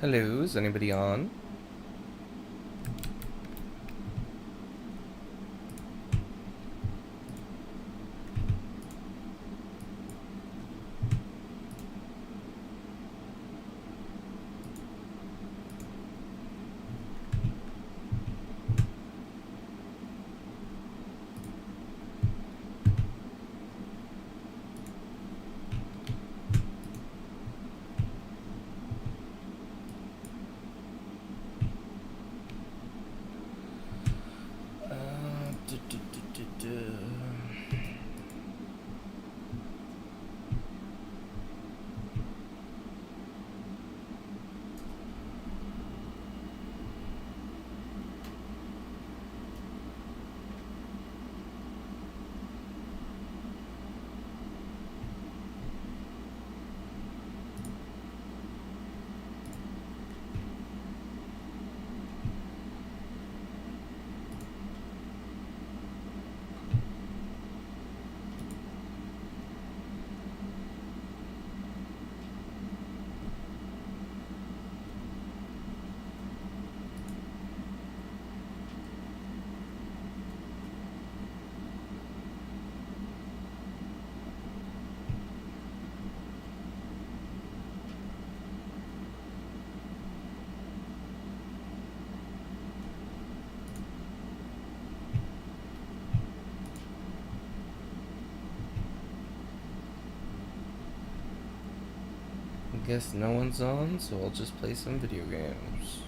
Hello, is anybody on? Du, du, du, du, du. I guess no one's on, so I'll just play some video games.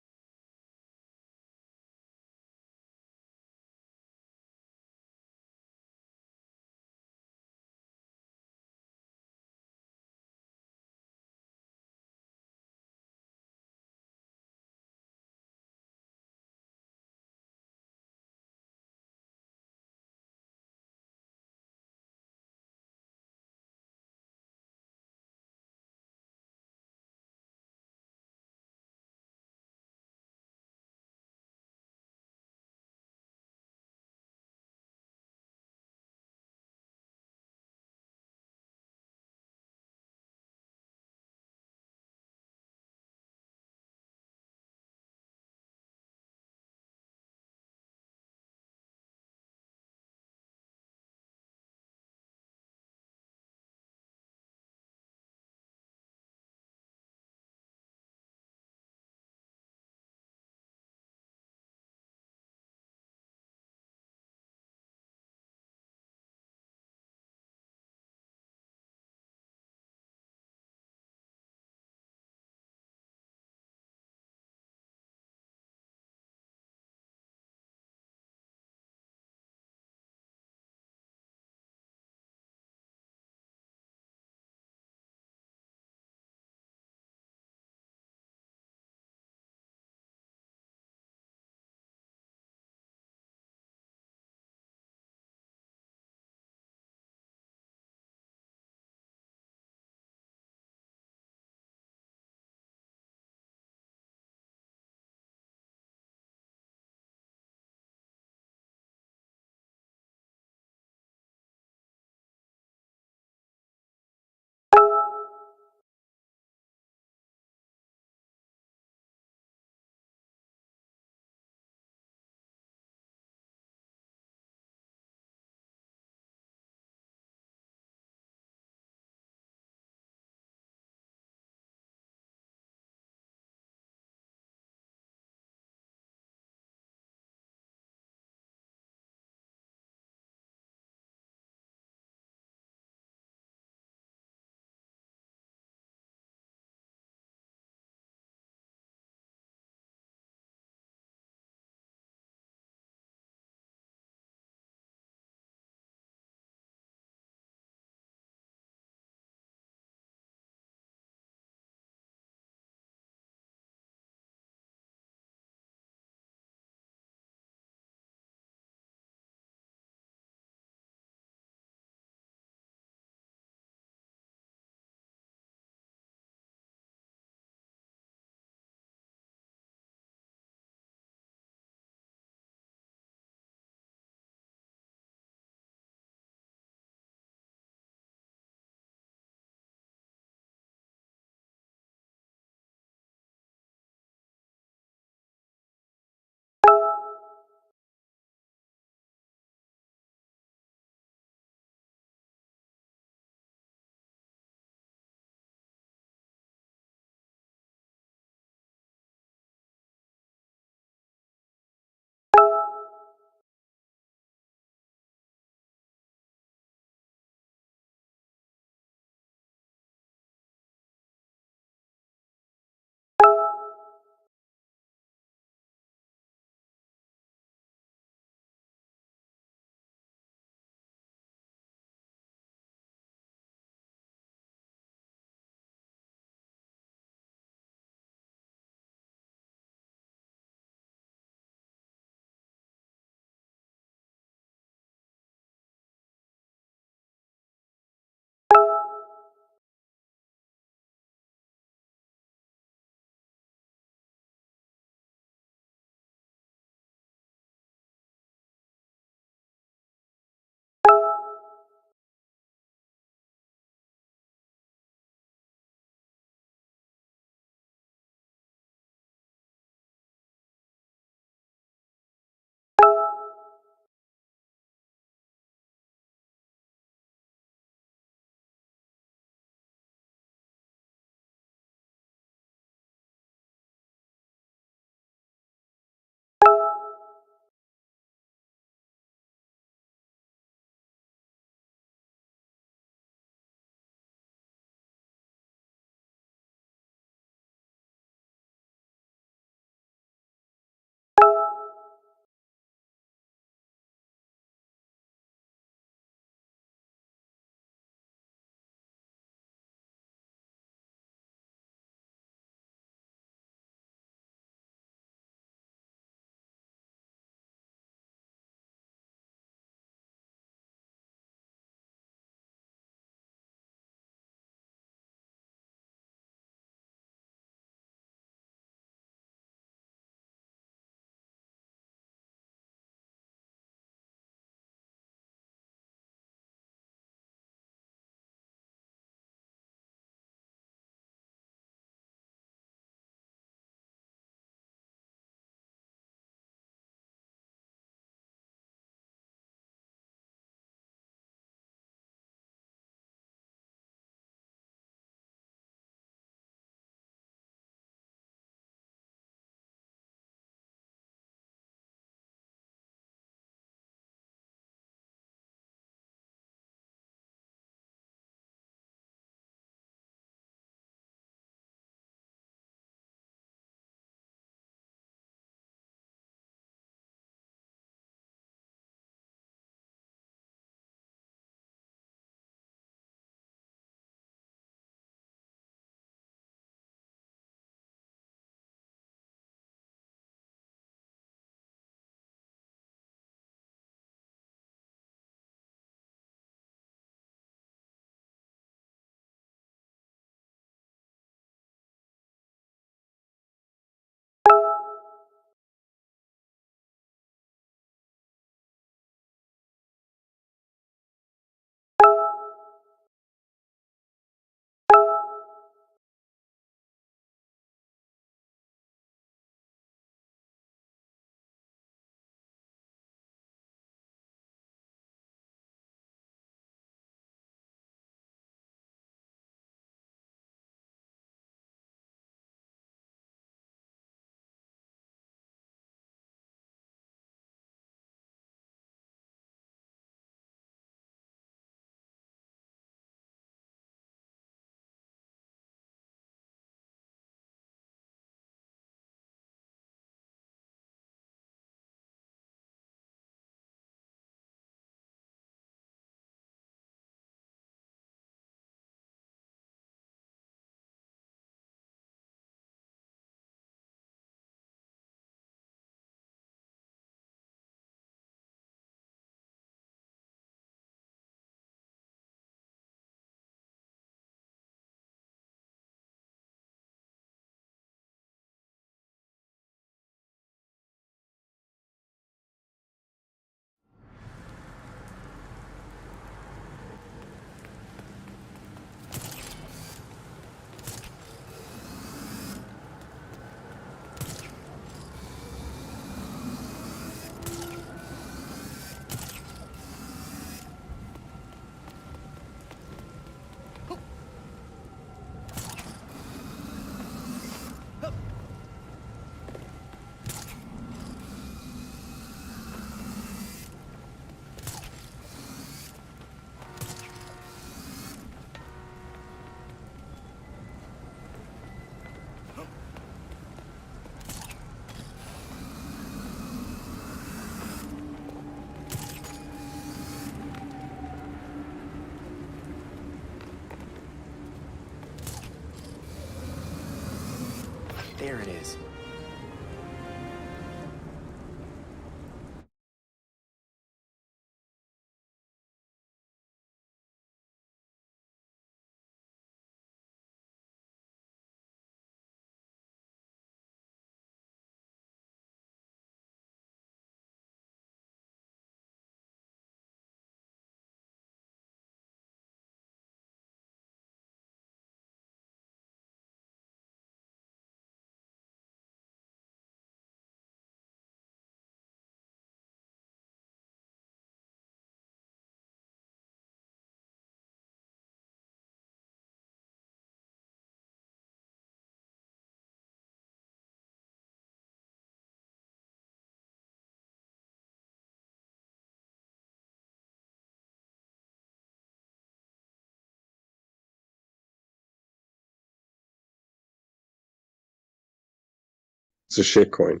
It's a shit coin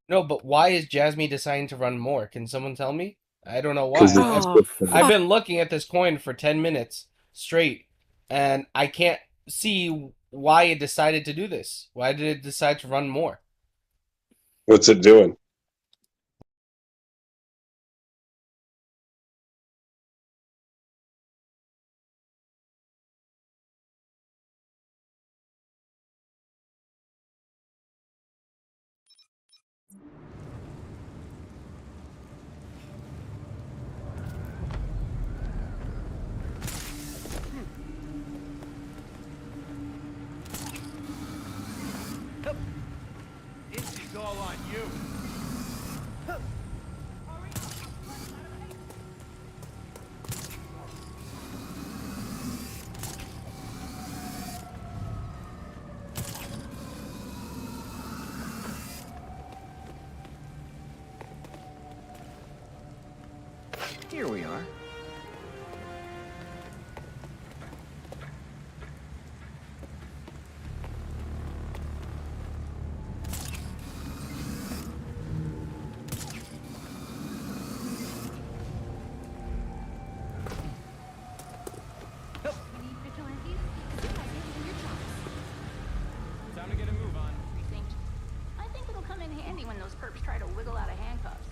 No, but why is Jasmine deciding to run more? Can someone tell me? I don't know because why. it's a I've Oh, shit coin. I've fuck. been looking at this coin for 10 minutes straight, and I can't see why it decided to do this. Why did it decide to run more? What's it doing? This is all on you. Here we are. We need vigilantes. See ideas in your chops. Time to get a move on. Precinct. I think it'll come in handy when those perps try to wiggle out of handcuffs.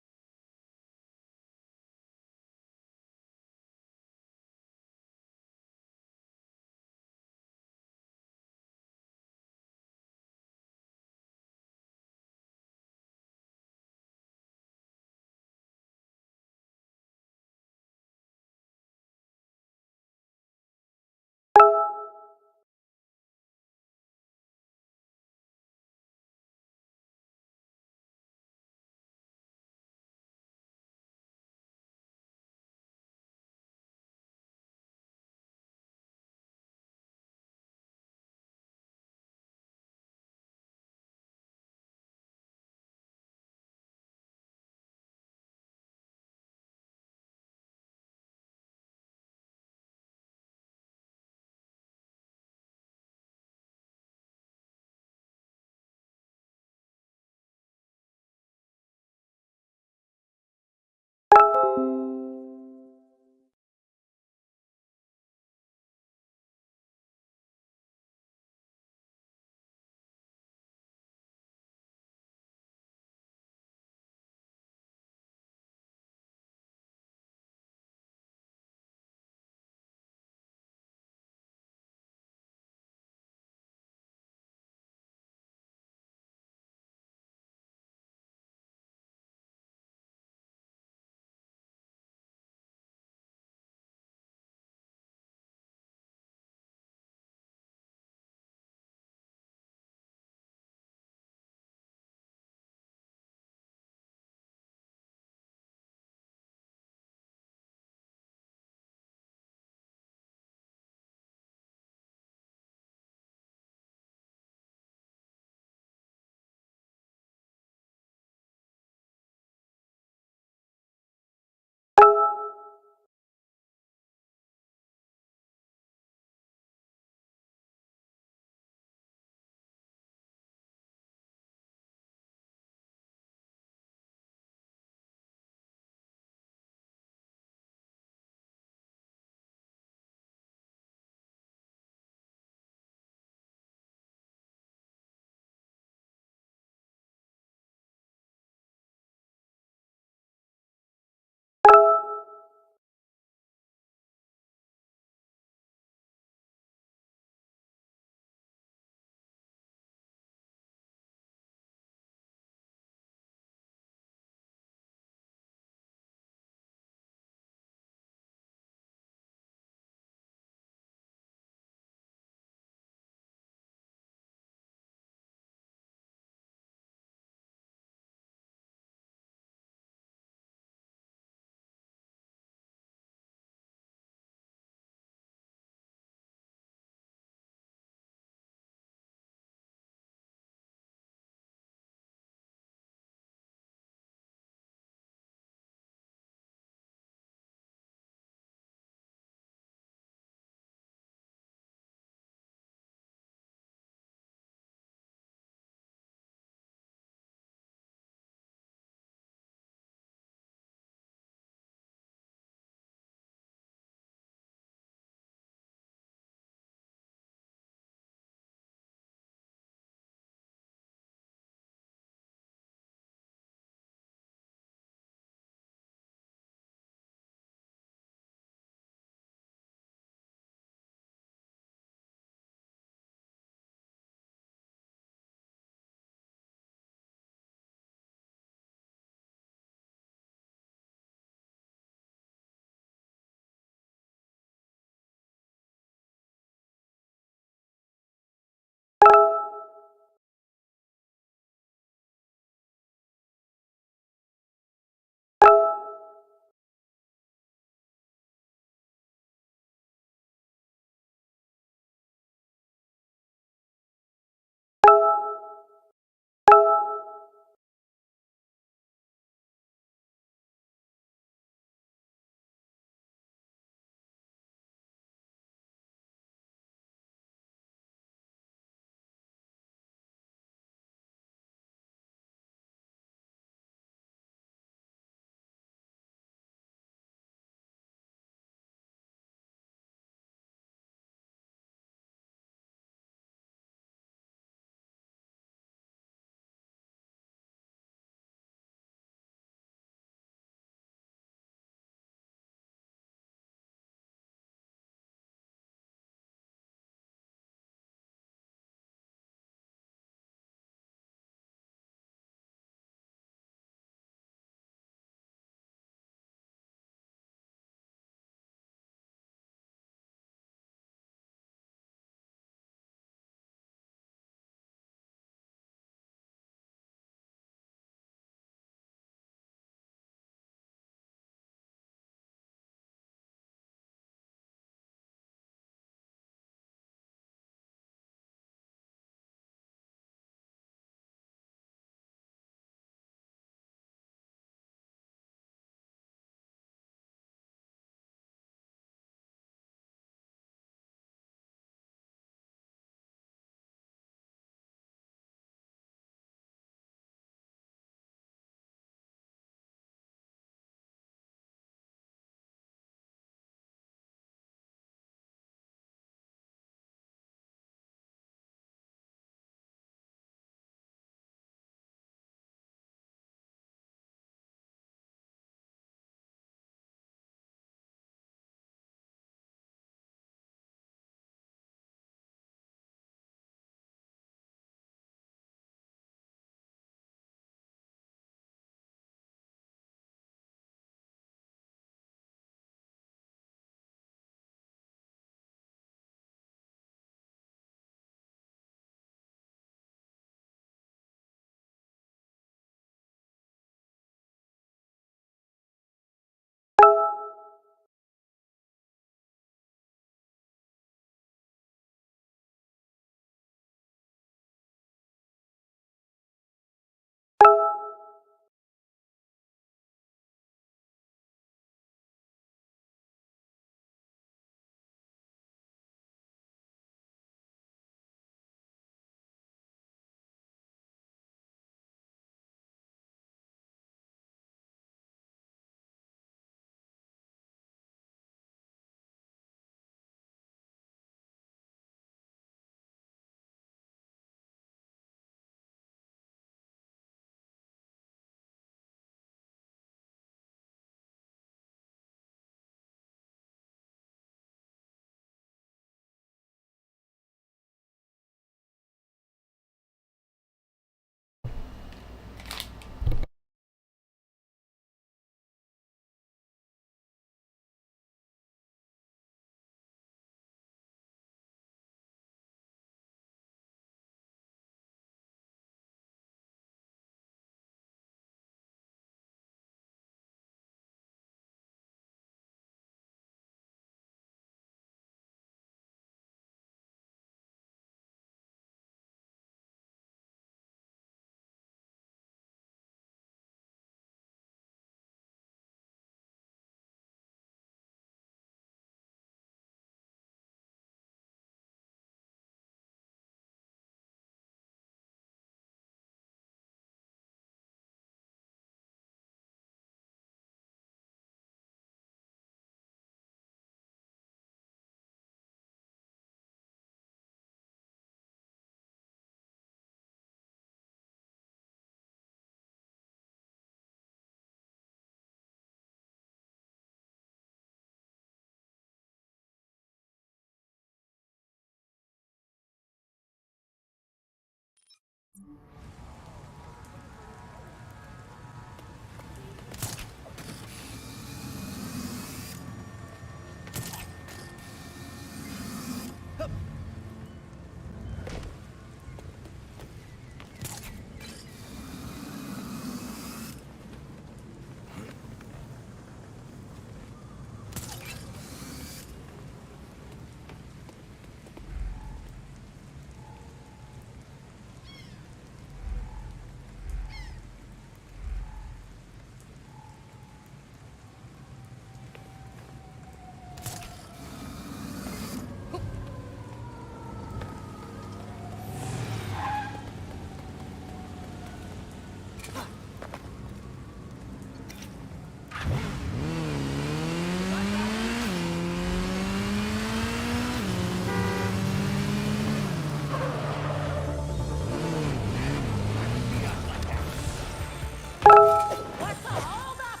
What's the holdup?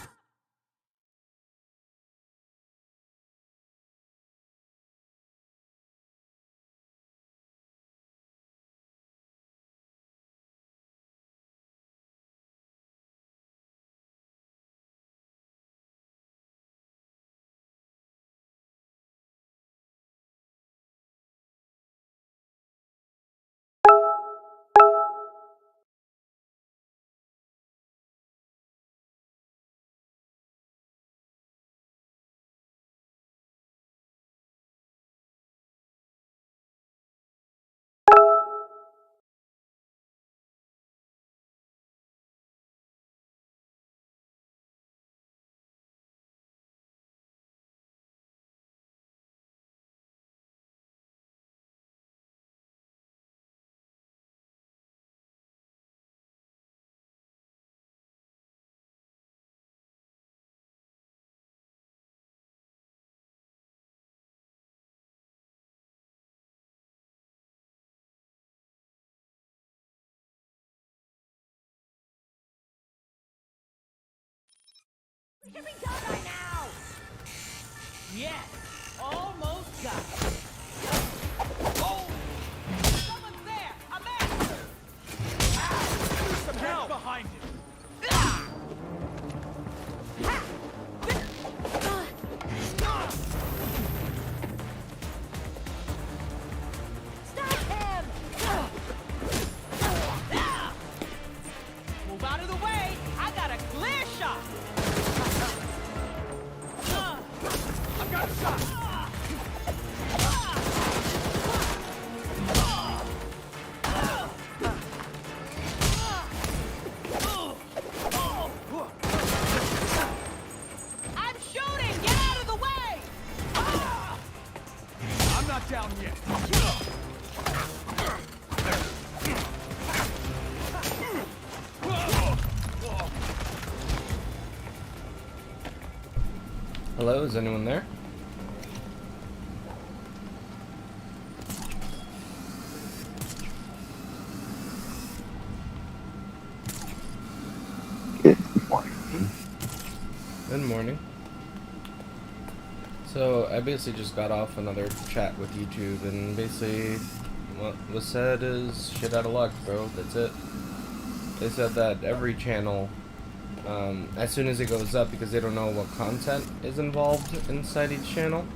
We should be done by now! Yes, almost got it. Oh! Someone's there! A man! There's some help behind it. Stop him! Move out of the way! I got a clear shot! I've got a shot. I'm shooting! Get out of the way! I'm not down yet. Hello, is anyone there? Good morning. So I basically just got off another chat with YouTube, and basically what was said is shit out of luck, bro. That's it. They said that every channel, as soon as it goes up, because they don't know what content is involved inside each channel,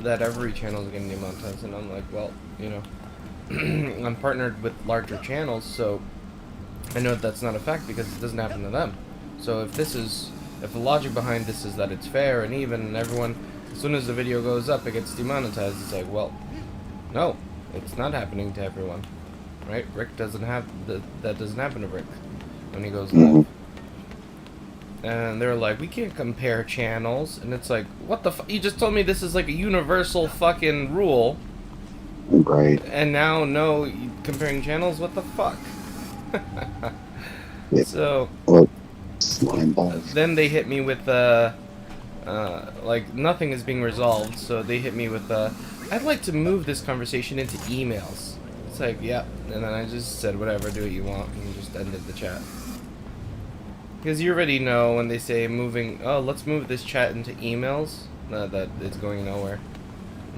that every channel is getting demonetized. And I'm like, well, you know, I'm partnered with larger channels, so I know that that's not a fact because it doesn't happen to them. So if the logic behind this is that it's fair and even, and everyone, as soon as the video goes up, it gets demonetized, it's like, well, no, it's not happening to everyone, right? Rick doesn't have, that doesn't happen to Rick when he goes live. And they're like, we can't compare channels, and it's like, what the fuck? You just told me this is like a universal fucking rule. Right. And now, no, comparing channels, what the fuck? Yeah. So, Well, slime balls. then they hit me with, like, nothing is being resolved, so they hit me with, I'd like to move this conversation into emails. It's like, yeah, and then I just said, whatever, do what you want, and just ended the chat. Because you already know when they say let's move this chat into emails, that it's going nowhere.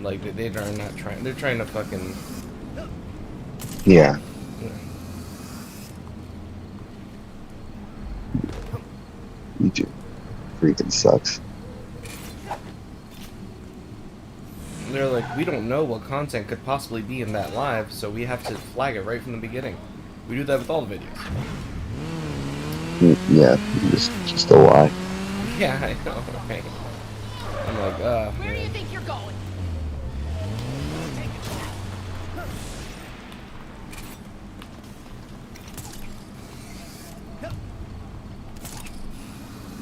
Like, they are not trying, they're trying to fucking... Yeah. YouTube freaking sucks. They're like, we don't know what content could possibly be in that live, so we have to flag it right from the beginning. We do that with all the videos. Yeah, just a lie. Yeah, I know, right? I'm like, Where do you man. think you're going?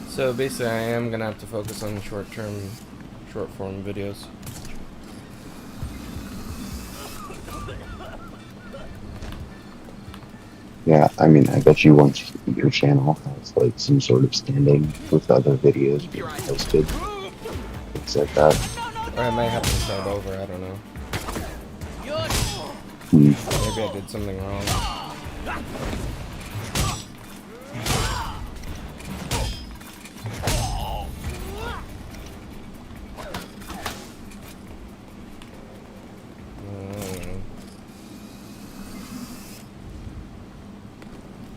So basically, I am gonna have to focus on short form videos. Yeah, I mean, I bet you once your channel has like some sort of standing with other videos being posted, things like that. Or I might have to start over, I don't know. Hmm. Maybe I did something wrong.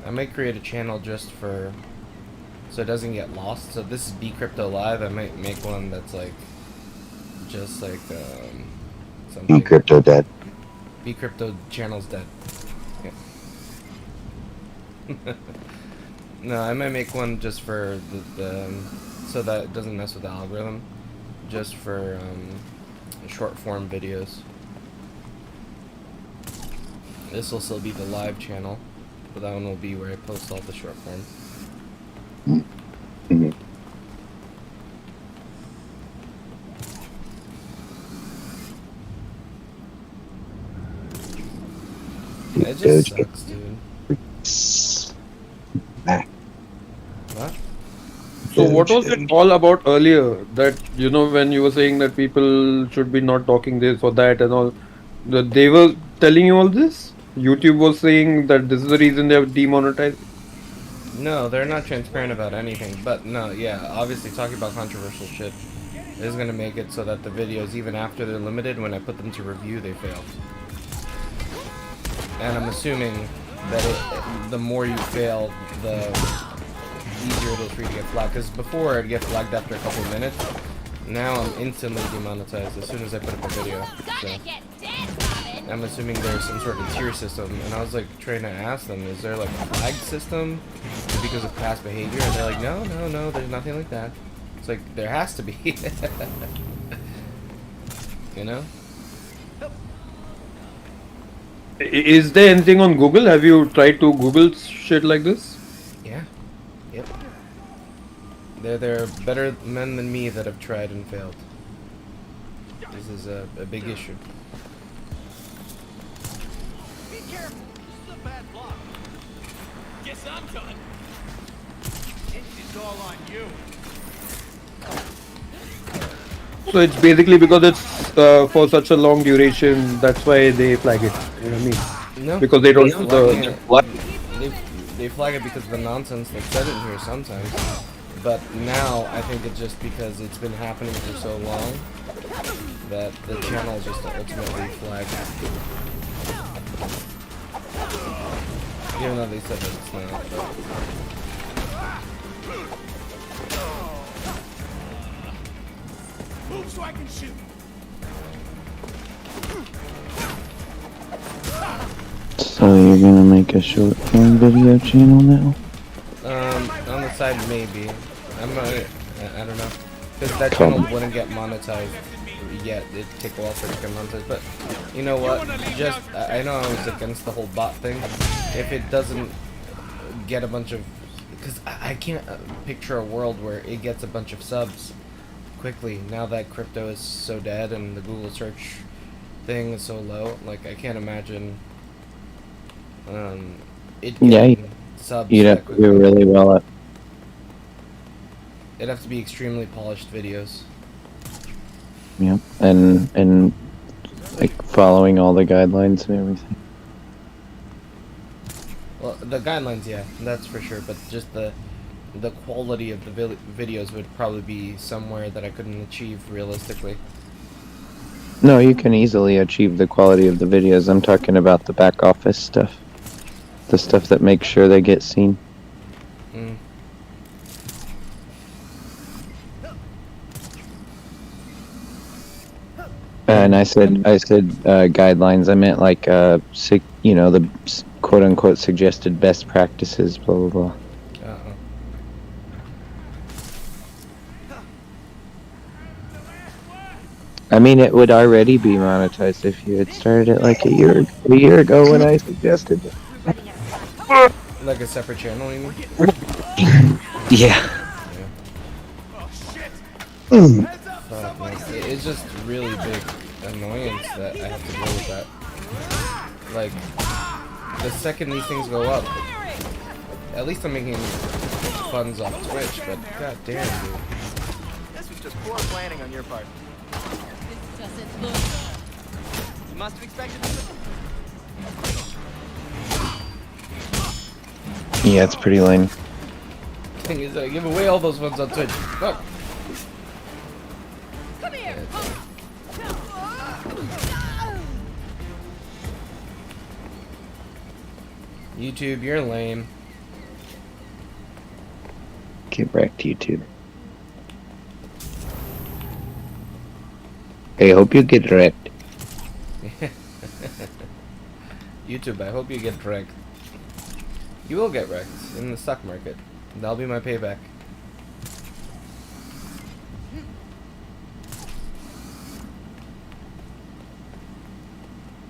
I might create a channel just for, so it doesn't get lost. So this is B Crypto Live. I might make one that's like, just like something. Be crypto dead. B Crypto channel's dead. Yeah. No, I might make one just for the so that it doesn't mess with the algorithm. Just for short form videos. This will still be the live channel, but that one will be where I post all the short form. Mm-hmm. It just sucks, dude. What? So what was it all about earlier? That, you know, when you were saying that people should be not talking this or that and all, that they were telling you all this? YouTube was saying that this is the reason they have demonetized. No, they're not transparent about anything. But no, yeah, obviously talking about controversial shit is gonna make it so that the videos, even after they're limited, when I put them to review, they fail. And I'm assuming that the more you fail, the easier it is for you to get flagged. Because before, I'd get flagged after a couple of minutes. Now I'm instantly demonetized as soon as I put up a video. So I'm assuming there's some sort of tier system. And I was like trying to ask them, is there like a flag system because of past behavior? And they're like, no, there's nothing like that. It's like, there has to be. You know? Is there anything on Google? Have you tried to Google shit like this? Yeah. Yep. There are better men than me that have tried and failed. This is a big issue. Be careful. This is a bad block. Guess I'm done. It's all on you. So it's basically because it's for such a long duration, that's why they flag it. You know what I mean? No. Because they don't They flag it because of the nonsense that's said in here sometimes. But now I think it's just because it's been happening for so long that the channel is just ultimately flagged. Even though they said that it's not. Move so I can shoot. So you're gonna make a short form video channel now? On the side maybe. I don't know. Because that channel wouldn't get monetized yet. It'd take a while for it to get monetized. But you know what? Just I know I was against the whole bot thing. If it doesn't get a bunch of, because I can't picture a world where it gets a bunch of subs quickly now that crypto is so dead and the Google search thing is so low. Like I can't imagine it getting subs. You'd have to do really well at. It'd have to be extremely polished videos. Yep, and like following all the guidelines and everything. Well, the guidelines, yeah, that's for sure. But just the quality of the videos would probably be somewhere that I couldn't achieve realistically. No, you can easily achieve the quality of the videos. I'm talking about the back office stuff. The stuff that makes sure they get seen. And I said guidelines. I meant like the quote unquote suggested best practices. Blah blah blah. Uh-oh. I mean, it would already be monetized if you had started it like a year ago when I suggested it. Like a separate channel, you mean? Yeah. Oh shit! Mm. Heads up! Fuck, man. Somebody's It's just really big annoyance that I have to deal with that. Like, the second these things go up, at least I'm making funds off Twitch, but god damn, dude. This was just poor planning on your part. You must have expected this. Yeah, it's pretty lame. Thing is, I give away all those funds on Twitch. Fuck. Come here. YouTube, you're lame. Get wrecked, YouTube. I hope you get wrecked. YouTube, I hope you get wrecked. You will get wrecked in the stock market. That'll be my payback.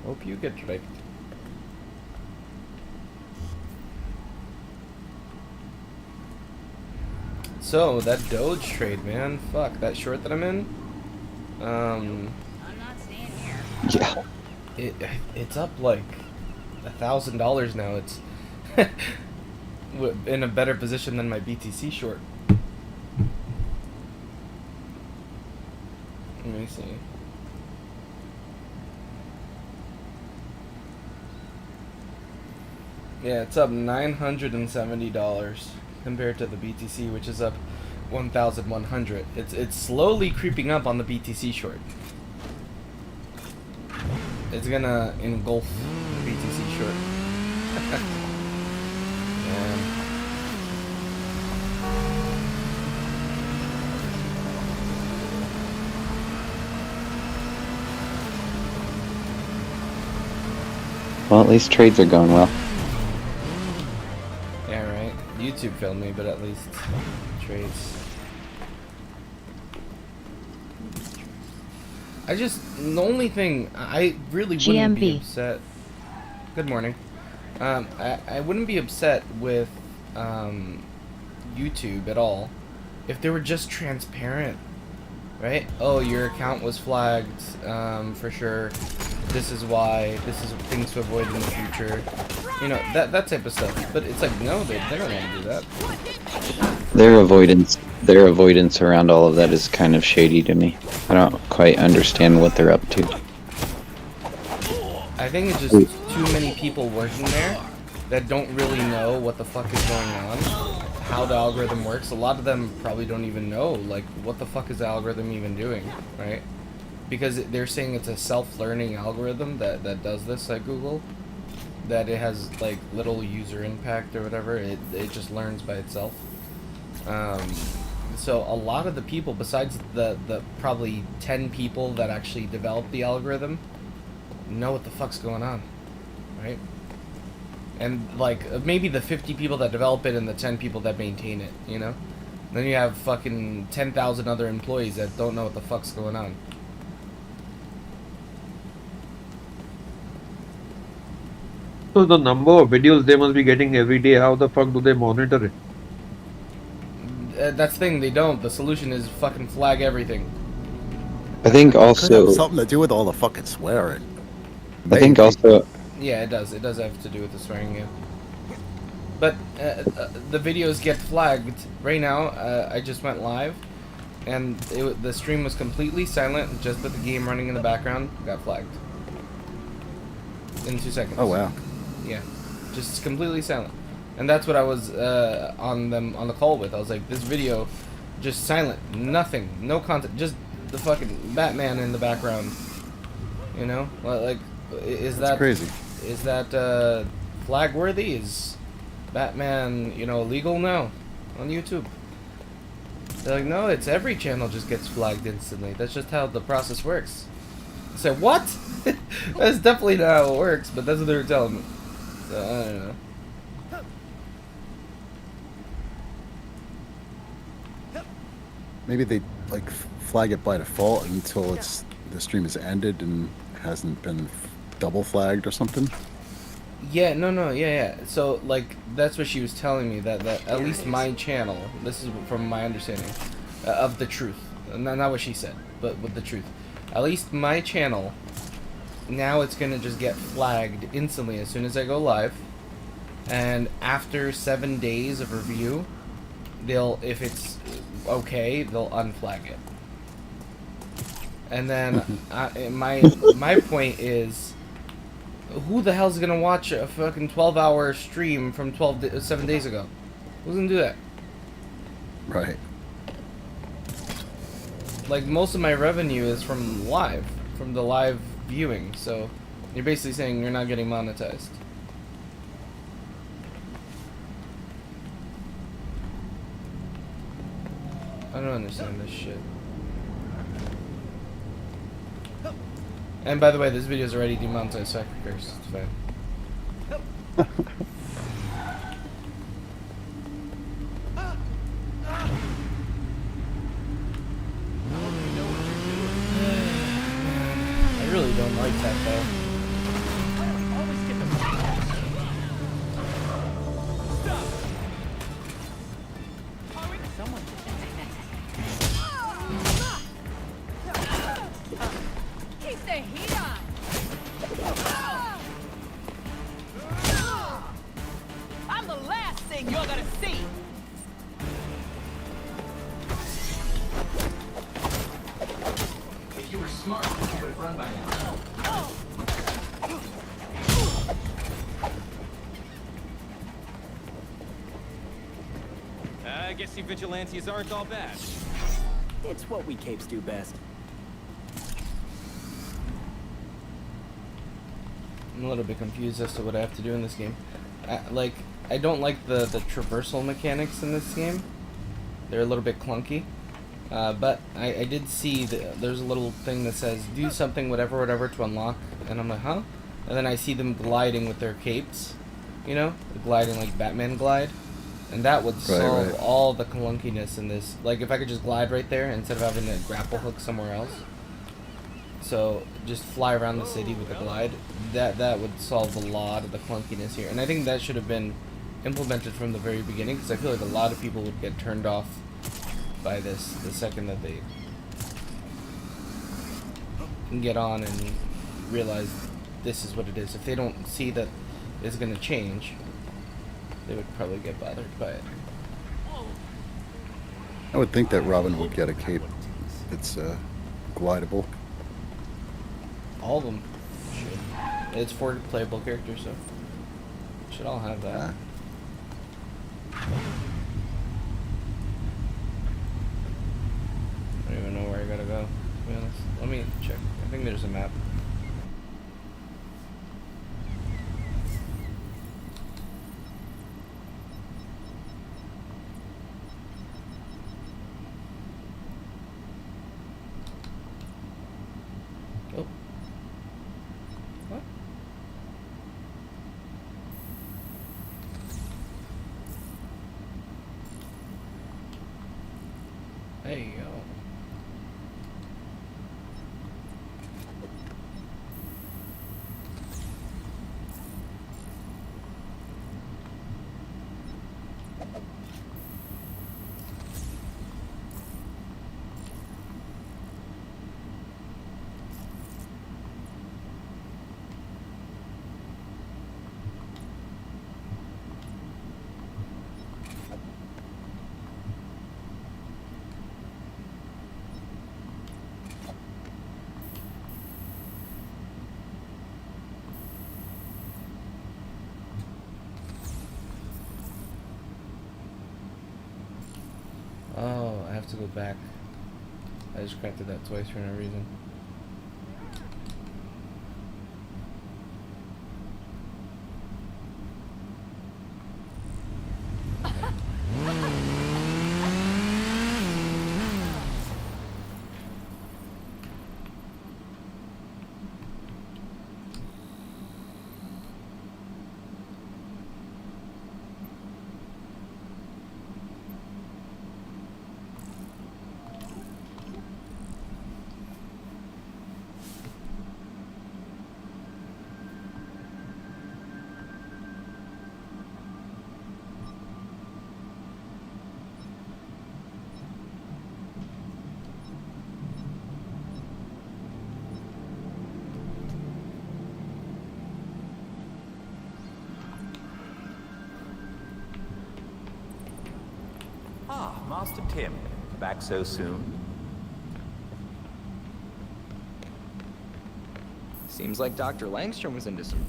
Hope you get wrecked. So, that Doge trade, man. Fuck, that short that I'm in. I'm not staying here. Yeah. It's up like $1,000 now. It's in a better position than my BTC short. Let me see. Yeah, it's up $970 compared to the BTC, which is up 1,100. It's slowly creeping up on the BTC short. It's gonna engulf the BTC short. Man. Well, at least trades are going well. Yeah, right. YouTube failed me, but at least trades. The only thing, I really wouldn't be GMB. upset. Good morning. I wouldn't be upset with YouTube at all if they were just transparent, right? Oh, your account was flagged, for sure. This is why. This is things to avoid in the future. You know, that type of stuff. But it's like, no, they don't want to do that. Their avoidance around all of that is kind of shady to me. I don't quite understand what they're up to. I think it's just too many people working there that don't really know what the fuck is going on, how the algorithm works. A lot of them probably don't even know, like, what the fuck is the algorithm even doing, right? Because they're saying it's a self-learning algorithm that does this at Google, that it has, like, little user impact or whatever. It just learns by itself. So a lot of the people, besides the probably 10 people that actually develop the algorithm, know what the fuck's going on, right? And like maybe the 50 people that develop it and the 10 people that maintain it, you know? Then you have fucking 10,000 other employees that don't know what the fuck's going on. So the number of videos they must be getting every day, how the fuck do they monitor it? That's the thing, they don't. The solution is fucking flag everything. I think Could also. have something to do with all the fucking swearing. I think also. Yeah, it does. It does have to do with the swearing, yeah. But the videos get flagged. Right now, I just went live, and the stream was completely silent, just with the game running in the background. Got flagged. In 2 seconds. Oh wow. Yeah. Just completely silent. And that's what I was on the call with. I was like, this video, just silent. Nothing. No content. Just the fucking Batman in the background. You know? Like, is That's that... crazy. Is that flag worthy? Is Batman, you know, illegal? No, on YouTube. They're like, no, it's every channel just gets flagged instantly. That's just how the process works. I said, what? That's definitely not how it works, but that's what they were telling me. So, I don't know. Maybe they like flag it by default until the stream is ended and hasn't been double flagged or something. Yeah, no, yeah. So, like, that's what she was telling me, that at least my channel, this is from my understanding of the truth. Not what she said, but with the truth. At least my channel, now it's going to just get flagged instantly as soon as I go live. And after 7 days of review, if it's okay, they'll unflag it. And then my point is, who the hell's gonna watch a fucking 12-hour stream from 7 days ago? Who's gonna do that? Right. Like, most of my revenue is from the live viewing. So you're basically saying you're not getting monetized. I don't understand this shit. And by the way, this video is already demonetized, so I can curse. It's fine. I really don't like that though. Keep the heat on. I'm the last thing you're gonna see. If you were smart, you would have run by now. I guess you vigilantes aren't all bad. It's what we capes do best. I'm a little bit confused as to what I have to do in this game. Like, I don't like the traversal mechanics in this game. They're a little bit clunky. But I did see there's a little thing that says, do something, whatever, to unlock. And I'm like, huh? And then I see them gliding with their capes. You know? Gliding like Batman glide. And that would solve all the clunkiness in this. Like, if I could just glide right there instead of having a grapple hook somewhere else. So, just fly around the city with a glide. That would solve a lot of the clunkiness here. And I think that should have been implemented from the very beginning, because I feel like a lot of people would get turned off by this the second that they can get on and realize this is what it is. If they don't see that it's going to change, they would probably get bothered by it. I would think that Robin would get a cape that's glidable. All of them should. It's for playable characters, so should all have that. I don't even know where I gotta go, to be honest. Let me check. I think there's a map. Oh. What? There you go. Oh, I have to go back. I just crafted that twice for no reason. Master Tim, back so soon? Seems like Dr. Langstrom was into some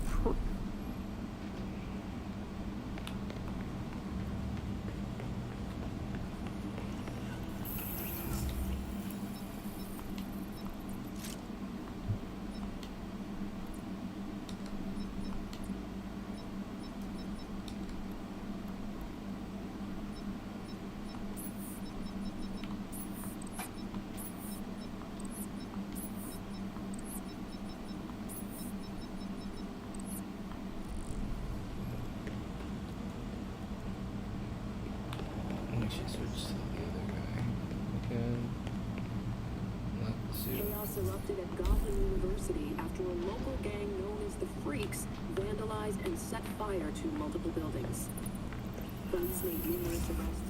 Let me just switch to the other guy. Okay. Let's see. Chaos erupted at Gotham University after a local gang known as the Freaks vandalized and set fire to multiple buildings. Police made numerous arrests.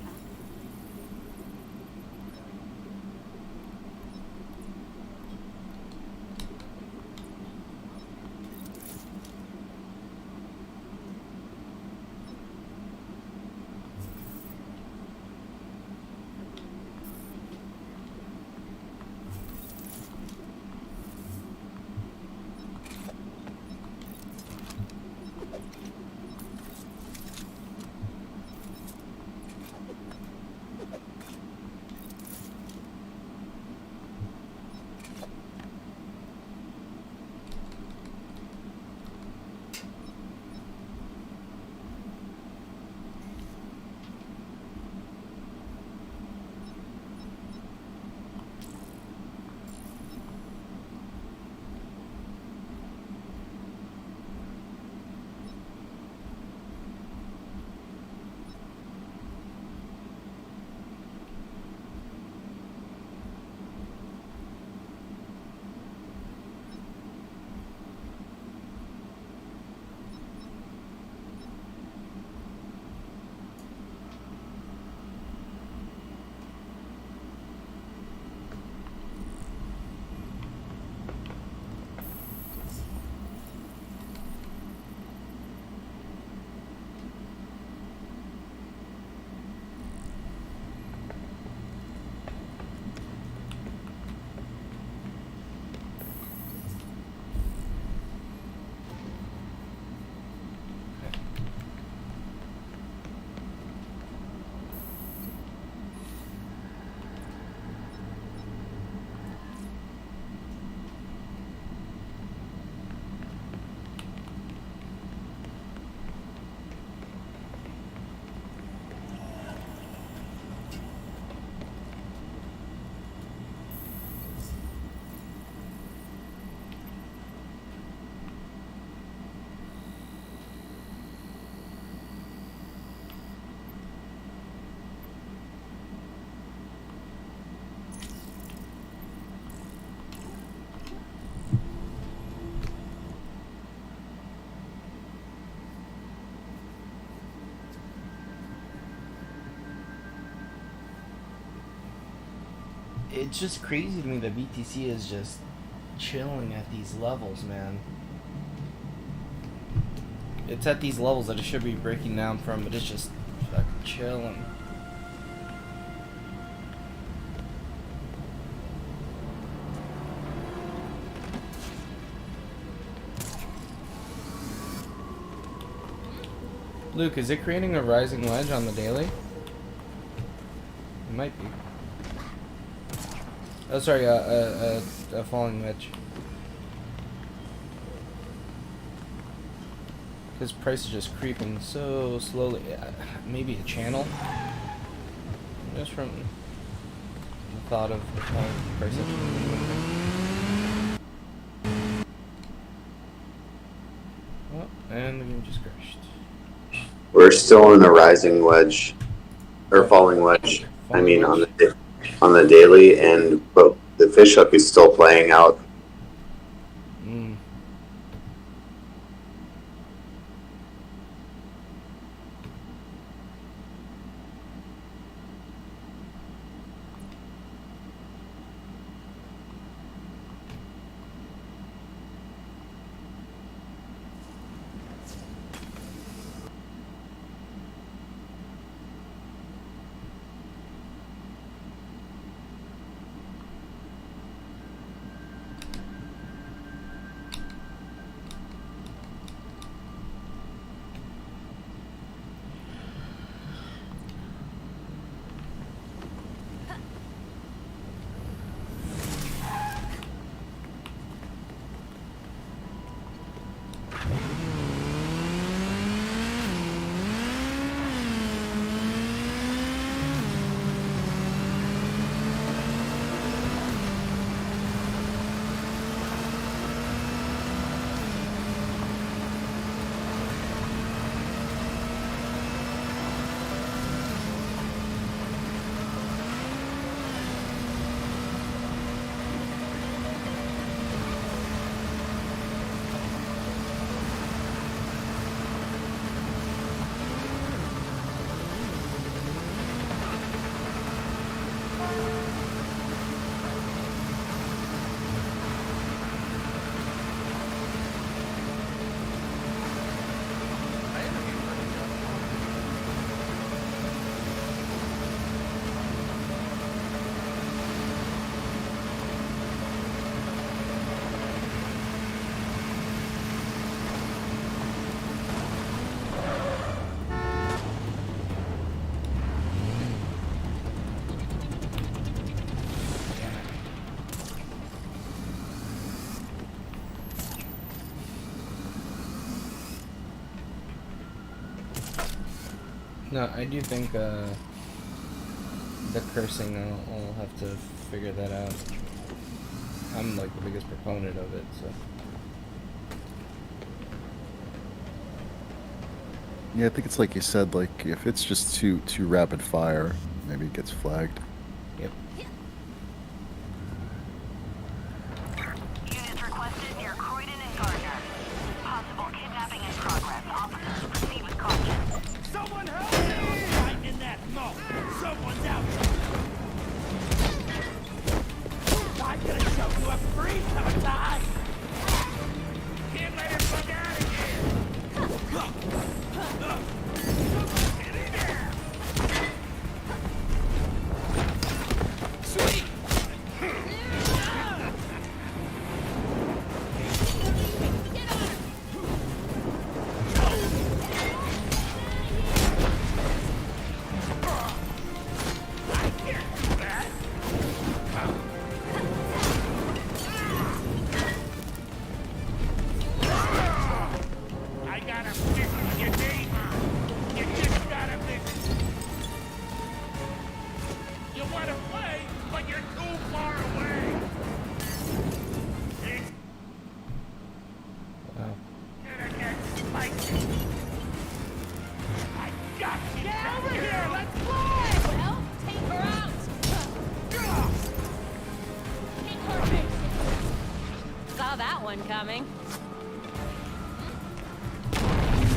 It's just crazy to me that BTC is just chilling at these levels, man. It's at these levels that it should be breaking down from, but it's just fucking chilling. Luke, is it creating a rising wedge on the daily? It might be. Oh, sorry, a falling wedge. His price is just creeping so slowly. Maybe a channel? Just from the thought of the price of oh, and the game just crashed. We're still in a rising wedge, or falling wedge. I mean, on the daily, but the fish hook is still playing out. No, I do think the cursing, I'll have to figure that out. I'm like the biggest proponent of it, so. Yeah, I think it's like you said, like if it's just too rapid fire, maybe it gets flagged. Yep. Units requested near Croydon and Gardner. Possible kidnapping in progress. Officers proceed with caution. Someone help me! Right in that smoke. Someone's out. I'm gonna show you a free sometime. Can't let him fuck out of here. Get in there. Sweet. I got a fix for your neighbor. You just gotta fix it. You wanna play, but you're too far away. It's Wow. gonna get spicy. I got you. Get over here. Let's play. Well, take her out. Take her face. Saw that one coming.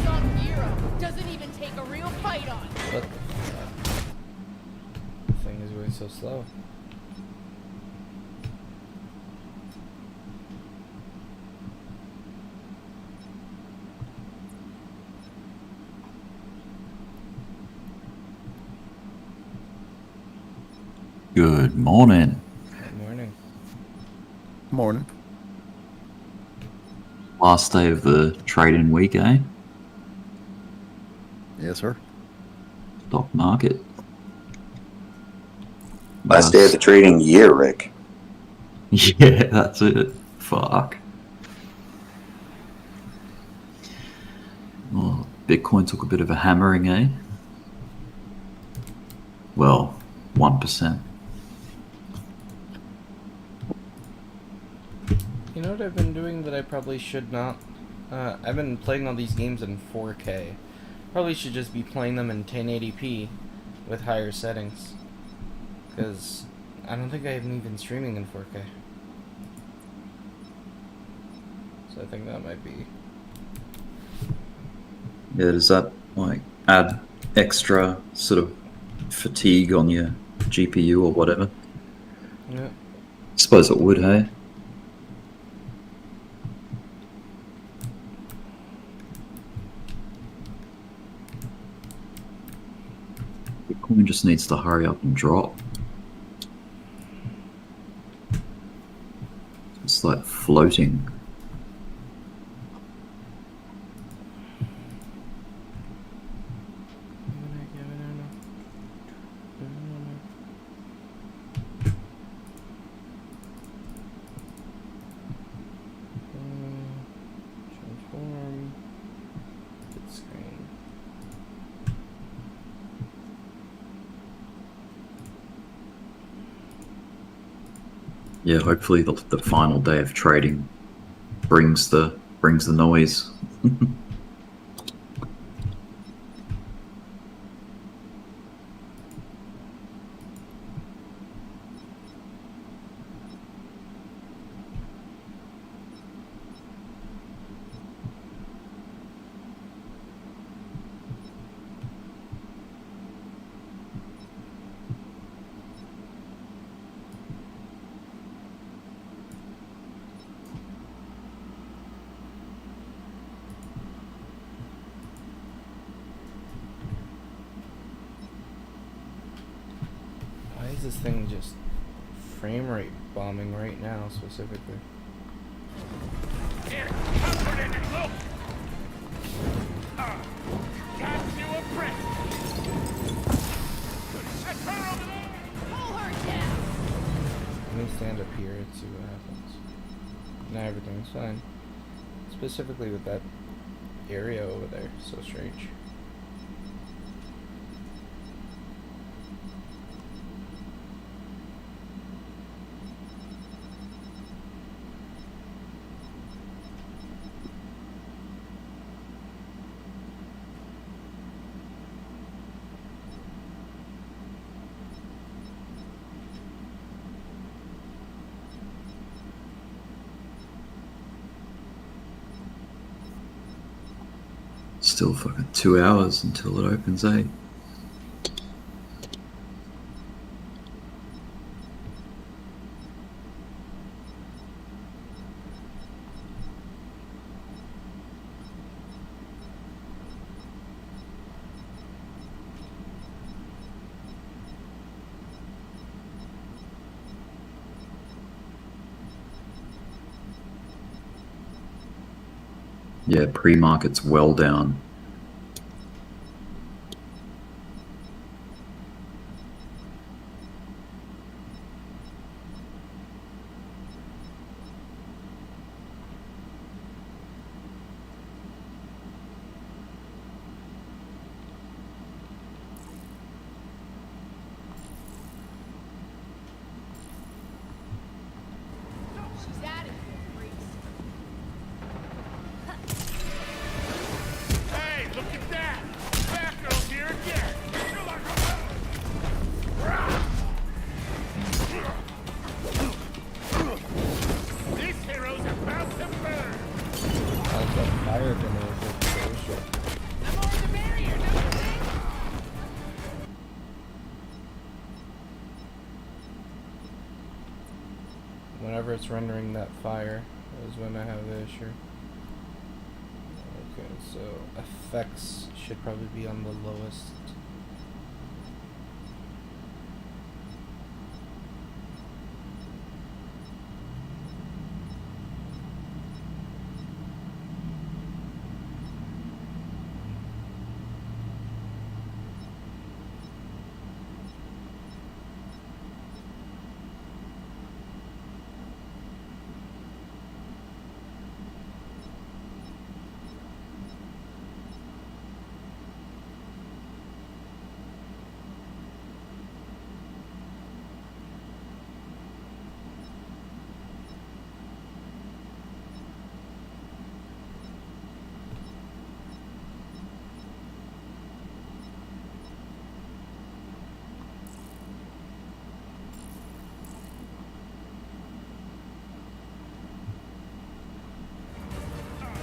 Some hero doesn't even take a real fight on. What the fuck? The thing is going so slow. Good morning. Good morning. Morning. Last day of the trading week, eh? Yes, sir. Stock market. Last day of the trading year, Rick. Yeah, that's it. Fuck. Oh, Bitcoin took a bit of a hammering, eh? Well, 1%. You know what I've been doing that I probably should not? I've been playing all these games in 4K. Probably should just be playing them in 1080p with higher settings. Because I don't think I'm even streaming in 4K. So I think that might be... Yeah, does that, like, add extra sort of fatigue on your GPU or whatever? Yeah. Suppose it would, hey? Bitcoin just needs to hurry up and drop. It's like floating. Transform. Bit screen. Yeah, hopefully the final day of trading brings the noise. Why is this thing just frame rate bombing right now specifically? Here, comfort in it, look. Got you a present. That's her over there. Pull her down. Let me stand up here and see what happens. Now everything's fine. Specifically with that area over there. So strange. still fucking 2 hours until it opens, eh? Yeah, pre-market's well down. She's out of here, freaks. Hey, look at that! Batgirl's here again! This hero's about to burn! How's that fire gonna work? Bullshit. I'm over the barrier, don't you think? Whenever it's rendering that fire is when I have the issue. Okay, so effects should probably be on the lowest.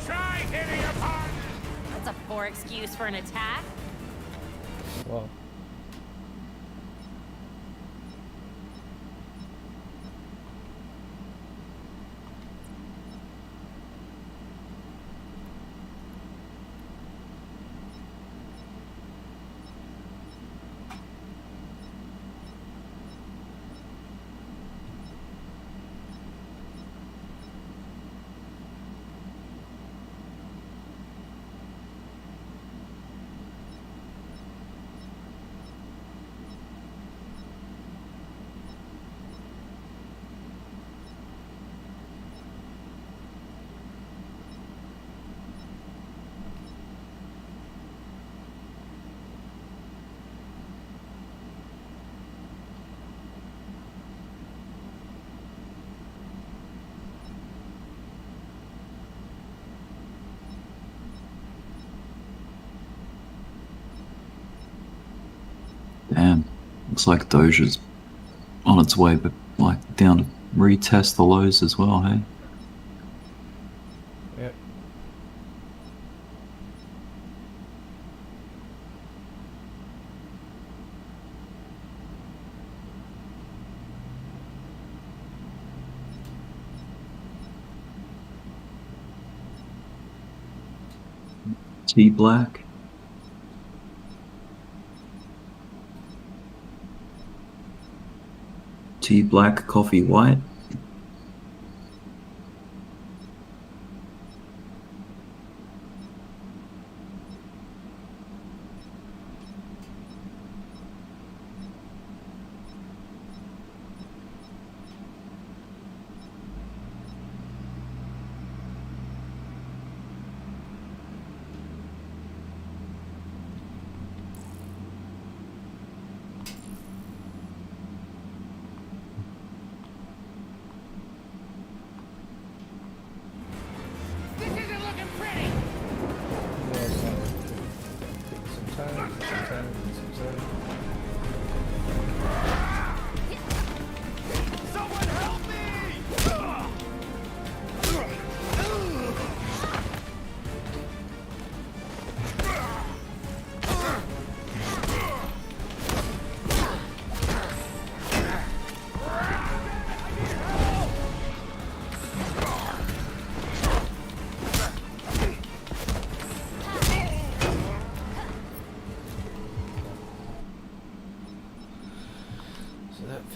Try hitting a partner! That's a poor excuse for an attack. Well, Damn, looks like Doja's on its way, but like down to retest the lows as well, hey? yep. Tea black. Tea black, coffee white.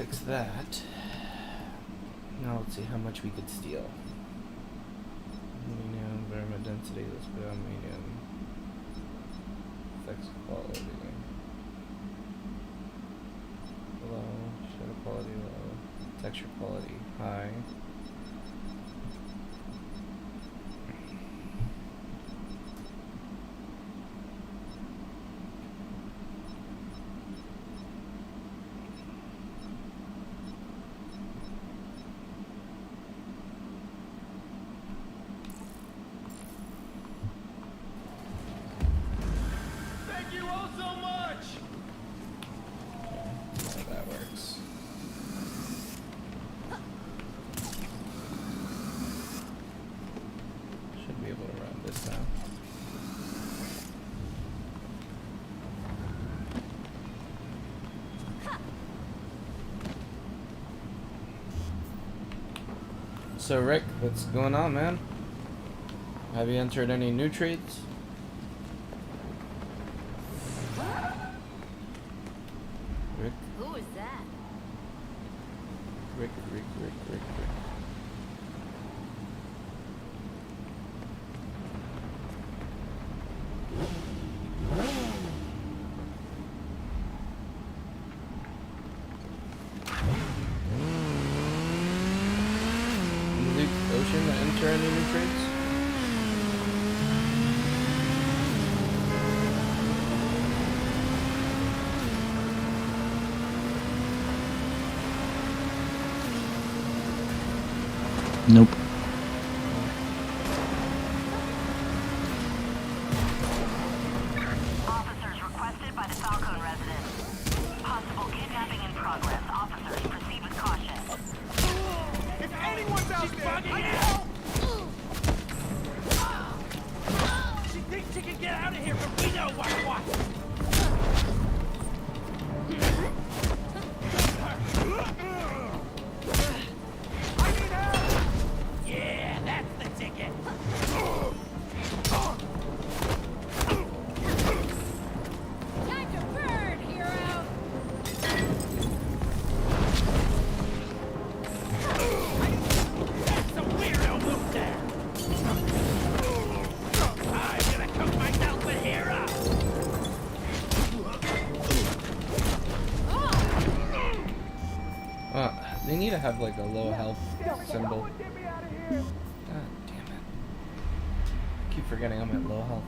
fix that. Now let's see how much we could steal. Medium, environment density, let's put on medium. Effects quality. Low, shadow quality low. Texture quality high. Thank you all so much! Yeah, that works. Should be able to run this now. So Rick, what's going on, man? Have you entered any new trades? Rick, Who is that? Rick. Luke Ocean, enter any new trades? Nope. Officers requested by the Falcone residence. Possible kidnapping in progress. Officers, proceed with caution. If anyone's out there, I need help! She thinks she can get out of here, but we know what. I need help! Yeah, that's the ticket. Time to burn, hero! That's a weirdo move there. I'm gonna cook myself a hero. They need to have like a low health symbol. God damn it. I keep forgetting I'm at low health.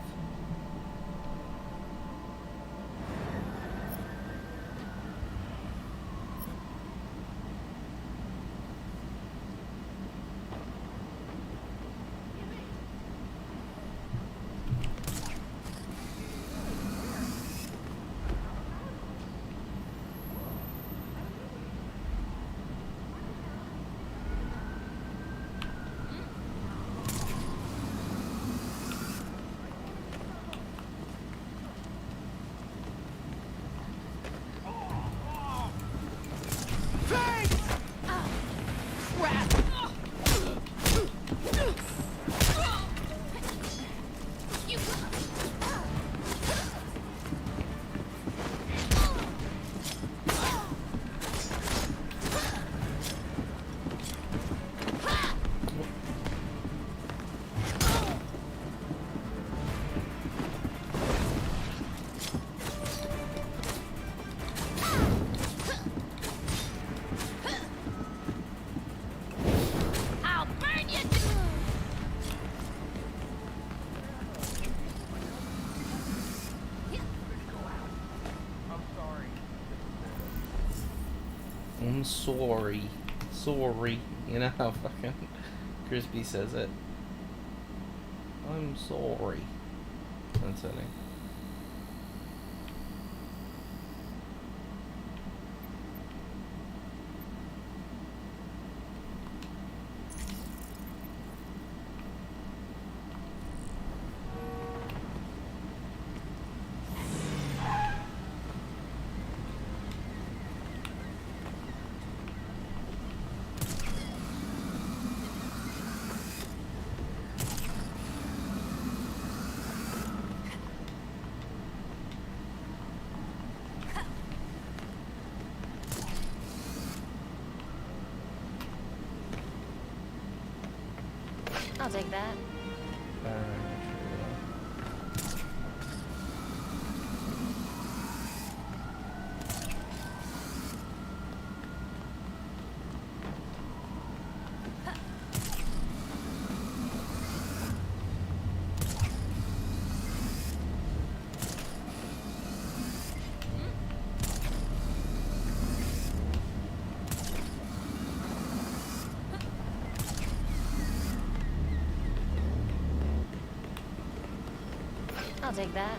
I'll burn you! I'm sorry. Sorry. You know how fucking Crispy says it. I'm sorry. That's funny. I'll take that. I'll take that.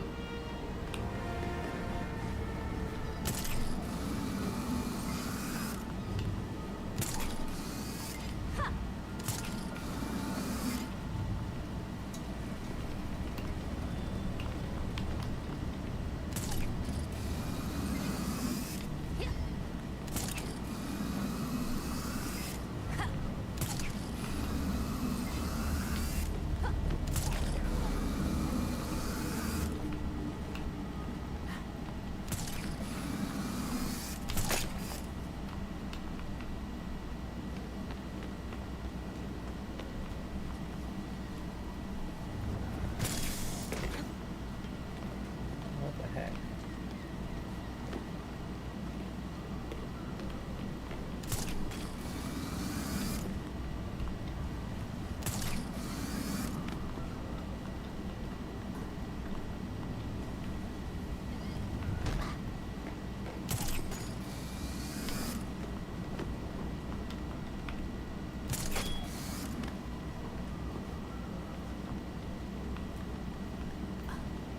What the heck?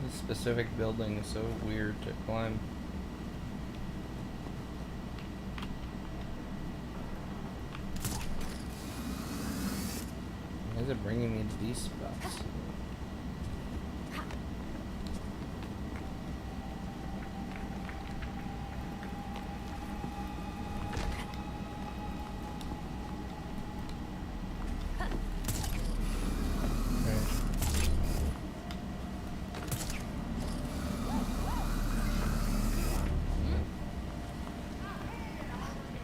This specific building is so weird to climb. Why is it bringing me to these spots?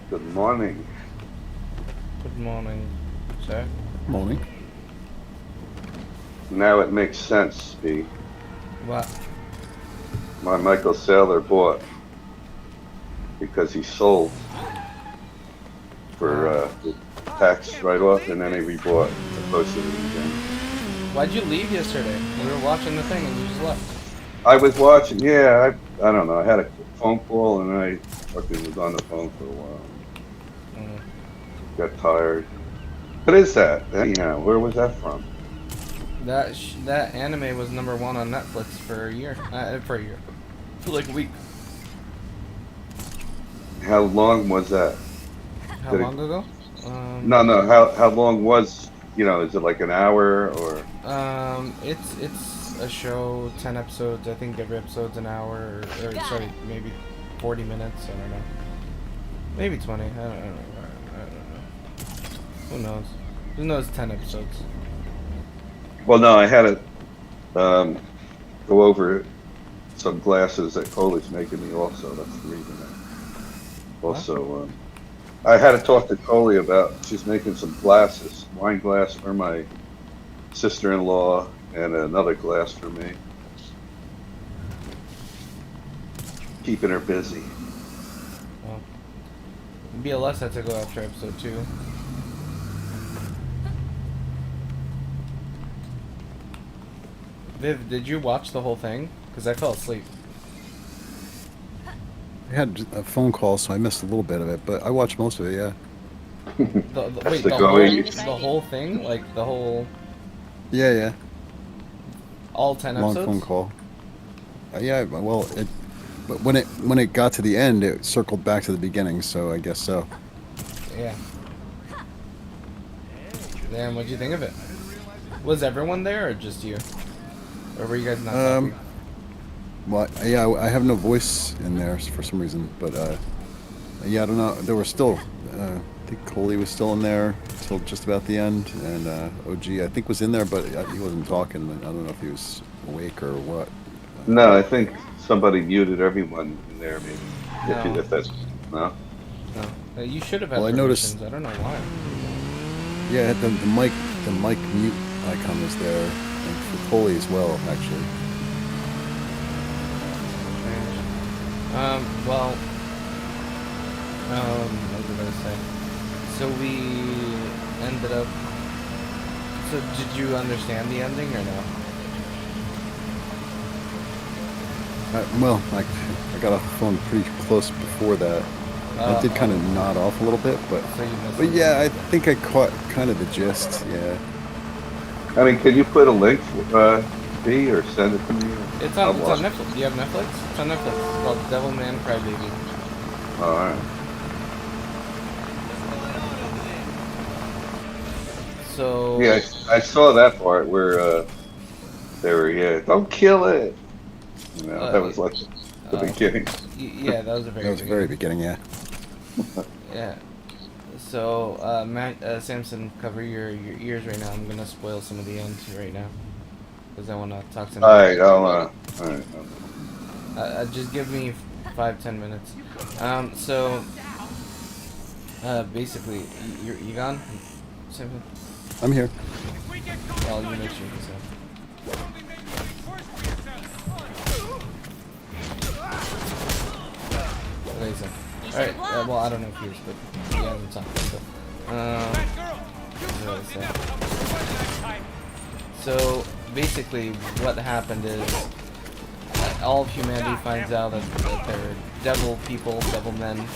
Good morning. Good morning, sir. Morning. Now it makes sense, Speed. What? My Michael Saylor bought because he sold for the tax write-off, and then he rebought. I posted it again. Why'd you leave yesterday? We were watching the thing and you just left. I was watching. Yeah, I don't know. I had a phone call, and I fucking was on the phone for a while. Got tired. What is that? Yeah, where was that from? That anime was #1 on Netflix for a year. For like a week. How long was that? How long ago? No. How long was? Is it like an hour or? It's a show, 10 episodes. I think every episode's an hour, or sorry, maybe 40 minutes. I don't know. Maybe 20. I don't know. Who knows? Who knows 10 episodes? Well, no, I had to go over some glasses that Coley's making me also. That's the reason. I had to talk to Coley about, she's making some glasses, wine glass for my sister-in-law and another glass for me. Keeping her busy. Well, BLS had to go after episode 2. Viv, did you watch the whole thing? Because I fell asleep. I had a phone call, so I missed a little bit of it, but I watched most of it, yeah. The whole thing? Like, the whole... Yeah. All 10 episodes? Long phone call. Yeah, well, but when it got to the end, it circled back to the beginning, so I guess so. Yeah. Damn, what'd you think of it? Was everyone there, or just you? Or were you guys not talking? Well, yeah, I have no voice in there for some reason, but yeah, I don't know. There were still, I think Coley was still in there till just about the end, and OG I think was in there, but he wasn't talking. I don't know if he was awake or what. No, I think somebody muted everyone in there. Maybe. No. If that's no. You should have had Well, I noticed. I don't know why. Yeah, the mic mute icon was there, and for Coley as well, actually. Well, what was I gonna say? So we ended up. So did you understand the ending or no? Well, I got off the phone pretty close before that. I did kind of nod off a little bit, but So you missed but it. yeah, I think I caught kind of the gist. Yeah. I mean, can you put a link, B, or send it to me? It's on Netflix. Do you have Netflix? It's on Netflix. It's called Devilman Crybaby. All right. So Yeah, I saw that part where they were, don't kill it. You know, that was like the beginning. Yeah, that was the very. That was the very beginning. Yeah. Yeah. So, Matt, Samson, cover your ears right now. I'm gonna spoil some of the ends right now because I want to talk to. All right, all right. Just give me 5-10 minutes. So, basically, you gone, Samson? I'm here. Well, you make sure you say. Okay, so. Alright, well, I don't know if he is, but he hasn't talked about it. What did I say? So, basically, what happened is all of humanity finds out that they're devil people, devil men,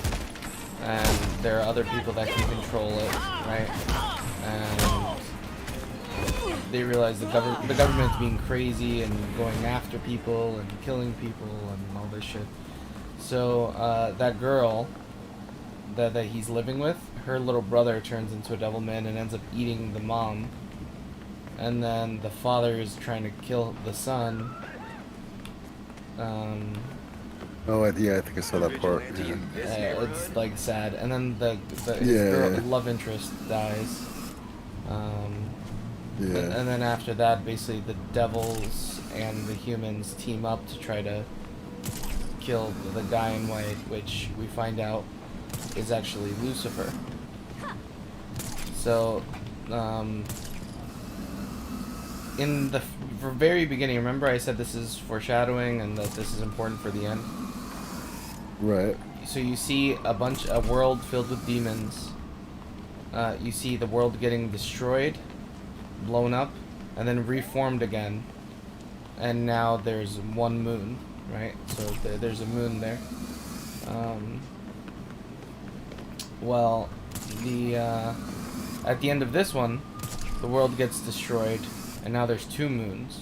and there are other people that can control it, right? And they realize the government's being crazy and going after people and killing people and all this shit. So that girl that he's living with, her little brother turns into a devil man and ends up eating the mom. And then the father is trying to kill the son. Oh, yeah, I think I saw that part. Yeah. It's like sad. And then his girl, love interest dies. Yeah. And then after that, basically the devils and the humans team up to try to kill the guy in white, which we find out is actually Lucifer. So, in the very beginning, remember I said this is foreshadowing and that this is important for the end? Right. So you see a world filled with demons. You see the world getting destroyed, blown up, and then reformed again. And now there's one moon, right? So there's a moon there. Well, at the end of this one, the world gets destroyed, and now there's two moons,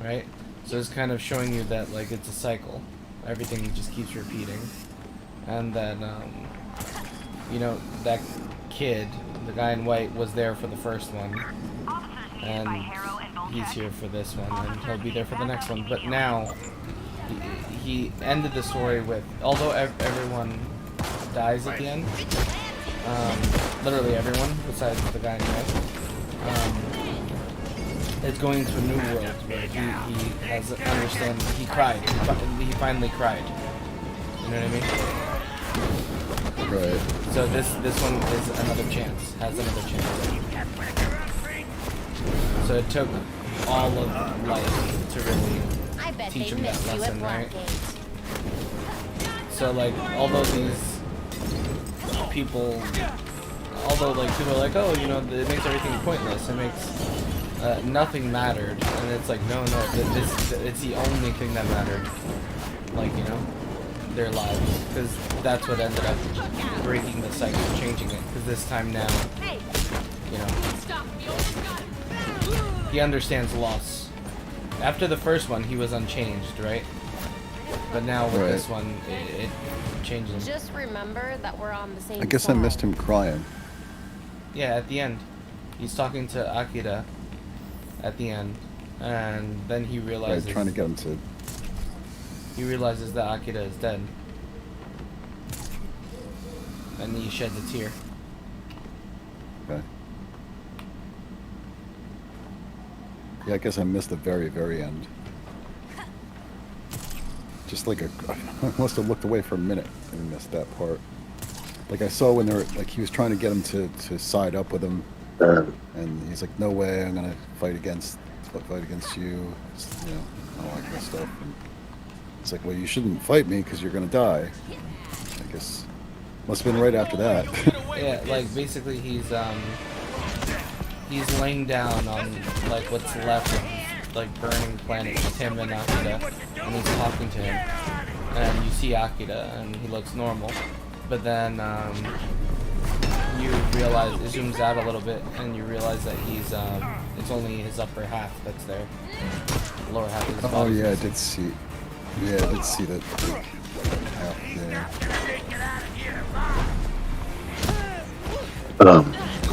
right? So it's kind of showing you that, like, it's a cycle. Everything just keeps repeating. And that, you know, that kid, the guy in white, was there for the first one. And he's here for this one, and he'll be there for the next one. But now, he ended the story with, although everyone dies at the end, literally everyone besides the guy in white, is going to a new world where he has understanding. He cried. He finally cried. You know what I mean? Right. So this one is another chance. Has another chance. So it took all of life to really teach him that lesson, right? So like, although these people, like people are like, oh, you know, it makes everything pointless. It makes nothing mattered, and it's like, no, it's the only thing that mattered. Like, you know, their lives, because that's what ended up breaking the cycle, changing it. Because this time now, you know, he understands loss. After the first one, he was unchanged, right? But now with this one, it changes him. Just remember that we're on the same I guess I missed him crying. Yeah, at the end, he's talking to Akira. At the end, and then he realizes. Right, trying to get him to. He realizes that Akira is dead, and he sheds a tear. Okay. Yeah, I guess I missed the very, very end. Just like I must have looked away for a minute and missed that part. Like I saw when they were, like he was trying to get him to side up with him, And he's like, no way, I'm gonna fight against you, you know, all that kind of stuff. And it's like, well, you shouldn't fight me because you're gonna die. I guess must have been right after that. Yeah, like basically he's laying down on like what's left of like burning planet with him and Akira, and he's talking to him, and you see Akira and he looks normal, but then you realize it zooms out a little bit and you realize that he's it's only his upper half that's there, lower half of his body. Oh yeah, I did see. Yeah, I did see that half there.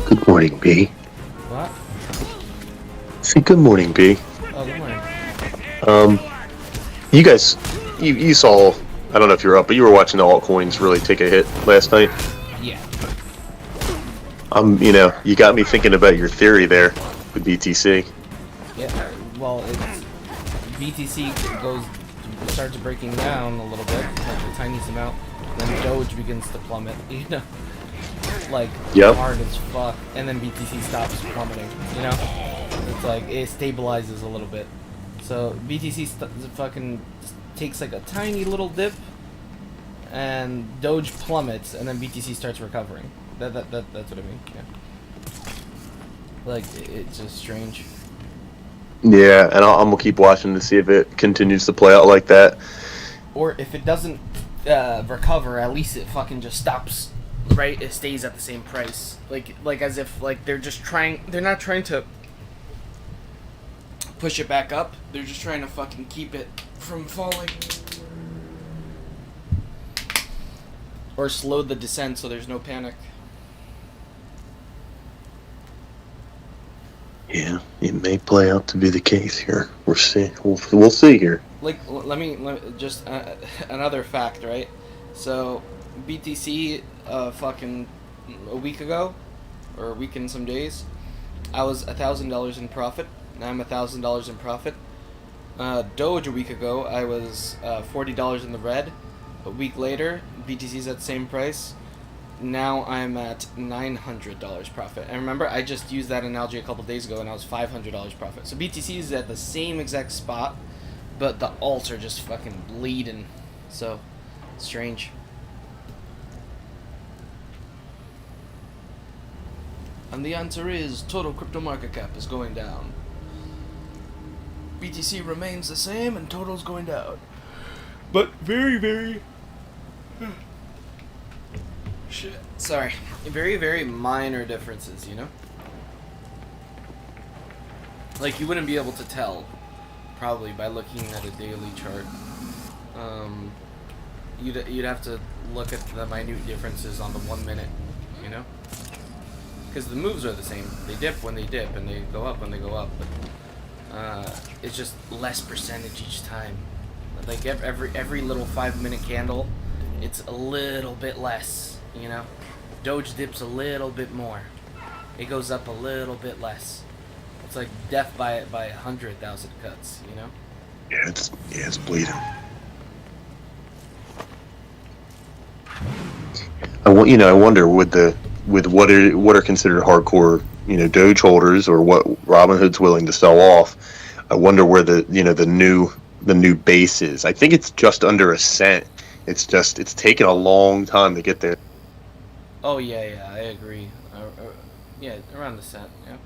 Good morning, B. What? Say good morning, B. Oh, good morning. You guys, you saw, I don't know if you were up, but you were watching the altcoins really take a hit last night. Yeah. You know, you got me thinking about your theory there with BTC. Yeah, well, it's BTC starts breaking down a little bit, like the tiniest amount, then Doge begins to plummet, you know, like hard as fuck, and then BTC stops plummeting, you know. It's like it stabilizes a little bit. So BTC fucking takes like a tiny little dip, and Doge plummets, and then BTC starts recovering. That's what I mean. Yeah. Like it's just strange. Yeah, and I'm gonna keep watching to see if it continues to play out like that. Or if it doesn't recover, at least it fucking just stops. Right? It stays at the same price. Like as if like they're not trying to push it back up. They're just trying to fucking keep it from falling. Or slow the descent so there's no panic. Yeah, it may play out to be the case here. We'll see here. Like, let me just another fact, right? So, BTC, fucking a week ago, or a week and some days, I was $1,000 in profit. Now I'm $1,000 in profit. Doge a week ago, I was $40 in the red. A week later, BTC's at the same price. Now I'm at $900 profit. And remember, I just used that analogy a couple days ago, and I was $500 profit. So BTC is at the same exact spot, but the alts are just fucking bleeding. So, strange. And the answer is, total crypto market cap is going down. BTC remains the same, and total's going down. But very, very... Shit. Sorry. Very, very minor differences, you know? Like, you wouldn't be able to tell, probably, by looking at a daily chart. You'd have to look at the minute differences on the 1 minute, you know? Because the moves are the same. They dip when they dip, and they go up when they go up. But it's just less percentage each time. Like, every little 5-minute candle, it's a little bit less. You know, Doge dips a little bit more. It goes up a little bit less. It's like death by 100,000 cuts. You know. Yeah, it's bleeding. I wonder with what are considered hardcore, Doge holders, or what Robinhood's willing to sell off. I wonder where the new base is. I think it's just under a cent. It's taken a long time to get there. Oh yeah, I agree. Yeah, around the cent. Yeah.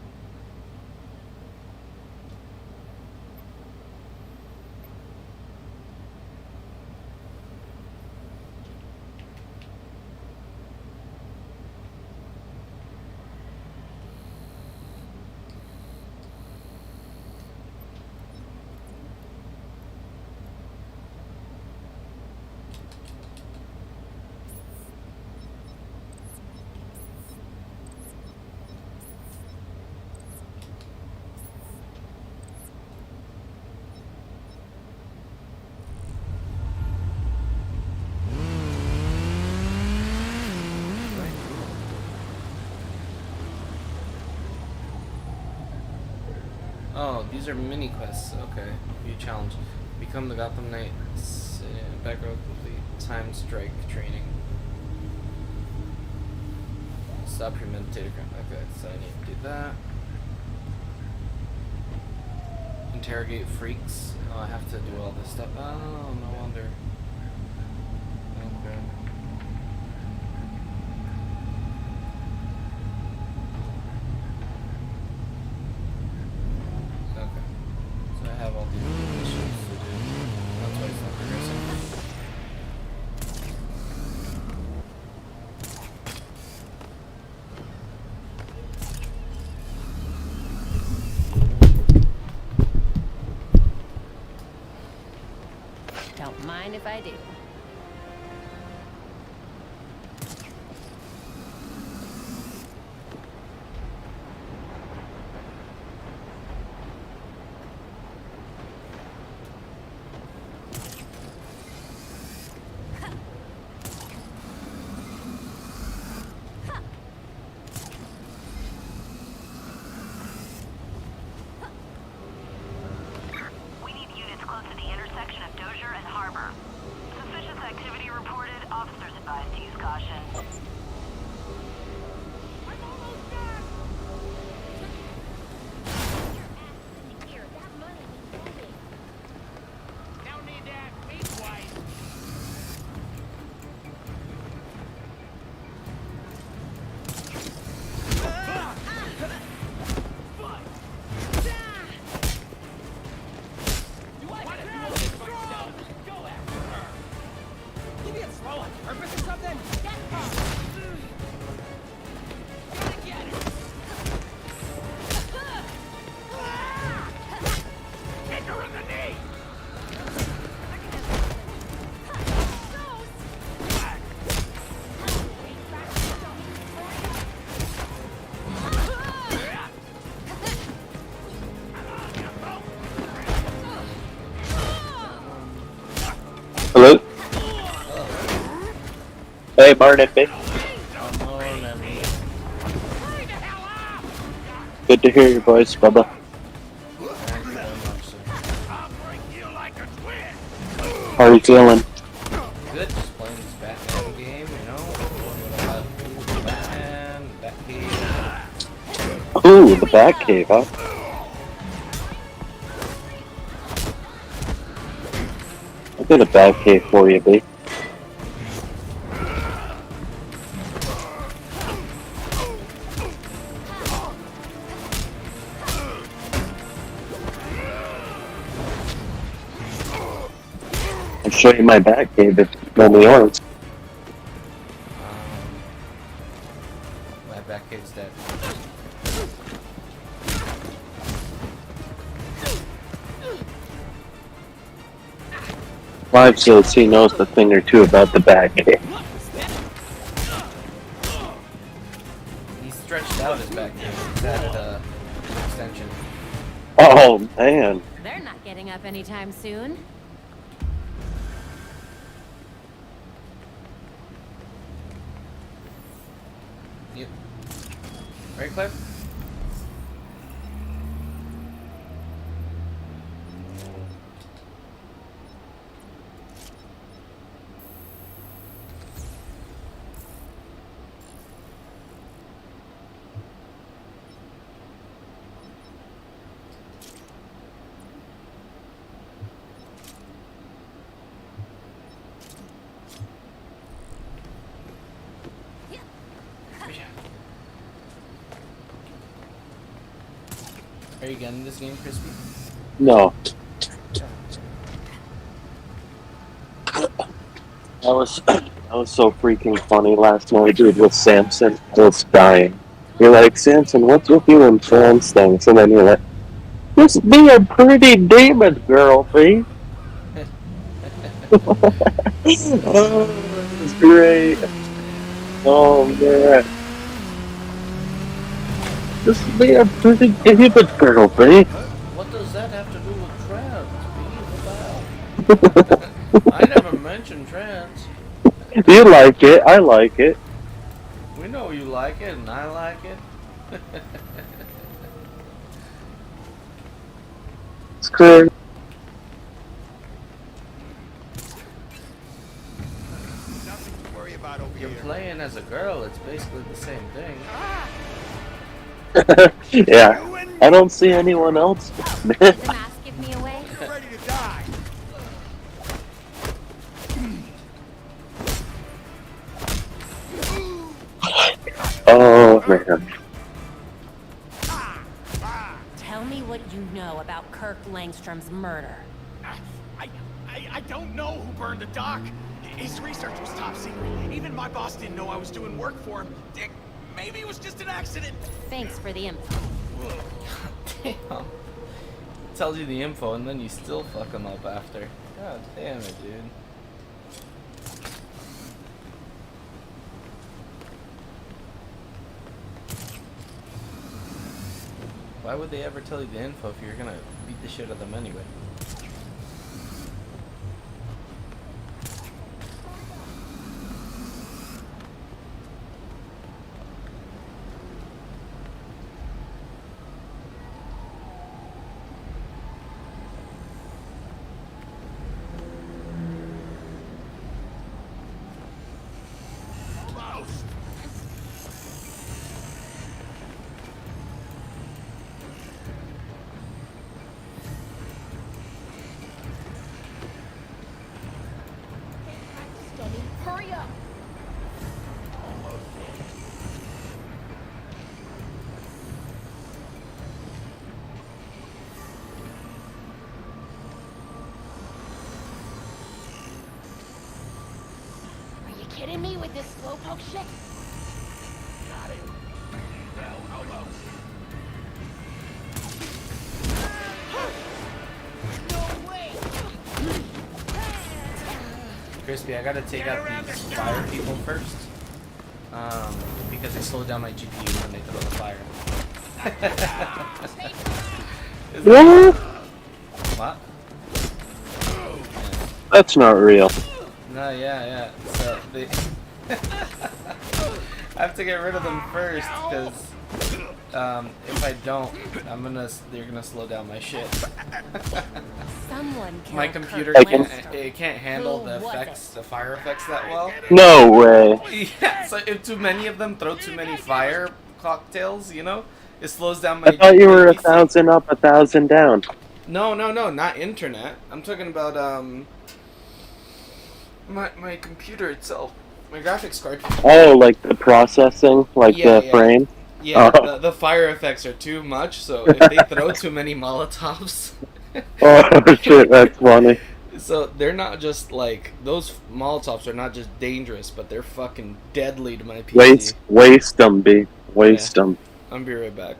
Oh, these are mini quests. Okay. View challenge. Become the Gotham Knight. Back row complete. Time strike training. Supplementary. Okay, so I need to do that. Interrogate freaks. Oh, I have to do all this stuff. Oh, no wonder. Okay. Okay. So I have all these missions to do. That's why it's not progressing. Don't mind if I do. We need units close to the intersection of Dozier and Harbor. Suspicious activity reported. Officers advised to use caution. Don't need that. Me twice. Do I gotta do all this myself? Go after her. You being slow on purpose or something? Get her. Gonna get her. Kick her in the knee. Hello? Hey, Martin, babe. Good to hear your voice, Bubba. How are you feeling? Good, just playing this Batman game, you know? Batman, Batcave. Ooh, the Batcave, huh? I did a Batcave for you, babe. I'll show you my Batcave if you know me once. My Batcave's dead. Live says he knows a thing or two about the Batcave. He stretched out his Batcave. He's added an extension. Oh, man. They're not getting up anytime soon. Yep. Right, Cliff? Are you getting this game, Crispy? No. That was so freaking funny last night, dude, with Samson. I was dying. You're like, Samson, what's with you and trans things? And then you're like, just be a pretty demon girl, B. Oh, that was great. Oh, man. Just be a pretty demon girl, B. What does that have to do with trans? What the hell? I never mentioned trans. You like it, I like it. We know you like it, and I like it. It's good. Nothing to worry about. about over You're here. playing as a girl. It's basically the same thing. Yeah, I don't see anyone else. Did the mask give me away? You're ready to die. Oh man. Tell me what you know about Kirk Langstrom's murder. I don't know who burned the dock. His research was top secret. Even my boss didn't know I was doing work for him. Dick, maybe it was just an accident. Thanks for the info. Damn. Tells you the info and then you still fuck him up after. God damn it, dude. Why would they ever tell you the info if you're gonna beat the shit out of them anyway? Hurry up! Are you kidding me with this slowpoke shit? Got it. Well, almost. No way! Crispy, I gotta take out these fire people first. Because they slow down my GPU when they throw the fire. What? That's not real. No, yeah. So they I have to get rid of them first because if I don't, they're gonna slow down my shit. Someone My killed computer Kirk can't, Langstrom. it can't handle Who the was effects, the fire effects that well. No way. Yeah, so if too many of them throw too many fire cocktails, you know, it slows down I my. thought you my were PC. 1,000 up, 1,000 down. No, not internet. I'm talking about my computer itself, my graphics card. Oh, like the processing, like the frame. Yeah, Oh. the fire effects are too much. So if they throw too many Molotovs. Oh shit, that's funny. So they're not just like those Molotovs are not just dangerous, but they're fucking deadly to my PC. Waste them, B. Waste them. I'll be right back.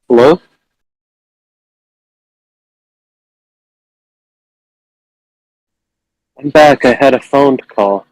Hello? I'm back. I had a phone call.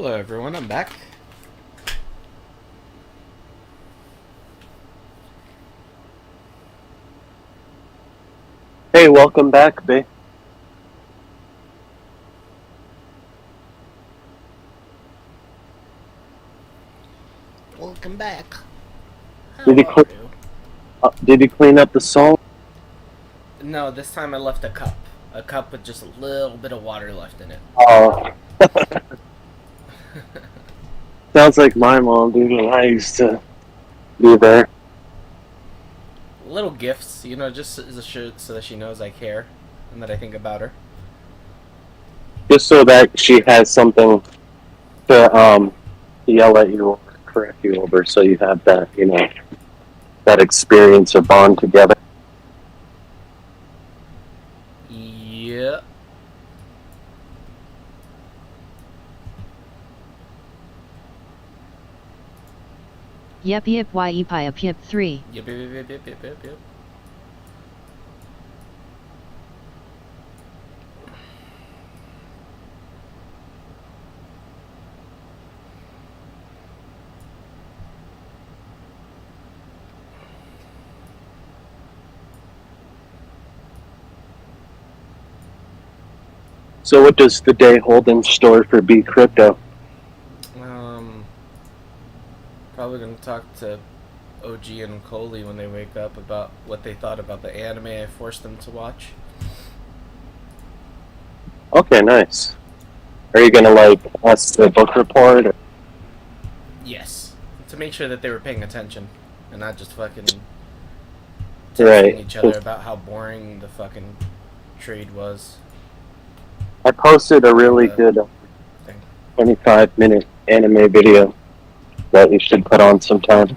Hello everyone, I'm back. Hey, welcome back, B. Welcome back. Did you clean up the salt? No, this time I left a cup. A cup with just a little bit of water left in it. Oh. Sounds like my mom, dude, and I used to be there. Little gifts, you know, just so that she knows I care and that I think about her. Just so that she has something to yell at you or correct you over, so you have that, you know, that experience or bond together. Yeah. Yep yep yep 3. Yep. So what does the day hold in store for B Crypto? Probably gonna talk to OG and Coley when they wake up about what they thought about the anime I forced them to watch. Okay, nice. Are you gonna, like, ask the book report? Or? Yes. To make sure that they were paying attention and not just fucking Right. texting each other about how boring the fucking trade was. I posted a really good 25-minute anime video that you should put on sometime.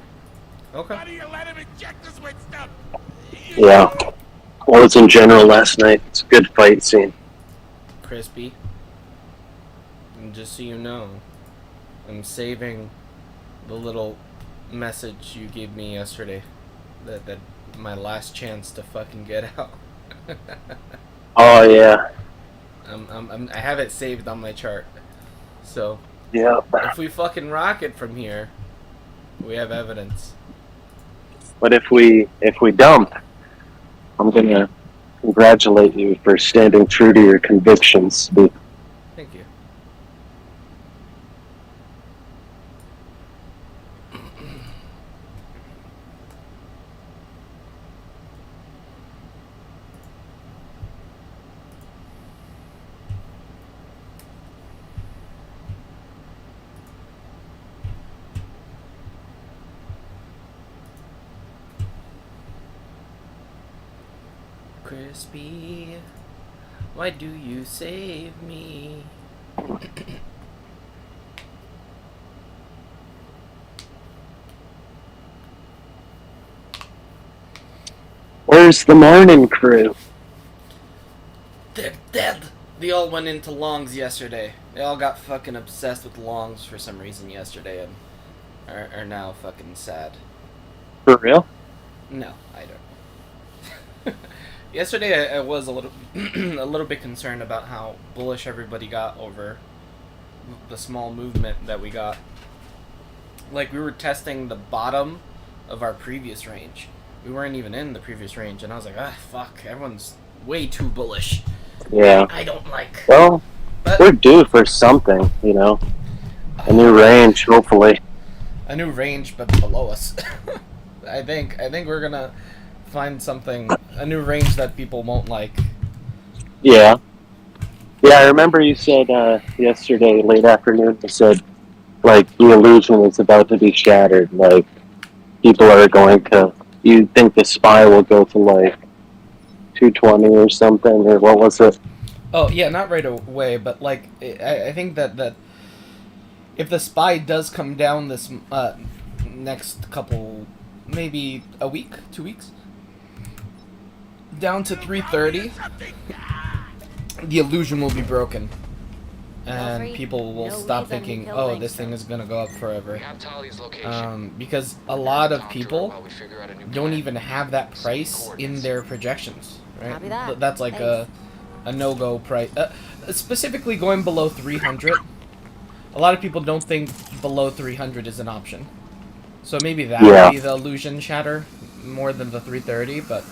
Okay. Yeah. Well, it was in general last night. It's a good fight scene. Crispy. And just so you know, I'm saving the little message you gave me yesterday. That my last chance to fucking get out. Oh, yeah. I have it saved on my chart. So, yeah. If we fucking rock it from here, we have evidence. But if we dump, I'm gonna congratulate you for standing true to your convictions. Thank you. Crispy, why do you save me? Where's the morning crew? They're dead! They all went into longs yesterday. They all got fucking obsessed with longs for some reason yesterday and are now fucking sad. For real? No, I don't. Yesterday I was a little bit concerned about how bullish everybody got over the small movement that we got. Like, we were testing the bottom of our previous range. We weren't even in the previous range, and I was like, ah, fuck, everyone's way too bullish. Yeah. I don't like. Well, we're due for something, you know. A new range, hopefully. A new range, but below us. I think we're gonna find something, a new range that people won't like. Yeah. Yeah, I remember you said yesterday, late afternoon, you said, like, the illusion is about to be shattered. Like, people are going to, you think the SPY will go to, like, 220 or something, or what was it? Oh, yeah, not right away, but, like, I think that if the SPY does come down this next couple, maybe a week, 2 weeks, down to 330, the illusion will be broken. And people will stop thinking, oh, this thing is going to go up forever. Because a lot of people don't even have that price in their projections, right? That's like a no-go price. Specifically going below 300, a lot of people don't think below 300 is an option. So maybe that Yeah. would be the illusion shatter more than the 330, but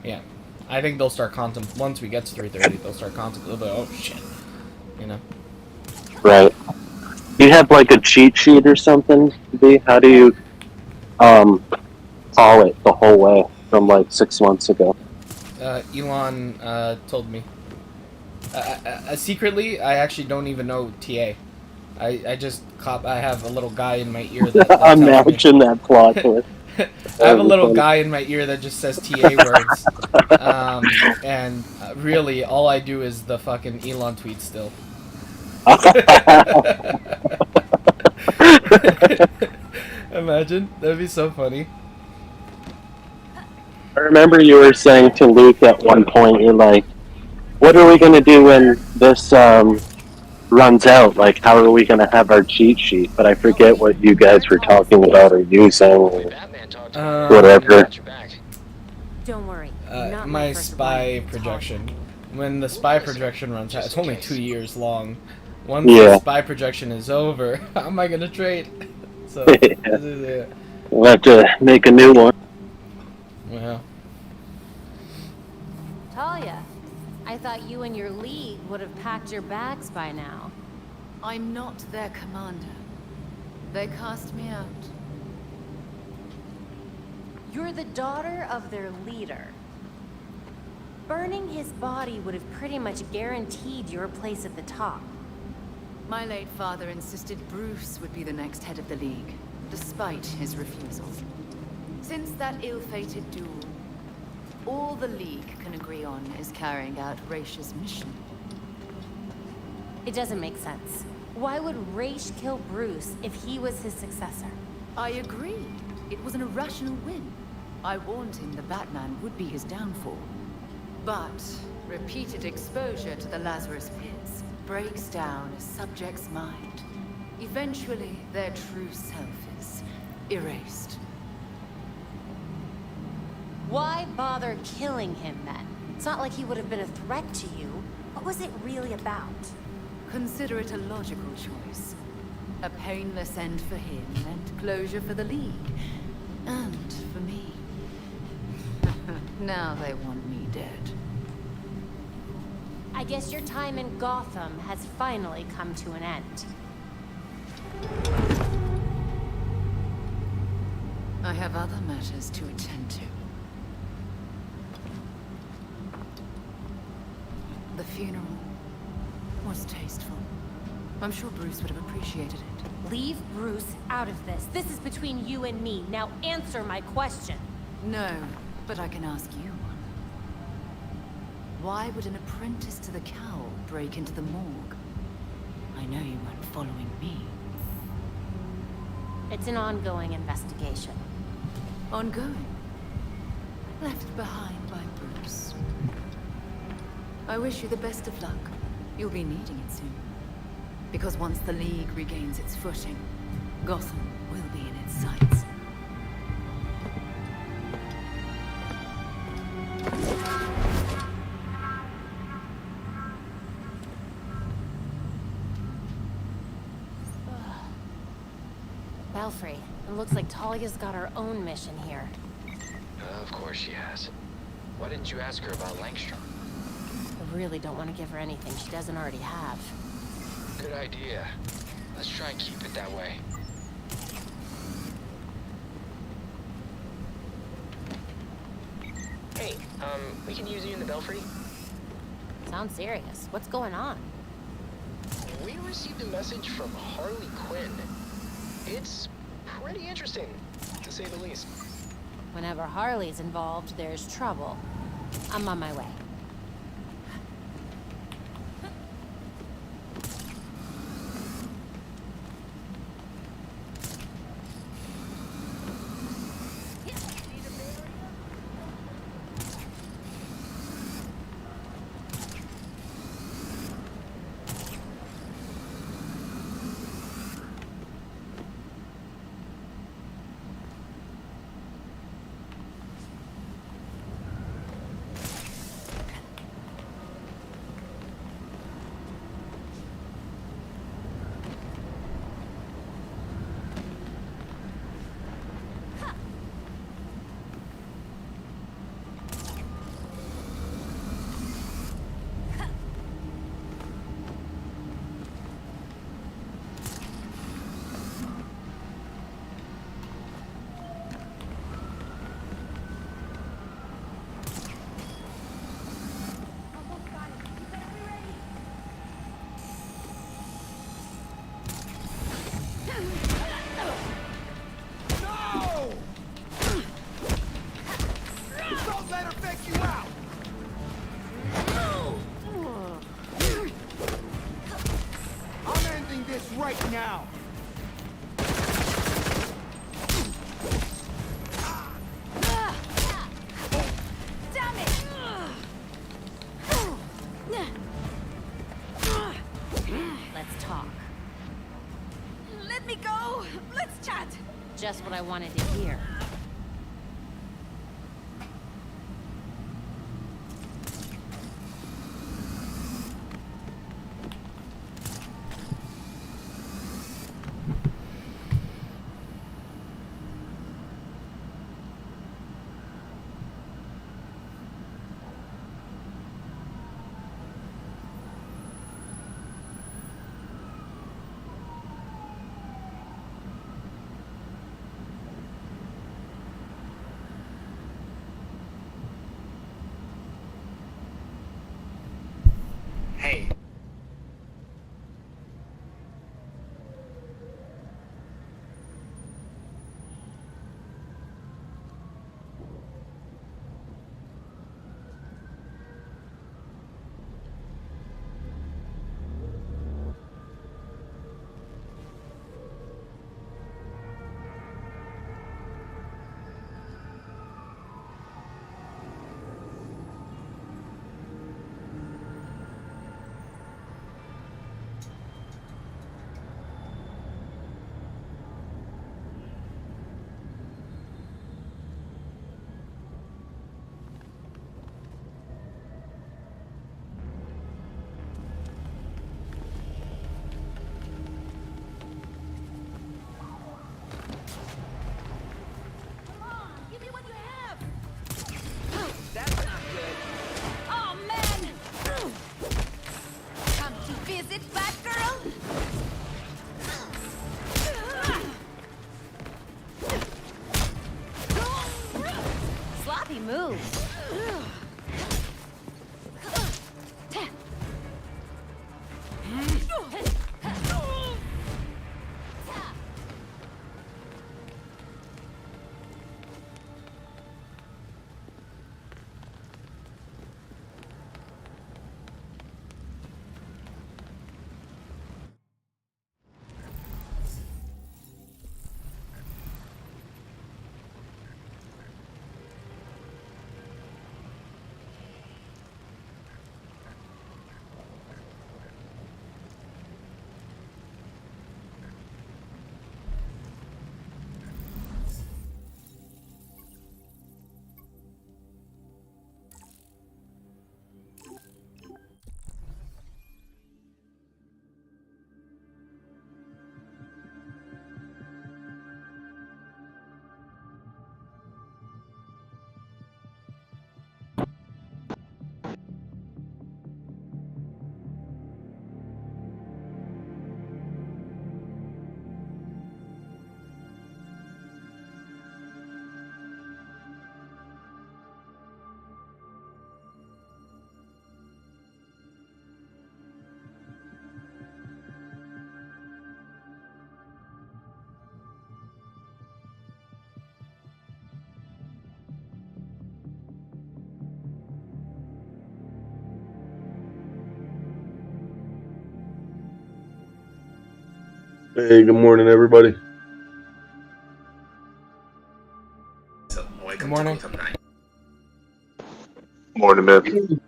yeah. I think they'll start once we get to 330, they'll start contemplating, oh shit, you know. Right. You have like a cheat sheet or something, B? How do you call it the whole way from like 6 months ago? Elon told me. Secretly, I actually don't even know TA. I just I have a little guy in my ear that tells me. Imagine that plot twist. I have a little guy in my ear that just says TA words. And really, all I do is the fucking Elon tweet still. Imagine. That'd be so funny. I remember you were saying to Luke at one point, you're like, what are we going to do when this runs out? Like, how are we going to have our cheat sheet? But I forget what you guys were talking about or using or whatever. Don't worry. My spy projection. When the spy projection runs out, it's only 2 years long. Once the spy projection is over, how am I going to trade? So, this is it. We'll have to make a new one. Yeah. Talia, I thought you and your league would have packed your bags by now. I'm not their commander. They cast me out. You're the daughter of their leader. Burning his body would have pretty much guaranteed your place at the top. My late father insisted Bruce would be the next head of the League, despite his refusal. Since that ill-fated duel, all the League can agree on is carrying out Raish's mission. It doesn't make sense. Why would Raish kill Bruce if he was his successor? I agree. It was an irrational whim. I warned him the Batman would be his downfall. But repeated exposure to the Lazarus Pits breaks down a subject's mind. Eventually, their true self is erased. Why bother killing him then? It's not like he would have been a threat to you. What was it really about? Consider it a logical choice. A painless end for him and closure for the League. And for me. Now they want me dead. I guess your time in Gotham has finally come to an end. I have other matters to attend to. The funeral was tasteful. I'm sure Bruce would have appreciated it. Leave Bruce out of this. This is between you and me. Now answer my question. No, but I can ask you one. Why would an apprentice to the cowl break into the morgue? I know you weren't following me. It's an ongoing investigation. Ongoing? Left behind by Bruce. I wish you the best of luck. You'll be needing it soon. Because once the League regains its footing, Gotham will be in its sights. Belfry, it looks like Talia's got her own mission here. Of course she has. Why didn't you ask her about Langstrom? I really don't want to give her anything she doesn't already have. Good idea. Let's try and keep it that way. Hey, we can use you in the Belfry? Sounds serious. What's going on? We received a message from Harley Quinn. It's pretty interesting, to say the least. Whenever Harley's involved, there's trouble. I'm on my way. Don't let her fake you out! I'm ending this right now! Damn it! Let's talk. Let me go. Let's chat. Just what I wanted to hear. Hey. Oh man! Come to visit, Batgirl? Sloppy move. Hey, good morning, everybody. Good morning. Morning, man.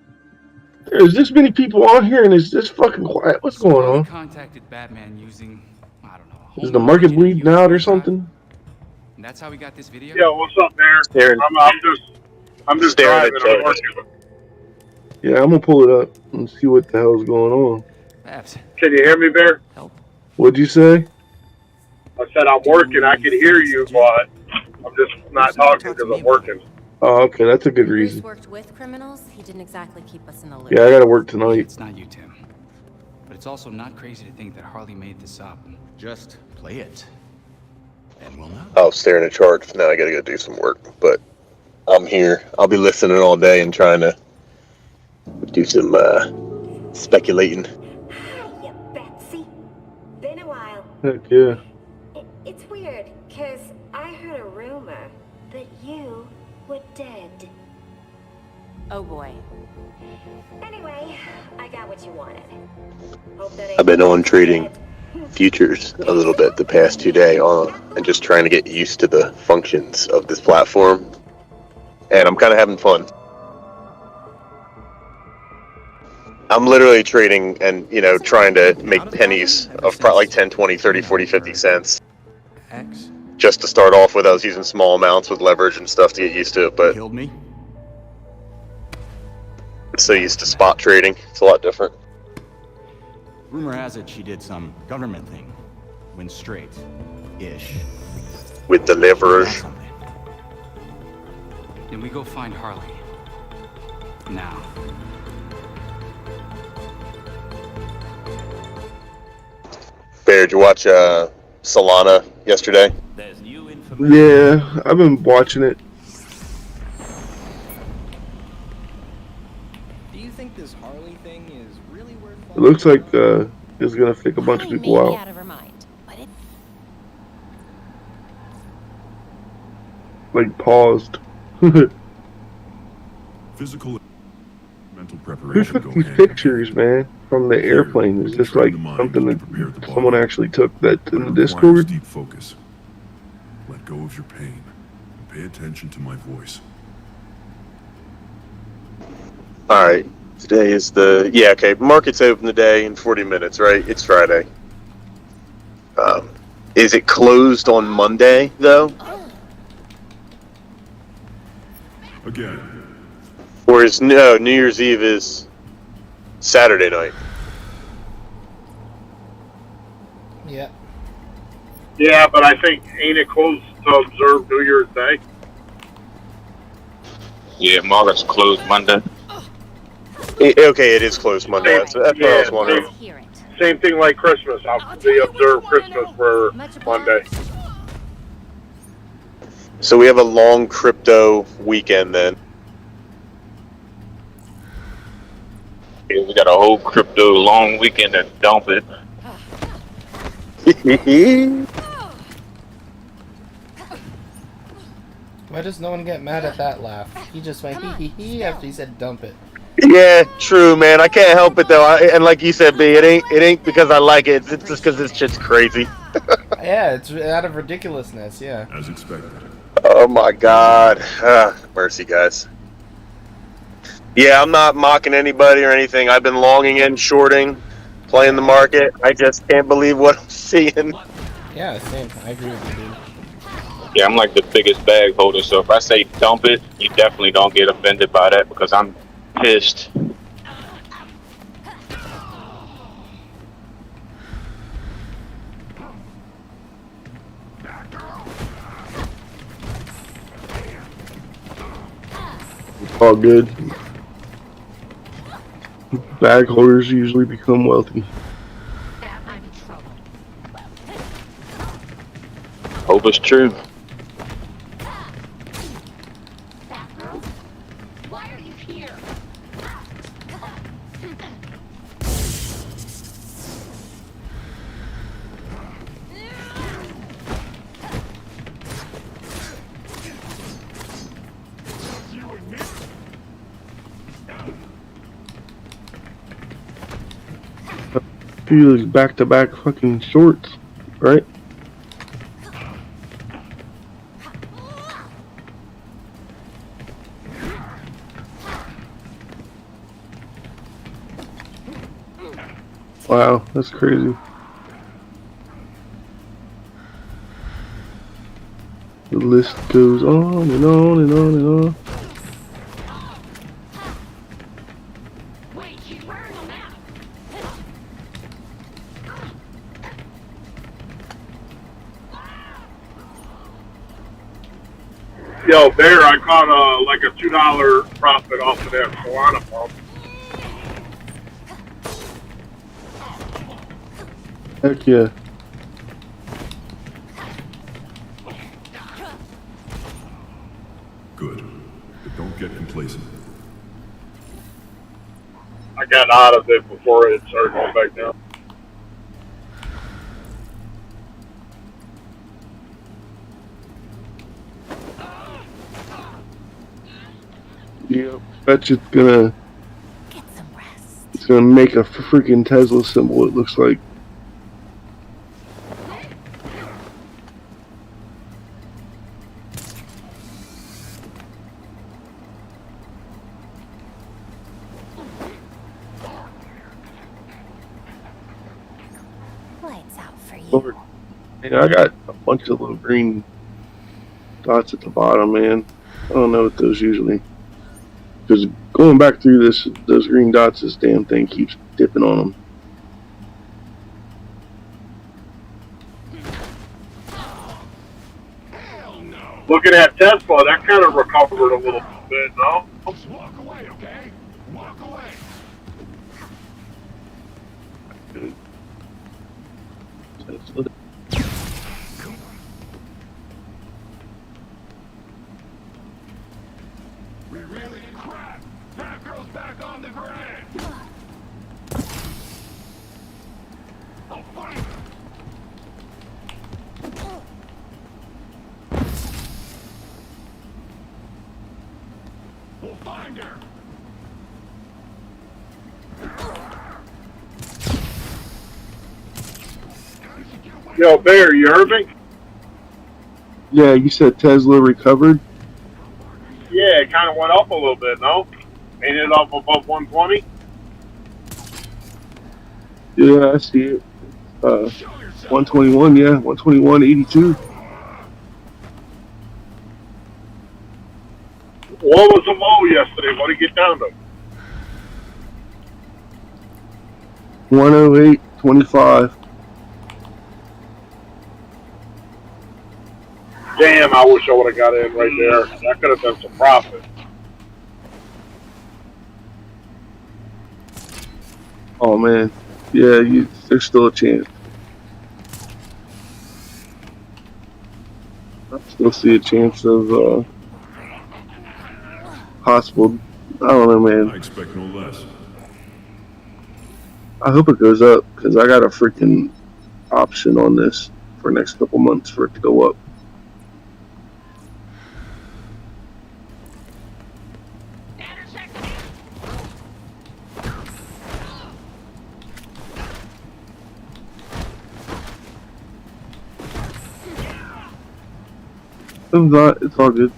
There's this many people on here, and it's just fucking quiet. What's going Harley on? contacted Batman using, I don't know, a Is home the market origin bleeding out or USB drive. something? And that's how we got this video? Yeah, what's up, there? I'm just Staring driving. at I'm working. Yeah, I'm gonna pull it up and see what the hell's going on. Babs. Can you hear me, Bear? What'd you say? I said I'm working. I can hear you, but I'm just not talking because I'm working. Oh, okay, that's a good Bruce reason. worked with criminals. He didn't exactly keep us in the loop. Yeah, I gotta work tonight. It's not you, Tim. But it's also not crazy to think that Harley made this up. Just play it. And we'll know. I was staring at charts. Now I gotta go do some work. But I'm here. I'll be listening all day and trying to do some speculating. Hiya, Betsy. Been a while. Heck yeah. It's weird, 'cause I heard a rumor that you were dead. Oh boy. Anyway, I got what you wanted. Hope that I've been on trading futures a little bit the past 2 days and just trying to get used to the functions of this platform. And I'm kind of having fun. I'm literally trading and, trying to make pennies of probably like 10, 20, 30, 40, 50 cents. X Just to start off with, I was using small amounts with leverage and stuff to get used to it, but killed me. I'm so used to spot trading. It's a lot different. Rumor has it she did some government thing. Went straight-ish. With the leverage. Then we go find Harley. Now. Bear, did you watch Solana yesterday? Yeah, I've been watching it. Do you think this Harley thing is really worth It looks like it's gonna fake a bunch of people Maybe out. out of her mind, but it Like paused. Physical and mental Who preparation took go these hand in pictures, man? From the airplane? Is this like something that someone actually took that in the requires Discord? deep focus. Let go of your pain and pay attention to my voice. All right. Today is okay. Market's open today in 40 minutes, right? It's Friday. Is it closed on Monday, though? Again. Or is New Year's Eve is Saturday night? Yeah. Yeah, but I think ain't it closed to observe New Year's Day? Yeah, market's closed Monday. Okay, it is closed Monday. That's what I was wondering. Same thing like Christmas. They observe Christmas for Monday. So we have a long crypto weekend then. Yeah, we got a whole crypto long weekend to dump it. Why does no one get mad at that laugh? He just went hee hee hee after he said dump it. Yeah, true, man. I can't help it though. And like you said, B, it ain't because I like it. It's just because this shit's crazy. Yeah, it's out of ridiculousness. Yeah. As expected. Oh my God. Mercy, guys. Yeah, I'm not mocking anybody or anything. I've been longing and shorting, playing the market. I just can't believe what I'm seeing. Yeah, same. I agree with you, dude. Yeah, I'm like the biggest bag holder, so if I say dump it, you definitely don't get offended by that because I'm pissed. All good. Bag holders usually become wealthy. Hope it's true. Why are you here? These back-to-back fucking shorts, right? Wow, that's crazy. The list goes on and on and on and on. Yo, Bear, I caught like a $2 profit off of that Solana pump. Heck yeah. Good. But don't get complacent. I got out of it before it started going back down. Yep. Bet you it's gonna make a freaking Tesla symbol. It looks like. Lights out for you. Lord, man, I got a bunch of little green dots at the bottom, man. I don't know what those usually. Because going back through those green dots, this damn thing keeps dipping on them. Looking at Tesla, that kind of recovered a little bit, no? Just walk away, okay? Walk away. We really crap. That girl's back on the grid. I'll find her. We'll find her. Yo, Bear, you heard me? Yeah, you said Tesla recovered? Yeah, it kind of went up a little bit, no? Ain't it up above 120? Yeah, I see it. 121, yeah, 121.82. What was the low yesterday? What did it get down to? 108.25. Damn, I wish I would have got in right there. That could have been some profit. Oh man, yeah, there's still a chance. I still see a chance of possible. I don't know, man. I expect no less. I hope it goes up because I got a freaking option on this for next couple months for it to go up. It's all good.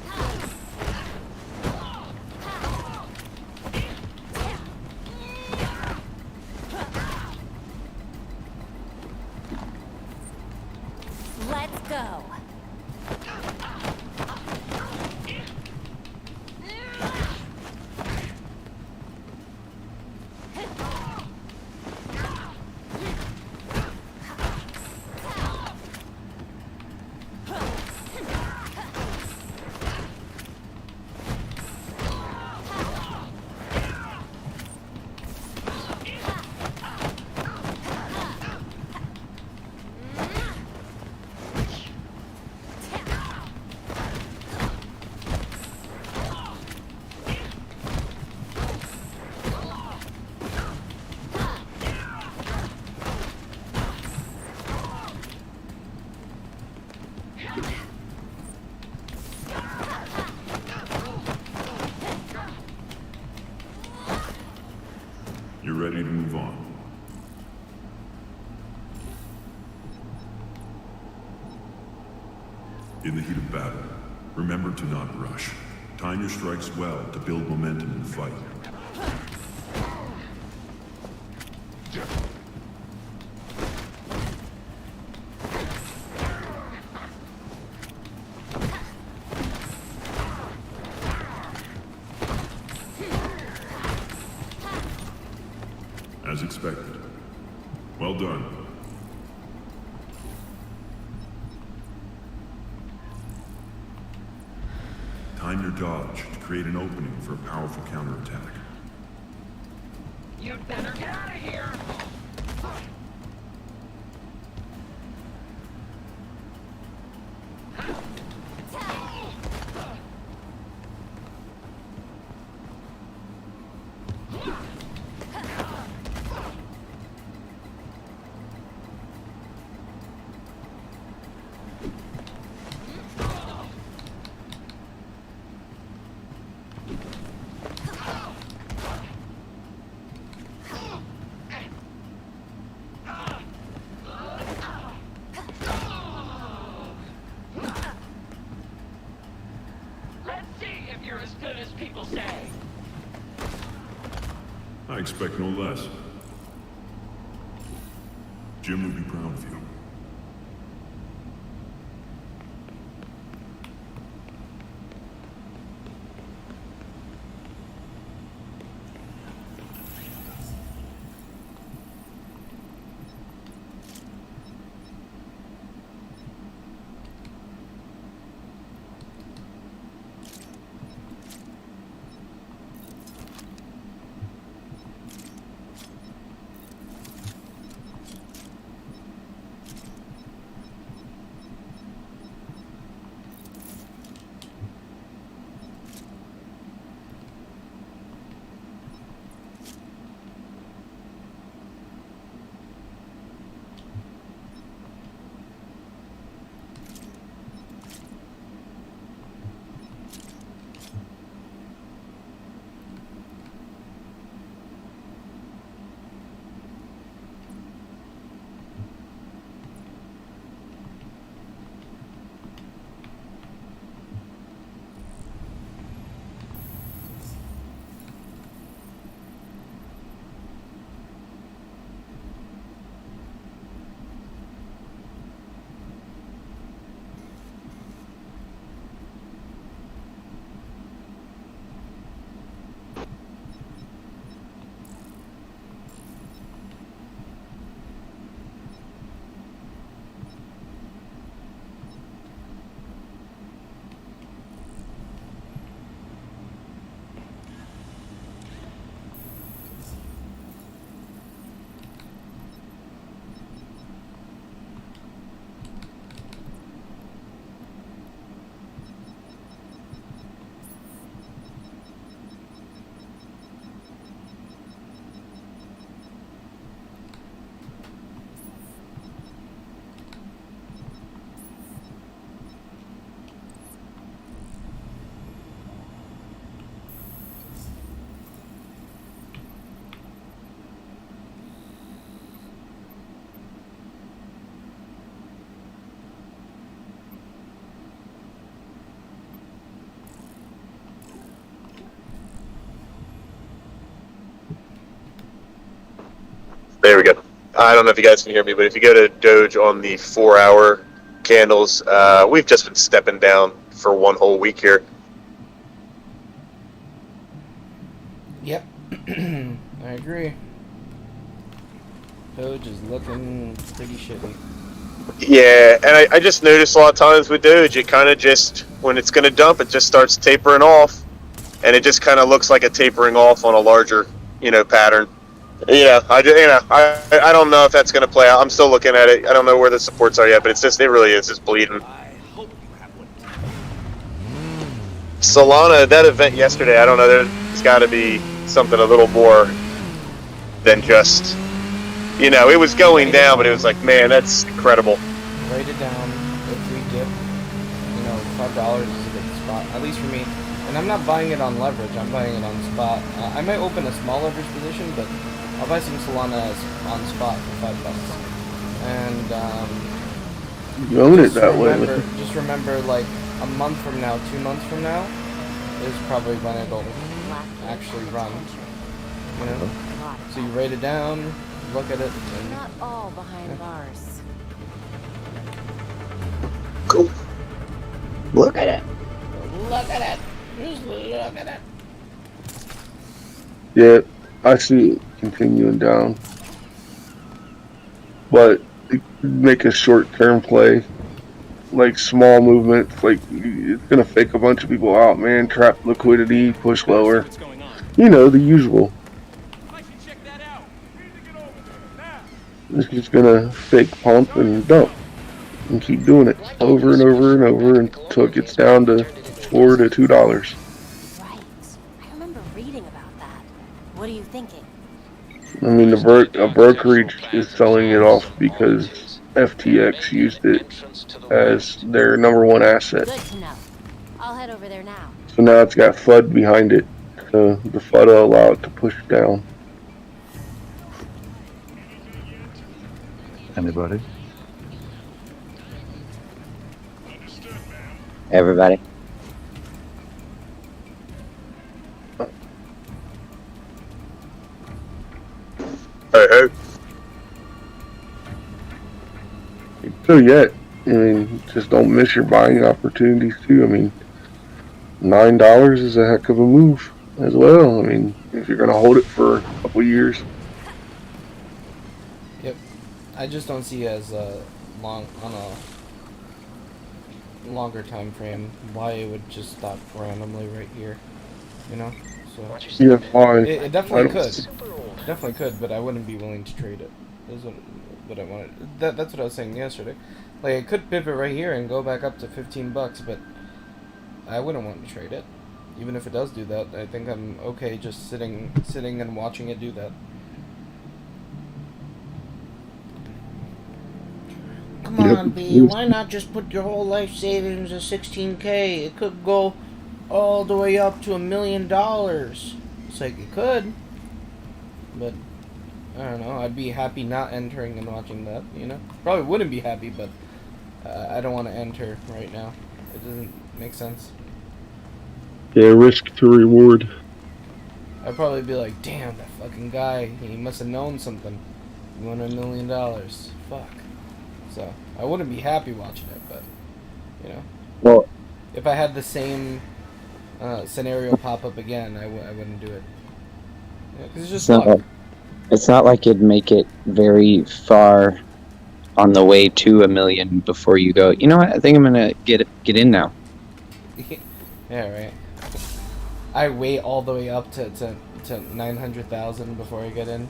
Let's go. You're ready to move on. In the heat of battle, remember to not rush. Time your strikes well to build momentum in the fight. As expected. Well done. Time your dodge to create an opening for a powerful counterattack. You'd better get out of here! people say. I expect no less. Jim would be proud of you. There we go. I don't know if you guys can hear me, but if you go to Doge on the 4-hour candles, we've just been stepping down for one whole week here. Yep. I agree. Doge is looking pretty shitty. Yeah, and I just noticed a lot of times with Doge, it kind of just, when it's going to dump, it just starts tapering off, and it just kind of looks like a tapering off on a larger, pattern. I don't know if that's going to play out. I'm still looking at it. I don't know where the supports are yet, but it really is just bleeding. Solana, that event yesterday, I don't know, there's got to be something a little more than just, it was going down, but it was like, man, that's incredible. Write it down. If we dip, $5 is a good spot, at least for me. And I'm not buying it on leverage, I'm buying it on spot. I might open a small leverage position, but I'll buy some Solana on spot for $5. And, you own it that way. Just remember, like, a month from now, 2 months from now, is probably when it'll actually run. So you write it down, look at it. And, not all behind bars. Cool. Look at it. Look at it. Just look at it. Yeah, I see it continuing down. But make a short-term play. Like small movements, like it's gonna fake a bunch of people out, man. Trap liquidity, push lower. The usual. It's just gonna fake pump and dump. And keep doing it over and over and over until it gets down to $4 to $2. Right. I remember reading about that. What are you thinking? I mean, a brokerage is selling it off because FTX used it as their #1 asset. Good to know. I'll head over there now. So now it's got FUD behind it. So the FUD will allow it to push down. Anybody? Everybody. Hey, hey. So yet, I mean, just don't miss your buying opportunities too. I mean, $9 is a heck of a move as well. I mean, if you're gonna hold it for a couple years. Yep. I just don't see as long on a longer time frame why it would just stop randomly right here. You know? So Yeah, why? it I definitely don't could. see- Definitely could, but I wouldn't be willing to trade it. That's what I wanted. That's what I was saying yesterday. Like, it could pivot right here and go back up to $15, but I wouldn't want to trade it. Even if it does do that, I think I'm okay just sitting and watching it do that. Come on, B. Why not just put your whole life savings at 16K? It could go all the way up to $1 million. It's like it could, but I don't know. I'd be happy not entering and watching that. You know, probably wouldn't be happy, but I don't want to enter right now. It doesn't make sense. Yeah, risk to reward. I'd probably be like, damn, that fucking guy. He must have known something. He won $1 million. Fuck. So I wouldn't be happy watching it, but you know, Well, if I had the same scenario pop up again, I wouldn't do it. Yeah, 'cause it's just luck. it's not like it'd make it very far on the way to $1 million before you go, you know what, I think I'm gonna get in now. Yeah, right. I wait all the way up to 900,000 before I get in.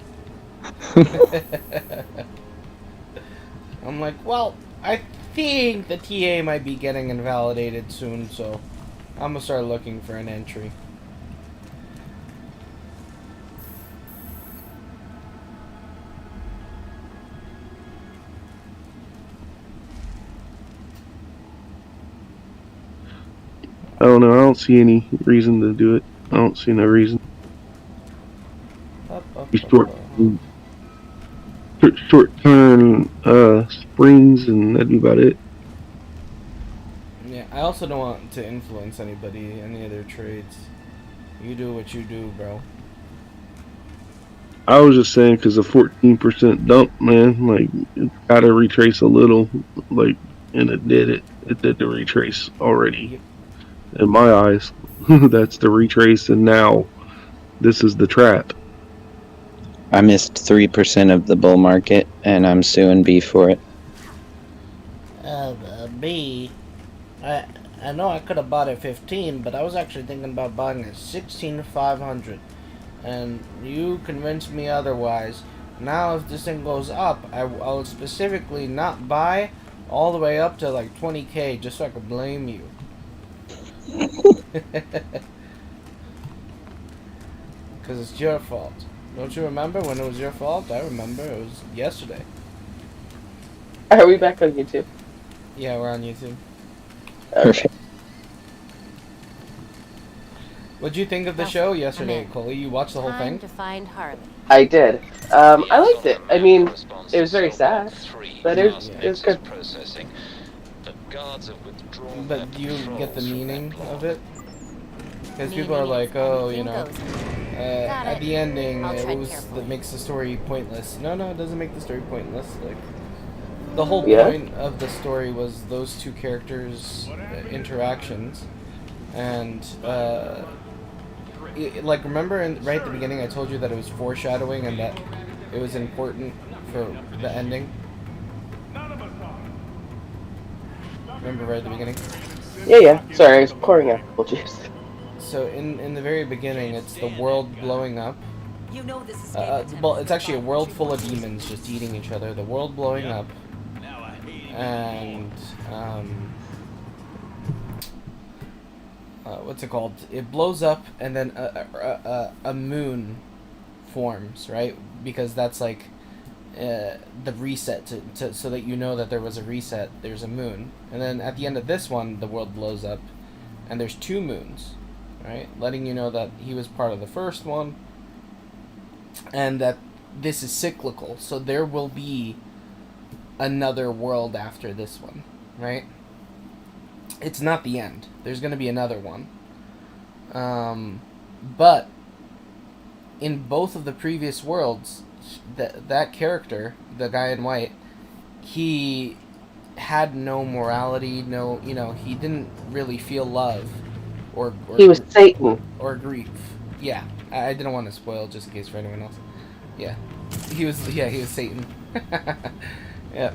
I'm like, well, I think the TA might be getting invalidated soon, so I'm gonna start looking for an entry. I don't know. I don't see any reason to do it. I don't see no reason. Short-term springs, and that'd be about it. Yeah, I also don't want to influence anybody, any of their trades. You do what you do, bro. I was just saying because a 14% dump, man, like, it's got to retrace a little, like, and it did it. It did the retrace already. In my eyes, that's the retrace, and now this is the trap. I missed 3% of the bull market, and I'm suing B for it. B, I know I could have bought it 15, but I was actually thinking about buying it 16,500, and you convinced me otherwise. Now, if this thing goes up, I'll specifically not buy all the way up to like 20K, just so I could blame you. Because it's your fault. Don't you remember when it was your fault? I remember. It was yesterday. Are we back on YouTube? Yeah, we're on YouTube. Perfect. What'd you think of the show yesterday, Coley? You watched the whole thing? To find Harley. I did. I liked it. I mean, it was very sad, but it was good. But do you get the meaning of it? Because people are like, oh, you know, at the ending, that makes the story pointless. No, it doesn't make the story pointless. Like, the whole point of the story was those two characters' interactions, and like, remember right at the beginning I told you that it was foreshadowing and that it was important for the ending? Remember right at the beginning? Yeah. Sorry, I was pouring apple juice. So in the very beginning, it's the world blowing up. You know this is well, it's actually a world full of demons just eating each other. The world blowing up, and what's it called? It blows up, and then a moon forms, right? Because that's like the reset to so that you know that there was a reset. There's a moon, and then at the end of this one, the world blows up, and there's two moons, right? Letting you know that he was part of the first one, and that this is cyclical. So there will be another world after this one, right? It's not the end. There's going to be another one. But in both of the previous worlds, that character, the guy in white, he had no morality, no, he didn't really feel love or He was Satan. or grief. Yeah, I didn't want to spoil just in case for anyone else. Yeah, he was Satan. Yeah,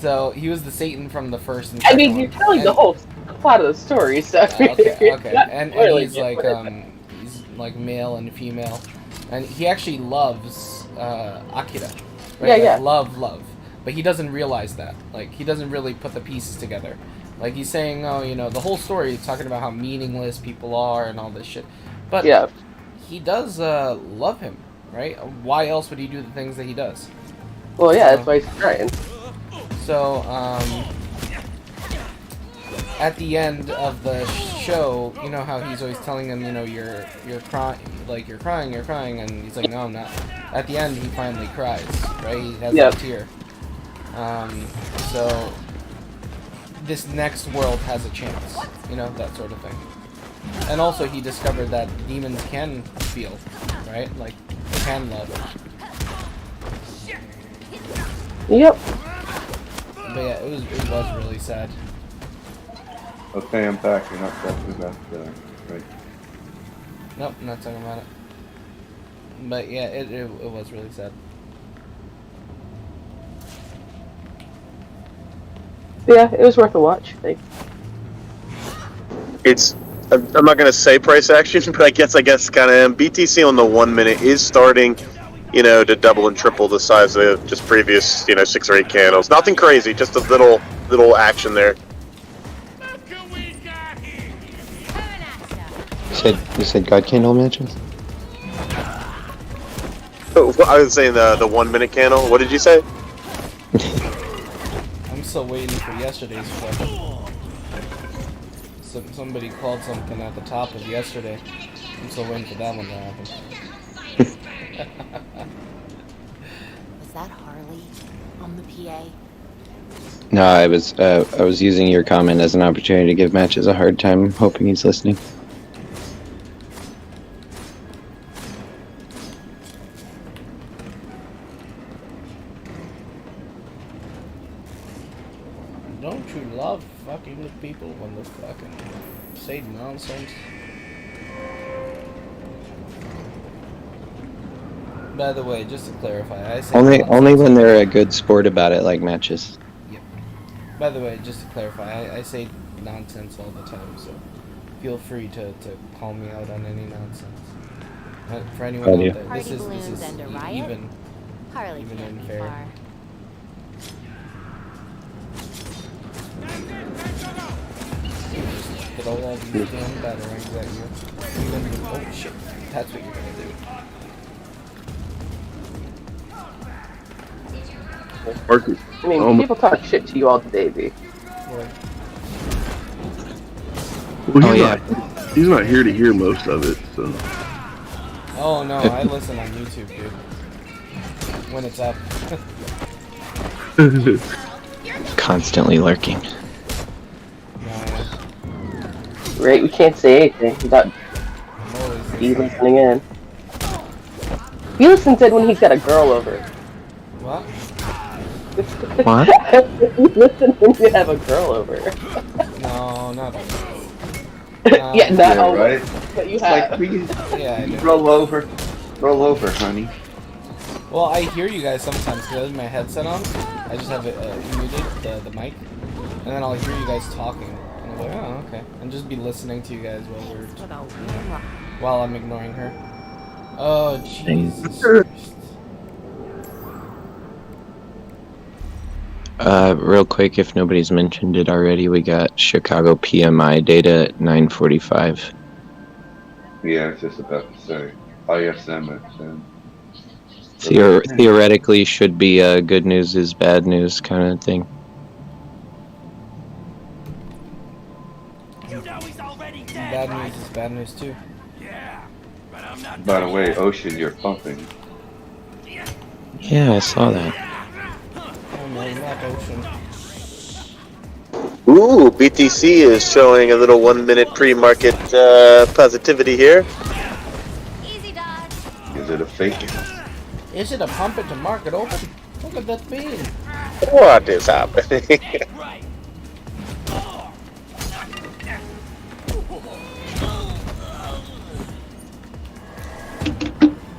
so he was the Satan from the first and I second mean, one. you're telling the And- whole plot of the story, so okay, and spoiling he's it, like whatever. he's like male and female, and he actually loves Akira, right? Yeah, Like, yeah. love, but he doesn't realize that. Like, he doesn't really put the pieces together. Like, he's saying, oh, the whole story is talking about how meaningless people are and all this shit, but Yeah. he does love him, right? Why else would he do the things that he does? Well, yeah, that's why he's trying. So, at the end of the show, you know how he's always telling him, you're crying, like you're crying, and he's like, no, I'm not. At the end, he finally cries, right? He has a tear. So this next world has a chance, that sort of thing. And also, he discovered that demons can feel, right? Like, they can love. Yep. But yeah, it was really sad. Okay, I'm back. You're not talking about right. Nope, not talking about it. But yeah, it was really sad. Yeah, it was worth a watch, I think. I'm not gonna say price action, but I guess kind of am. BTC on the 1 minute is starting, to double and triple the size of just previous, 6 or 8 candles. Nothing crazy, just a little action there. You said God candle matches? I was saying the 1 minute candle. What did you say? I'm still waiting for yesterday's flip. Somebody called something at the top of yesterday. I'm still waiting for that one to happen. Was that Harley on the PA? No, I was using your comment as an opportunity to give Matches a hard time, hoping he's listening. Don't you love fucking with people when they fucking say nonsense? By the way, just to clarify, I say Only nonsense. when they're a good sport about it, like Matches. Yep. By the way, just to clarify, I say nonsense all the time, so feel free to call me out on any nonsense. For anyone out there, this is even unfair. Just throw all these damn batarangs at you. Oh shit, that's what you're gonna do. I mean, people talk shit to you all day, B. Well, he's not here to hear most of it, so. Oh no, I listen on YouTube, dude. When it's up. Constantly lurking. Right, we can't say anything without you listening in. He listens in when he's got a girl over. What? What? You listen when you have a girl over. No, not always. Yeah, not Yeah, always, right? but you It's have. like, Yeah, I do. roll over, honey. Well, I hear you guys sometimes because I have my headset on. I just have it muted, the mic, and then I'll hear you guys talking. And I'm like, oh, okay. And just be listening to you guys while I'm ignoring her. Oh, Jesus Christ. Real quick, if nobody's mentioned it already, we got Chicago PMI data at 9:45. Yeah, I was just about to say. ISM at 10. Theoretically, should be good news is bad news kind of thing. Bad news is bad news too. By the way, Ocean, you're pumping. Yeah, I saw that. Oh no, not Ocean. Ooh, BTC is showing a little 1 minute pre-market positivity here. Is it a fake? Is it a pump it to market open? Look at that bean. What is happening?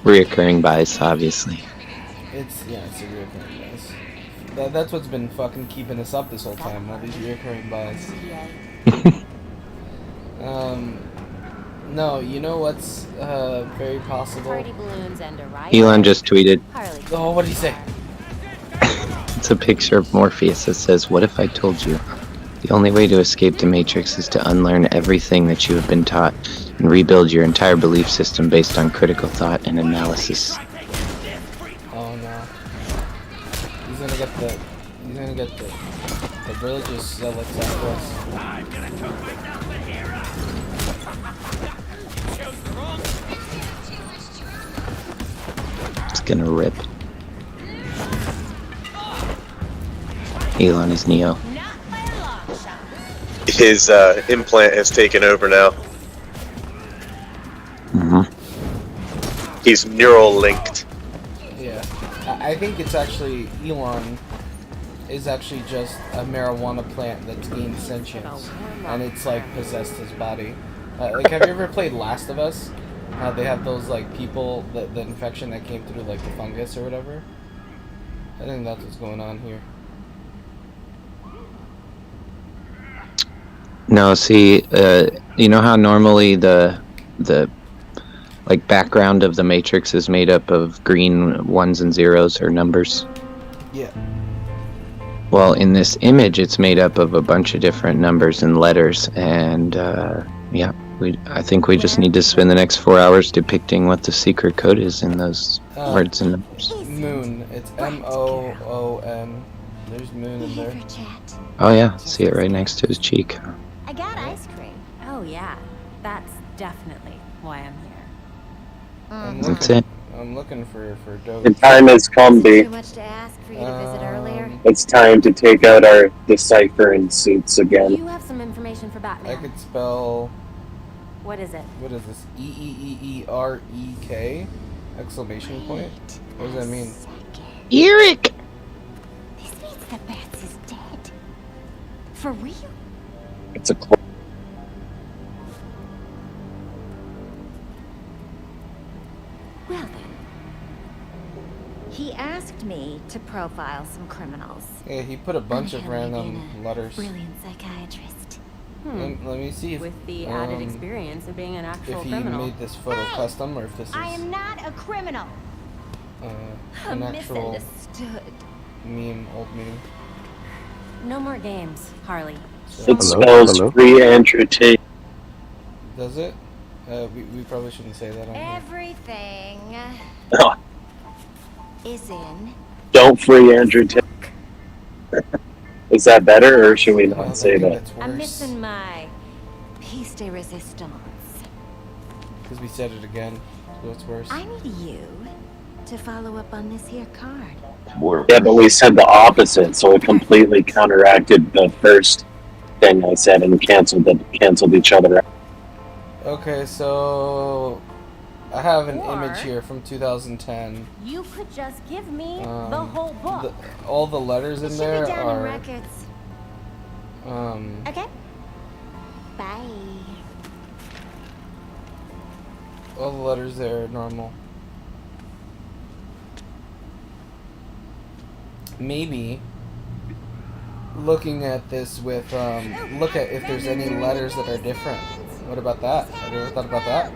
Reoccurring bias, obviously. It's a reoccurring bias. That's what's been fucking keeping us up this whole time. All these reoccurring bias. No, you know what's very possible? Party balloons and a riot. Elon just tweeted. Oh, what did he say? It's a picture of Morpheus that says, "What if I told you? The only way to escape the Matrix is to unlearn everything that you have been taught and rebuild your entire belief system based on critical thought and analysis." Oh no. He's gonna get the religious zealots after us. It's gonna rip. Elon is Neo. His implant has taken over now. He's neural linked. Yeah. I think it's actually Elon is actually just a marijuana plant that's gained sentience, and it's like possessed his body. Like, have you ever played Last of Us? They have those like people, the infection that came through like the fungus or whatever. I think that's what's going on here. No, see, you know how normally the like background of the Matrix is made up of green ones and zeros or numbers? Yeah. Well, in this image, it's made up of a bunch of different numbers and letters, and yeah, I think we just need to spend the next 4 hours depicting what the secret code is in those words and numbers. Moon. It's M-O-O-N. There's Moon in there. Oh yeah, see it right next to his cheek. I got ice cream. Oh yeah, that's definitely why I'm here. That's it. I'm looking for Doge. The time has come, B. Too much to ask for you to visit earlier. It's time to take out our deciphering suits again. You have some information for Batman. I could spell. What is it? What is this? E-E-E-E-R-E-K? Exclamation point? What does that mean? Eric! This means the Bats is dead. For real? It's a Well then. He asked me to profile some criminals. Yeah, he put a bunch of random letters. Brilliant psychiatrist. Let me see if With the added experience of being an actual if he criminal. made this photo custom or if this is I am not a criminal. an actual Misunderstood. meme, old meme. No more games, Harley. It spells free entertainment. Does it? We probably shouldn't say that on here. Everything is in. Don't free entertain. Is that better, or should we not say that? I'm missing my piece de resistance. Because we said it again, so it's worse. I need you to follow up on this here card. Yeah, but we said the opposite, so it completely counteracted the first thing I said and canceled each other out. Okay, so I have an image here from 2010. You could just give me the whole book. All the letters in It should there be down in are records. Okay. Bye. all the letters there are normal. Maybe looking at this with look at if there's any letters that are different. What about that? Have you ever thought about that?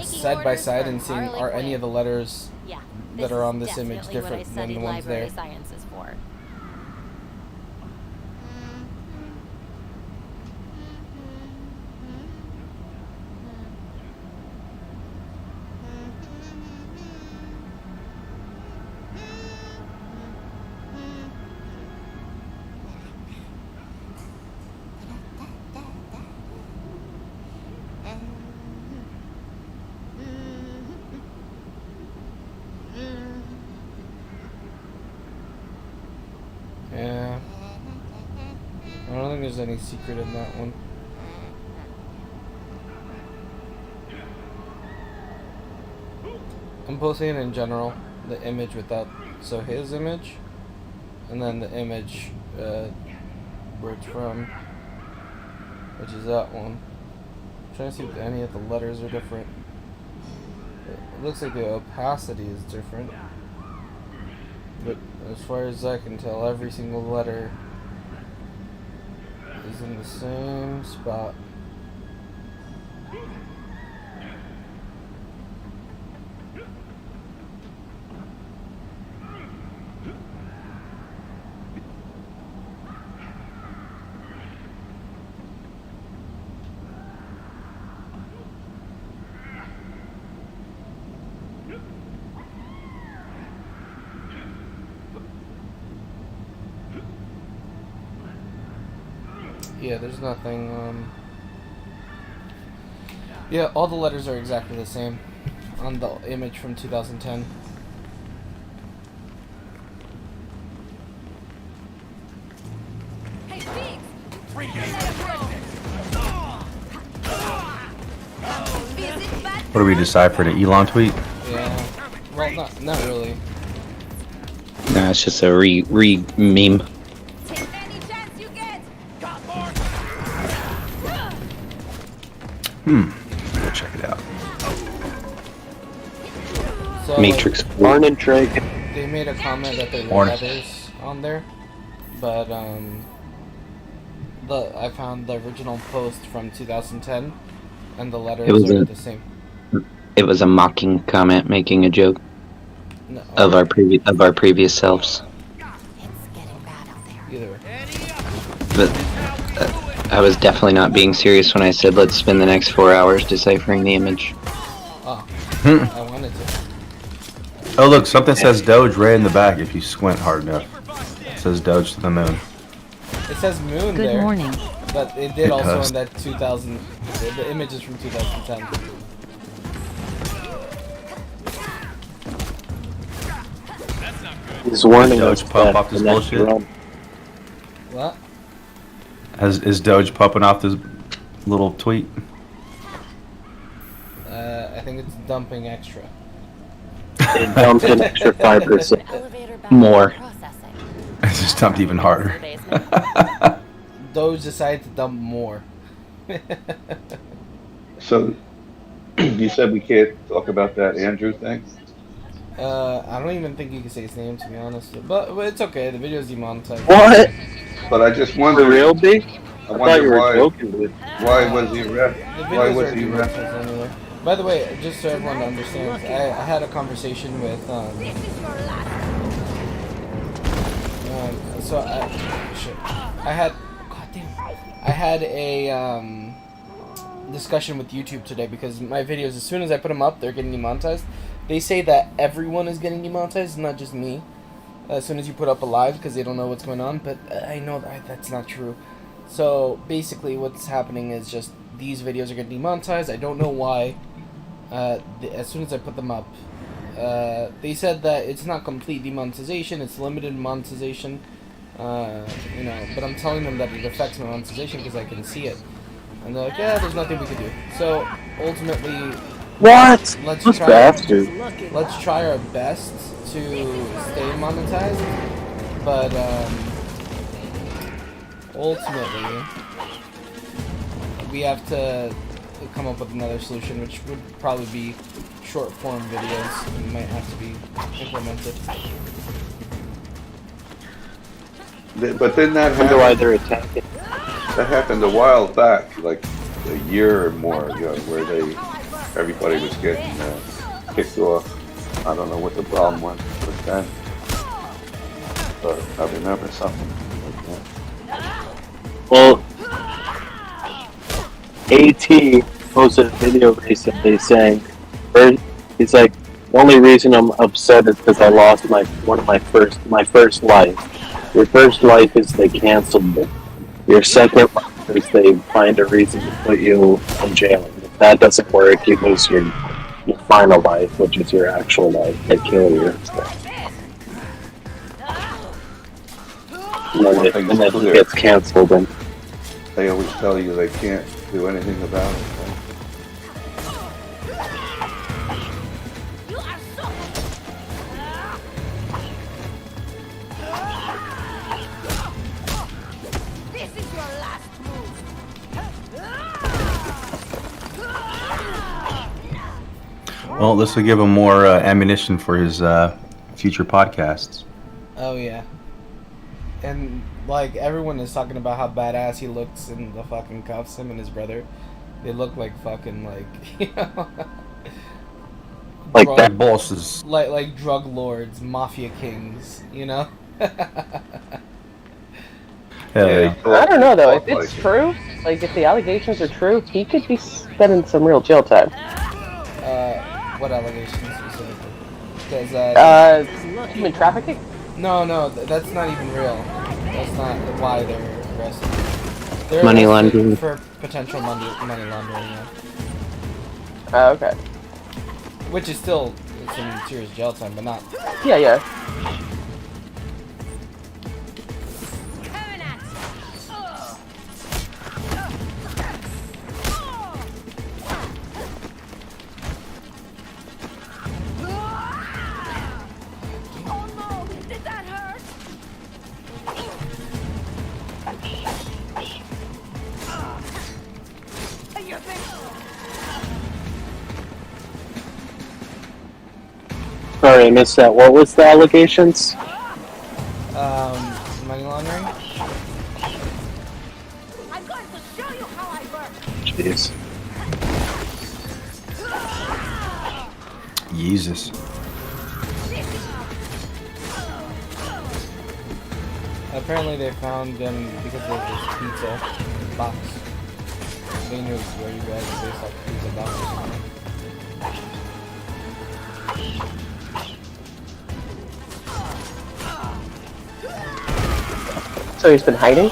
Side by side and seeing are any of the letters that are on this image different than the ones there? Sciences for. Yeah. I don't think there's any secret in that one. I'm posting it in general, the image without, so his image, and then the image where it's from, which is that one. I'm trying to see if any of the letters are different. It looks like the opacity is different, but as far as I can tell, every single letter is in the same spot. Yeah, there's nothing, yeah, all the letters are exactly the same on the image from 2010. What do we decipher? The Elon tweet? Yeah, well, not really. Nah, it's just a meme. Go check it out. So, Matrix. Morning, Trey. They made a comment that there were Morning. letters on there, but I found the original post from 2010, and the letters are the same. It was a mocking comment, making a joke No, of our previous selves. either way. But I was definitely not being serious when I said let's spend the next 4 hours deciphering the image. Oh, I wanted to. Oh look, something says Doge right in the back if you squint hard enough. It says Doge to the moon. It says moon Good there. morning. But it did It also does. in that 2000. The image is from 2010. He's warning Doge us pump that off this the next bullshit? run. What? Is Doge pumping off this little tweet? I think it's dumping extra. It dumped an extra 5%. More. It just dumped even harder. Doge decided to dump more. So, you said we can't talk about that Andrew thing? I don't even think you can say his name, to be honest. But it's okay. The video's demonetized. What? But I just wondered. For real, B? I thought you were why, joking, dude. why was he arrested? The Why videos was are he demonetized arrested? anyway. By the way, just so everyone understands, I had a conversation with so I had a discussion with YouTube today because my videos, as soon as I put them up, they're getting demonetized. They say that everyone is getting demonetized, not just me. As soon as you put up a live, because they don't know what's going on, but I know that that's not true. So basically, what's happening is just these videos are getting demonetized. I don't know why. As soon as I put them up, they said that it's not complete demonetization; it's limited monetization. You know, but I'm telling them that it affects my monetization because I can see it, and they're like, "Yeah, there's nothing we can do." So ultimately, What? let's Those try. bastards. Let's try our best to stay monetized, but ultimately, we have to come up with another solution, which would probably be short form videos and might have to be implemented. But then that I wonder why happened. they're attacking. That happened a while back, like a year or more ago, where everybody was getting kicked off. I don't know what the problem was with that, but I remember something like that. Well, AT posted a video recently saying, he's like, the only reason I'm upset is because I lost my first life. Your first life is they canceled it. Your second life is they find a reason to put you in jail. If that doesn't work, you lose your final life, which is your actual life. They kill you. And then it gets canceled. And They always tell you they can't do anything about it. Right? Well, this will give him more ammunition for his future podcasts. Oh yeah. And like everyone is talking about how badass he looks in the fucking cuffs, him and his brother. They look like fucking like Like drug, that. Bosses. like drug lords, mafia kings, you know? Yeah. I don't know though. If it's true, like if the allegations are true, he could be spending some real jail time. What allegations specifically? Because human trafficking. No, that's not even real. That's not why they're arrested. They're Money arrested laundering. for potential money laundering. Yeah. Okay. Which is still some serious jail time, but not. Yeah. Sorry, I missed that. What was the allegations? Money laundering. Jeez. Jesus. Apparently they found them because of this pizza box. They knew where you guys were based off pizza box or something. So he's been hiding?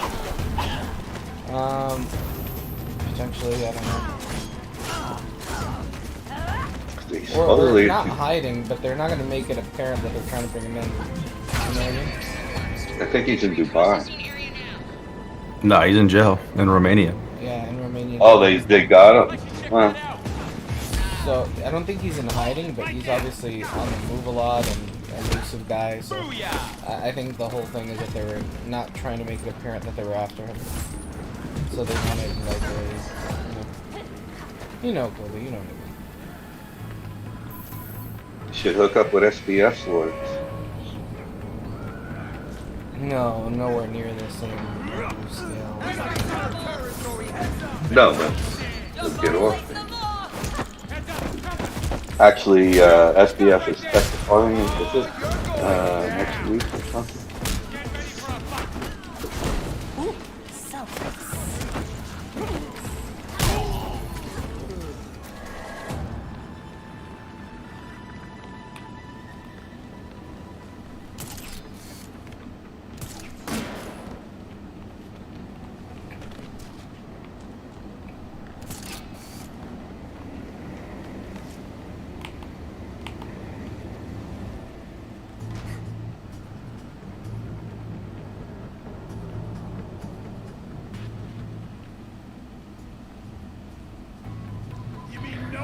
Potentially, I don't know. Or Supposedly, not hiding, but they're not going to make it apparent that they're trying to bring him in. You know what I mean? I think he's in Dubai. No, he's in jail in Romania. Yeah, in Romania. Oh, they got him. Huh. So I don't think he's in hiding, but he's obviously on the move a lot and an elusive guy. So I think the whole thing is that they were not trying to make it apparent that they were after him. So they wanted like a, you know, Kobe, you know what I mean. Should hook up with SBF's lawyers. No, nowhere near the same scale. No, but let's get off. Actually, SBF is testifying, is it? Next week or something?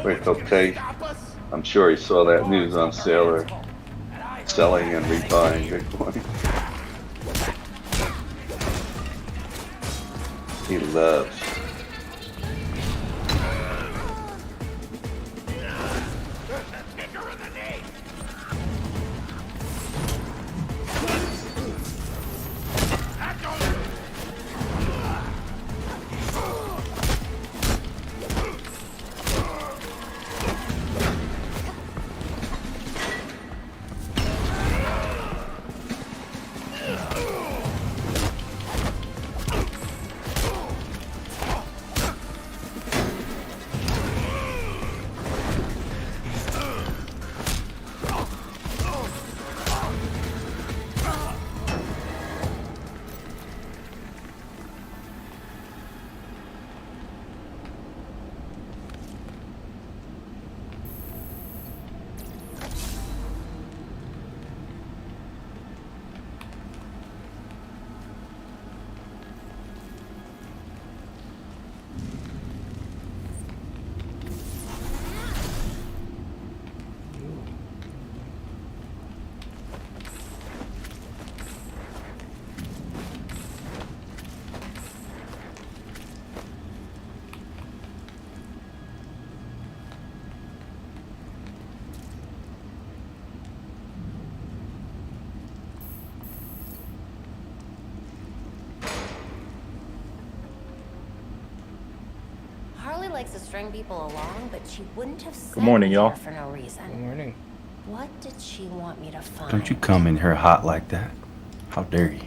Wait, okay. I'm sure he saw that news on Sailor selling and rebuying Bitcoin. He loves. likes to string people along, but she wouldn't have sent Good morning, me y'all. here for no reason. Good morning. What did she want me to find? Don't you come in here hot like that. How dare you?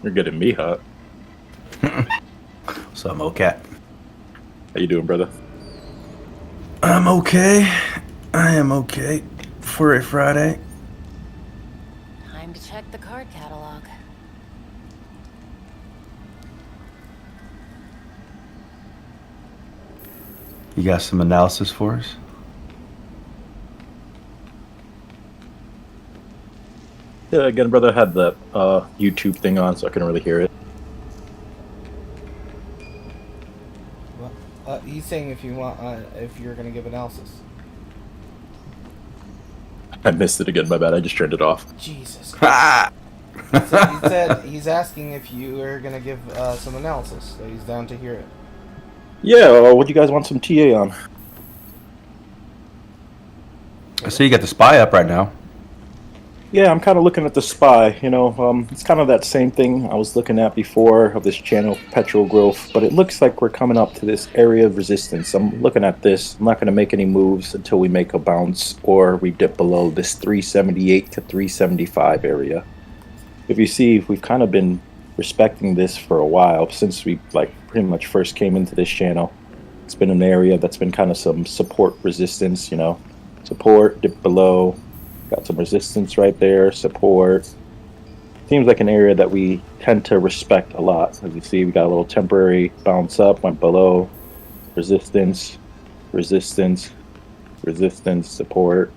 You're getting me hot. What's up, MoCat? How you doing, brother? I'm okay. I am okay for a Friday. Time to check the card catalog. You got some analysis for us? Yeah, again, brother, I had the YouTube thing on, so I couldn't really hear it. Well, he's saying if you want, if you're gonna give analysis. I missed it again, my bad. I just turned it off. Jesus Christ. he said he's asking if you are gonna give some analysis. So he's down to hear it. Yeah, what do you guys want some TA on? I see you got the spy up right now. Yeah, I'm kind of looking at the spy, you know, it's kind of that same thing I was looking at before of this channel, Petrol Growth, but it looks like we're coming up to this area of resistance. I'm looking at this. I'm not going to make any moves until we make a bounce or we dip below this 378 to 375 area. If you see, we've kind of been respecting this for a while since we like pretty much first came into this channel. It's been an area that's been kind of some support resistance, you know, support, dip below. Got some resistance right there, support. Seems like an area that we tend to respect a lot. As you see, we got a little temporary bounce up, went below, resistance, resistance, resistance, support,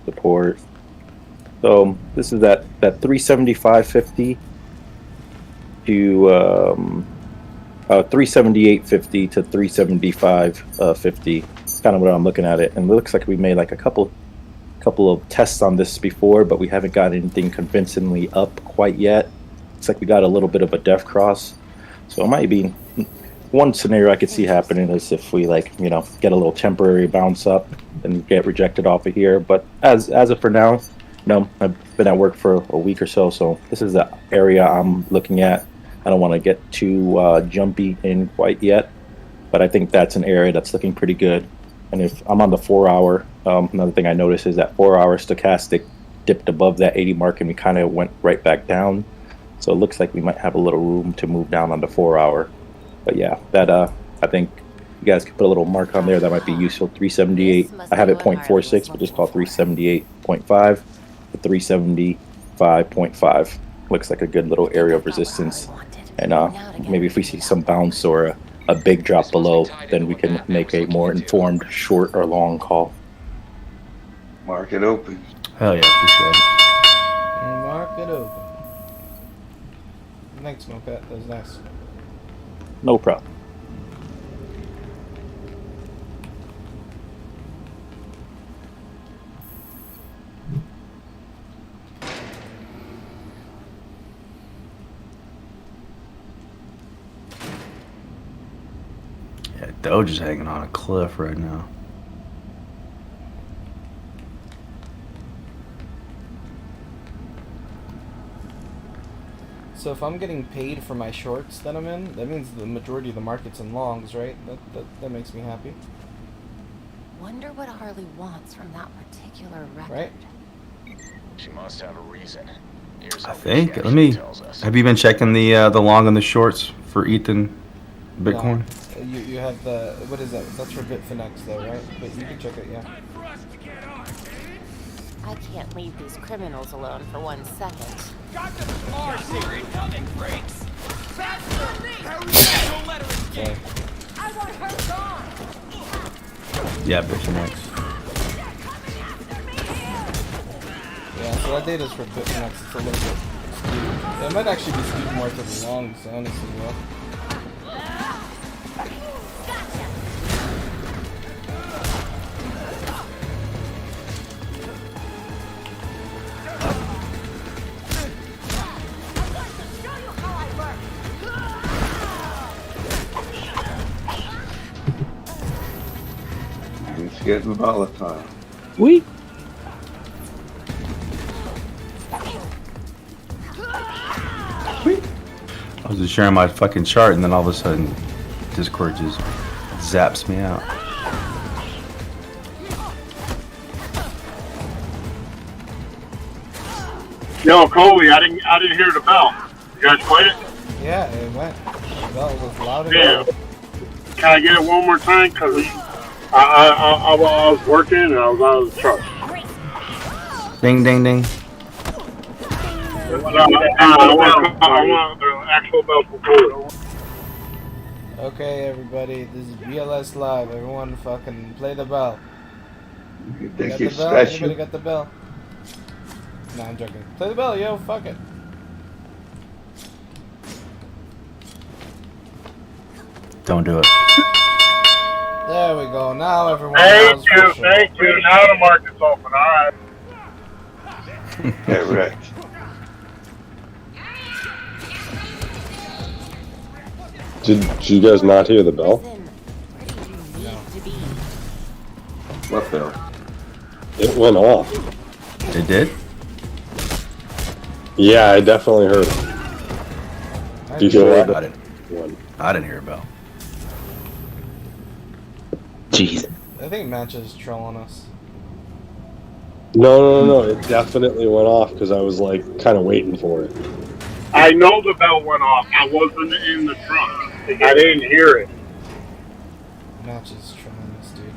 support. So this is that 375.50 to 378.50 to 375.50. It's kind of what I'm looking at it, and it looks like we made like a couple of tests on this before, but we haven't got anything convincingly up quite yet. It's like we got a little bit of a death cross. So it might be one scenario I could see happening is if we like, you know, get a little temporary bounce up and get rejected off of here. But as of for now, you know, I've been at work for a week or so, so this is the area I'm looking at. I don't want to get too jumpy in quite yet, but I think that's an area that's looking pretty good. And if I'm on the 4 hour, another thing I noticed is that 4 hour stochastic dipped above that 80 mark and we kind of went right back down. So it looks like we might have a little room to move down on the 4 hour. But yeah, that I think you guys could put a little mark on there that might be useful. 378. I have it 0.46, but just call 378.5 to 375.5. Looks like a good little area of resistance. And maybe if we see some bounce or a big drop below, then we can make a more informed short or long call. Mark it open. Hell yeah, appreciate it. Mark it open. Thanks, Mocat. That was nice. No problem. Yeah, Doge is hanging on a cliff right now. So if I'm getting paid for my shorts that I'm in, that means the majority of the market's in longs, right? That makes me happy. Wonder what Harley wants from that particular record. Right? She must have a reason. Here's I think. Let me. Have you been checking the long and the shorts for Ethan Bitcoin? No. You have the, what is that? That's for Bitfinex though, right? But you can check it, yeah. I can't leave these criminals alone for 1 second. Got the floor, secret coming, freaks! Okay. I want her gone! Yeah, Bitfinex. Yeah, so that data's for Bitfinex. It's a little bit skewed. It might actually be skewed more to the longs, honestly, well. It's getting volatile. We. I was just sharing my fucking chart, and then all of a sudden, Discord just zaps me out. Yo, Coley, I didn't hear the bell. You guys played it? Yeah, it went. The bell was loud and Yeah. loud. Can I get it one more time? Cause I was working and I was out of the truck. Ding, ding, ding. I want the actual bell before. Okay, everybody, this is BLS Live. Everyone fucking play the bell. You Got think the you're bell? special? Anybody got the bell? Nah, I'm joking. Play the bell, yo, fuck it. Don't do it. There we go. Now everyone Thank knows you, for sure. thank you. Now the market's open. All right. Get wrecked. Did you guys not hear the bell? What bell? It went off. It did? Yeah, I definitely heard it. Do you hear I didn't hear a bell. Jeez. I think Match is trolling us. No. It definitely went off because I was like kind of waiting for it. I know the bell went off. I wasn't in the truck. I didn't hear it. Match is trolling us, dude.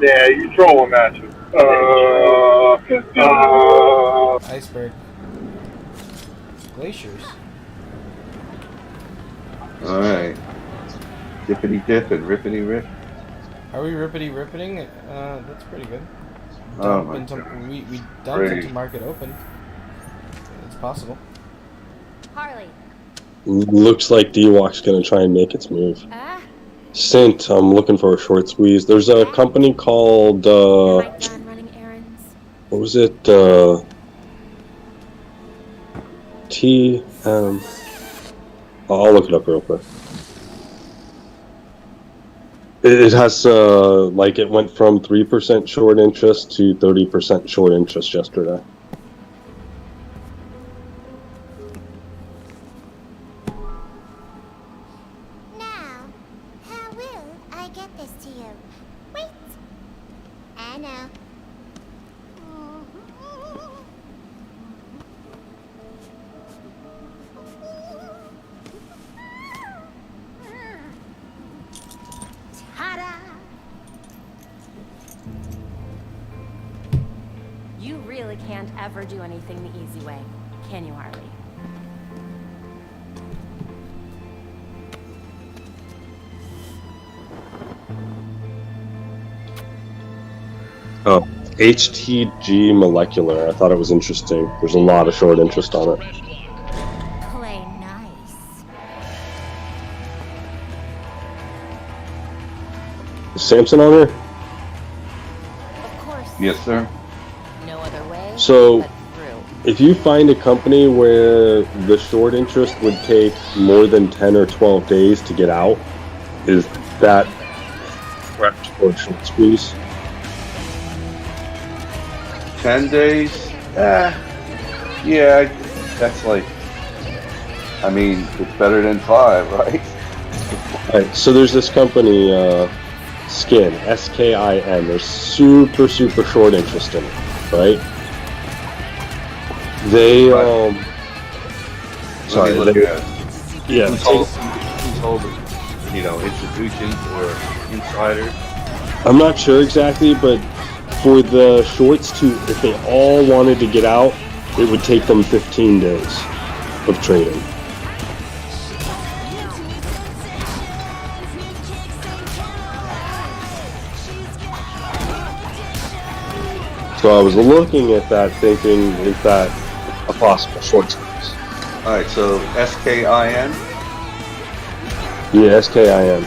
Yeah, you trolling matches. Iceberg. Glaciers. All right. Dippity dip and rippity rip. Are we rippity-rippiting? That's pretty good. Oh my We dumped Great. into market open. It's possible. Harley. Looks like D-Walk's gonna try and make its move. Sint, I'm looking for a short squeeze. There's a company called what was it? I'll look it up real quick. It has like it went from 3% short interest to 30% short interest yesterday. Now, how will I get this to you? Wait. I know. Ta-da! You really can't ever do anything the easy way, can you, Harley? Oh, HTG Molecular. I thought it was interesting. There's a lot of short interest on it. Play nice. Is Samson on here? Of course. Yes, sir. No other way. So, if you find a company where the short interest would take more than 10 or 12 days to get out, is that correct for short squeeze? 10 days? Yeah, that's like, I mean, it's better than 5, right? Alright, so there's this company, Skin, S-K-I-N. There's super short interest in it, right? They, sorry, Let me look they, at it. yeah, Who's holding, you know, institutions or insiders? I'm not sure exactly, but for the shorts to, if they all wanted to get out, it would take them 15 days of trading. So I was looking at that thinking, is that a possible short squeeze? Alright, so S-K-I-N? Yeah, S-K-I-N.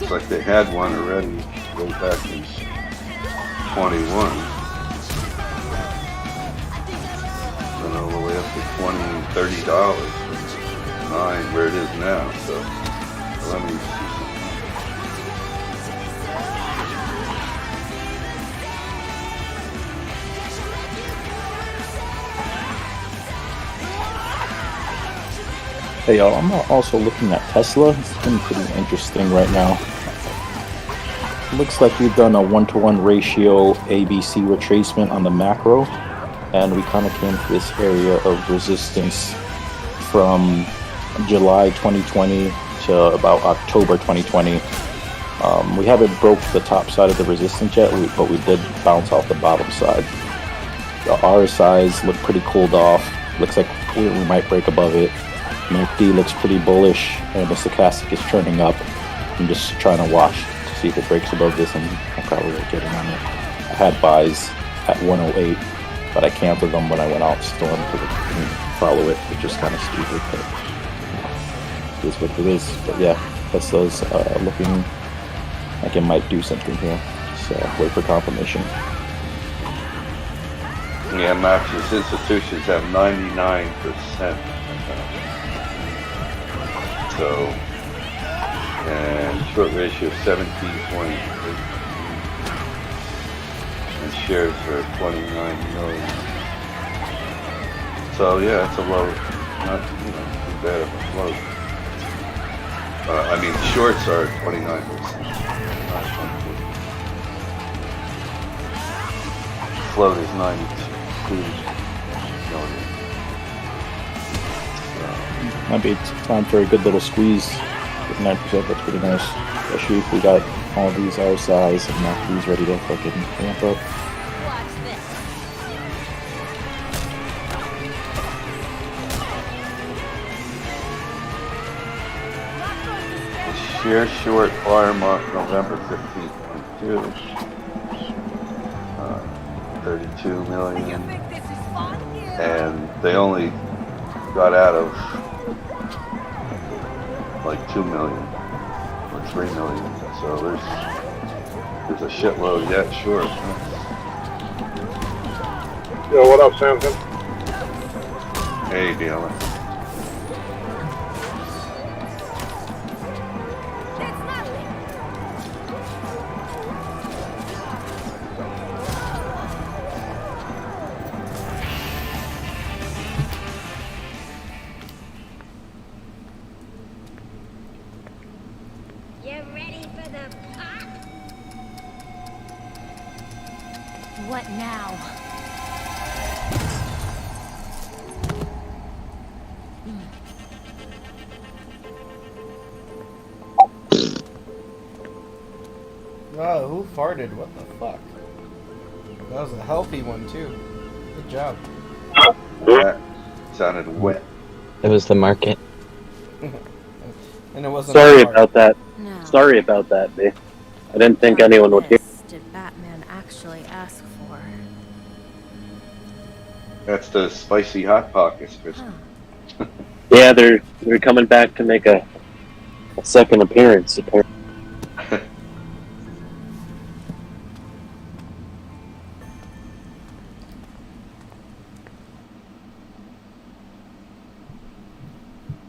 looks like they had one already way back in 21. Went all the way up to $20 and $30 from 9 where it is now. So let me see. Hey y'all, I'm also looking at Tesla. It's been pretty interesting right now. Looks like we've done a 1-to-1 ratio ABC retracement on the macro, and we kind of came to this area of resistance from July 2020 to about October 2020. We haven't broke the top side of the resistance yet, but we did bounce off the bottom side. The RSIs look pretty cooled off. Looks like we might break above it. MACD looks pretty bullish, and the stochastic is trending up. I'm just trying to watch to see if it breaks above this, and I'm probably getting on it. I had buys at 108, but I canceled them when I went out storm to follow it, which is kind of stupid, but it is what it is. But yeah, Tesla's looking like it might do something here. Just wait for confirmation. Yeah, Max's institutions have 99%. So, and short ratio of 17.8, and shares are 29 million. So yeah, it's a low, not too bad of a float. I mean, shorts are 29%. Float is 92 million. Might be time for a good little squeeze. 9%, that's pretty nice. Especially if we got all these RSIs and MACDs ready to fucking ramp up. The share short bar mark November 15.2. 32 million. And they only got out of like 2 million or 3 million, so there's a shitload yet, sure. Yo, what up, Samson? Hey, Dylan. What now? Oh, who farted? What the fuck? That was a healthy one too. Good job. That sounded wet. It was the market. And it wasn't. Sorry about that. No. Sorry about that, B. I didn't think anyone would hear. Did Batman actually ask for? That's the spicy hot pockets, Chris. Yeah, they're coming back to make a second appearance. Apparently.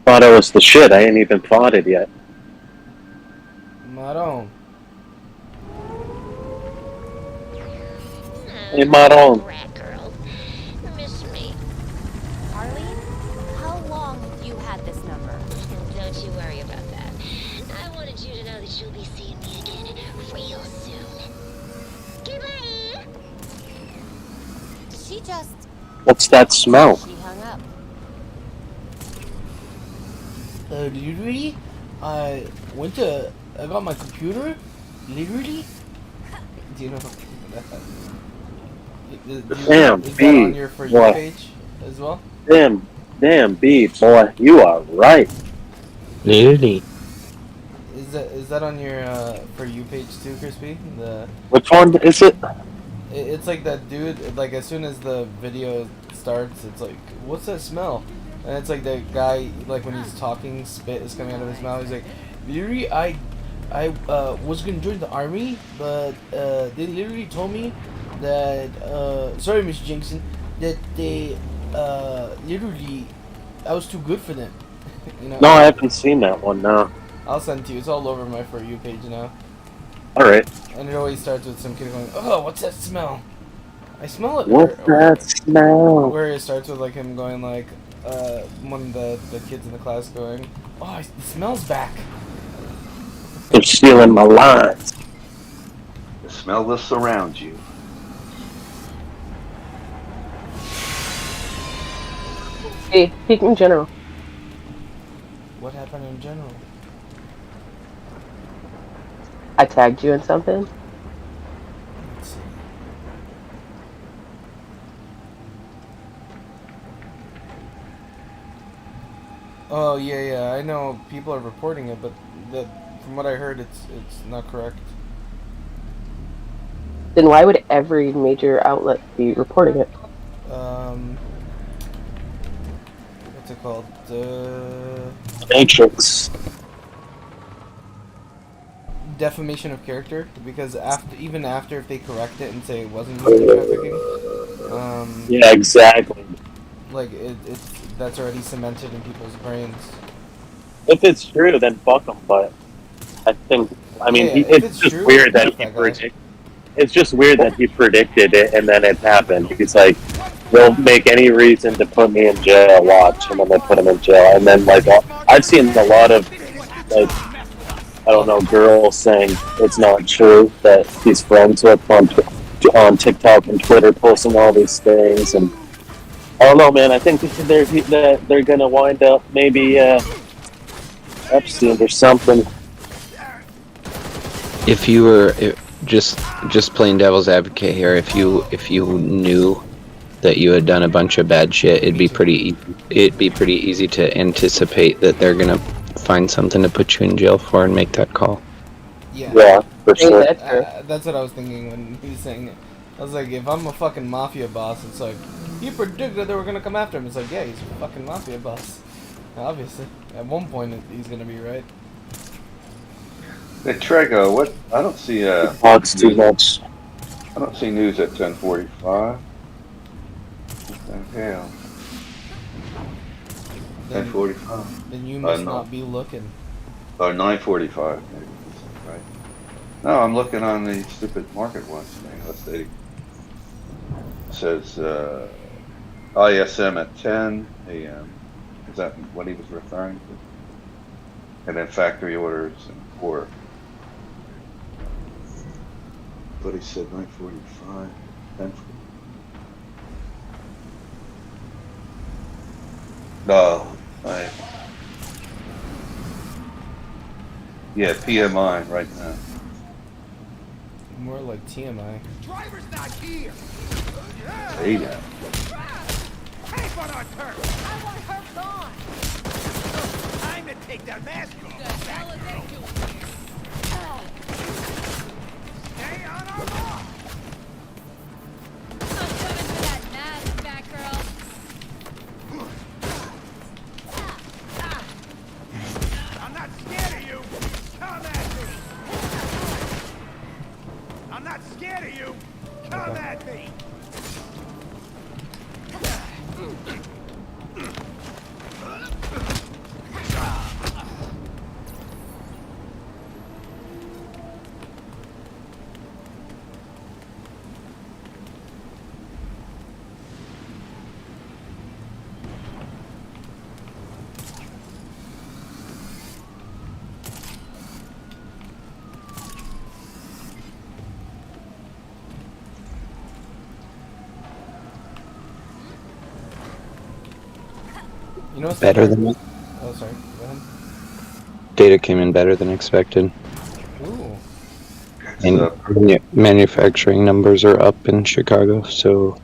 Thought I was the shit. I ain't even thought it yet. Maron. Hey, Maron. Miss me. Harley, how long have you had this number? Don't you worry about that. I wanted you to know that you'll be seeing me again real soon. Goodbye. She just... What's that smell? She hung up. Literally, I got my computer. Literally, do you know? Damn, is B. that on your For You What? page as well? Damn, B, boy, you are right. Literally. Is that on your For You page too, Crispy? Which one is it? It's like that dude. Like as soon as the video starts, it's like, what's that smell? And it's like the guy, like when he's talking, spit is coming out of his mouth. He's like, literally, I I was gonna join the army, but they literally told me that sorry, Miss Jackson, that they literally I was too good for them. You know. No, I haven't seen that one. No. I'll send it to you. It's all over my For You page now. All right. And it always starts with some kid going, "Oh, what's that smell?" I smell it. What's that smell? Where it starts with like him going like, one of the kids in the class going, "Oh, the smell's back." They're stealing my lines. The smell will surround you. Hey, peek in general. What happened in general? I tagged you in something. Let's see. Oh yeah, I know people are reporting it, but from what I heard, it's not correct. Then why would every major outlet be reporting it? What's it called? Matrix. Defamation of character, because even after if they correct it and say it wasn't human trafficking, Yeah, exactly. like that's already cemented in people's brains. If it's true, then fuck him. But I mean, Yeah, if it's it's just true, weird fuck that he that guy. predicted. It's just weird that he predicted it and then it happened. He's like, they'll make any reason to put me in jail. Watch, and then they put him in jail. And then like I've seen a lot of like I don't know girls saying it's not true that he's friends with on TikTok and Twitter, posting all these things. And I don't know, man. I think they're gonna wind up maybe Epstein or something. If you were just plain devil's advocate here, if you knew that you had done a bunch of bad shit, it'd be pretty easy to anticipate that they're gonna find something to put you in jail for and make that call. Yeah, for sure. That's what I was thinking when he was saying it. I was like, if I'm a fucking mafia boss, it's like, you predicted they were gonna come after him. It's like, yeah, he's a fucking mafia boss. Obviously, at one point he's gonna be right. Hey Trego, what? I don't see Talks too much. I don't see news at 10:45. What the hell? 10:45. Then you must no. not be looking. Or 9:45. Maybe. Right. No, I'm looking on the stupid Market Watch thing. Let's see. It says ISM at 10 a.m. Is that what he was referring to? And then factory orders and 4. But he said 9:45, 10:45. No, yeah, PMI right now. More like TMI. Driver's not here. Hey now. Hey, but on turf. I want her gone. Time to take that mask off. Stay on our mark. I'm coming for that mask, Batgirl. I'm not scared of you. Come at me. I'm not scared of you. Come at me. You know what's Better than Oh, sorry. Go ahead. data came in better than expected. Ooh. And manufacturing numbers are up in Chicago, so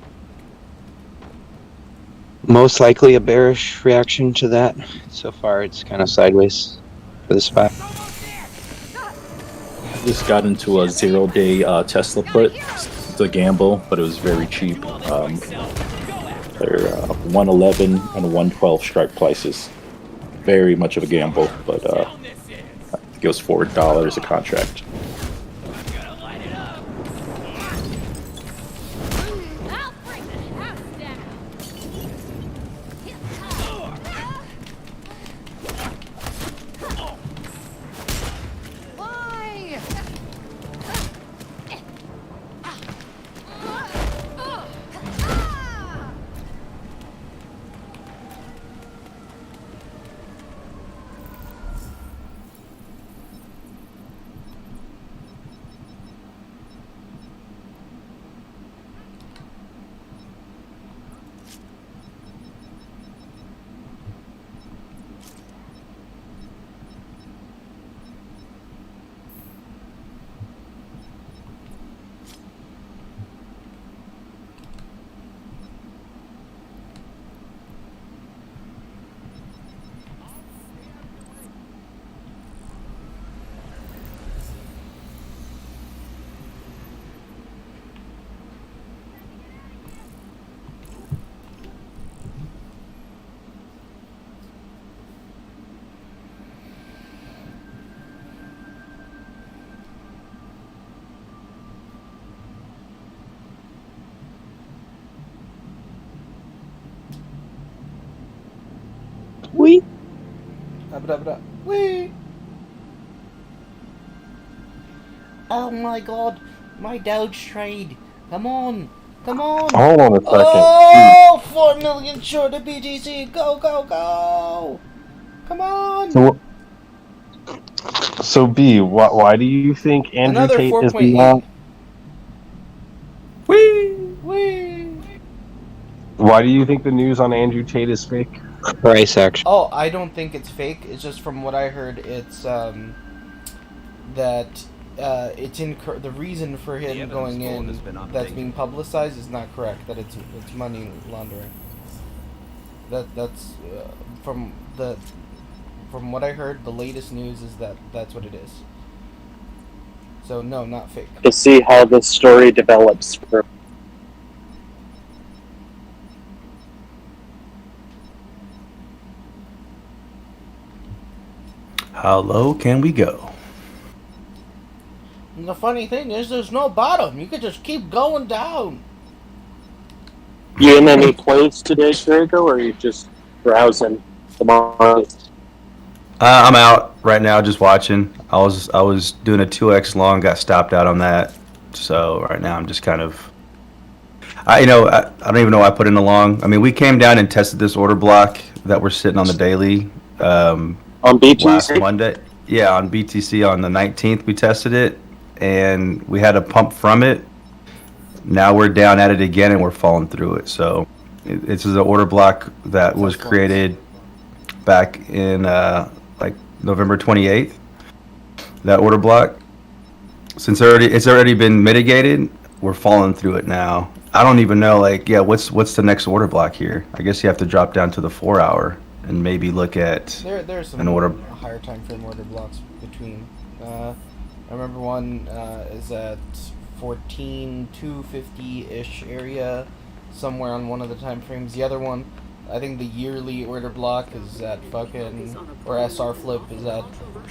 most likely a bearish reaction to that. So far, it's kind of sideways for the spot. I just got into a 0-day Tesla put. It's a gamble, but it was very cheap. They're 111 and 112 strike prices. Very much of a gamble, but I think it was $4 a contract. We. Wee. Oh my god, my Doge trade. Come on. Come on. Hold on a second. Oh, 4 million short of BTC. Go, go, go. Come on. So B, why do you think Andrew Another Tate is 4.8. not? Wee. Why do you think the news on Andrew Tate is fake? Price action. Oh, I don't think it's fake. It's just from what I heard, it's that it's the reason for him going in that's being publicized is not correct. That it's money laundering. That's from what I heard. The latest news is that that's what it is. So no, not fake. To see how this story develops. How low can we go? And the funny thing is, there's no bottom. You could just keep going down. You in any plays today, Drago, or are you just browsing the market? I'm out right now, just watching. I was doing a 2x long, got stopped out on that. So right now I'm just kind of, I don't even know why I put in a long. I mean, we came down and tested this order block that we're sitting on the daily. On BTC? Last Monday. Yeah, on BTC on the 19th we tested it, and we had a pump from it. Now we're down at it again, and we're falling through it. So it's an order block that was created back in like November 28th. That order block, since it's already been mitigated, we're falling through it now. I don't even know, what's the next order block here? I guess you have to drop down to the 4 hour and maybe look at There's some an order. higher time frame order blocks between. I remember one is at 14,250-ish area, somewhere on one of the time frames. The other one, I think the yearly order block is at or SR flip is at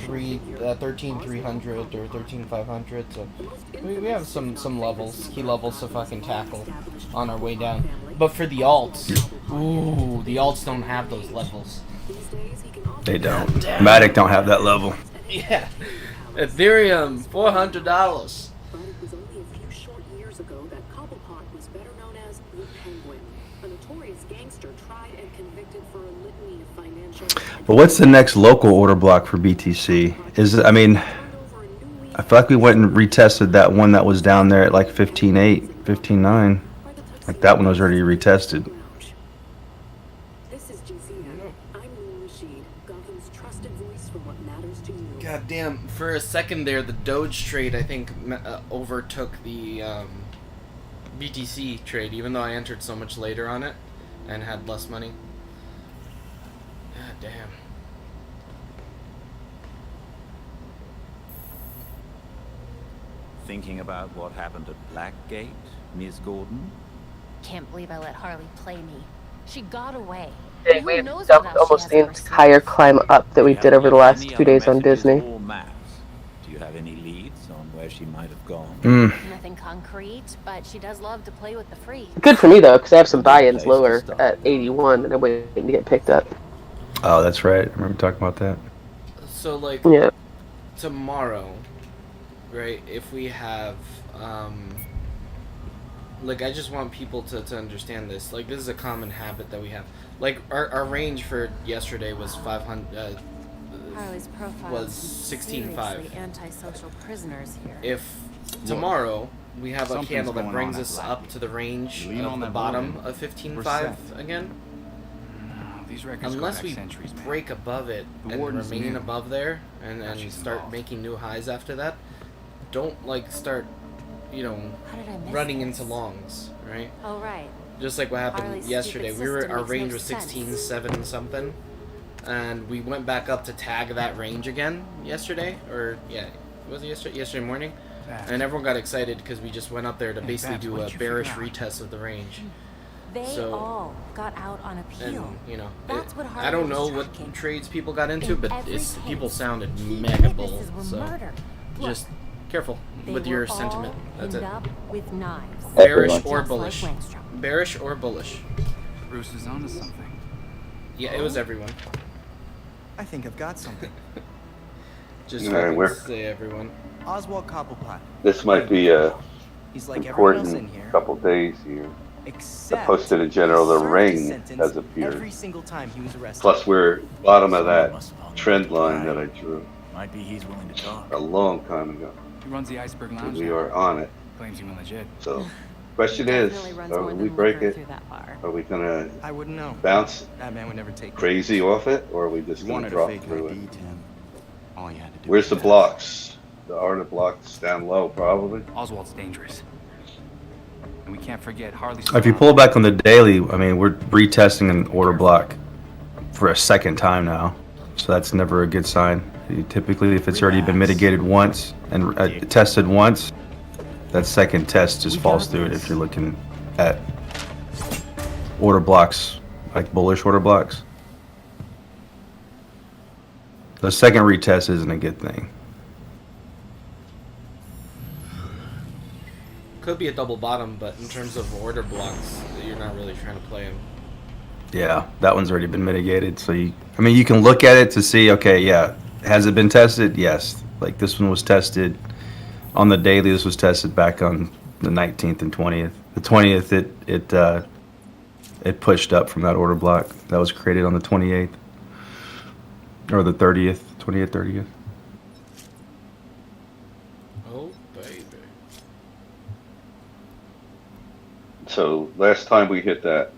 13,300 or 13,500. So we have some levels, key levels to fucking tackle on our way down. But for the alts, ooh, the alts don't have those levels. They don't. Matic don't have that level. Yeah. Ethereum, $400. But what's the next local order block for BTC? I feel like we went and retested that one that was down there at like 15.8, 15.9. Like that one was already retested. God damn, for a second there, the Doge trade, I think, overtook the BTC trade, even though I entered so much later on it and had less money. God damn. Thinking about what happened at Blackgate, Ms. Gordon? Can't believe I let Harley play me. She got away. We dumped almost the entire climb up that we did over the last 2 days on Disney. You have any leads on where she might have gone? Nothing concrete, but she does love to play with the free. Good for me though, because I have some buy-ins lower at 81 and I'm waiting to get picked up. Oh, that's right. I remember talking about that. So like Yeah. tomorrow, right? If we have like I just want people to understand this. Like this is a common habit that we have. Like our range for yesterday was 500. Harley's profile Was some 16.5. seriously antisocial prisoners here. If tomorrow we have a Something's candle that going brings on us at up to the range Lean of on the that bottom volume. of We're 15.5 set. again, These records unless go back we centuries, man. break above it The and warden's remain new. above there and She's start involved. making new highs after that, don't like start, you know, How did I miss running this? into longs, right? Oh, right. Just like what happened Harley's yesterday. stupid We were system our makes range no was sense. 16.7 something, and we went back up to tag that range again yesterday, or yeah, was it yesterday? Yesterday morning, and everyone got excited because we just went up there to Hey, basically Babs, do what a did you bearish figure out? retest of the range. They So- all got out on appeal. And you know, That's what Harley I don't was know what tracking. trades people got into, In but every it's people case, sounded key mega bull. witnesses were So murdered. Look, just careful they with were your all sentiment. That's it. pinned up with knives. Bearish Just or like bullish? Langstrom. Bearish or bullish? Bruce is onto something. Yeah, it was everyone. I think I've got something. Just Alright, fucking we're- say everyone. Oswald Cobblepot. This might be a He's like everyone else in important here, couple days here. The except posted in general, the served his ring sentence has appeared. every single time he was arrested. Plus, we're bottom of that trend line that I drew Might be he's willing to talk. a long time ago. He runs the Iceberg So Lounge. we now. are on it. Claims he went legit. So, question is, Definitely runs are more we than break liquor it? through that bar. Are we gonna I wouldn't know. bounce That man would never take crazy off it, or are we just You gonna wanted a drop fake through ID, it? Tim. All you had to do. Where's was the ask. blocks? The art of blocks down low, probably. Oswald's dangerous. And we can't forget Harley's. If you pull back on the daily, I mean, we're retesting an order block for a second time now. So that's never a good sign. Typically, if it's already been mitigated once and tested once, that second test just falls through it if you're looking at order blocks, like bullish order blocks. The second retest isn't a good thing. Could be a double bottom, but in terms of order blocks, you're not really trying to play them. Yeah, that one's already been mitigated. So you can look at it to see, okay, yeah, has it been tested? Yes. Like this one was tested on the daily. This was tested back on the 19th and 20th. The 20th, it pushed up from that order block that was created on the 28th or the 30th, 28th, 30th. Oh, baby. So last time we hit that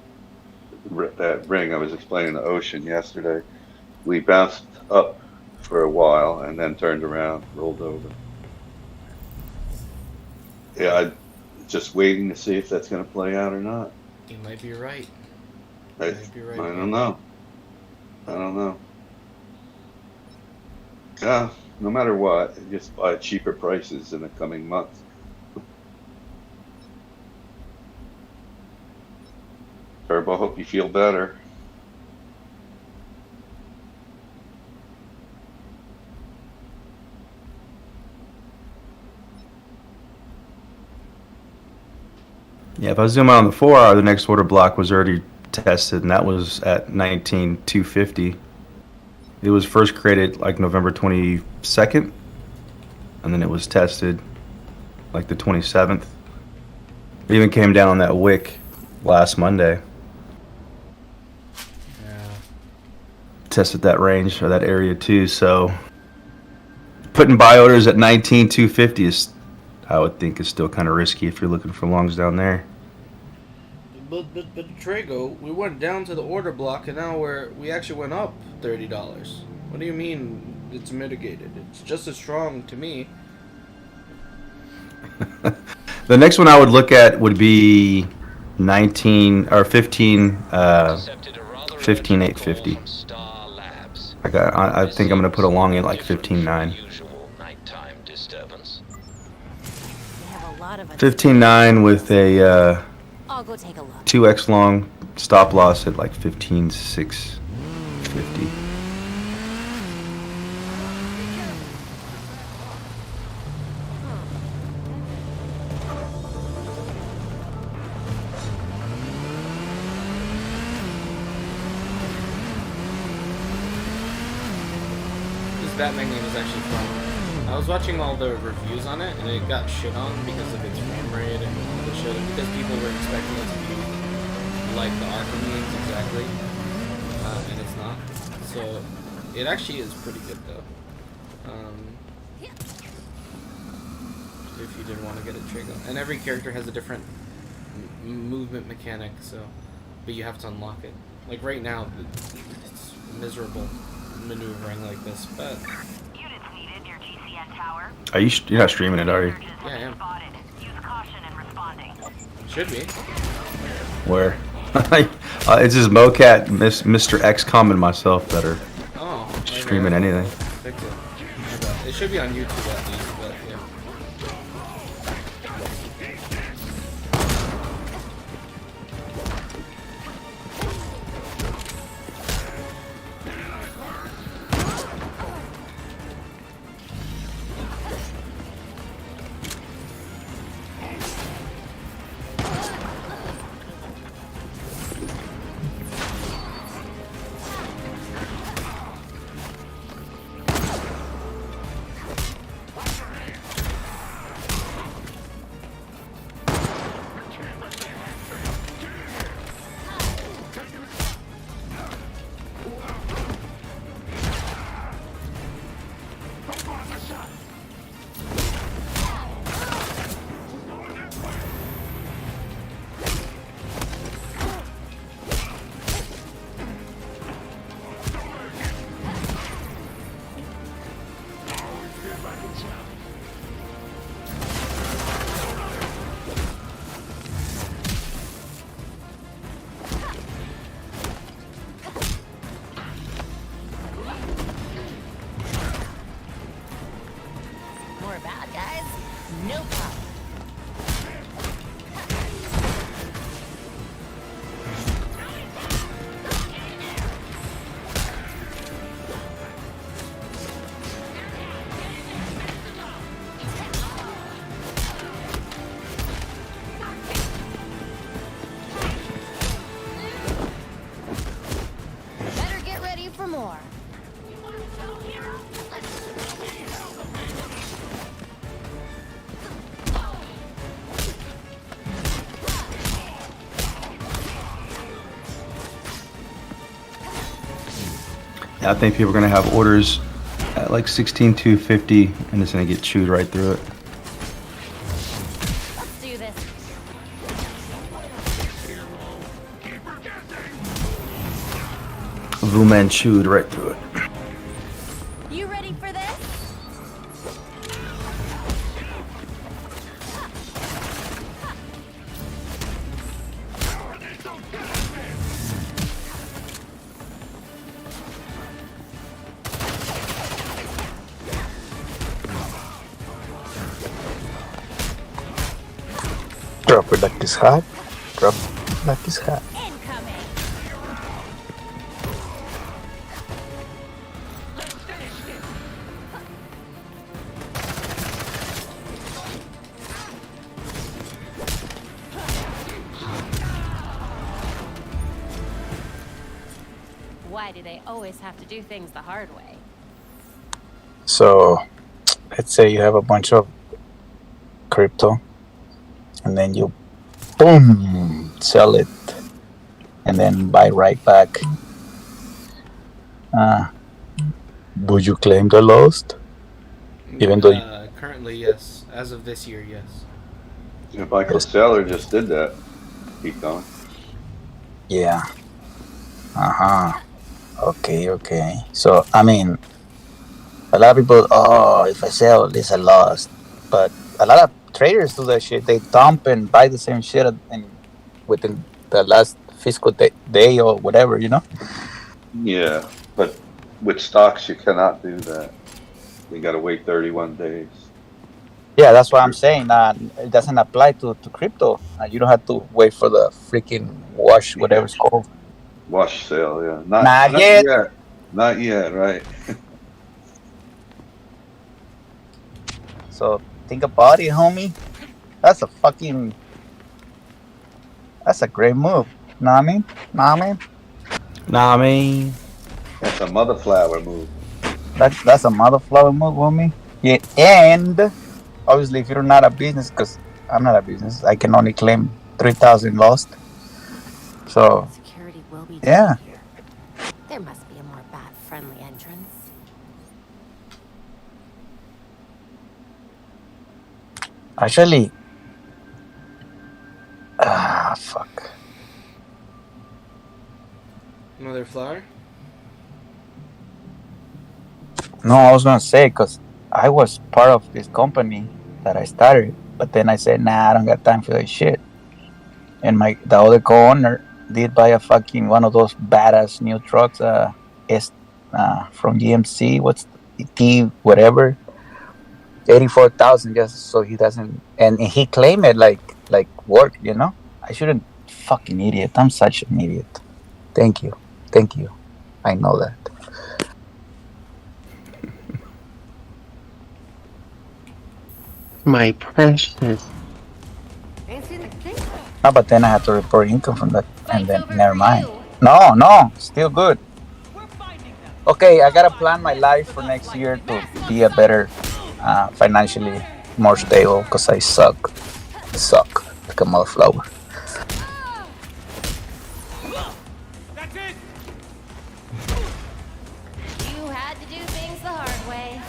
ring, I was explaining the ocean yesterday. We bounced up for a while and then turned around, rolled over. Yeah, I'm just waiting to see if that's going to play out or not. You might be right. I right. don't know. I don't know. Yeah, no matter what, just buy cheaper prices in the coming months. Turbo, hope you feel better. Yeah, if I zoom out on the 4 hour, the next order block was already tested, and that was at 19,250. It was first created like November 22nd, and then it was tested like the 27th. It even came down on that wick last Monday. Yeah. Tested that range or that area too, so putting buy orders at 19,250 is, I would think, is still kind of risky if you're looking for longs down there. But Trago, we went down to the order block and now we actually went up $30. What do you mean it's mitigated? It's just as strong to me. The next one I would look at would be 19 or 15 15,850. I think I'm gonna put a long in like 15.9. 15.9 with a I'll go take a look. 2x long stop loss at like 15,650. Batman game is actually fun. I was watching all the reviews on it, and it got shit on because of its frame rate and all the shit, because people were expecting it to be like the Arkham games exactly, and it's not. So it actually is pretty good though. If you didn't want to get a trigger, and every character has a different movement mechanic, so but you have to unlock it. Like right now, it's miserable maneuvering like this, but. Are you're not streaming it, are you? Yeah, I am. Should be. Where? It's just Mocat, Mr. XCOM, and myself that are streaming anything. Fix it. It should be on YouTube at least, but yeah. More bad guys? No problem. Better get ready for more. I think people are gonna have orders at like 16,250, and it's gonna get chewed right through it. Let's do this. Vu Man chewed right through it. You ready for this? Drop it like this hot. Drop it like this hot. Why do they always have to do things the hard way? So, let's say you have a bunch of crypto, and then you, boom, sell it, and then buy right back. Would you claim the lost? Even though Currently, yes. As of this year, yes. If Michael Saylor just did that, keep going. yeah. Okay. So, I mean, a lot of people, if I sell, it's a loss. But a lot of traders do that shit. They dump and buy the same shit within the last fiscal day or whatever, you know? Yeah, but with stocks, you cannot do that. You gotta wait 31 days. Yeah, that's what I'm saying. It doesn't apply to crypto. You don't have to wait for the freaking wash, whatever it's called. Wash sale, yeah. Not yet. Not yet, right? So think about it, homie. That's a great move. Know what I mean? Nah, I mean. That's a mother flower move. That's a mother flower move on me. Yeah, and obviously, if you're not a business, because I'm not a business, I can only claim 3,000 lost. So Security will be yeah, tight here. There must be a more bat-friendly entrance. actually, fuck. Mother flower? No, I was gonna say because I was part of this company that I started, but then I said, nah, I don't got time for this shit. And the other co-owner did buy a fucking one of those badass new trucks, from GMC. What's T whatever, 84,000, just so he doesn't. And he claimed it like work. I shouldn't. Fucking idiot. I'm such an idiot. Thank you, thank you. I know that. My precious. No, but then I had to report income from that, and then never mind. No, still good. Okay, I gotta plan my life for next year to be a better, financially more stable. Cause I suck like a motherflower. You had to do things the hard way.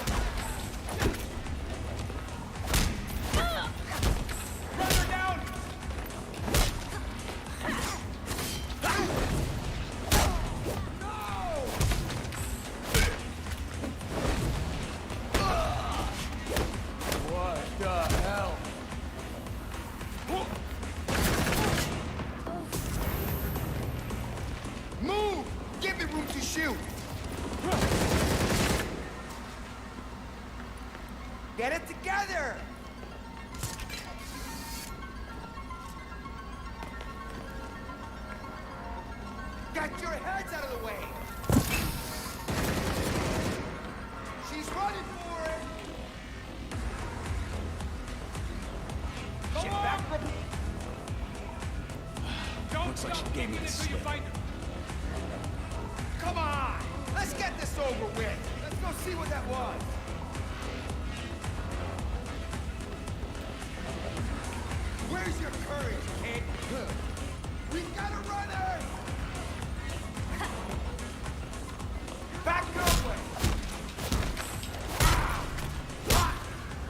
What the hell? Move! Give me room to shoot! Get it together! Get your heads out of the way! She's running for it! Shit, back! Looks like she gave me the slip. Come on! Let's get this over with! Let's go see what that was! Where's your courage, kid? We got a runner! Back your way!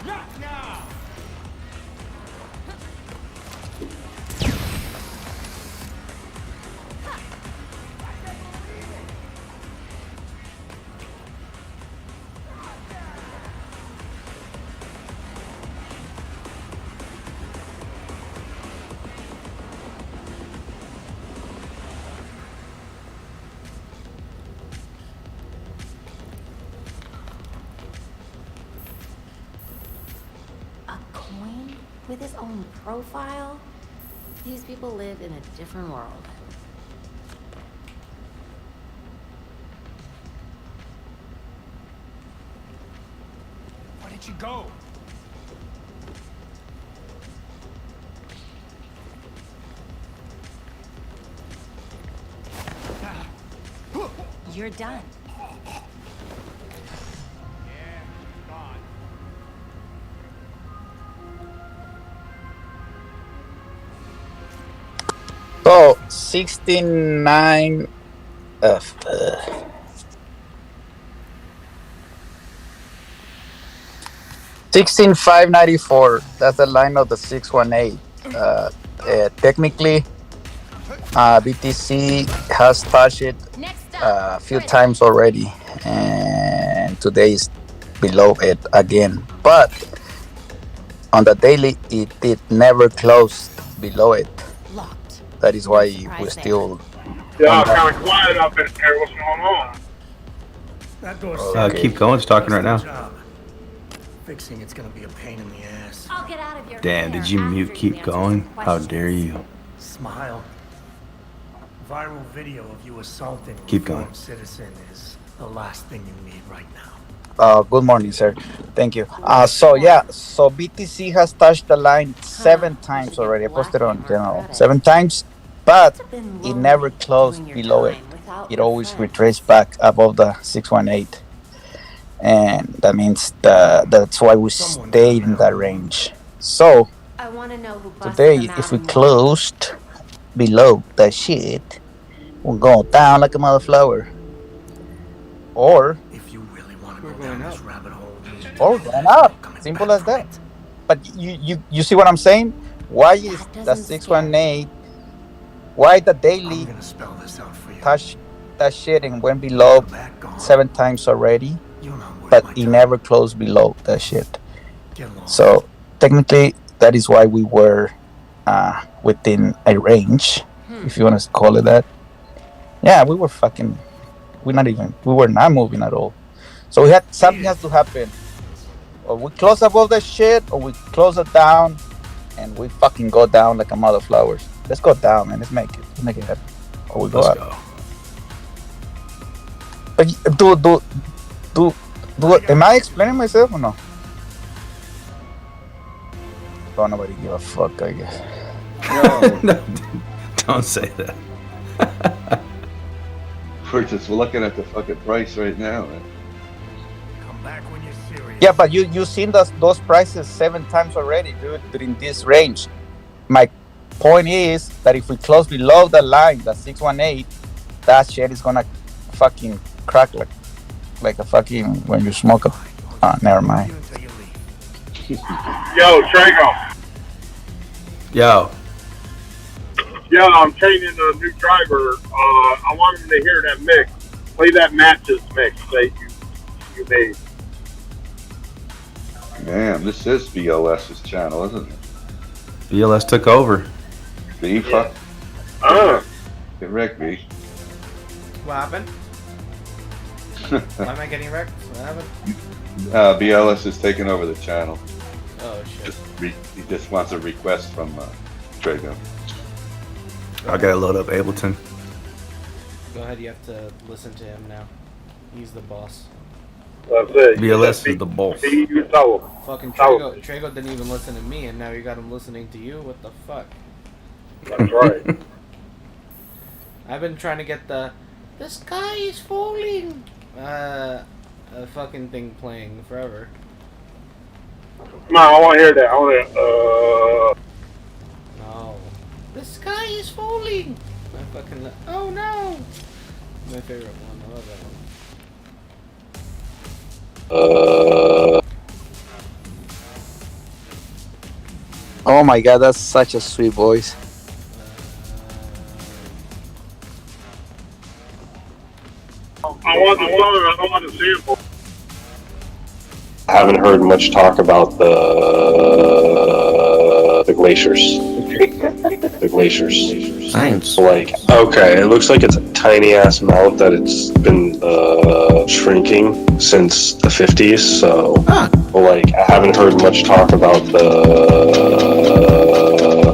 Not now! A coin with his own profile? These people live in a different world. Where did you go? You're done. So 69. 16594. That's the line of the 618. Technically, BTC has touched it a few times already, and today is below it again. But on the daily, it did never close below it. That is why we're still. Yeah, kind of quiet up in here. What's going on? That door's Keep going. It's talking right now. Fixing it's gonna be a pain in the ass. I'll get out of your Damn, did you mute keep going? How dare you? Smile. Viral video of you assaulting a Keep going. reformed citizen is the last thing you need right now. Good morning, sir. Thank you. So BTC has touched the line 7 times already. I posted on general 7 times, but it never closed below it. It always retraced back above the 618. and that means that's why we stayed in that range. So I want to know who busted today, them out if we and why. closed below that shit, we'll go down like a mother flower, or We're going up. going up. Simple as that. But you see what I'm saying? Why is the doesn't scare me. 618? Why the daily touch that shit and went below 7 times already, but he never closed below that shit. So technically, that is why we were within a range, if you want to call it that. Yeah, we were fucking. We were not moving at all. So we had something has to happen. Or we close above that shit, or we close it down, and we fucking go down like a mother flowers. Let's go down, man. Let's make it. Let's make it happen. Or we go Let's up. go. But am I explaining myself or no? Don't nobody give a fuck, I guess. No, don't say that. We're looking at the fucking price right now, man. Yeah, but you seen those prices 7 times already, dude, during this range. My point is that if we close below the line, the 618, that shit is gonna fucking crack like a fucking when you smoke a. Never mind. Yo, Trago. Yo. Yeah, I'm training a new driver. I want him to hear that mix. Play that matches mix that you made. Damn, this is BLS's channel, isn't it? BLS took over. B fuck. Get wrecked, B. What happened? Why am I getting wrecked? What happened? BLS is taking over the channel. Oh shit. He just wants a request from Trago. I gotta load up Ableton. Go ahead, you have to listen to him now. He's the boss. That's it. BLS is the boss. You tell him. Fucking Trago didn't even listen to me, and now you got him listening to you? What the fuck? That's right. I've been trying to get the sky is falling a fucking thing playing forever. Come on, I want to hear that. I want to. No. The sky is falling. I fucking. Oh no. My favorite one. I love that one. Oh my god, that's such a sweet voice. I want the song. I don't want the sample. I haven't heard much talk about the glaciers. The glaciers. Science. Like, okay, it looks like it's a tiny ass mount that it's been shrinking since the 50s. So, like, I haven't heard much talk about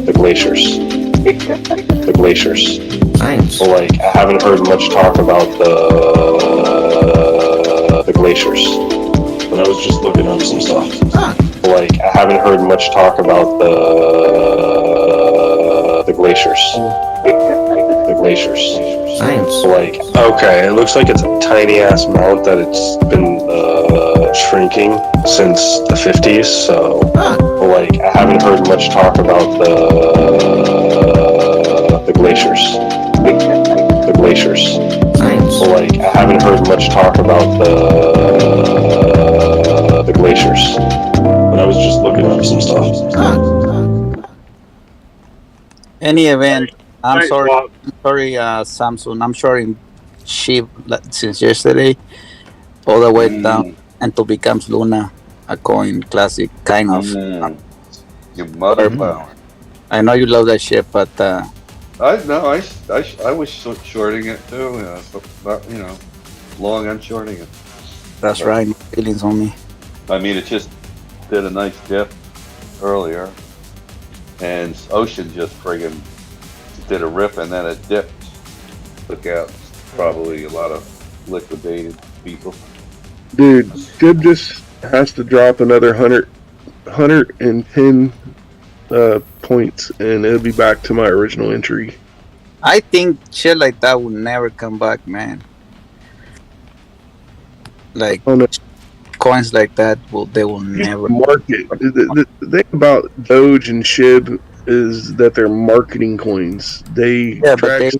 the glaciers. The glaciers. Science. Like, I haven't heard much talk about the glaciers. But I was just looking up some stuff. Like, I haven't heard much talk about the glaciers. The glaciers. Science. Like, okay, it looks like it's a tiny ass mount that it's been shrinking since the 50s. So, like, I haven't heard much talk about the glaciers. The glaciers. Science. Like, I haven't heard much talk about the glaciers. But I was just looking up some stuff. Any event, I'm Thanks, sorry, Bob. Samsung. I'm sure in sheep since yesterday, all the way down until becomes Luna, a coin classic kind of. Your mother power. I know you love that shit, but I was shorting it too. Long and shorting it. that's right. No feelings on me. I mean, it just did a nice dip earlier, and Ocean just friggin' did a rip and then it dipped. Took out probably a lot of liquidated people. Dude, Dib just has to drop another 110 points, and it'll be back to my original entry. I think shit like that will never come back, man. Like, Oh, no. coins like that they will never market. The thing about Doge and SHIB is that they're marketing coins. They Yeah, but drag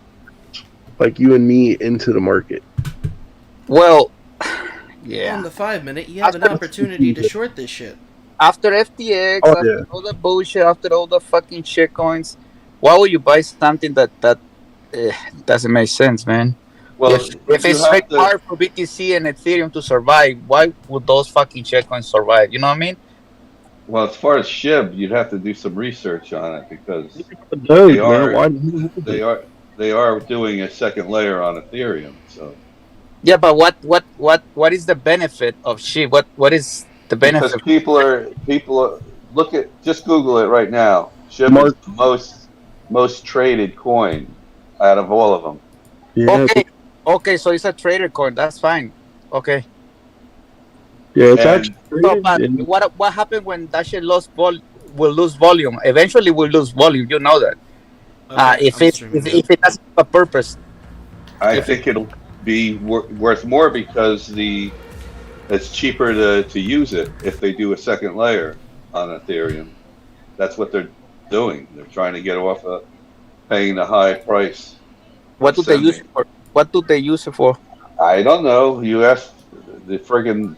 like you and me into the market. well, On the yeah. 5 minute, you have an opportunity to short this shit. After FTX, Oh, after yeah. all the bullshit, after all the fucking shit coins, why would you buy something that doesn't make sense, man? Well, If you it's have very to. hard for BTC and Ethereum to survive, why would those fucking shit coins survive? You know what I mean? Well, as far as SHIB, you'd have to do some research on it because they Doge, man. are Why? they are they are doing a second layer on Ethereum. So Yeah, but what is the benefit of shit? What is the because benefit? people are look at just Google it right now. SHIB is Mark. the most traded coin out of all of them. Yeah. Okay, so it's a trader coin. That's fine. Okay. Yeah. It's And actually So, traded. but And what happened when that shit will lose volume? Eventually, will lose volume. You know that. Okay, If I'm it streaming now. if it doesn't have a purpose. I If it, think it'll be worth more because it's cheaper to use it if they do a second layer on Ethereum. That's what they're doing. They're trying to get off of paying the high price what of do they use sending. it for? What do they use it for? I don't know. You ask the friggin'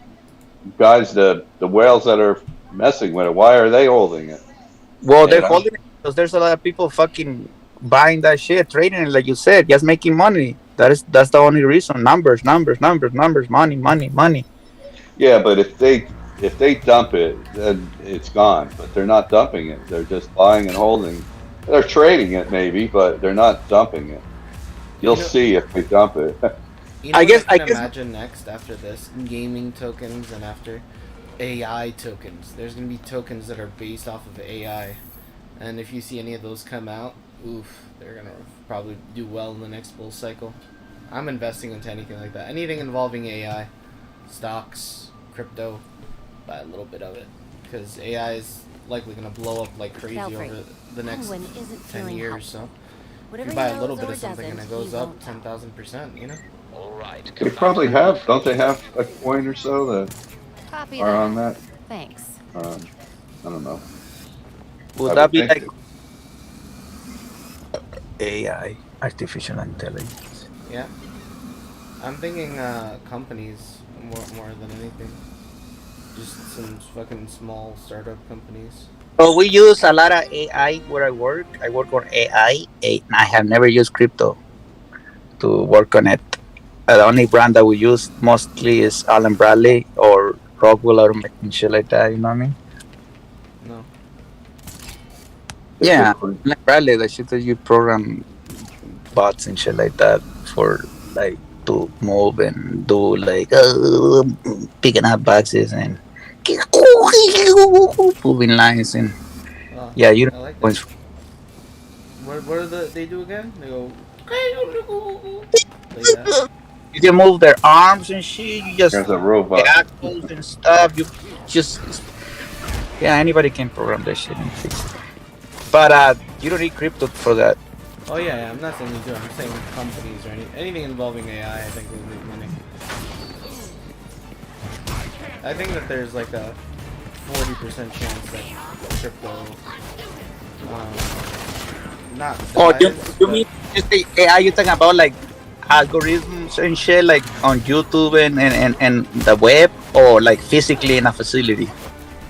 guys, the whales that are messing with it. Why are they holding it? Well, You they're know? holding it because there's a lot of people fucking buying that shit, trading it, like you said, just making money. That's the only reason. Numbers, money, money, money. Yeah, but if they dump it, then it's gone. But they're not dumping it. They're just buying and holding. They're trading it maybe, but they're not dumping it. You'll You know, see if they dump it. you know I what I guess can imagine next after this? Gaming tokens and after AI tokens. There's gonna be tokens that are based off of AI. And if you see any of those come out, oof, they're gonna probably do well in the next bull cycle. I'm investing into anything like that. Anything involving AI, stocks, crypto, buy a little bit of it. Because AI is likely gonna blow up like crazy Valkyrie, over the next Penguin isn't 10 feeling years. helpful. So if Whatever you buy he a little knows bit or of something and it doesn't, goes he up won't 10,000%, you know? Alright, They probably have. Don't they have a coin or so that Copy are that. on that? Thanks. I don't know. would I that would be think like that- AI, artificial intelligence? Yeah. I'm thinking companies more than anything. Just some fucking small startup companies. So we use a lot of AI where I work. I work on AI, and I have never used crypto to work on it. The only brand that we use mostly is Allen Bradley or Rockwell Automation, shit like that. You know what I mean? No. Yeah, Allen Bradley, the shit that you program bots and shit like that for like to move and do like picking up boxes and moving lines and Oh, yeah, you I like know. that. What do they do again? They go like that. You can move their arms and shit. You just There's a the robot. axles and stuff. You just yeah, anybody can program that shit and fix it. But you don't need crypto for that. Oh yeah, I'm not saying you do. I'm saying companies or anything involving AI. I think will make money. I think that there's like a 40% chance that crypto not Oh, dies, you but mean just the AI? You talking about like algorithms and shit, like on YouTube and the web, or like physically in a facility?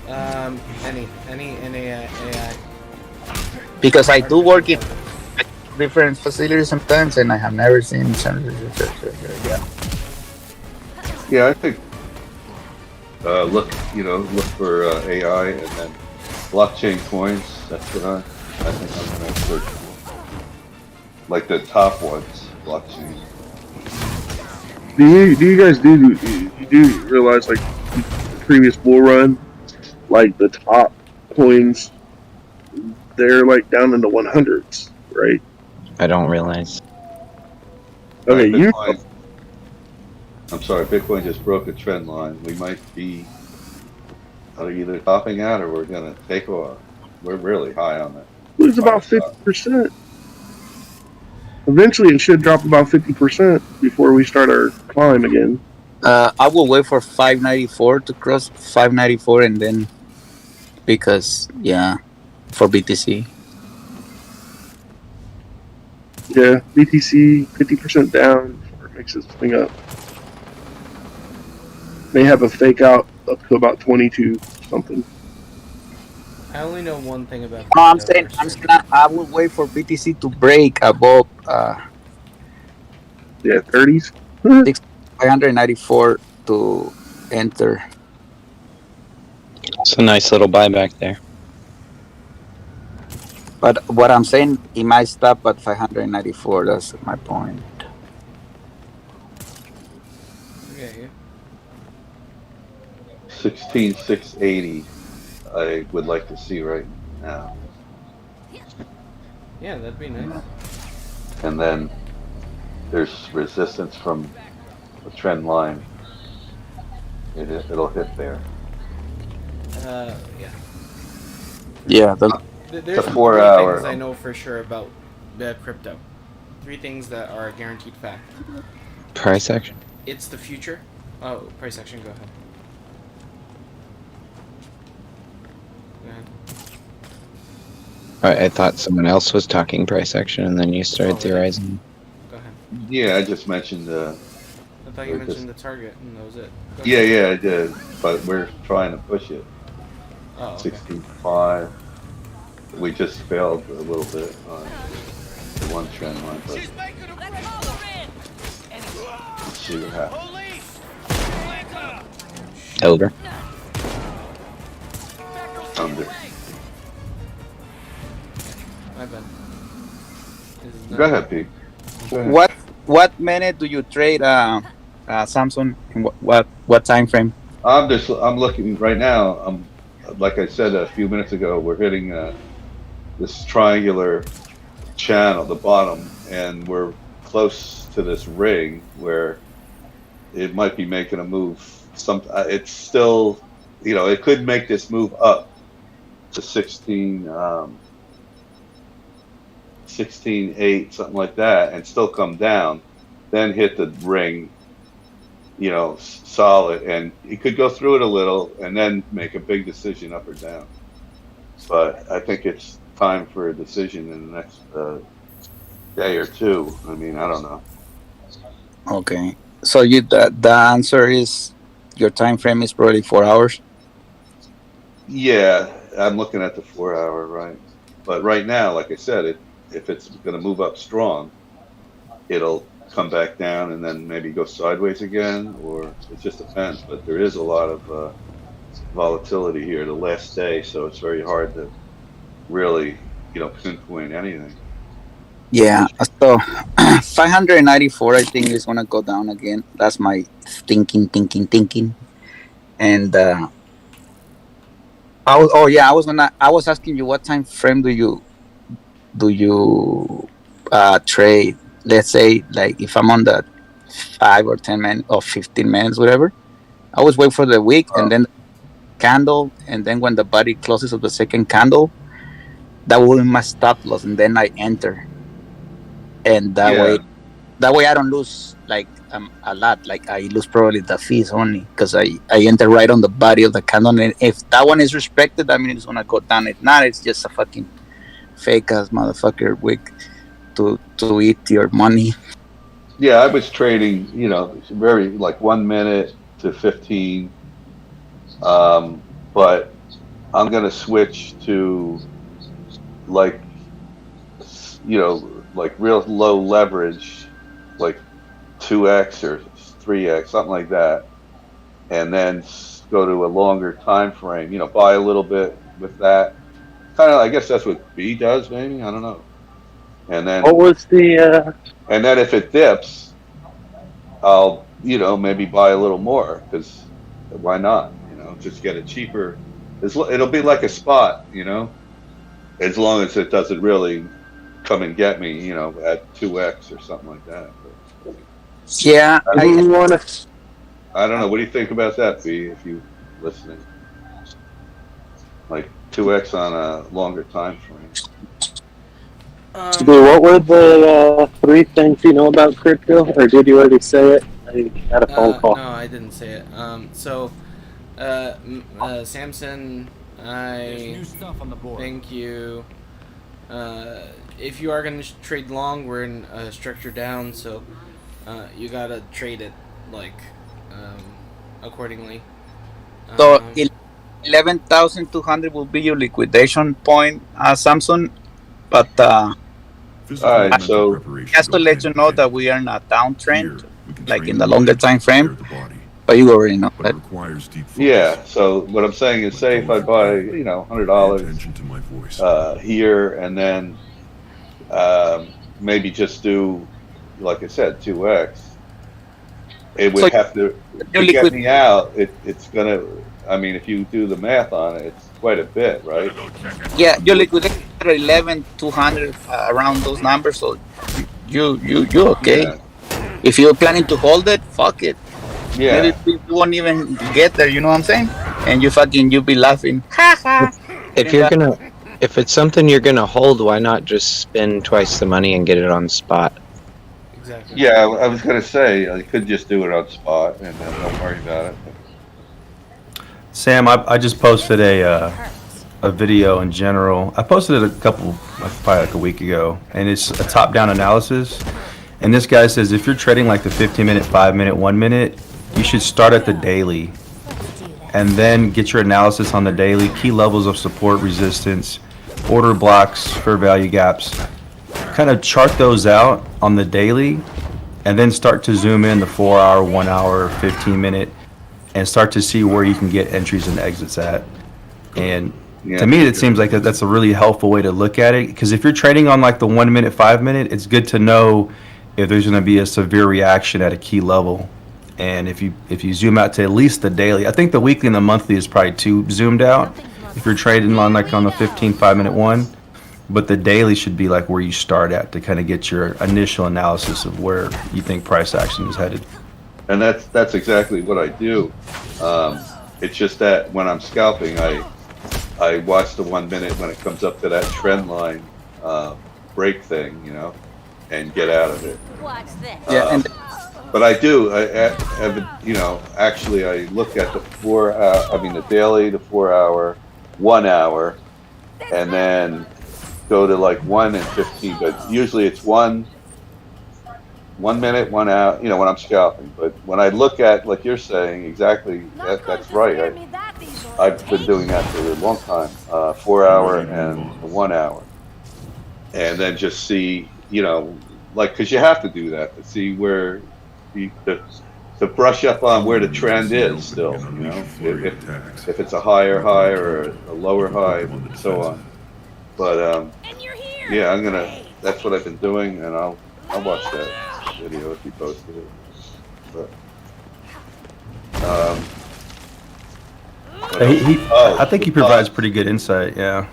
any AI. Because I do work in different facilities sometimes, and I have never seen some. Yeah. Yeah, I think look for AI and then blockchain coins. That's what I think I'm gonna search for. Like the top ones, blockchain. do you guys you do realize like the previous bull run, like the top coins, they're like down in the 100s, right? I don't realize. Okay, you. Bitcoin, I'm sorry, Bitcoin just broke a trend line. We might be either topping out or we're gonna take off. We're really high on it. Lose about 50%. Eventually, it should drop about 50% before we start our climb again. I will wait for 594 to cross 594, and then because for BTC. Yeah, BTC 50% down before it makes its swing up. May have a fake out up to about 22 something. I only know one thing about No, I'm crypto saying for I'm certain. saying I will wait for BTC to break above 30s. 594 to enter. It's a nice little buyback there. But what I'm saying, it might stop at 594. That's my point. Okay. 16,680. I would like to see right now, Yeah, that'd be nice. and then there's resistance from the trend line. It'll hit there. Yeah. Yeah, There's The 3 4-hour. things I know for sure about crypto. 3 things that are a guaranteed fact. Price action. It's the future. Oh, price action. Go ahead. Go ahead. I thought someone else was talking price action, and then you started theorizing. Go ahead. Yeah, I just mentioned. I thought you mentioned the target, and that was it. Go Yeah, ahead. yeah, I did. But we're trying to push it. Oh, okay. 65. We just failed a little bit on the one trend line, but let's see what happens. Over. Under. My bad. Go ahead, Pete. Go ahead. What minute do you trade Samsung? In what time frame? I'm looking right now. Like I said a few minutes ago, we're hitting this triangular channel, the bottom, and we're close to this ring where it might be making a move. It's still, it could make this move up to 16.8, something like that, and still come down, then hit the ring, solid, and it could go through it a little and then make a big decision up or down. But I think it's time for a decision in the next day or two. I mean, I don't know. Okay, so the answer is your time frame is probably 4 hours. Yeah, I'm looking at the 4-hour, right? But right now, like I said, if it's going to move up strong, it'll come back down and then maybe go sideways again, or it just depends. But there is a lot of volatility here the last day, so it's very hard to really, pinpoint anything. Yeah, so 594, I think is gonna go down again. That's my thinking. And I was asking you what time frame do you trade? Let's say like if I'm on the 5 or 10 minutes or 15 minutes, whatever. I always wait for the wick and then candle, and then when the body closes of the second candle, that will be my stop loss, and then I enter. And that way I don't lose like a lot. Like I lose probably the fees only because I enter right on the body of the candle, and if that one is respected, I mean it's gonna go down. If not, it's just a fucking fake ass motherfucker wick to eat your money. Yeah, I was trading, very like 1 minute to 15. But I'm gonna switch to like like real low leverage, like 2x or 3x, something like that, and then go to a longer time frame. Buy a little bit with that. Kind of, I guess that's what B does, maybe. I don't know. And then what was the? And then if it dips, I'll maybe buy a little more, because why not? Just get it cheaper. It'll be like a spot, as long as it doesn't really come and get me, at 2x or something like that. But, yeah, I don't know. What do you think about that, B? If you listening, like 2x on a longer time frame. What were the three things you know about crypto, or did you already say it? I had a phone call. No, I didn't say it. Samson, I New stuff on the board. thank you. If you are going to trade long, we're in structure down, so you gotta trade it like accordingly. So 11,200 will be your liquidation point, Samsung. But Alright, so just to let you know that we are in a downtrend, like in the longer time frame. But you already know that. yeah, so what I'm saying is, say if I buy, $100 here, and then maybe just do, like I said, 2x. It would have to get me out. It's gonna. I mean, if you do the math on it, it's quite a bit, right? Yeah, you liquidate 11,200 around those numbers, so you okay. Yeah. If you're planning to hold it, fuck it. Yeah. Maybe you won't even get there. You know what I'm saying? And you be laughing. If it's something you're gonna hold, why not just spend twice the money and get it on spot? Exactly. Yeah, I was gonna say I could just do it on spot and then don't worry about it. Sam, I just posted a video in general. I posted it probably like a week ago, and it's a top-down analysis. And this guy says if you're trading like the 15-minute, 5-minute, 1-minute, you should start at the daily, and then get your analysis on the daily, key levels of support, resistance, order blocks, fair value gaps. Kind of chart those out on the daily, and then start to zoom in the 4-hour, 1-hour, 15-minute, and start to see where you can get entries and exits at. And to me, it seems like that's a really helpful way to look at it, because if you're trading on like the 1-minute, 5-minute, it's good to know if there's going to be a severe reaction at a key level. And if you zoom out to at least the daily, I think the weekly and the monthly is probably too zoomed out if you're trading on like on the 15 5-minute one. But the daily should be like where you start at to kind of get your initial analysis of where you think price action is headed. And that's exactly what I do. It's just that when I'm scalping, I watch the 1 minute when it comes up to that trend line break thing, and get out of it. Watch this. Yeah, but I do. Actually, I look at the the daily, the 4-hour, 1 hour, and then go to like 1 and 15. But usually it's 1 minute, 1 hour. When I'm scalping. But when I look at, like you're saying, exactly that's right. I've been doing that for a long time. 4-hour and 1 hour, and then just see, because you have to do that to see where to brush up on where the trend is still, if it's a higher high or a lower high and so on. But yeah, that's what I've been doing, and I'll watch that video if you posted it. But I think he provides pretty good insight. Yeah.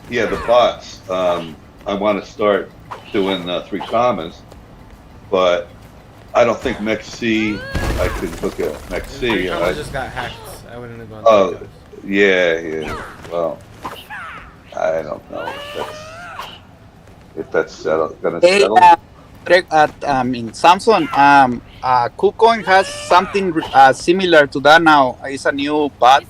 Yeah, the bots. I want to start doing 3 commas, but I don't think MEXC. I could look at MEXC. I just got hacked. I wouldn't have gone. Oh, yeah. Well, I don't know if that's gonna settle. Samsung, KuCoin has something similar to that now. It's a new bot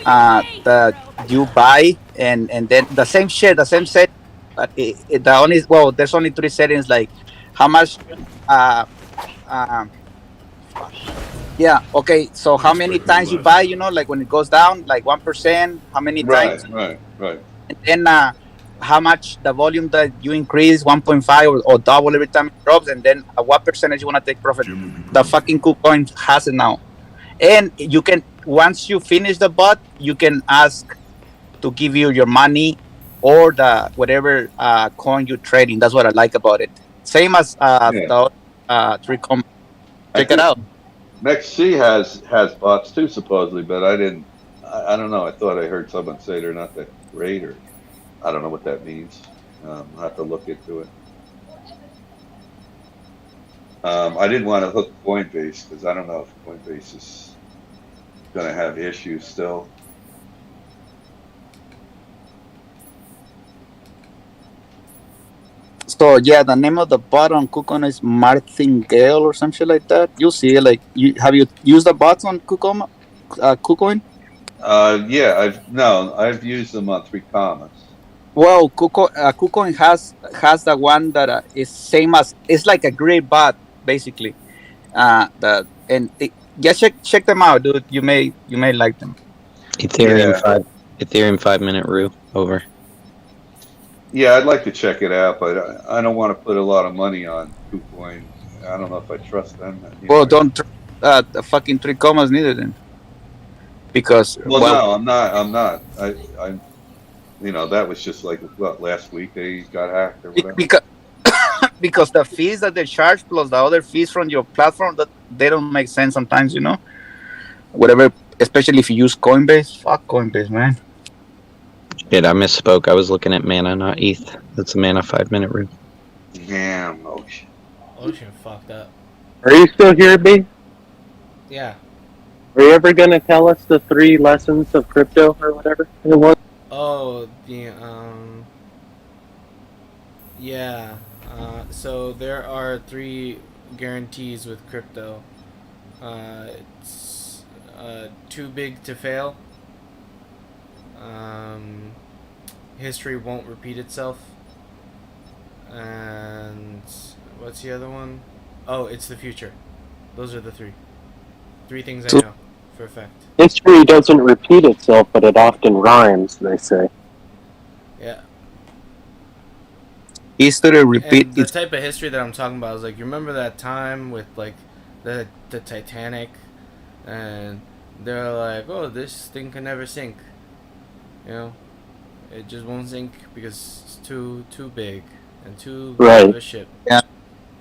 that you buy, and then the same shit, the same set. But there's only 3 settings, like how much. Yeah. Okay. So how many times you buy? Like when it goes down, like 1%. How many times? Right. And then how much the volume that you increase, 1.5 or double every time it drops, and then what percentage you want to take profit. The fucking KuCoin has it now, and you can, once you finish the bot, you can ask to give you your money or the whatever coin you're trading. That's what I like about it. Same as the 3 commas. Check it out. MEXC has bots too, supposedly, but I don't know. I thought I heard someone say they're not that great, or I don't know what that means. I'll have to look into it. I didn't want to hook Coinbase because I don't know if Coinbase is going to have issues still. So yeah, the name of the bot on KuCoin is Martingale or some shit like that. You'll see it. Like, have you used the bots on KuCoin? Yeah, I've used them on 3 commas. Well, KuCoin has the one that is same as, it's like a great bot basically. Yeah, check them out, dude. You may like them. Ethereum Yeah, 5 minute rule over. yeah, I'd like to check it out, but I don't want to put a lot of money on KuCoin. I don't know if I trust them Well, anyway. don't the fucking 3 commas neither then, because Well, no, I'm not. I'm not. That was just like what last week they got hacked or whatever. because because the fees that they charge plus the other fees from your platform, that they don't make sense sometimes. Whatever, especially if you use Coinbase. Fuck Coinbase, man. Shit, I misspoke. I was looking at mana, not ETH. That's a mana 5 minute rule. Damn, Ocean. Ocean fucked up. Are you still here, B? Yeah. Are you ever gonna tell us the 3 lessons of crypto or whatever it was? Oh, yeah. So there are 3 guarantees with crypto. It's too big to fail. History won't repeat itself. And what's the other one? Oh, it's the future. Those are the 3. 3 things I know for a fact. History doesn't repeat itself, but it often rhymes, they say. Yeah. History repeat. And the type of history that I'm talking about is like, you remember that time with like the Titanic, and they're like, oh, this thing can never sink. It just won't sink because it's too big and too big of a ship. Yeah.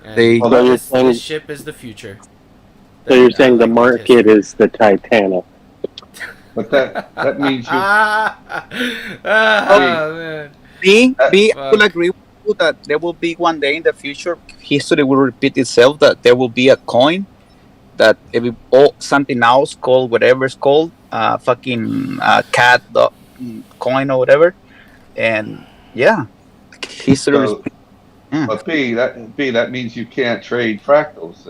And So this ship is the future. So you're saying the market is the Titanic. But that means you. Man. I will agree with you that there will be one day in the future, history will repeat itself, that there will be a coin that something else called whatever it's called, fucking cat coin or whatever, and yeah, history. But that means you can't trade fractals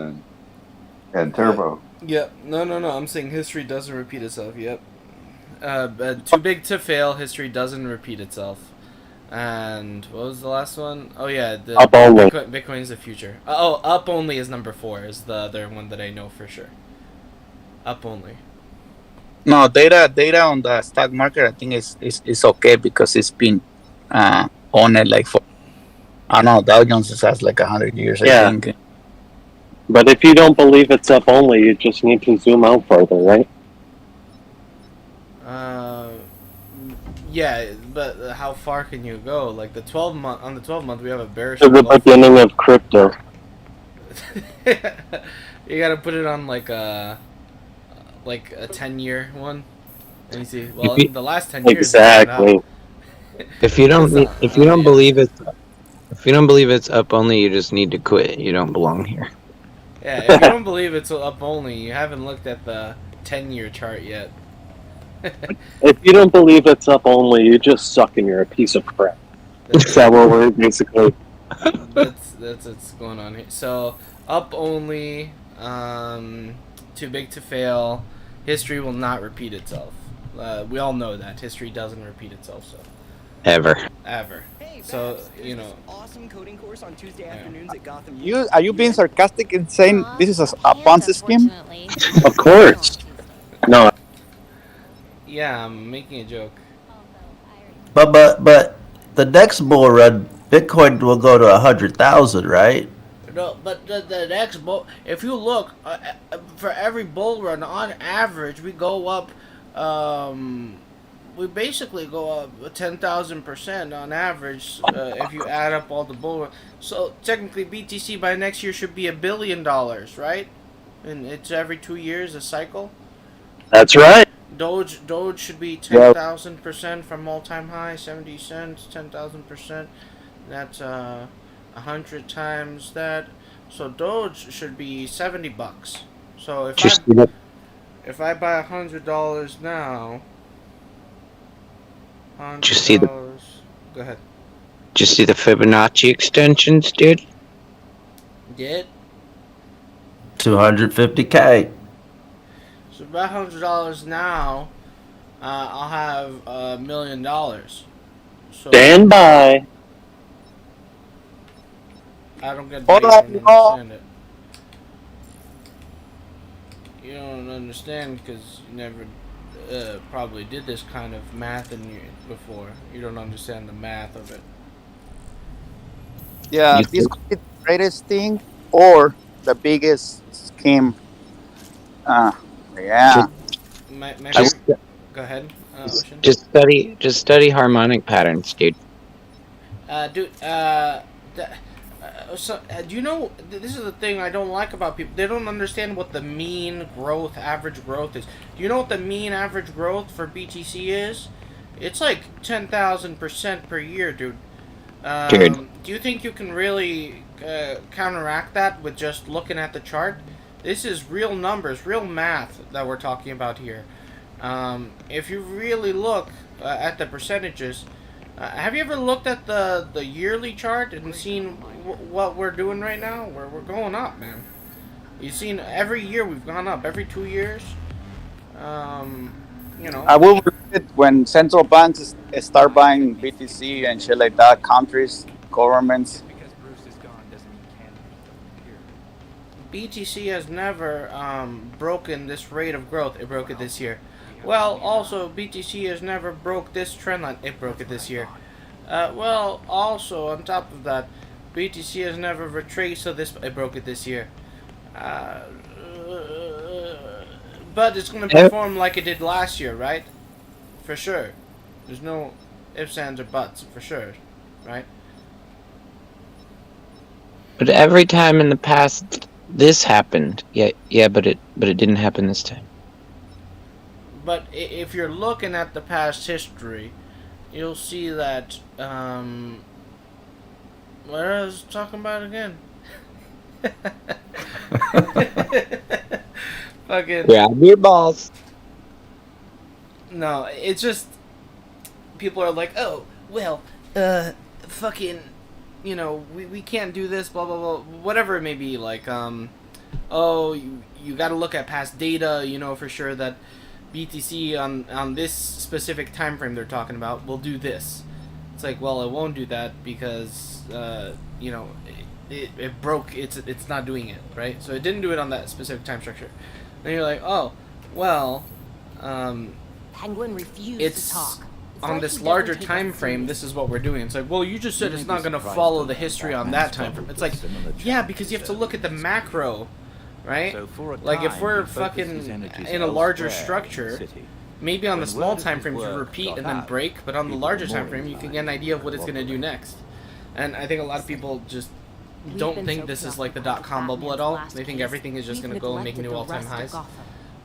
and turbo. Yep. No. I'm saying history doesn't repeat itself. Yep. But too big to fail. History doesn't repeat itself. And what was the last one? Oh yeah, the Up only. Bitcoin's the future. Oh, up only is number 4. Is the other one that I know for sure. Up only. No, data on the stock market, I think is okay because it's been on it like for, I don't know, Dow Jones has like 100 years. Yeah. I think. But if you don't believe it's up only, you just need to zoom out further, right? Yeah, but how far can you go? Like the 12 month, on the 12 month we have a bearish. To the beginning of crypto. You gotta put it on like a 10-year one, and you see. Well, in the last 10 years. Exactly. If you don't believe it's up only, you just need to quit. You don't belong here. Yeah, if you don't believe it's up only, you haven't looked at the 10-year chart yet. If you don't believe it's up only, you just suck and you're a piece of crap. Is that what we're basically? That's what's going on here. So up only, too big to fail. History will not repeat itself. We all know that history doesn't repeat itself. So ever. So awesome coding course on Tuesday afternoons at Gotham. Are you being sarcastic and saying this is a Ponzi scheme? Of course. No. Yeah, I'm making a joke. But the next bull run, Bitcoin will go to 100,000, right? No, but the next bull, if you look, for every bull run, on average, we go up, we basically go up 10,000% on average, if you add up all the bull runs. So technically BTC by next year should be $1 billion, right? And it's every 2 years, a cycle? That's right. Doge should be 10,000% from all-time high, 70 cents, 10,000%. That's 100 times that. So Doge should be $70. So if I buy $100 now, $100. Did you see Go ahead. Did you see the Fibonacci extensions, dude? Did? 250K. So about $100 now, I'll have $1 million. So Stand by. I don't get. You don't understand it. You don't understand because you never probably did this kind of math before. You don't understand the math of it. Yeah, this could be the greatest thing or the biggest scheme. Yeah. Go ahead, Ocean. Just study harmonic patterns, dude. Dude, do you know, this is the thing I don't like about people. They don't understand what the mean growth, average growth is. Do you know what the mean average growth for BTC is? It's like 10,000% per year, dude. Do you think you can really counteract that with just looking at the chart? This is real numbers, real math that we're talking about here. If you really look at the percentages, have you ever looked at the yearly chart and seen what we're doing right now? We're going up, man. You've seen every year we've gone up. Every 2 years. You know. I will repeat when central banks start buying BTC and shit like that, countries, governments. BTC has never broken this rate of growth. It broke it this year. Well, also, BTC has never broke this trend line. It broke it this year. Well, also, on top of that, BTC has never retraced, so it broke it this year. But it's going to perform like it did last year, right? For sure. There's no ifs, ands, or buts, for sure, right? But every time in the past this happened. Yeah, but it didn't happen this time. But if you're looking at the past history, you'll see that, what I was talking about again? Fucking grab your balls. No, it's just people are like, oh, well, fucking, you know, we can't do this, blah blah blah, whatever it may be. Like, oh, you got to look at past data, you know, for sure that BTC on this specific time frame they're talking about will do this. It's like, well, it won't do that because you know, it broke. It's not doing it, right? So it didn't do it on that specific time structure. And you're like, oh, well, Penguin refused it's to talk. It's on like this he larger doesn't take time us frame. This is what we're doing. It's like, well, you just said You it's may not be going to surprised follow to the learn history that on man's that time frame. struggled It's with like, similar yeah, because you have to look at the macro, right? So for a like if time, we're he focused his fucking energies in a larger elsewhere in the structure, city. maybe on the When small word of time his frames you work repeat got and then out, break, but on the people larger were time frame you can get an idea of what it's going to do next. And I think a lot of people just don't think this is like the .com bubble at all. They think everything is just going to go and make new all-time highs.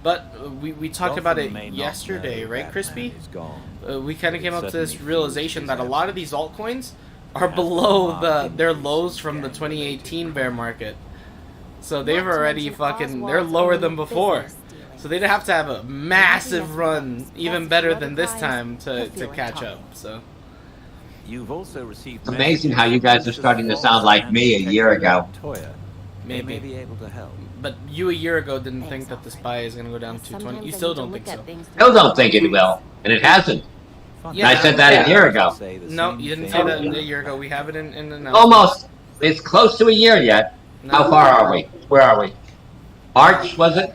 But we talked about it yesterday, right, Crispy? We kind of came up to this realization that a lot of these altcoins are below their lows from the 2018 bear market. So they've already they're lower than before. So they'd have to have a massive run, even better than this time, to catch up. So You've also received It's amazing how you guys are starting to sound like me a year ago. They may be able to help. But you a year ago didn't think that the SPY is going to go down to 220. You still don't think so. Still don't think it will, and it hasn't. Yeah, and I said that a year ago. No, you didn't say that a year ago. We have it in the announcement. Almost. It's close to a year yet. No. How far are we? Where are we? March, was it?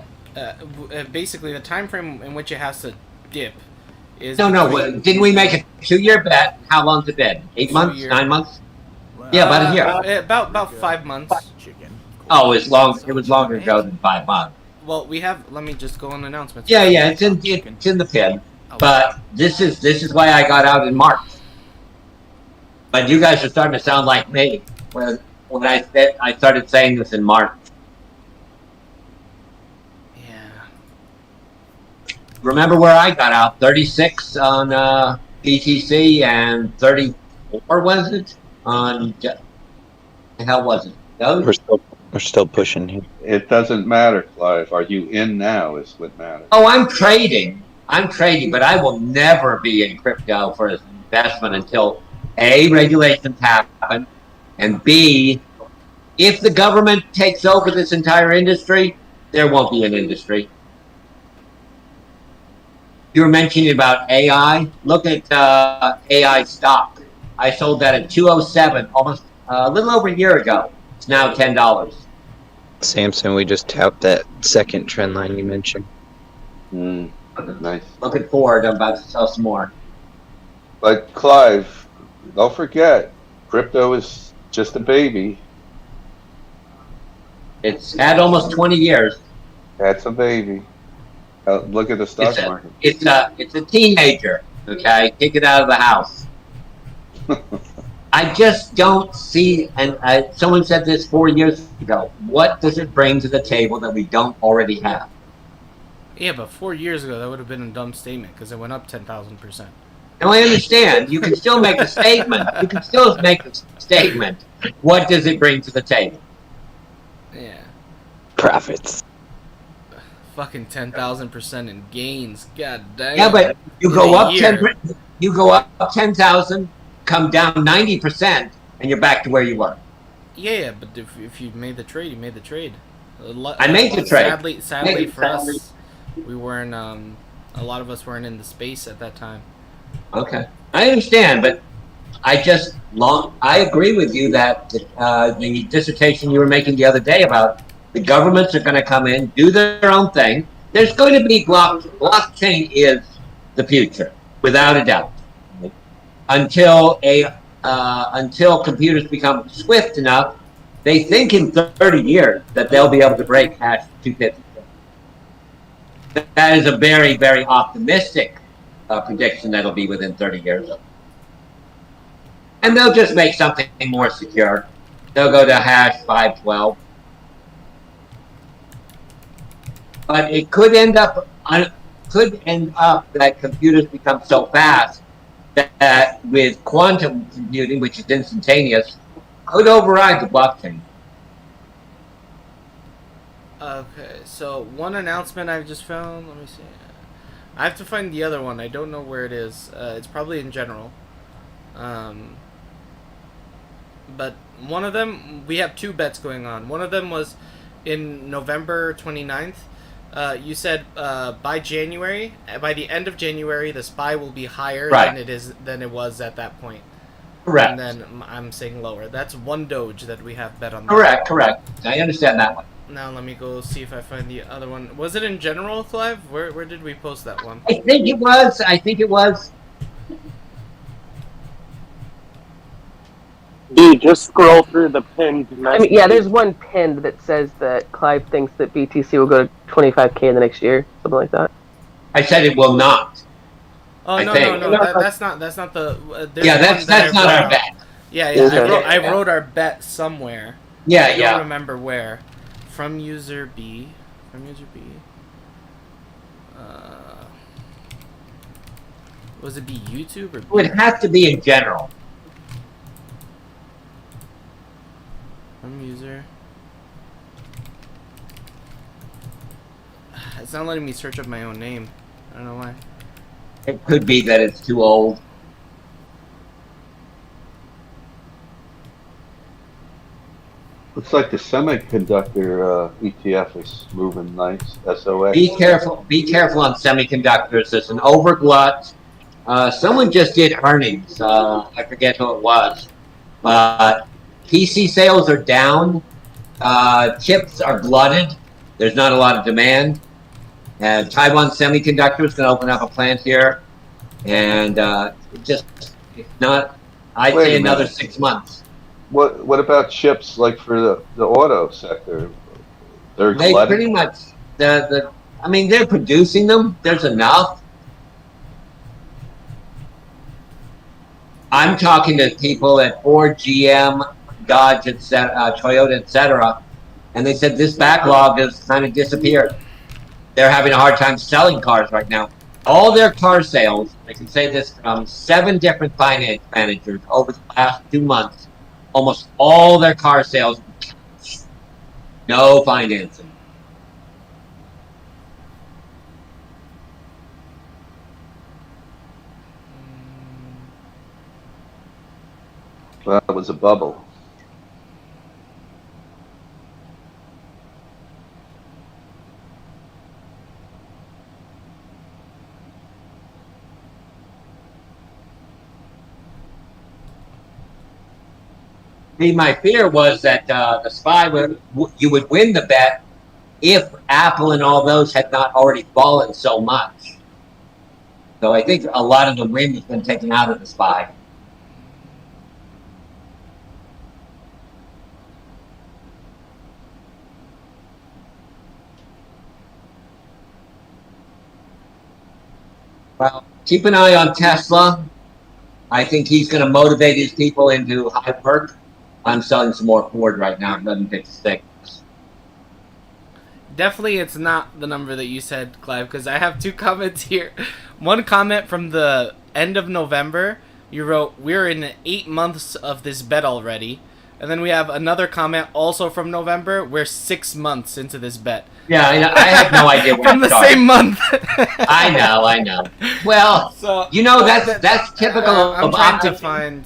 Basically, the time frame in which it has to dip is... No. Didn't we make a 2-year bet? How long's it been? 8 months? 9 months? Yeah, about a year. About 5 months. Oh, it was longer ago than 5 months. Well, we have... Let me just go on announcements. Yeah, it's in the pin. But this is why I got out in March. But you guys are starting to sound like me when I started saying this in March. Remember where I got out? 36 on BTC and 34, was it? On the hell was it? Those? We're still pushing here. It doesn't matter, Clive. Are you in now is what matters. Oh, I'm trading, but I will never be in crypto for investment until A, regulations happen, and B, if the government takes over this entire industry, there won't be an industry. You were mentioning about AI. Look at AI stock. I sold that at 207, almost a little over a year ago. It's now $10. Samson, we just tapped that second trend line you mentioned. Nice. Looking forward, I'm about to sell some more. But Clive, don't forget, crypto is just a baby. It's had almost 20 years. That's a baby. Look at the stock market. It's a teenager. Okay, kick it out of the house. I just don't see, and someone said this 4 years ago. What does it bring to the table that we don't already have? Yeah, but 4 years ago that would have been a dumb statement because it went up 10,000%. Now I understand. You can still make a statement. You can still make a statement. What does it bring to the table? Yeah. Profits. Fucking 10,000% in gains. God damn. Yeah, but you In go a up year. 10,000, come down 90%, and you're back to where you were. Yeah, but if you made the trade, you made the trade. I made the trade. Sadly for us, we weren't. A lot of us weren't in the space at that time. Okay, I understand, but I agree with you that the dissertation you were making the other day about the governments are going to come in, do their own thing. There's going to be blockchain is the future, without a doubt. Until computers become swift enough, they think in 30 years that they'll be able to break hash 256. That is a very, very optimistic prediction that'll be within 30 years. And they'll just make something more secure. They'll go to hash 512. But it could end up that computers become so fast that with quantum computing, which is instantaneous, could override the blockchain. Okay, so one announcement I've just found. Let me see. I have to find the other one. I don't know where it is. It's probably in general. But one of them, we have two bets going on. One of them was in November 29th. You said by January, by the end of January, the SPY will be higher than it was at that point. Correct. And then I'm saying lower. That's one Doge that we have bet on. Correct. I understand that one. Now let me go see if I find the other one. Was it in general, Clive? Where did we post that one? I think it was. Dude, just scroll through the pinned message. Yeah, there's one pinned that says that Clive thinks that BTC will go to 25K in the next year, something like that. I said it will not. Oh no, that's not the. That's not our bet. Yeah. I wrote our bet somewhere. Yeah, I don't remember where. From user B. Was it be YouTube or? It would have to be in general. From user. It's not letting me search up my own name. I don't know why. It could be that it's too old. Looks like the semiconductor ETF is moving nice. SOX. Be careful on semiconductors. There's an overglut. Someone just did earnings. I forget who it was. But PC sales are down. Chips are glutted. There's not a lot of demand. And Taiwan Semiconductor is going to open up a plant here. And it's not, I'd say another 6 months. What about chips like for the auto sector? They pretty much, they're producing them. There's enough. I'm talking to people at Ford, GM, Dodge, Toyota, etc., and they said this backlog has kind of disappeared. They're having a hard time selling cars right now. All their car sales, I can say this from 7 different finance managers over the last 2 months, almost all their car sales, no financing. Well, it was a bubble. My fear was that the SPY you would win the bet if Apple and all those had not already fallen so much. So I think a lot of the wind has been taken out of the SPY. Well, keep an eye on Tesla. I think he's going to motivate his people into high work. I'm selling some more Ford right now, 1156. Definitely it's not the number that you said, Clive, because I have 2 comments here. One comment from the end of November, you wrote, "We're in 8 months of this bet already." And then we have another comment also from November, "We're 6 months into this bet." Yeah, I have no idea where from the same month. I know. Well, so, you know, that's typical I'm of trying to find...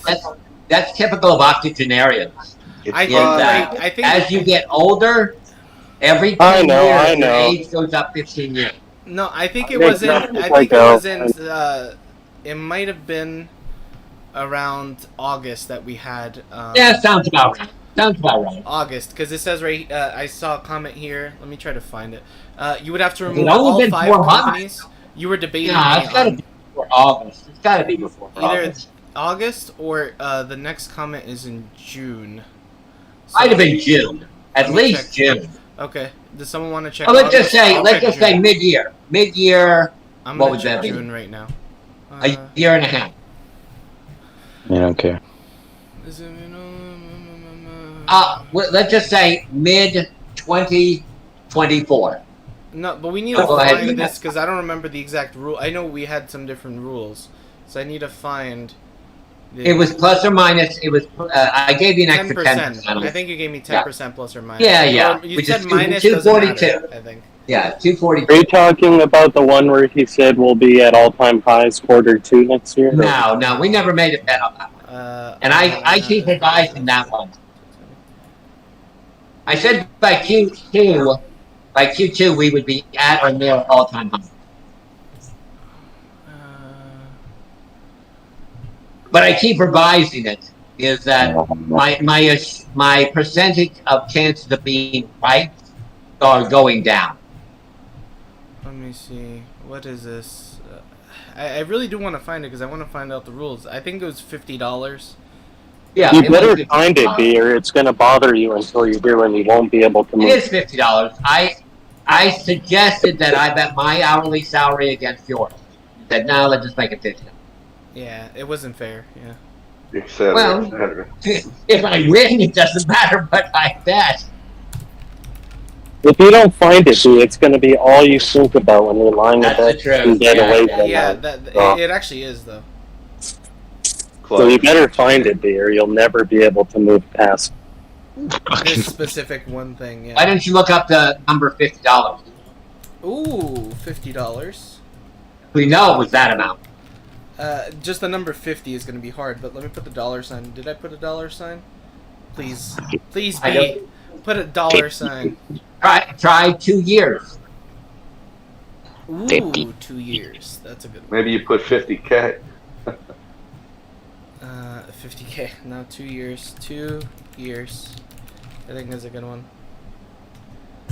That's typical of octogenarians. I think as you get older, every 10 years, your age goes up 15 years. No, I think it Nick, was in. nothing I like think it that. was in. It might have been around August that we had. Yeah, sounds about right. Sounds about right. August, because it says right. I saw a comment here. Let me try to find it. You would have to It's remove only all been 5 4 months. companies. You were debating Yeah, me it's got to on be before August. It's got to be before either August. August or the next comment is in June. Might have been June. At least June. Okay. Does someone want to check? Oh, let's just August? say, I'll let's check just say June. mid-year. Mid-year. I'm What gonna would check that be? June right now. A year and a half. I don't care. Let's just say mid 2024. No, but we need to Go ahead. find this because I don't remember the exact rule. I know we had some different rules, so I need to find. It was plus or minus. It was. I gave you an extra 10%. I think you gave me 10% plus or minus. Yeah. Or you Which said is minus 242. doesn't matter, I think. Yeah, 242. Are you talking about the one where he said we'll be at all-time highs quarter 2 next year? No, we never made a bet on that one. And I keep advising that one. I said by Q2 we would be at or near all-time high. But I keep revising it. Is that my percentage of chances of being right are going down? Let me see. What is this? I really do want to find it because I want to find out the rules. I think it was $50. Yeah, you better find it, B, or it's going to bother you until you do, and you won't be able to move. It is $50. I suggested that I bet my hourly salary against yours. He said, no, let's just make it $50. Yeah, it wasn't fair. Yeah. Well, if I win, it doesn't matter what I bet. If you don't find it, B, it's going to be all you think about when you're lying about and get away from it. It actually is though. So you better find it, B, or you'll never be able to move past. This specific one thing. Yeah. Why don't you look up the number $50? Ooh, $50. We know it was that amount. Just the number 50 is going to be hard, but let me put the dollar sign. Did I put a dollar sign? Please, please be. Put a dollar sign. Try 2 years. Ooh, 2 years. That's a good one. Maybe you put 50K. 50K. No, 2 years. 2 years. I think that's a good one.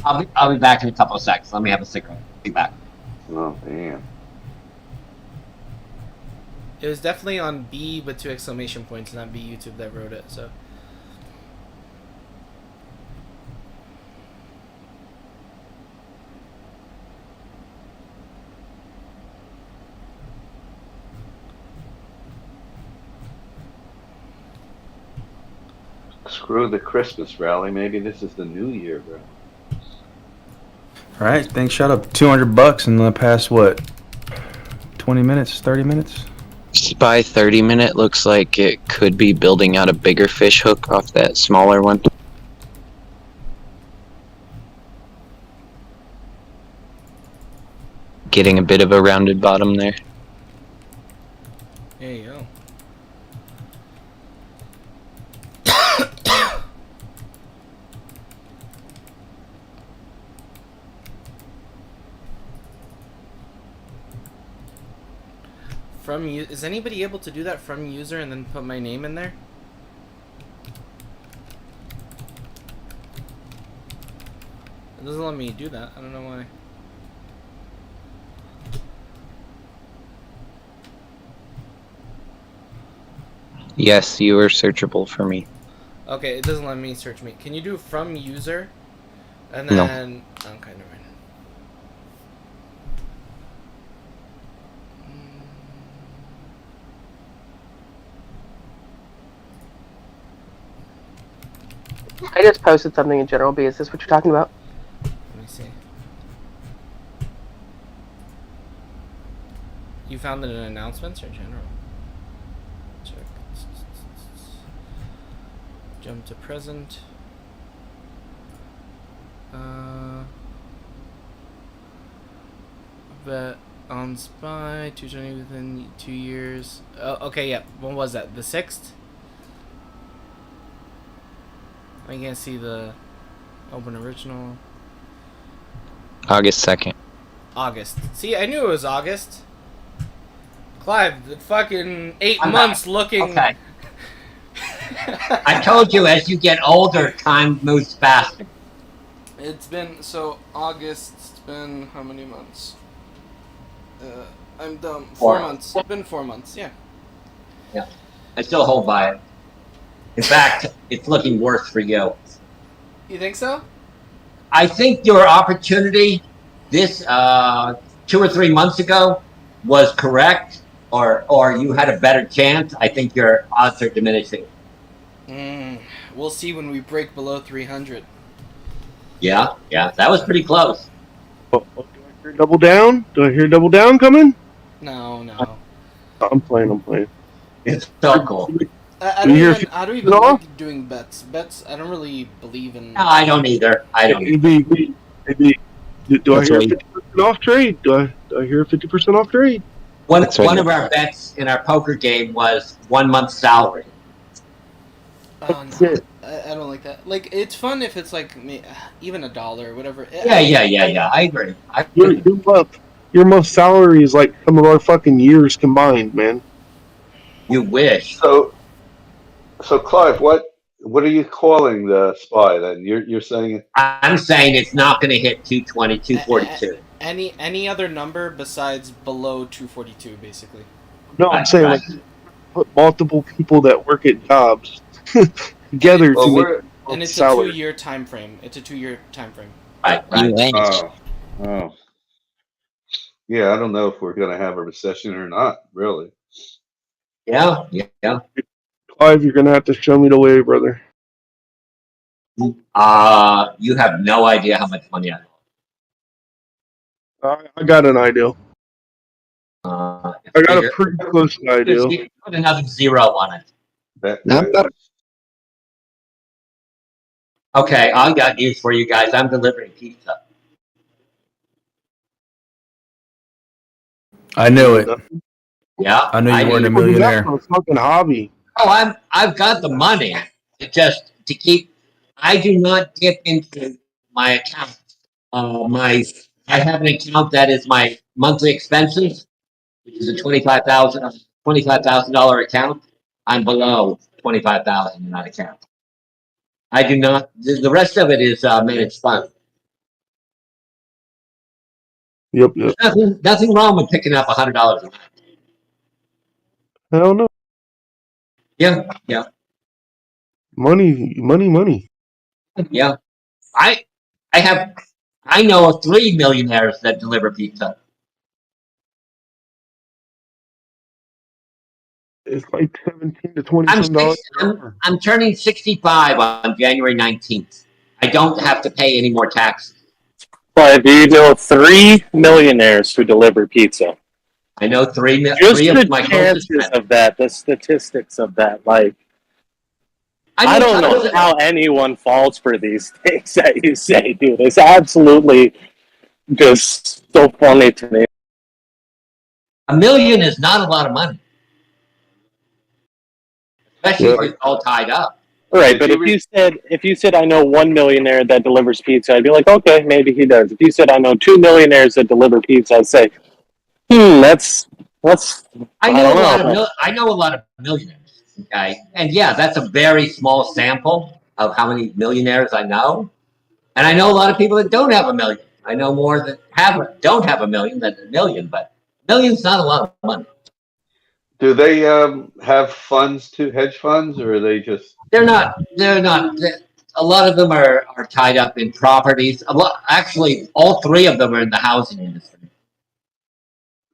I'll be back in a couple of seconds. Let me have a cigarette. Be back. Oh, damn. It was definitely on B with 2 exclamation points, not B YouTube that wrote it, so. Screw the Christmas rally. Maybe this is the New Year, bro. All right, things shot up $200 in the past, what, 20 minutes, 30 minutes? SPY 30-minute looks like it could be building out a bigger fish hook off that smaller one. Getting a bit of a rounded bottom there. There you go. from you. Is anybody able to do that from user and then put my name in there? It doesn't let me do that. I don't know why. Yes, you are searchable for me. Okay, it doesn't let me search me. Can you do from user? And No. then... Okay, never mind. I just posted something in general. B, is this what you're talking about? Let me see. You found it in announcements or general? Check. Jump to present. Bet on spy 220 within 2 years. Oh, okay, yeah. When was that? The 6th? I can't see the open original. August 2nd. August. See, I knew it was August. Clive, the fucking 8 I'm months back. looking. Okay. I told you, as you get older, time moves faster. It's been, so August, it's been how many months? I'm dumb. 4 months. It's been 4 months, yeah. Yeah. I still hold by it. In fact, it's looking worse for you. You think so? I think your opportunity this 2 or 3 months ago was correct, or you had a better chance. I think your odds are diminishing. We'll see when we break below 300. Yeah, that was pretty close. Do I hear double down? Do I hear double down coming? No. I'm playing. It's so cool. I don't even like doing bets. Bets, I don't really believe in. No, I don't either. Maybe. Do I hear a 50% off trade? Do I hear a 50% off trade? One of our bets in our poker game was 1 month's salary. Oh, no. I don't like that. Like, it's fun if it's like even $1 or whatever. Yeah. I agree. Your most salary is like some of our fucking years combined, man. You wish. So Clive, what are you calling the spy then? You're saying I'm saying it's not going to hit 220, 242. Any other number besides below 242, basically. No, I'm saying like put multiple people that work at jobs together to make and it's salary. a 2 year time frame. It's a 2 year time frame. Right. Oh. Yeah, I don't know if we're going to have a recession or not, really. Yeah. Clive, you're going to have to show me the way, brother. You have no idea how much money I I got an idea. I got a pretty close idea. Put another 0 on it. Okay, I got news for you guys. I'm delivering pizza. I knew it. Yeah. I knew you weren't a millionaire. That's a fucking hobby. Oh, I've got the money. It just to keep. I do not dip into my account. I have an account that is my monthly expenses, which is a $25,000 account. I'm below 25,000 in that account. I do not. The rest of it is managed fund. Yep. Nothing wrong with picking up $100 a month. Hell no. Yeah. Money. Yeah. I know of 3 millionaires that deliver pizza. It's like $17 to $20 I'm turning 65 on January 19th. I don't have to pay any more taxes. But do you know 3 millionaires who deliver pizza? I know 3 Just three the of my closest chances friends. of that, the statistics of that, like, I don't know how anyone falls for these things that you say, dude. It's absolutely just so funny to me. $1 million is not a lot of money, especially if it's all tied up. Right, but if you said I know 1 millionaire that delivers pizza, I'd be like, okay, maybe he does. If you said I know 2 millionaires that deliver pizza, I'd say, that's That's I I know don't a lot know, of but I know a lot of millionaires. Okay, and yeah, that's a very small sample of how many millionaires I know, and I know a lot of people that don't have a million. I know more that don't have a million than a million, but million's not a lot of money. Do they have funds too, hedge funds, or are they just? They're not. They're not. A lot of them are tied up in properties. A lot, actually, all three of them are in the housing industry.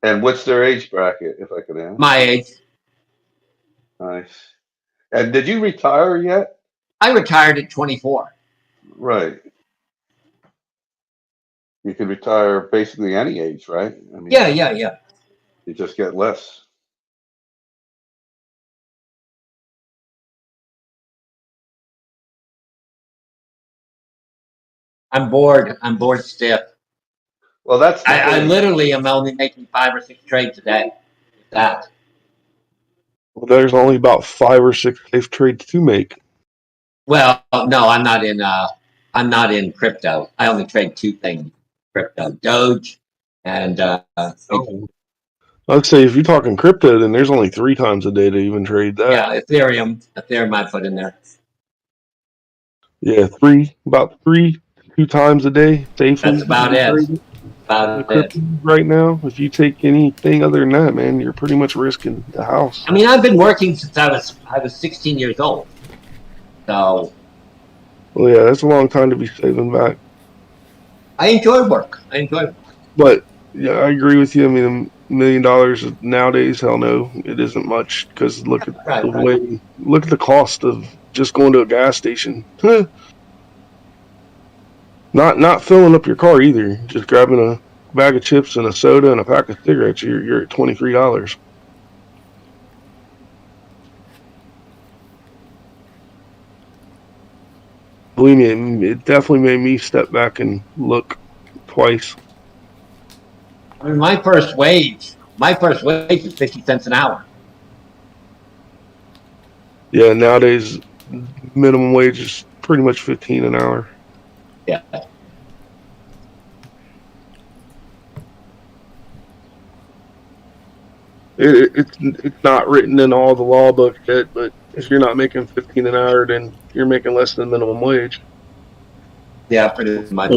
And what's their age bracket, if I could ask? My age. Nice. And did you retire yet? I retired at 24. Right. You can retire basically any age, right? I mean, Yeah. you just get less. I'm bored. I'm bored stiff. Well, that's the I thing. literally am only making 5 or 6 trades a day. That. Well, there's only about 5 or 6 safe trades to make. Well, no, I'm not in. I'm not in crypto. I only trade 2 things: crypto, Doge, and I'd say if you're talking crypto, then there's only 3 times a day to even trade that. yeah, Ethereum. Ethereum I put in there. Yeah, about 2 times a day safely. That's about it. The crypto right now, if you take anything other than that, man, you're pretty much risking the house. I mean, I've been working since I was 16 years old. So. Well, yeah, that's a long time to be saving back. I enjoy work. But yeah, I agree with you. I mean, $1 million nowadays, hell no, it isn't much because look at look at the cost of just going to a gas station. Not filling up your car either. Just grabbing a bag of chips and a soda and a pack of cigarettes. You're at $23. Believe me, it definitely made me step back and look twice. I mean, my first wage is 50 cents an hour. Yeah, nowadays minimum wage is pretty much 15 an hour. Yeah. It's not written in all the law books yet, but if you're not making 15 an hour, then you're making less than minimum wage. Yeah, pretty much.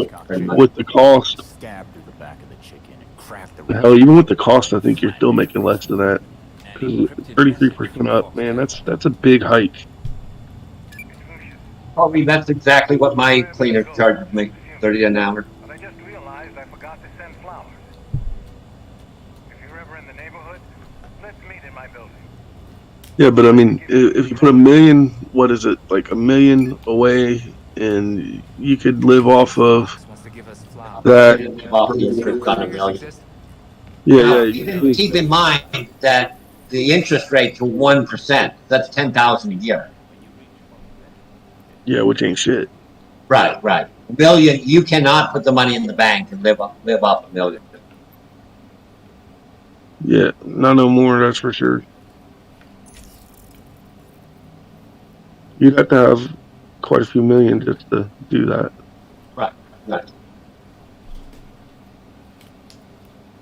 With the cost, Stab through the back of the chicken and crack the hell, even with the cost, I think you're still making less than that. 33% up, man, that's a big hike. Probably that's exactly what my cleaner charges me, 30 an hour. Yeah, but I mean, if you put $1 million, what is it, like $1 million away, and you could live off of that. Yeah. Keep in mind that the interest rates are 1%. That's 10,000 a year. Yeah, which ain't shit. Right. $1 million. You cannot put the money in the bank and live off $1 million. Yeah, not no more. That's for sure. You'd have to have quite a few million just to do that. Right.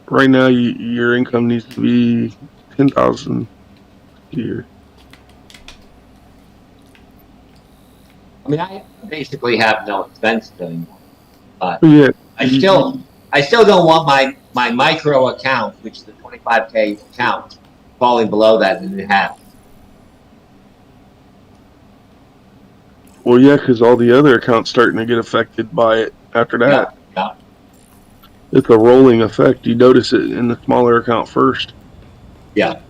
Right now, your income needs to be 10,000 a year. I mean, I basically have no expenses anymore. But yeah, I still don't want my micro account, which is the 25K account, falling below that in half. Well, yeah, because all the other accounts starting to get affected by it after that. Yeah. It's a rolling effect. You notice it in the smaller account first. Yeah.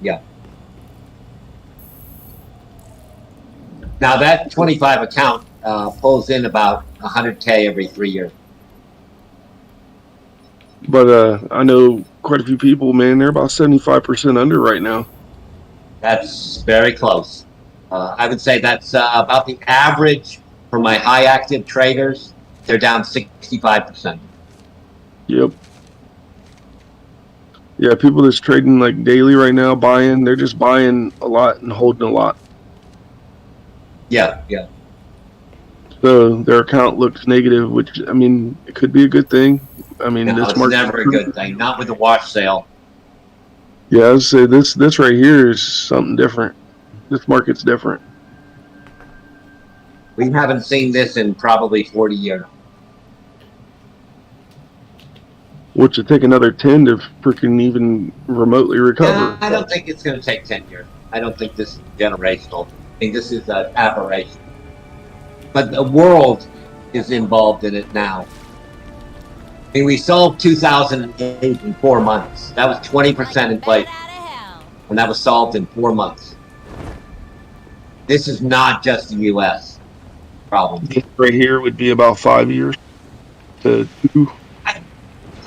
Now that 25 account pulls in about 100K every 3 years. But I know quite a few people, man, they're about 75% under right now. That's very close. I would say that's about the average for my high active traders. They're down 65%. Yep. Yeah, people that's trading like daily right now, they're just buying a lot and holding a lot. Yeah. So their account looks negative, which, I mean, it could be a good thing. I mean, No, it's never a good thing. Not with the wash sale. Yeah, I would say this right here is something different. This market's different. We haven't seen this in probably 40 years. Which would take another 10 to freaking even remotely recover. I don't think it's going to take 10 years. I don't think this is generational. I think this is an aberration. But the world is involved in it now. I mean, we solved 2008 in 4 months. That was 20% inflation. And that was solved in 4 months. This is not just the U.S. problem. This right here would be about 5 years to 2.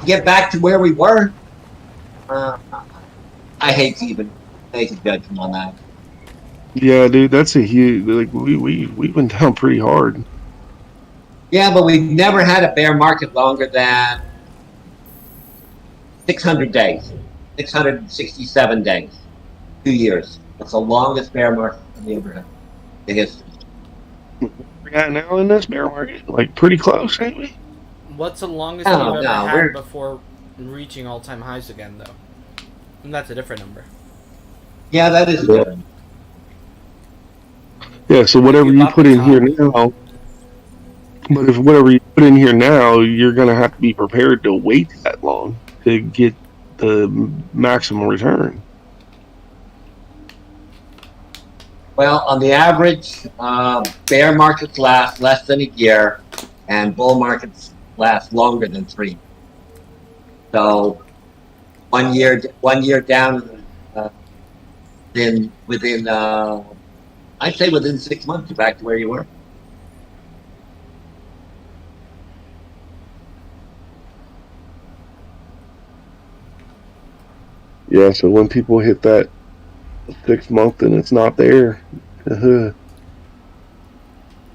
Get back to where we were. I hate to even make a judgment on that. Yeah, dude, that's a huge. Like we went down pretty hard. Yeah, but we've never had a bear market longer than 600 days, 667 days, 2 years. That's the longest bear market we ever had in history. We're at now in this bear market, like pretty close, ain't we? What's the longest you've ever had before reaching all-time highs again, though? And that's a different number. Yeah, that is different. Yeah, so whatever you put in here now, but if whatever you put in here now, you're going to have to be prepared to wait that long to get the maximum return. Well, on the average, bear markets last less than a year, and bull markets last longer than 3. So, 1 year down, within I'd say within 6 months, you're back to where you were. Yeah, so when people hit that 6 month and it's not there, you're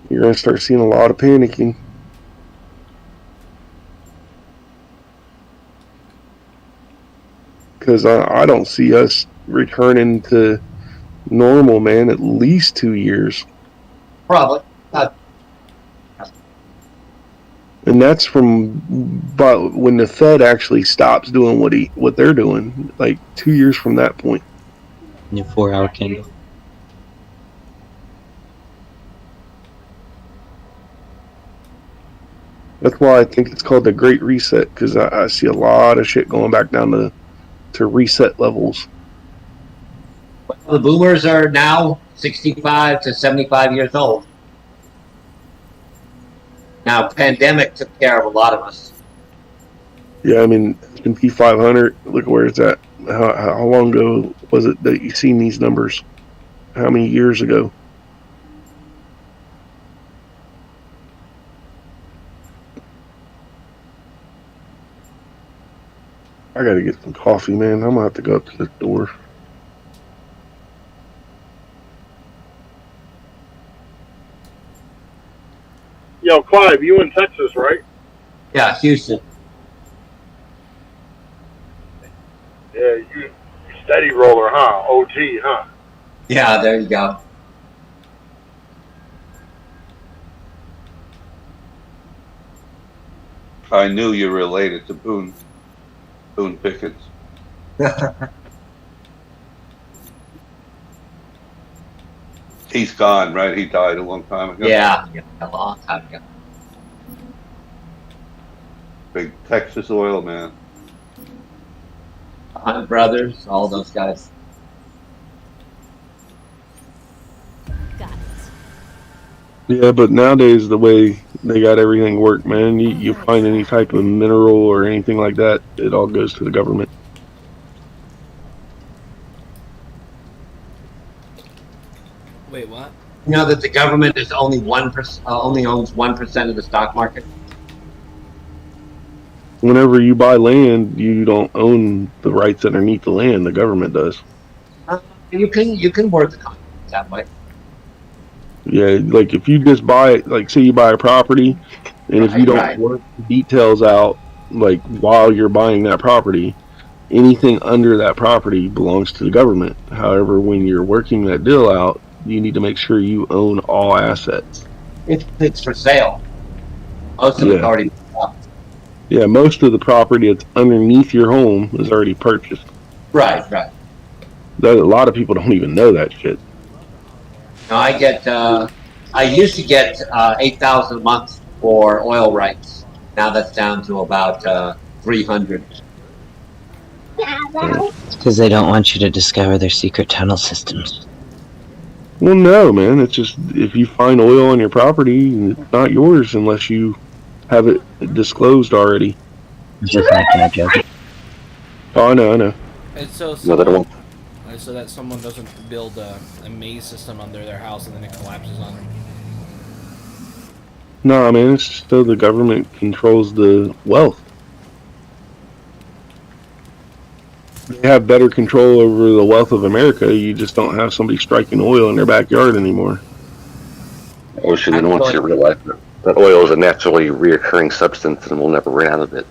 going to start seeing a lot of panicking. Because I don't see us returning to normal, man, at least 2 years. Probably. And that's from but when the Fed actually stops doing what they're doing, like 2 years from that point. Your 4-hour candle. That's why I think it's called the Great Reset, because I see a lot of shit going back down to reset levels. The boomers are now 65 to 75 years old. Now, pandemic took care of a lot of us. Yeah, I mean, S&P 500, look where it's at. How long ago was it that you seen these numbers? How many years ago? I gotta get some coffee, man. I'm gonna have to go up to the door. Yo, Clive, you in Texas, right? Yeah, Houston. Yeah, you steady roller, huh? OG, huh? Yeah, there you go. I knew you were related to Boone Pickens. He's gone, right? He died a long time ago. Yeah, a long time ago. Big Texas oil man. Hunt Brothers, all those guys. Yeah, but nowadays the way they got everything worked, man, you find any type of mineral or anything like that, it all goes to the government. Wait, what? You know that the government is only 1%, only owns 1% of the stock market. Whenever you buy land, you don't own the rights underneath the land. The government does. You can word the contract that way. Yeah, like if you just buy it, like say you buy a property, and if you don't work the details out, like while you're buying that property, anything under that property belongs to the government. However, when you're working that deal out, you need to make sure you own all assets. It's for sale. Most of it's already bought. Yeah, most of the property that's underneath your home is already purchased. Right. That a lot of people don't even know that shit. No, I get. I used to get 8,000 a month for oil rights. Now that's down to about 300. It's because they don't want you to discover their secret tunnel systems. Well, no, man. It's just if you find oil on your property, it's not yours unless you have it disclosed already. I'm just making a joke. Oh, I know. And so No, they don't someone, so that someone doesn't build a maze system under their house and then it collapses on them. No, man. It's just so the government controls the wealth. They have better control over the wealth of America. You just don't have somebody striking oil in their backyard anymore. Ocean then wants you to realize that oil is a naturally reoccurring substance and we'll never run out of it.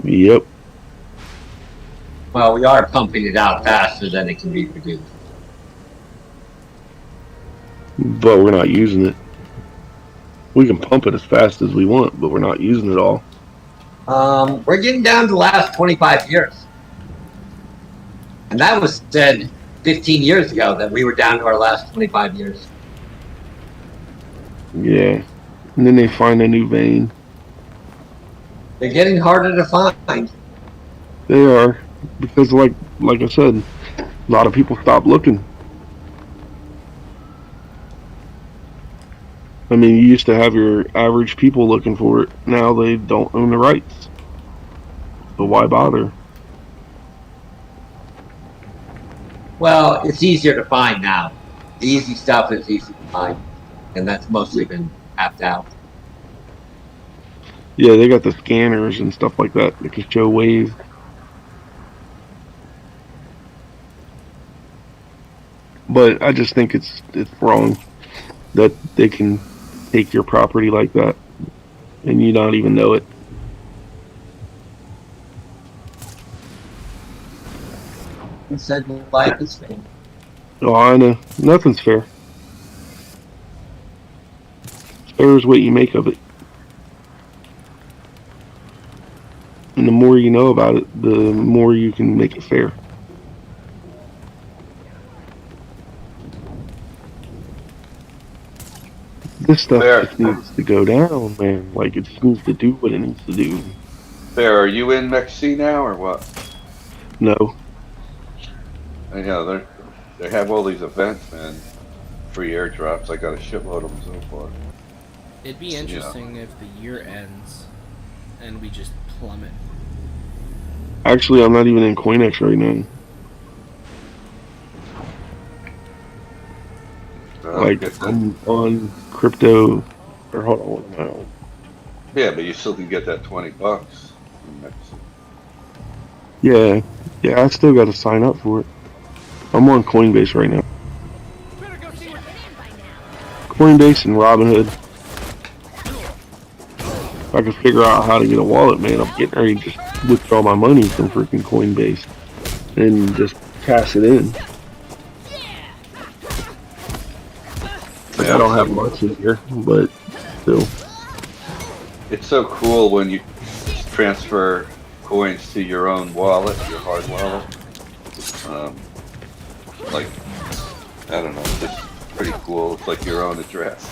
Yep. Well, we are pumping it out faster than it can be produced. But we're not using it. We can pump it as fast as we want, but we're not using it all. We're getting down to the last 25 years. And that was said 15 years ago that we were down to our last 25 years. Yeah. And then they find a new vein. They're getting harder to find. They are. Because like I said, a lot of people stop looking. I mean, you used to have your average people looking for it. Now they don't own the rights. So why bother? Well, it's easier to find now. The easy stuff is easy to find. And that's mostly been tapped out. Yeah, they got the scanners and stuff like that that can show waves. But I just think it's wrong that they can take your property like that and you not even know it. He said life is fair. Oh, I know. Nothing's fair. Fair is what you make of it. And the more you know about it, the more you can make it fair. This stuff just needs to go down, man. Like, it just needs to do what it needs to do. Fair, are you in Mexico now or what? No. I know, they have all these events, man. Free airdrops. I got a shitload of them so far. It'd be interesting if the year ends and we just plummet. Actually, I'm not even in CoinEx right now. Like, I'm on crypto. Or hold on, what am I on? Yeah, but you still can get that $20 in Mexico. Yeah, I still got to sign up for it. I'm on Coinbase right now. Coinbase and Robinhood. If I can figure out how to get a wallet, man, I'm getting ready to just withdraw my money from freaking Coinbase and just cash it in. Like, I don't have much in here, but still. It's so cool when you transfer coins to your own wallet, your hard wallet. Like, I don't know, it's just pretty cool. It's like your own address.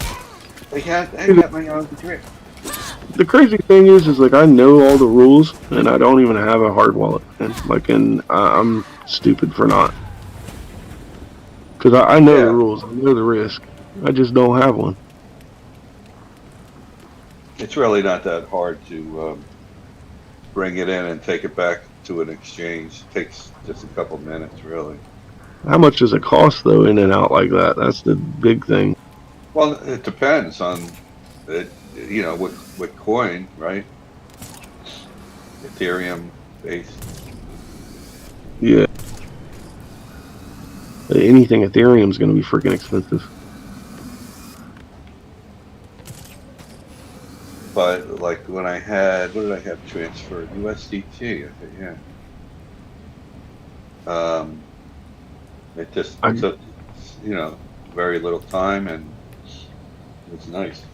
I got my own address. The crazy thing is like I know all the rules and I don't even have a hard wallet. And I'm stupid for not. Because I know the rules, I know the risk. I just don't have one. It's really not that hard to bring it in and take it back to an exchange. It takes just a couple minutes, really. How much does it cost though, in and out like that? That's the big thing. Well, it depends on it, you know, what coin, right? Ethereum based. Yeah. Anything Ethereum is going to be freaking expensive. But like when I had, what did I have transferred? USDT, I think, yeah. It just took, you know, very little time and it was nice.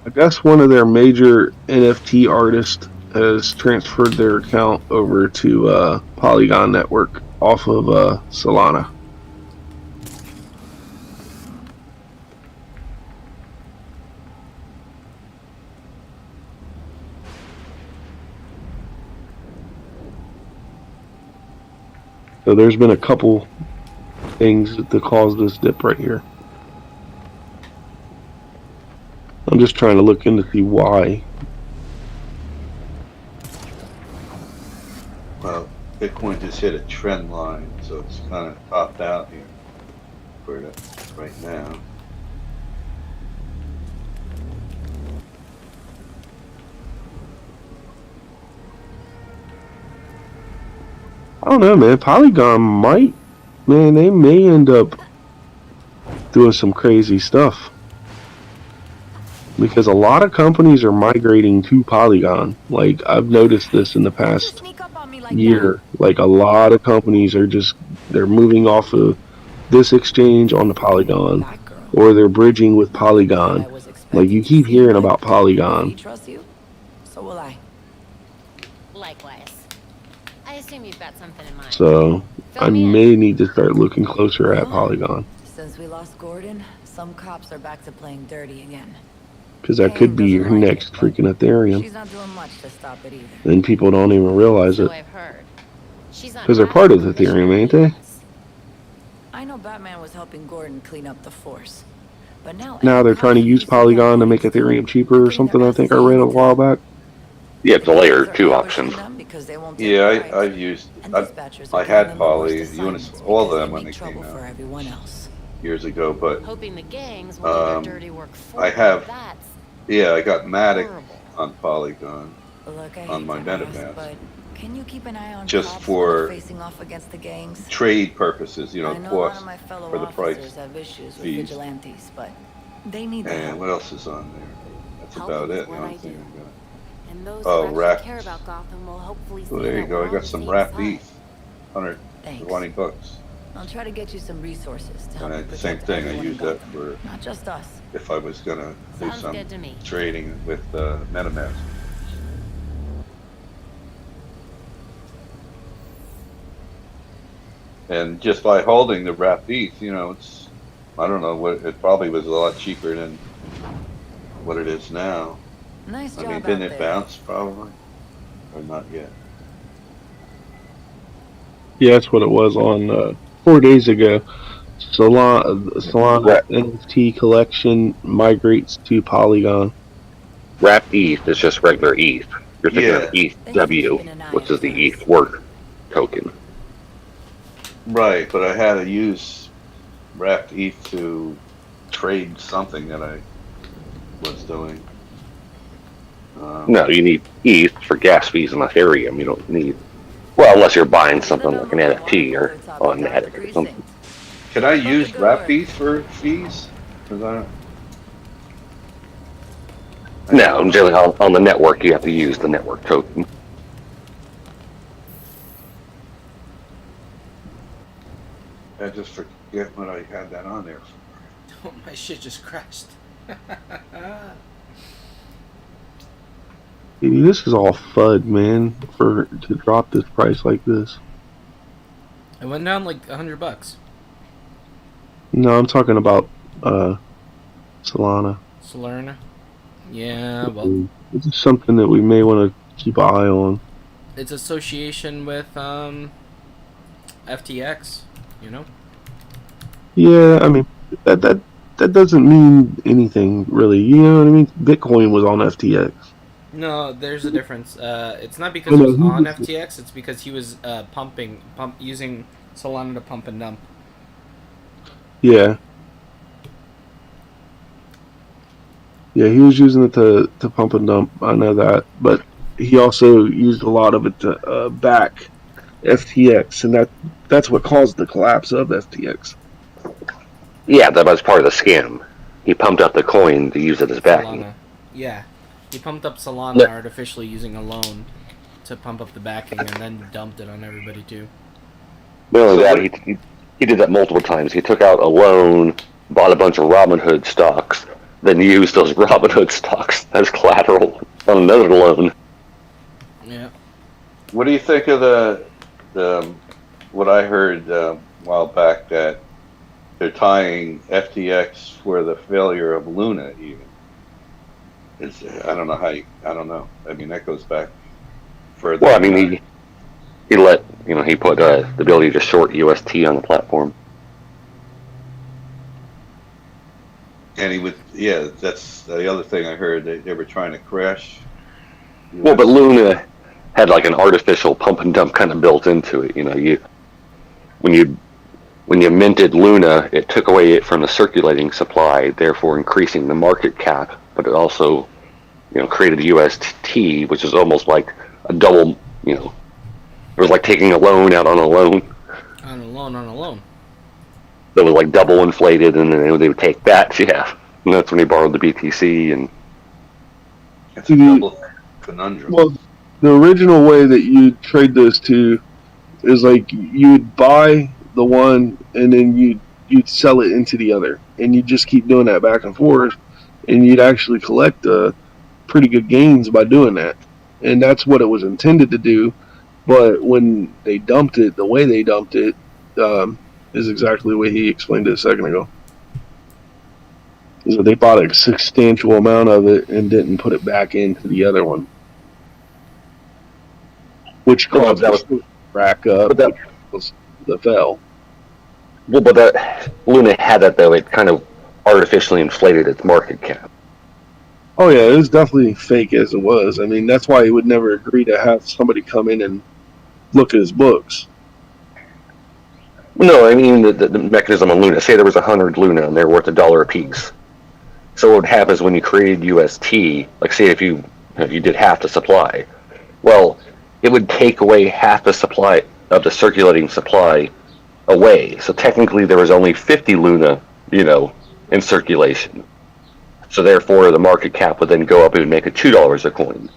I guess one of their major NFT artists has transferred their account over to Polygon Network. off of Solana. So there's been a couple things that cause this dip right here. I'm just trying to look in to see why. Well, Bitcoin just hit a trend line, so it's kind of topped out here for it right now. I don't know, man. Polygon might, man, they may end up doing some crazy stuff. Because a lot of companies are migrating to Polygon. Like, I've noticed this in the past year. Like, a lot of companies are they're moving off of this exchange onto Polygon. Or they're bridging with Polygon. Like, you keep hearing about Polygon. Trust you, so will I. Likewise. I assume you've got something in mind. So, I may need to start looking closer at Polygon. Since we lost Gordon, some cops are back to playing dirty again. Because that could be your next freaking Ethereum. She's not doing much to stop it either. And people don't even realize it. I've heard. Because they're part of Ethereum, ain't they? I know Batman was helping Gordon clean up the force. But now Now they're trying to use Polygon to make Ethereum cheaper or something, I think I read a while back. Yeah, it's a layer 2 option. Yeah, I've used. I had Poly, all of them when they came out years ago, but hoping the gangs will do their dirty work for I have. That's Yeah, I got Matic on Polygon Look, I on my hate to ask, MetaMask. but can you keep an eye on Just cops for when they're facing off against the gangs? trade purposes, you know, I know a lot cost of my fellow for the price officers have issues with fees. vigilantes, but they need the And help. what else is on there? That's Helping about is it. what I I don't think do. I got. and those Oh, who actually wrap. care about Gotham will hopefully see Well, there you that go. we're I on got the some same wrap side. beef, $120. I'll try to get you some resources to help And you the same protect thing. I everyone use in that Gotham. for Not just us. if I was gonna do Sounds some good to me. trading with MetaMask. And just by holding the wrap beef, you know, it's, I don't know what, it probably was a lot cheaper than what it is now. Nice I job mean, didn't out it there. bounce probably? Or not yet? Yeah, that's what it was on 4 days ago. Solana NFT collection migrates to Polygon. Wrap ETH is just regular ETH. You're thinking of ETH W, which is the ETH work token. Right, but I had to use wrapped ETH to trade something that I was doing. No, you need ETH for gas fees and Ethereum. You don't need, well, unless you're buying something like an NFT or on Matic or something. Can I use wrap ETH for fees? Because I don't. No, generally on the network you have to use the network token. I just forget what I had that on there for. Oh, my shit just crashed. Dude, this is all FUD, man, to drop this price like this. It went down like $100. No, I'm talking about Solana. Solana? Yeah, well, This is something that we may want to keep an eye on. it's association with FTX, you know? Yeah, I mean, that doesn't mean anything, really. You know what I mean? Bitcoin was on FTX. No, there's a difference. It's not because it was on FTX, it's because he was using Solana to pump and dump. Yeah. Yeah, he was using it to pump and dump. I know that, but he also used a lot of it to back FTX, and that's what caused the collapse of FTX. Yeah, that was part of the scam. He pumped up the coin to use it as backing. Solana. Yeah. He pumped up Solana artificially using a loan to pump up the backing and then dumped it on everybody too. Not only that, he did that multiple times. He took out a loan, bought a bunch of Robinhood stocks, then used those Robinhood stocks as collateral on another loan. Yeah. What do you think of the what I heard a while back that they're tying FTX for the failure of Luna. Even I don't know how. I don't know. I mean, that goes back further Well, I than mean, that. he put the ability to short UST on the platform. And he would, yeah, that's the other thing I heard. They were trying to crash Well, but UST. Luna had like an artificial pump and dump kind of built into it. When you when you minted Luna, it took away it from the circulating supply, therefore increasing the market cap. But it also, created a UST, which is almost like a double. It was like taking a loan out on a loan. On a loan. That was like double inflated, and then they would take that. Yeah, and that's when he borrowed the BTC and. It's a double conundrum. Well, the original way that you trade those two is like you'd buy the one and then you'd sell it into the other, and you just keep doing that back and forth, and you'd actually collect pretty good gains by doing that, and that's what it was intended to do. But when they dumped it, the way they dumped it is exactly the way he explained it a second ago. So they bought a substantial amount of it and didn't put it back into the other one, which caused that was rack up. That was the fell. Well, but Luna had that though. It kind of artificially inflated its market cap. Oh yeah, it was definitely fake as it was. I mean, that's why he would never agree to have somebody come in and look at his books. No, I mean the mechanism on Luna. Say there was 100 Luna and they're worth $1 a piece. So what would happen is when you created UST, like say if you did half the supply, well, it would take away half the supply of the circulating supply away. So technically there was only 50 Luna, in circulation. So therefore the market cap would then go up and it would make it $2 a coin.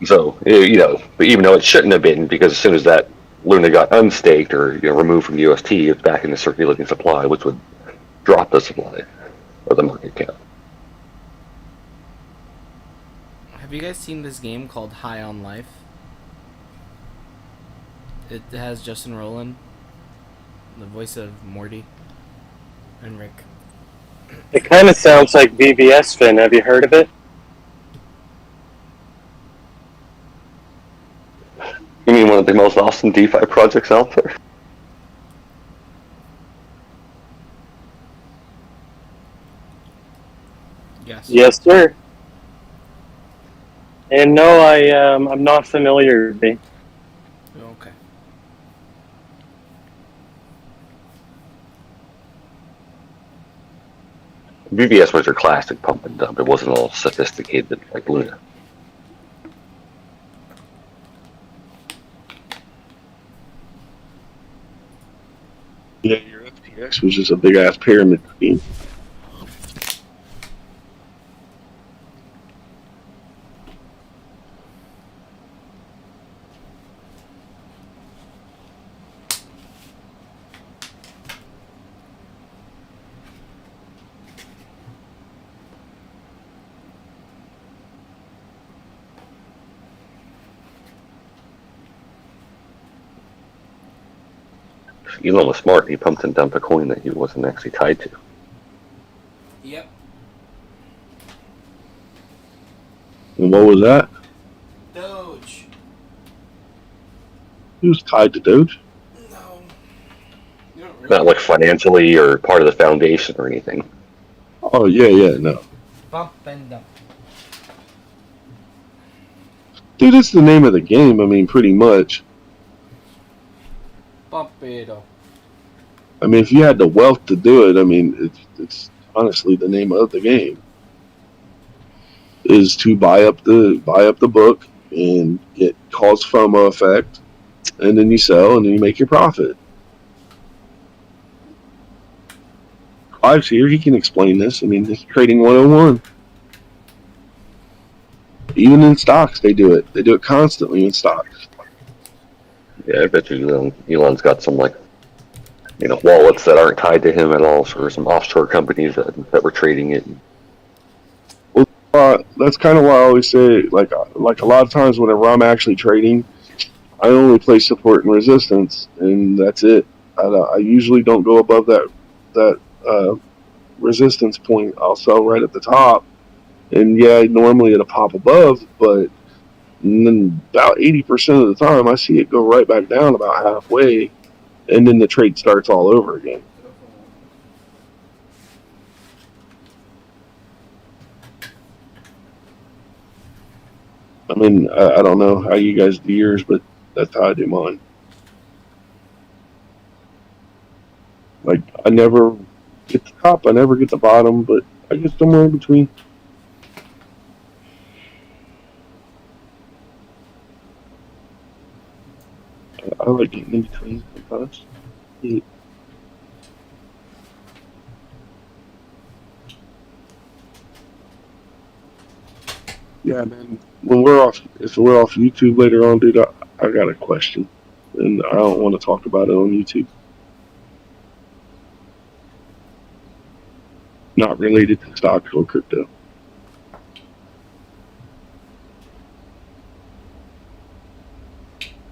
So, but even though it shouldn't have been, because as soon as that Luna got unstaked or removed from UST, it's back in the circulating supply, which would drop the supply or the market cap. Have you guys seen this game called High on Life? It has Justin Roiland, the voice of Morty, and Rick. It kind of sounds like VBS Fin. Have you heard of it? You mean one of the most awesome DeFi projects out there? Yes. Yes, sir. And no, I'm not familiar. Okay. BBS was your classic pump and dump. It wasn't all sophisticated like Luna. Yeah, your FTX was just a big ass pyramid scheme. Elon was smart. He pumped and dumped a coin that he wasn't actually tied to. Yep. And what was that? Doge. He was tied to Doge? No. Not like financially or part of the foundation or anything. Oh, yeah, no. Pump and dump. Dude, it's the name of the game, I mean, pretty much. Pump it up. I mean, if you had the wealth to do it, I mean, it's honestly the name of the game. Is to buy up the book and cause FOMO effect, and then you sell and then you make your profit. Clive's here, he can explain this. I mean, it's trading 101. Even in stocks, they do it. They do it constantly in stocks. Yeah, I bet you Elon's got some wallets that aren't tied to him at all, or some offshore companies that were trading it. Well, that's kind of why I always say, like a lot of times whenever I'm actually trading, I only play support and resistance, and that's it. I usually don't go above that resistance point. I'll sell right at the top, and yeah, normally it'll pop above, but then about 80% of the time, I see it go right back down about halfway, and then the trade starts all over again. I mean, I don't know how you guys do yours, but that's how I do mine. Like, I never get the top, I never get the bottom, but I get somewhere in between. I like getting in between sometimes. Yeah. Yeah, man. If we're off YouTube later on, dude, I got a question, and I don't want to talk about it on YouTube. Not related to stocks or crypto.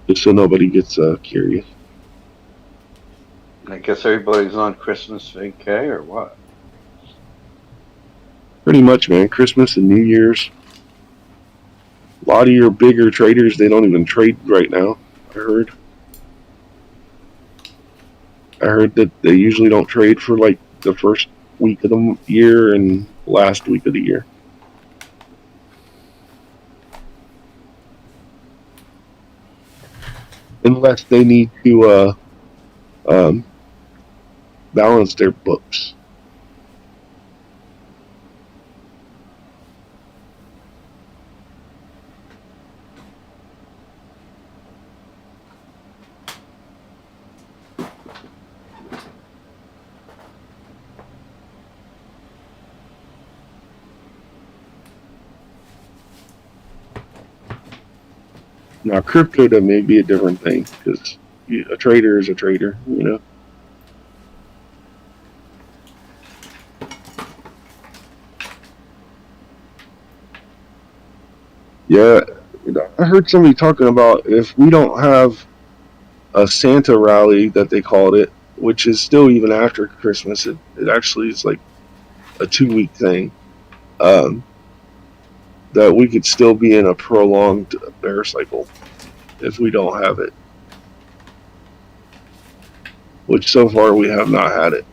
Just so nobody gets curious. I guess everybody's on Christmas vacay or what? Pretty much, man. Christmas and New Year's. A lot of your bigger traders, they don't even trade right now. I heard that they usually don't trade for like the first week of the year and last week of the year. Unless they need to balance their books. Now, crypto that may be a different thing because a trader is a trader, you know. Yeah, I heard somebody talking about if we don't have a Santa rally that they called it, which is still even after Christmas. It actually is like a 2-week thing. That we could still be in a prolonged bear cycle if we don't have it. Which so far we have not had it.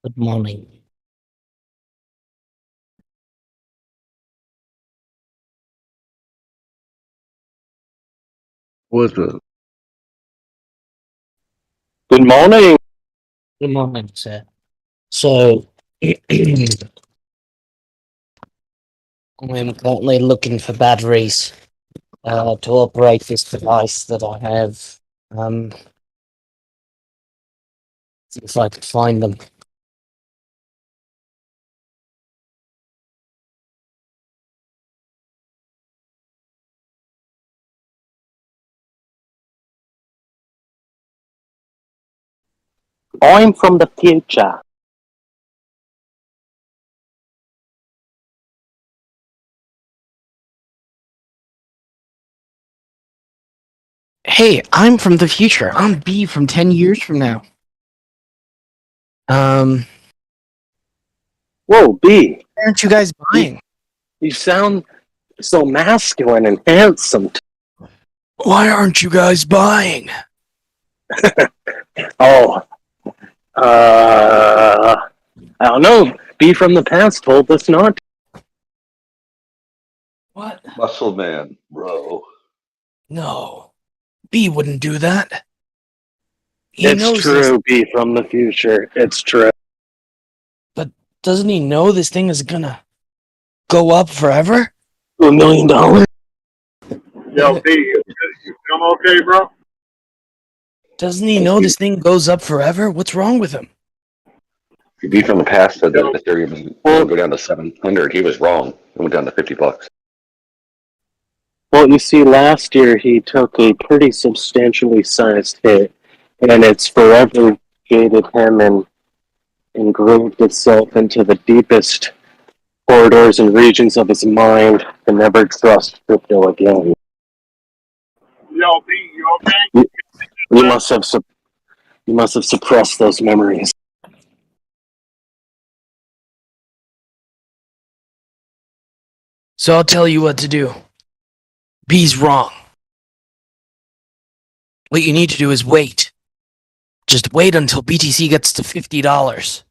Good morning. What's up? Good morning. Good morning, sir. So, I'm currently looking for batteries to operate this device that I have. If I could find them. I'm from the future. Hey, I'm from the future. I'm B from 10 years from now. Whoa, B. Why aren't you guys buying? You sound so masculine and handsome. Why aren't you guys buying? Oh, I don't know. B from the past told us not to. What? Muscle man, bro. No. B wouldn't do that. He It's knows true, this. B from the future. It's true. But doesn't he know this thing is gonna go up forever? $1 million? Yo, B, you feeling okay, bro? Doesn't he know this thing goes up forever? What's wrong with him? B from the past said that Ethereum would go down to 700. He was wrong. It went down to $50. Well, you see, last year he took a pretty substantially sized hit, and it's forever jaded him and engraved itself into the deepest corridors and regions of his mind to never trust crypto again. Yo, B, you okay? You must have suppressed those memories. So I'll tell you what to do. B's wrong. What you need to do is wait. Just wait until BTC gets to $50.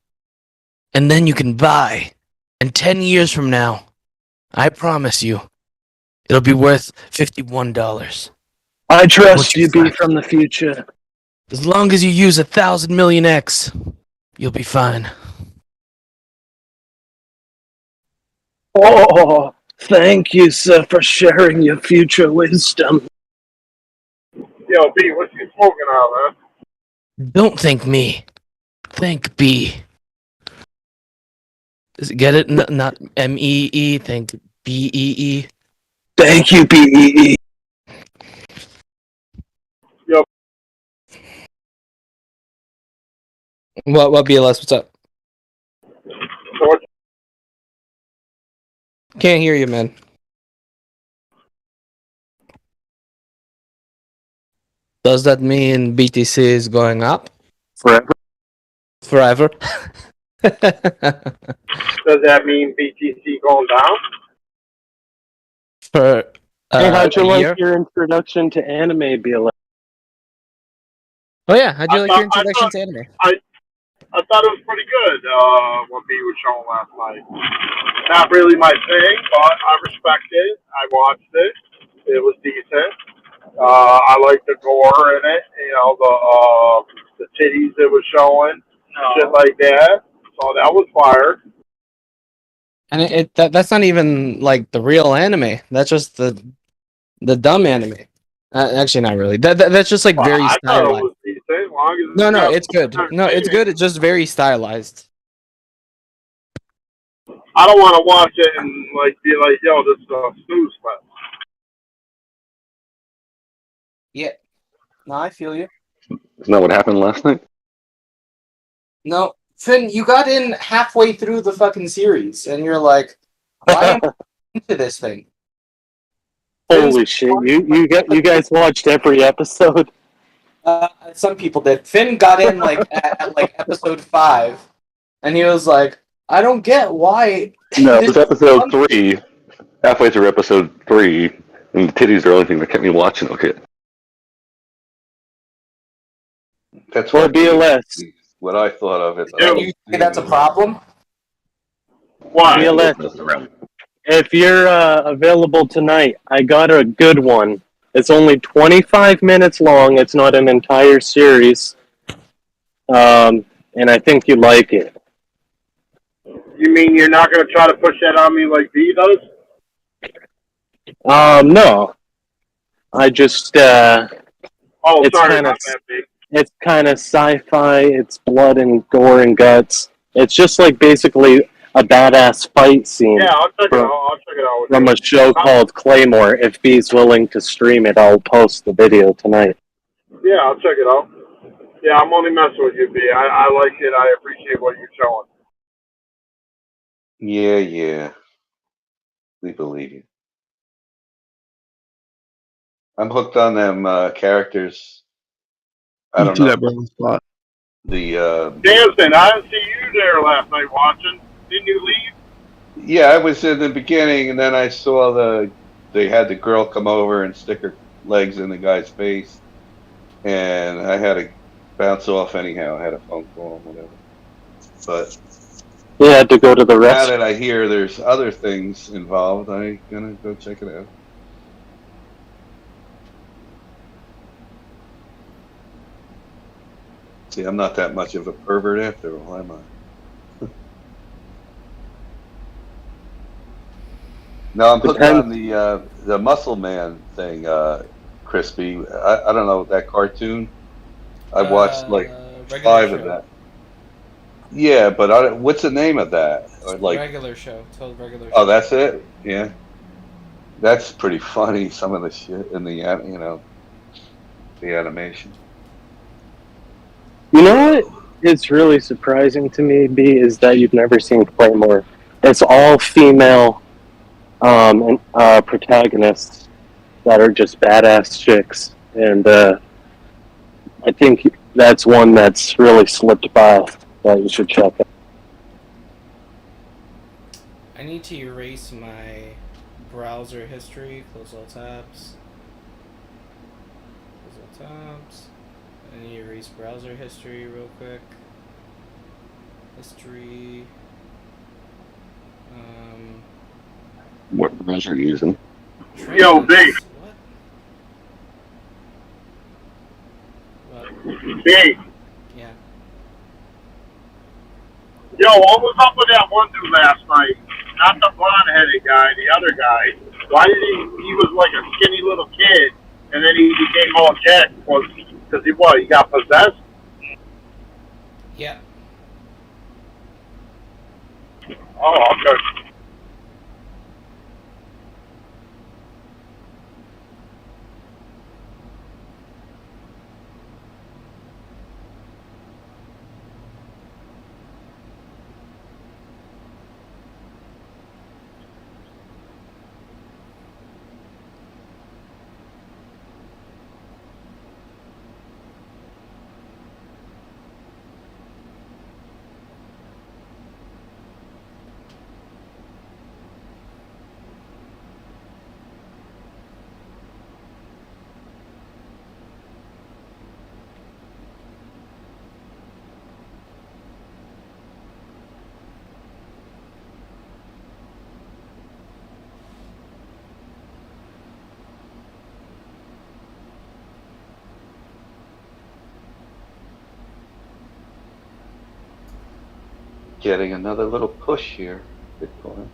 And then you can buy. And 10 years from now, I promise you, it'll be worth $51. I trust you, B from the future. As long as you use 1,000 million X, you'll be fine. Oh, thank you, sir, for sharing your future wisdom. Yo, B, what you smoking on, man? Don't thank me. Thank B. Get it? Not M-E-E. Thank B-E-E. Thank you, B-E-E. Yo. What BLS? What's up? Can't hear you, man. Does that mean BTC is going up? Forever? Forever? Does that mean BTC going down? For Hey, how'd you a like year? your introduction to anime, BLS? Oh yeah, how'd you like your introduction to anime? I thought it was pretty good, what B was showing last night. Not really my thing, but I respect it. I watched it. It was decent. I like the gore in it, you know, the titties it was showing, shit like that. So that was fire. And that's not even like the real anime. That's just the dumb anime. Actually, not really. That's just like Well, very I thought it stylized. was decent, as long as No, got it's good. some No, it's good. It's just very stylized. I don't want to watch it and like be like, yo, this is a snooze fest. Yeah. No, I feel you. Isn't that what happened last night? No, Finn, you got in halfway through the fucking series, and you're like, why am I into this thing? Holy shit! You guys watched every episode? Some people did. Finn got in like at like episode 5, and he was like, I don't get why. No, it was episode 3. Halfway through episode 3, and the titties are the only thing that kept me watching. Okay. That's Or what BLS. what I thought of it. Do I you was think that's a problem? What? Yeah, if you're available tonight, I got a good one. It's only 25 minutes long. It's not an entire series, and I think you like it. You mean you're not going to try to push that on me like B does? No, I just Oh, it's sorry kind of about that, B. it's kind of sci-fi. It's blood and gore and guts. It's just like basically a badass fight scene Yeah, I'll check it from, out. I'll check it out with from you. a show called Claymore. If B's willing to stream it, I'll post the video tonight. Yeah, I'll check it out. Yeah, I'm only messing with you, B. I like it. I appreciate what you're showing. Yeah. We believe you. I'm hooked on them characters. I You don't see know. that brown spot? The Dancing, I didn't see you there last night watching. Didn't you leave? yeah, I was in the beginning, and then I saw they had the girl come over and stick her legs in the guy's face, and I had to bounce off anyhow. I had a phone call and whatever. But You had to go to the now rescue. that I hear there's other things involved, I'm gonna go check it out. See, I'm not that much of a pervert after all, am I? No, I'm hooked on the Muscle Man thing, Crispy. I don't know that cartoon. I watched like Regular 5 of show. that. Yeah, but I don't, what's the name of that? Or like, Regular show. It's called regular show. oh, that's it. Yeah, that's pretty funny. Some of the shit in the the animation. You know what is really surprising to me, B, is that you've never seen Claymore. It's all female protagonists that are just badass chicks, and I think that's one that's really slipped by that you should check out. I need to erase my browser history. Close all tabs. Close all tabs. I need to erase browser history real quick. History. What browser are you using? Yo, B. What? B. Yeah. Yo, what was up with that one dude last night? Not the blonde-headed guy, the other guy. Why did he was like a skinny little kid, and then he became all jacked because he got possessed? Yeah. Oh, okay. Getting another little push here, Bitcoin.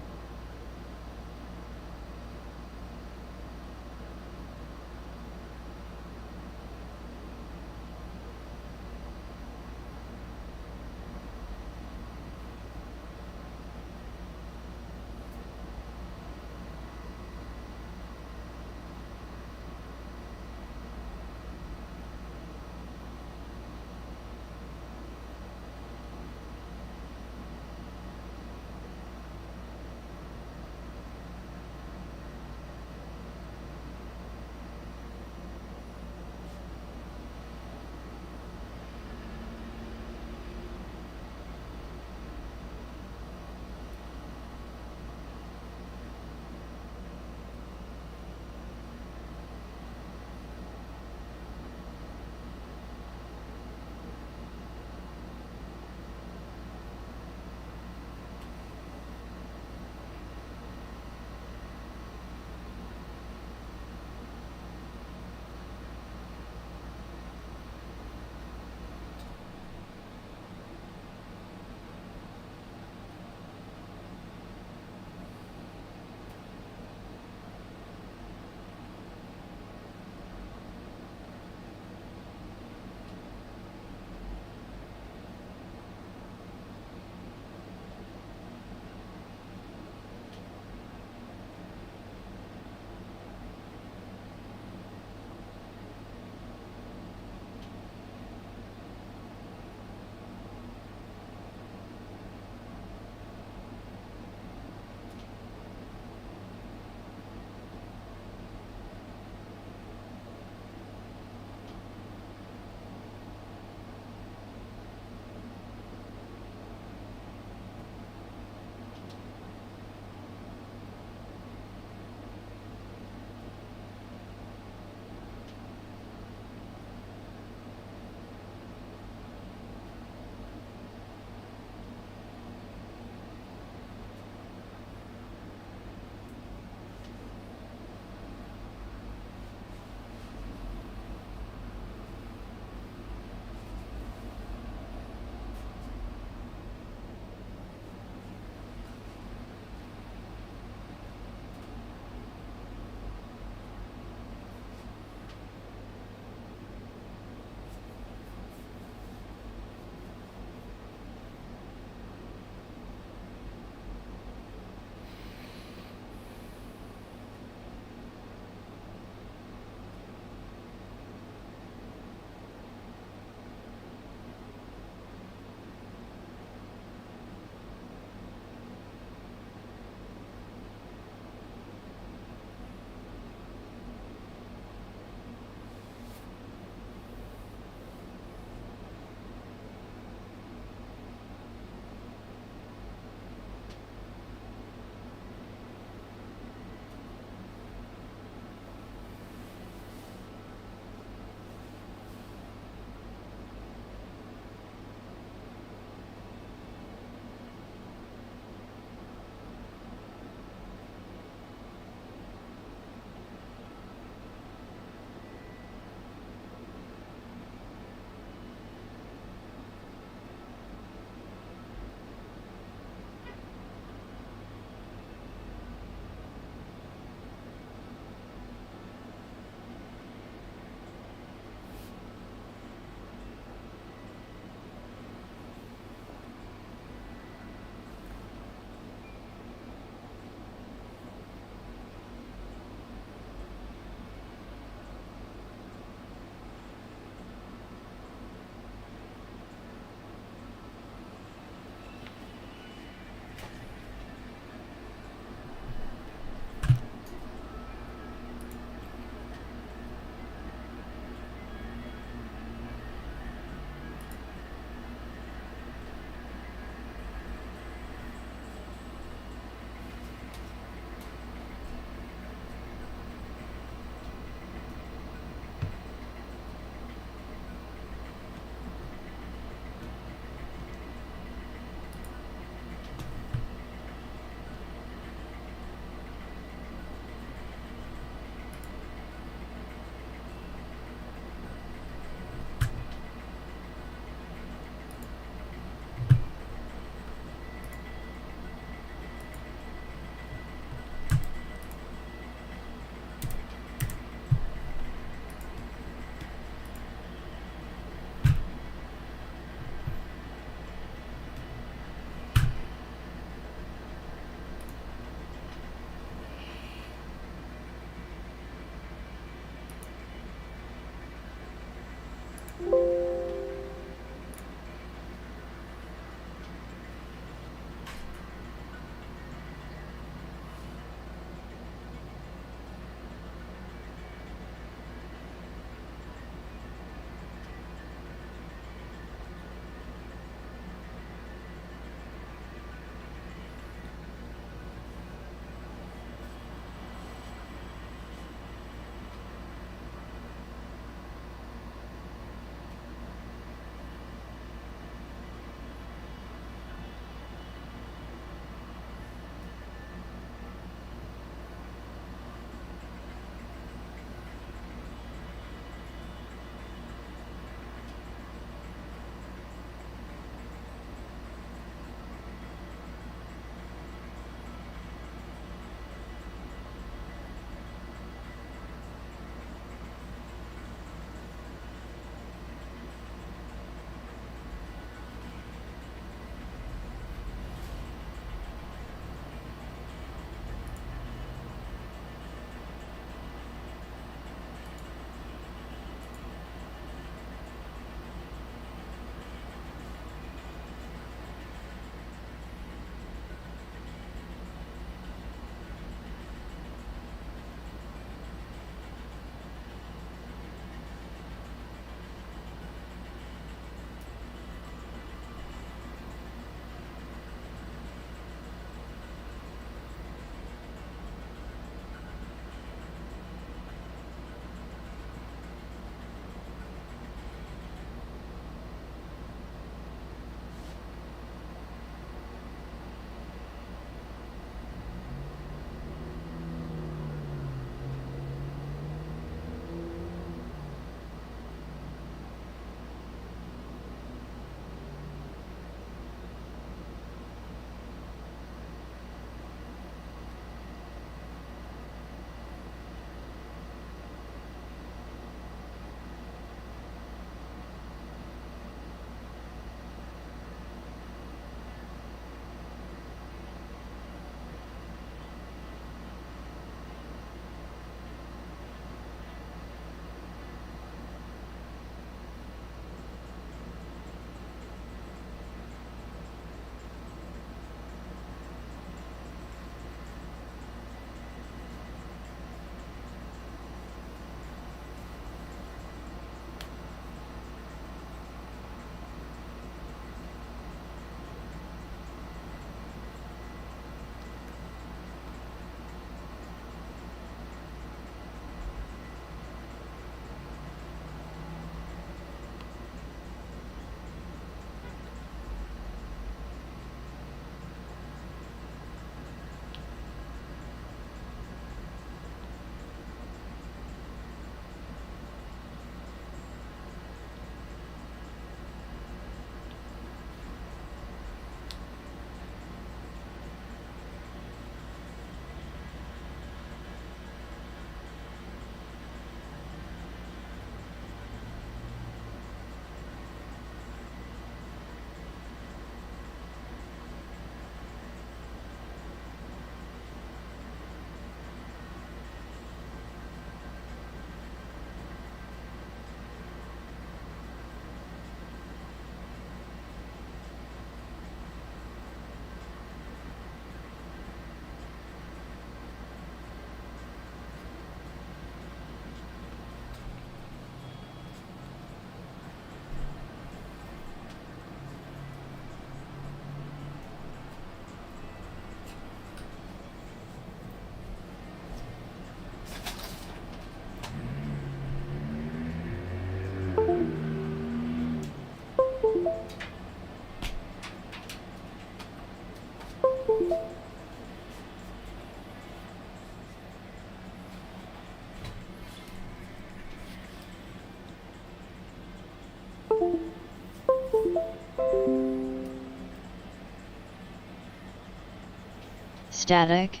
Static.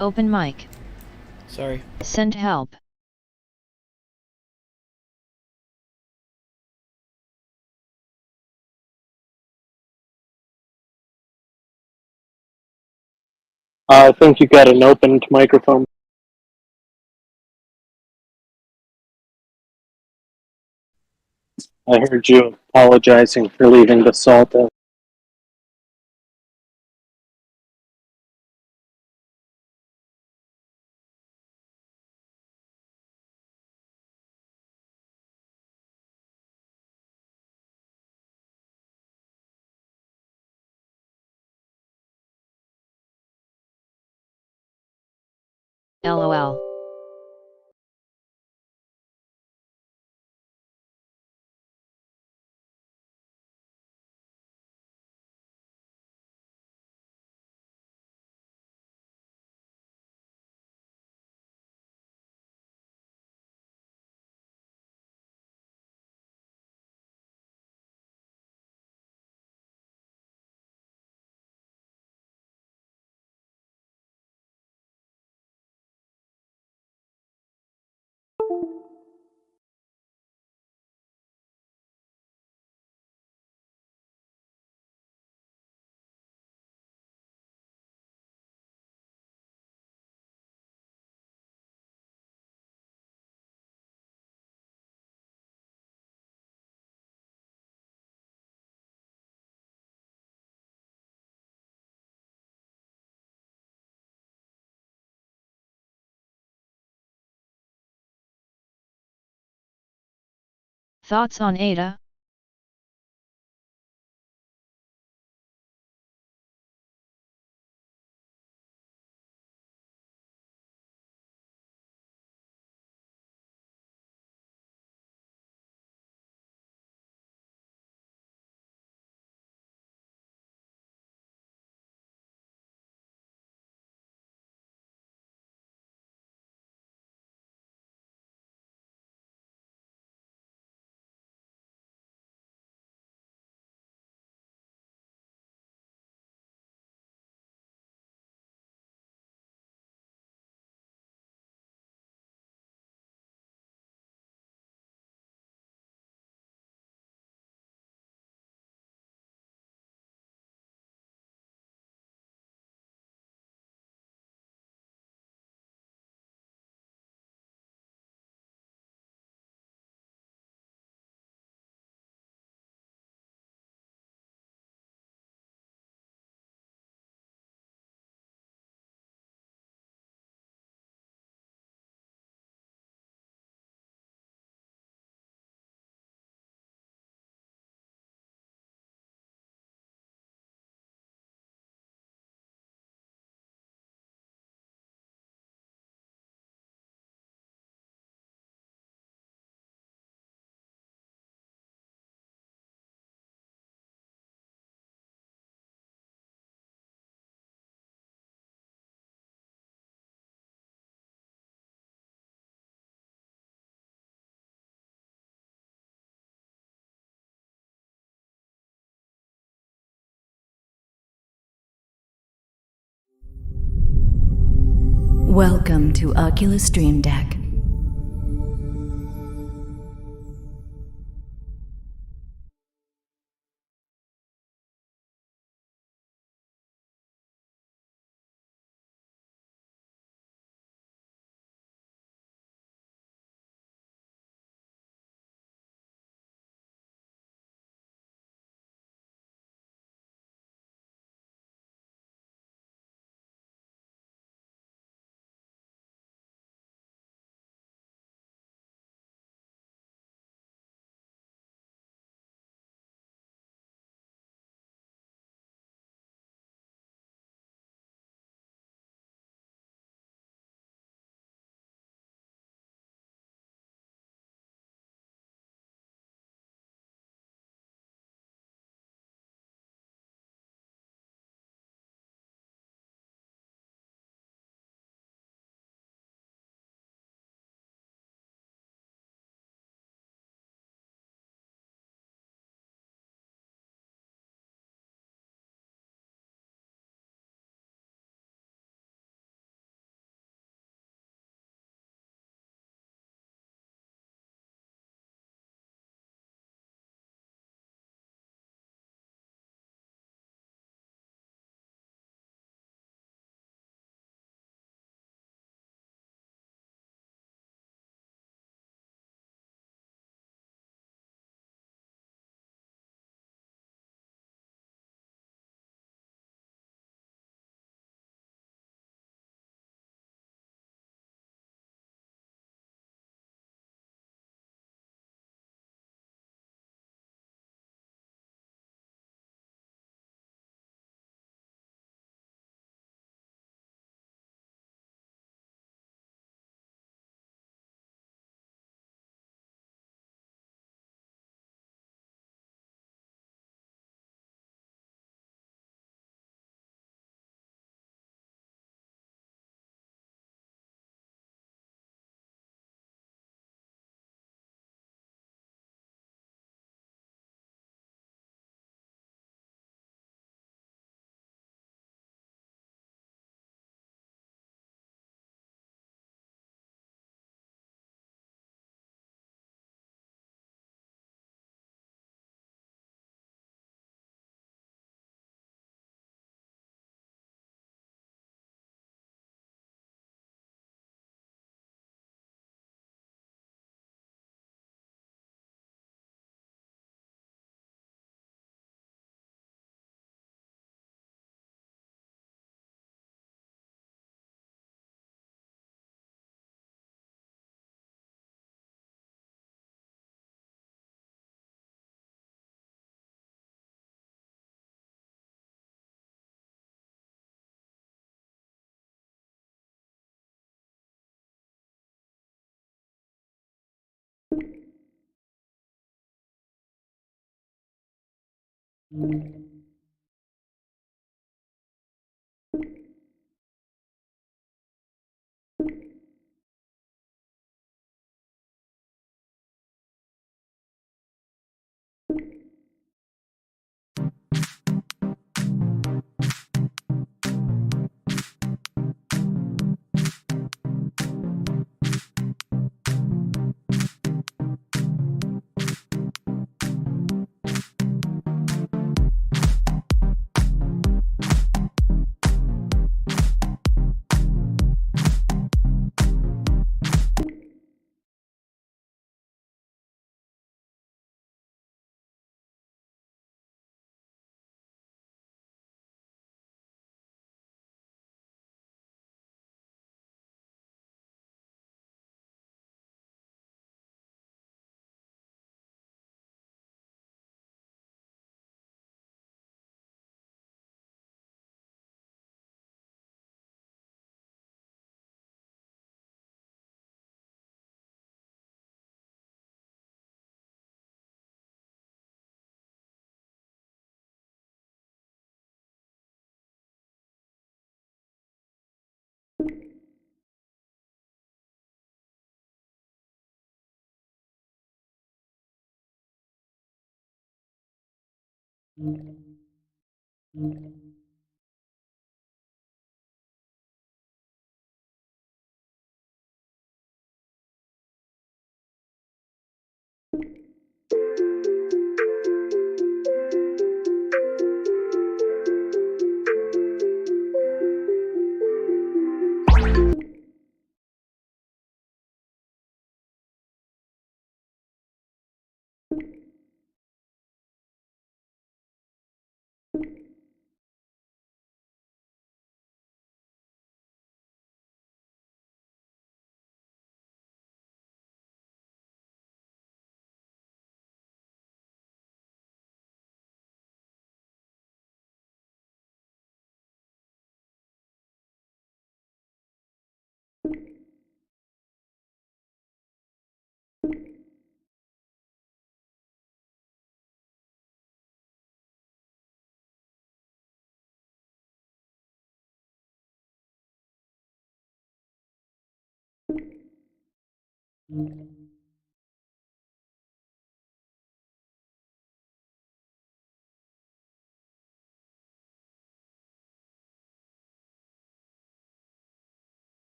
Open mic. Sorry. Send help. I think you got an opened microphone. I heard you apologizing for leaving the salt in. LOL. Thoughts on Ada? Welcome to Oculus Dream Deck.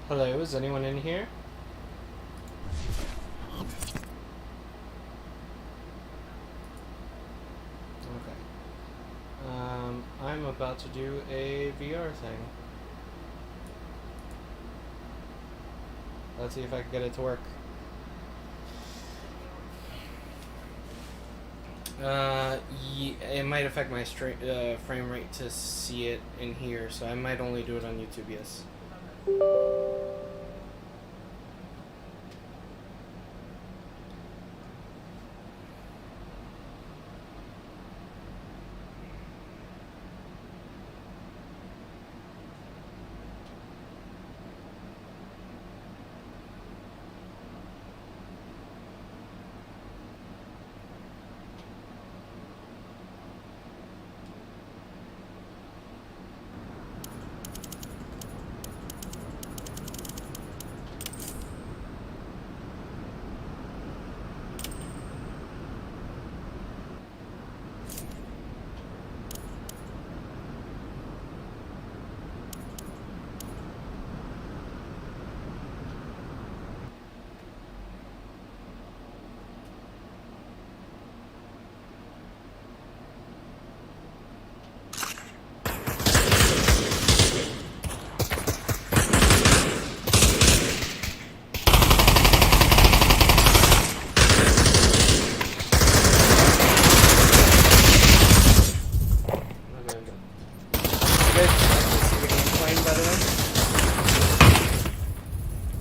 Hello, is anyone in here? Okay. I'm about to do a VR thing. Let's see if I can get it to work. It might affect my frame rate to see it in here, so I might only do it on YouTube, yes.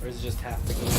Or is it just half the game?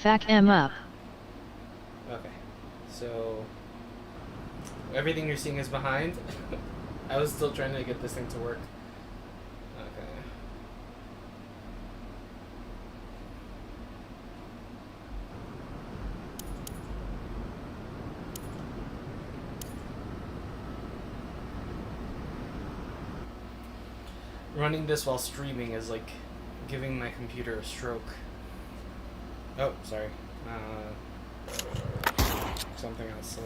Fuck em up. Okay, so everything you're seeing is behind. I was still trying to get this thing to work. Okay. Running this while streaming is like giving my computer a stroke. Oh, sorry. Something else.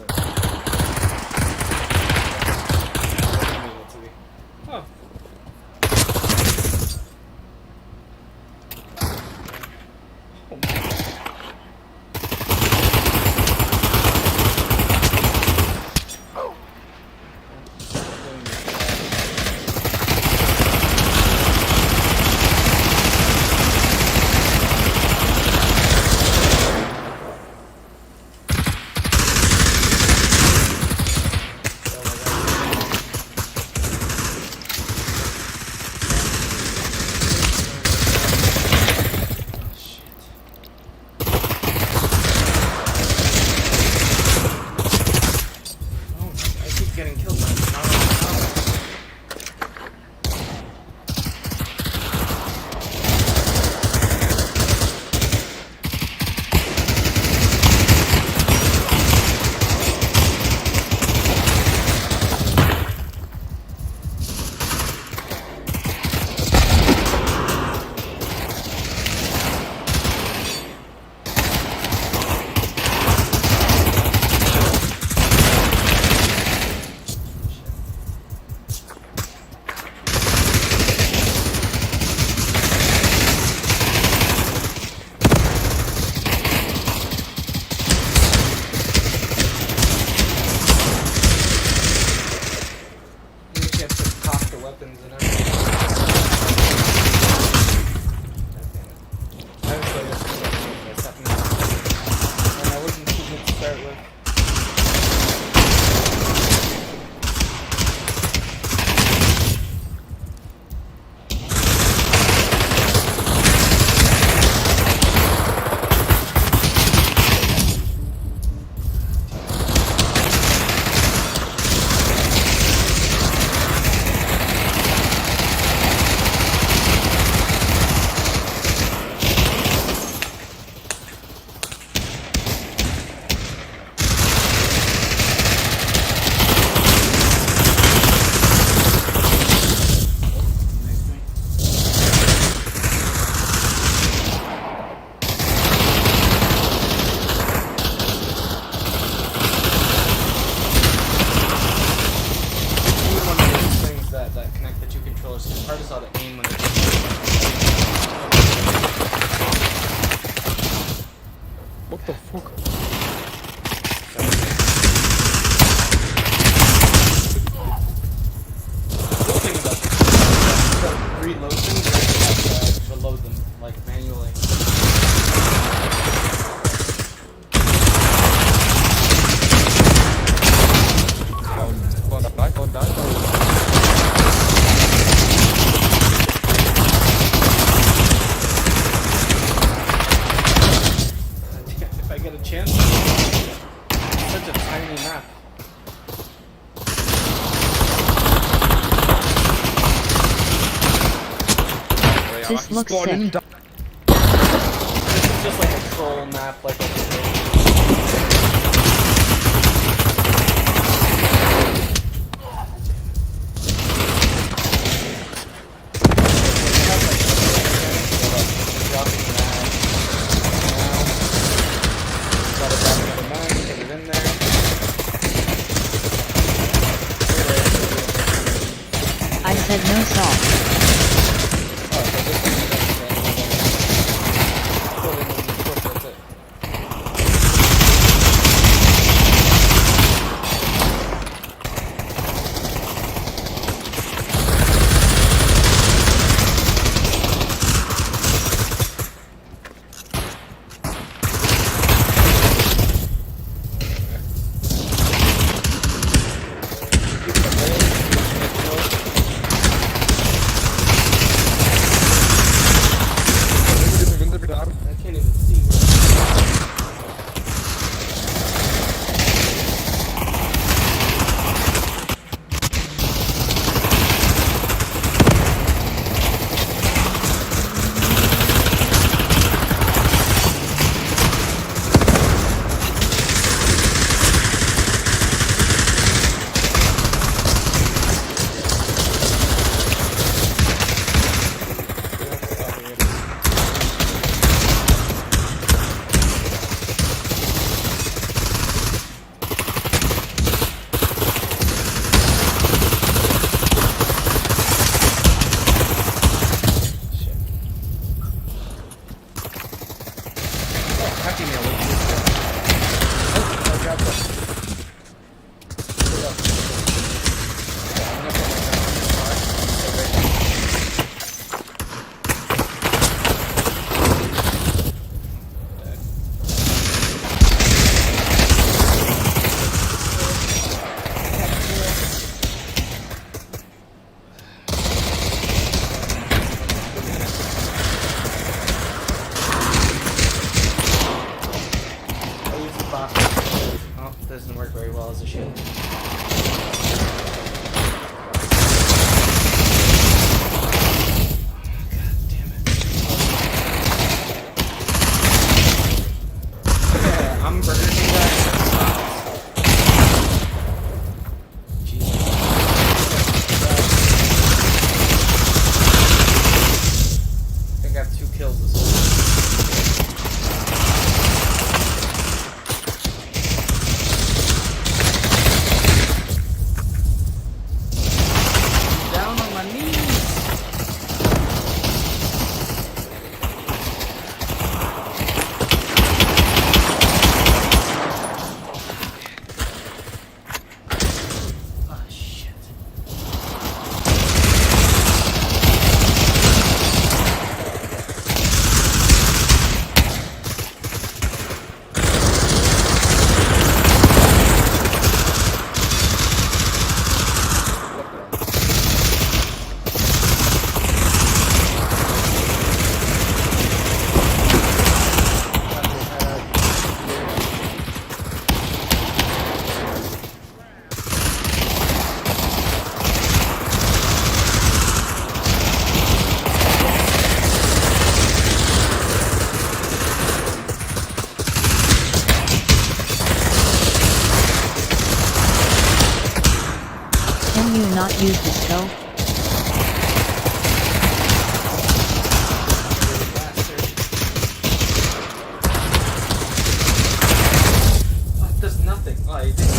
Oh. Oh my God. the fuck? The thing about this, start reload them, you have to reload them like manually. Don't die. If I get a chance, it's such a tiny map. This looks sick. This is just like a troll map, like a I said no salt. Doesn't work very well as a shield. I'm burning that. Jesus. I think I have 2 kills this whole. Can you not use the scope? Oh, it does nothing. Oh, it did.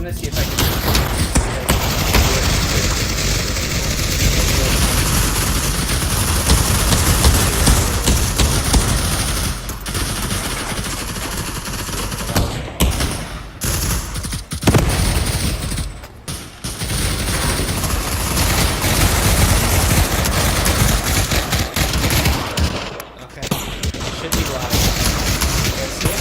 gonna see if I can. Okay, should be live. Let's see it.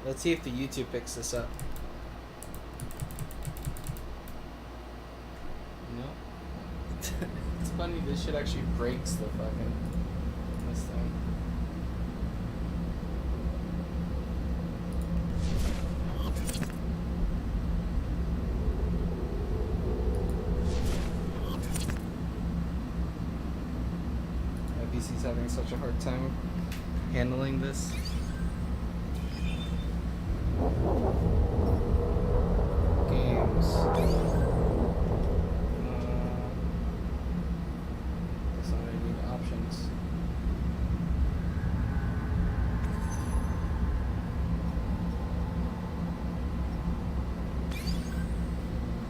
Let's see if the YouTube picks this up. No. It's funny, this shit actually breaks the fucking this thing. My PC's having such a hard time handling this. Games. Guess I'm gonna need options.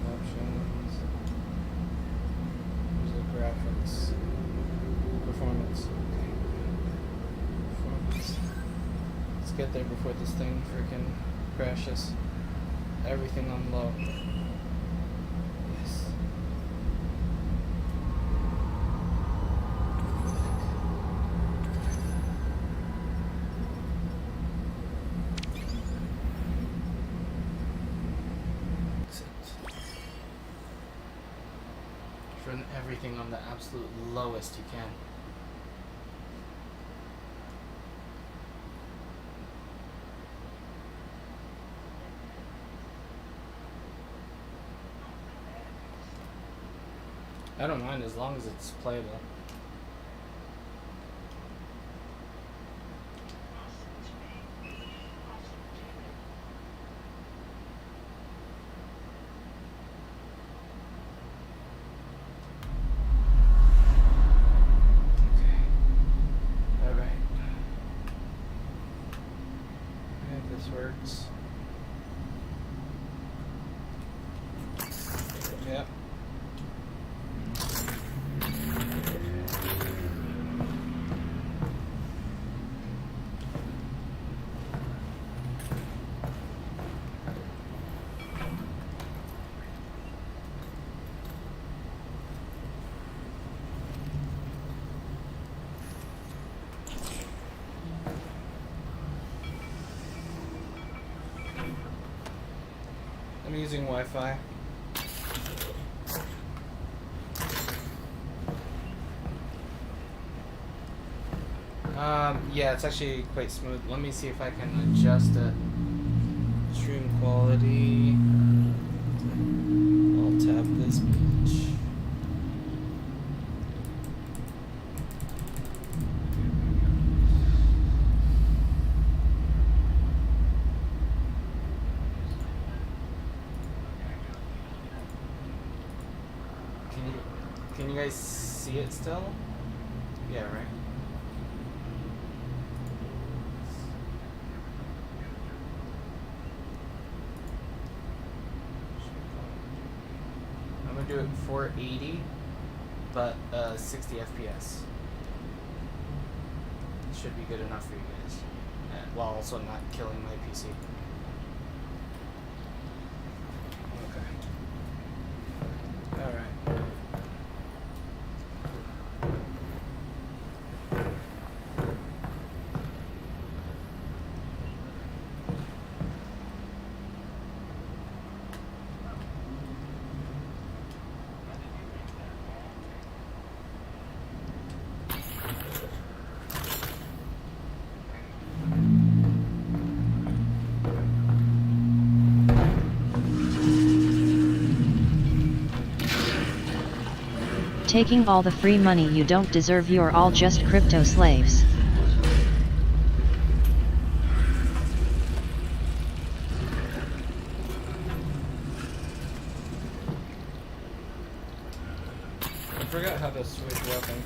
Options. There's the graphics. Performance. Okay. Performance. Let's get there before this thing freaking crashes. Everything on low. Yes. Run everything on the absolute lowest you can. I don't mind as long as it's playable. Alright. If this works. Yep. I'm using Wi-Fi. Yeah, it's actually quite smooth. Let me see if I can adjust it. Stream quality. I'll tap this bitch. Can you guys see it still? Yeah, right. I'm gonna do it 480, but 60 FPS. Should be good enough for you guys, while also not killing my PC. Okay. All right. Taking all the free money you don't deserve, you're all just crypto slaves. I forgot how to switch weapons.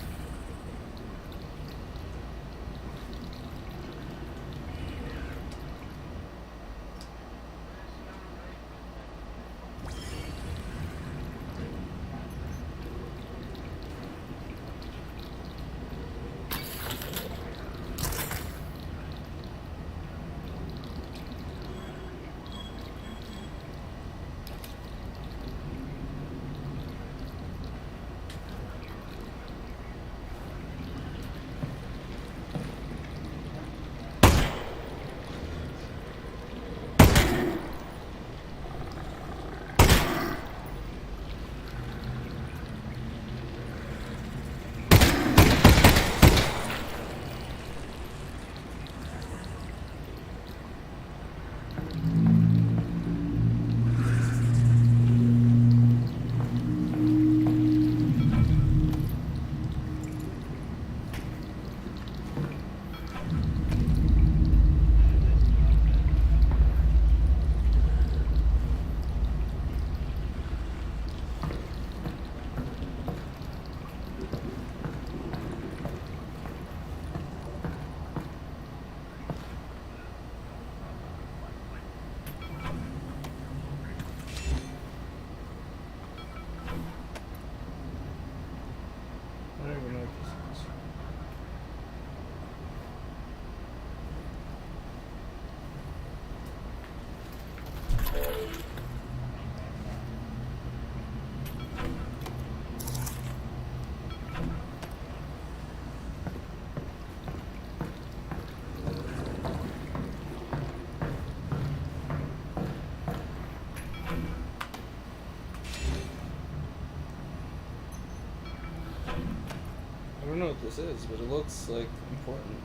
what this is, but it looks like important.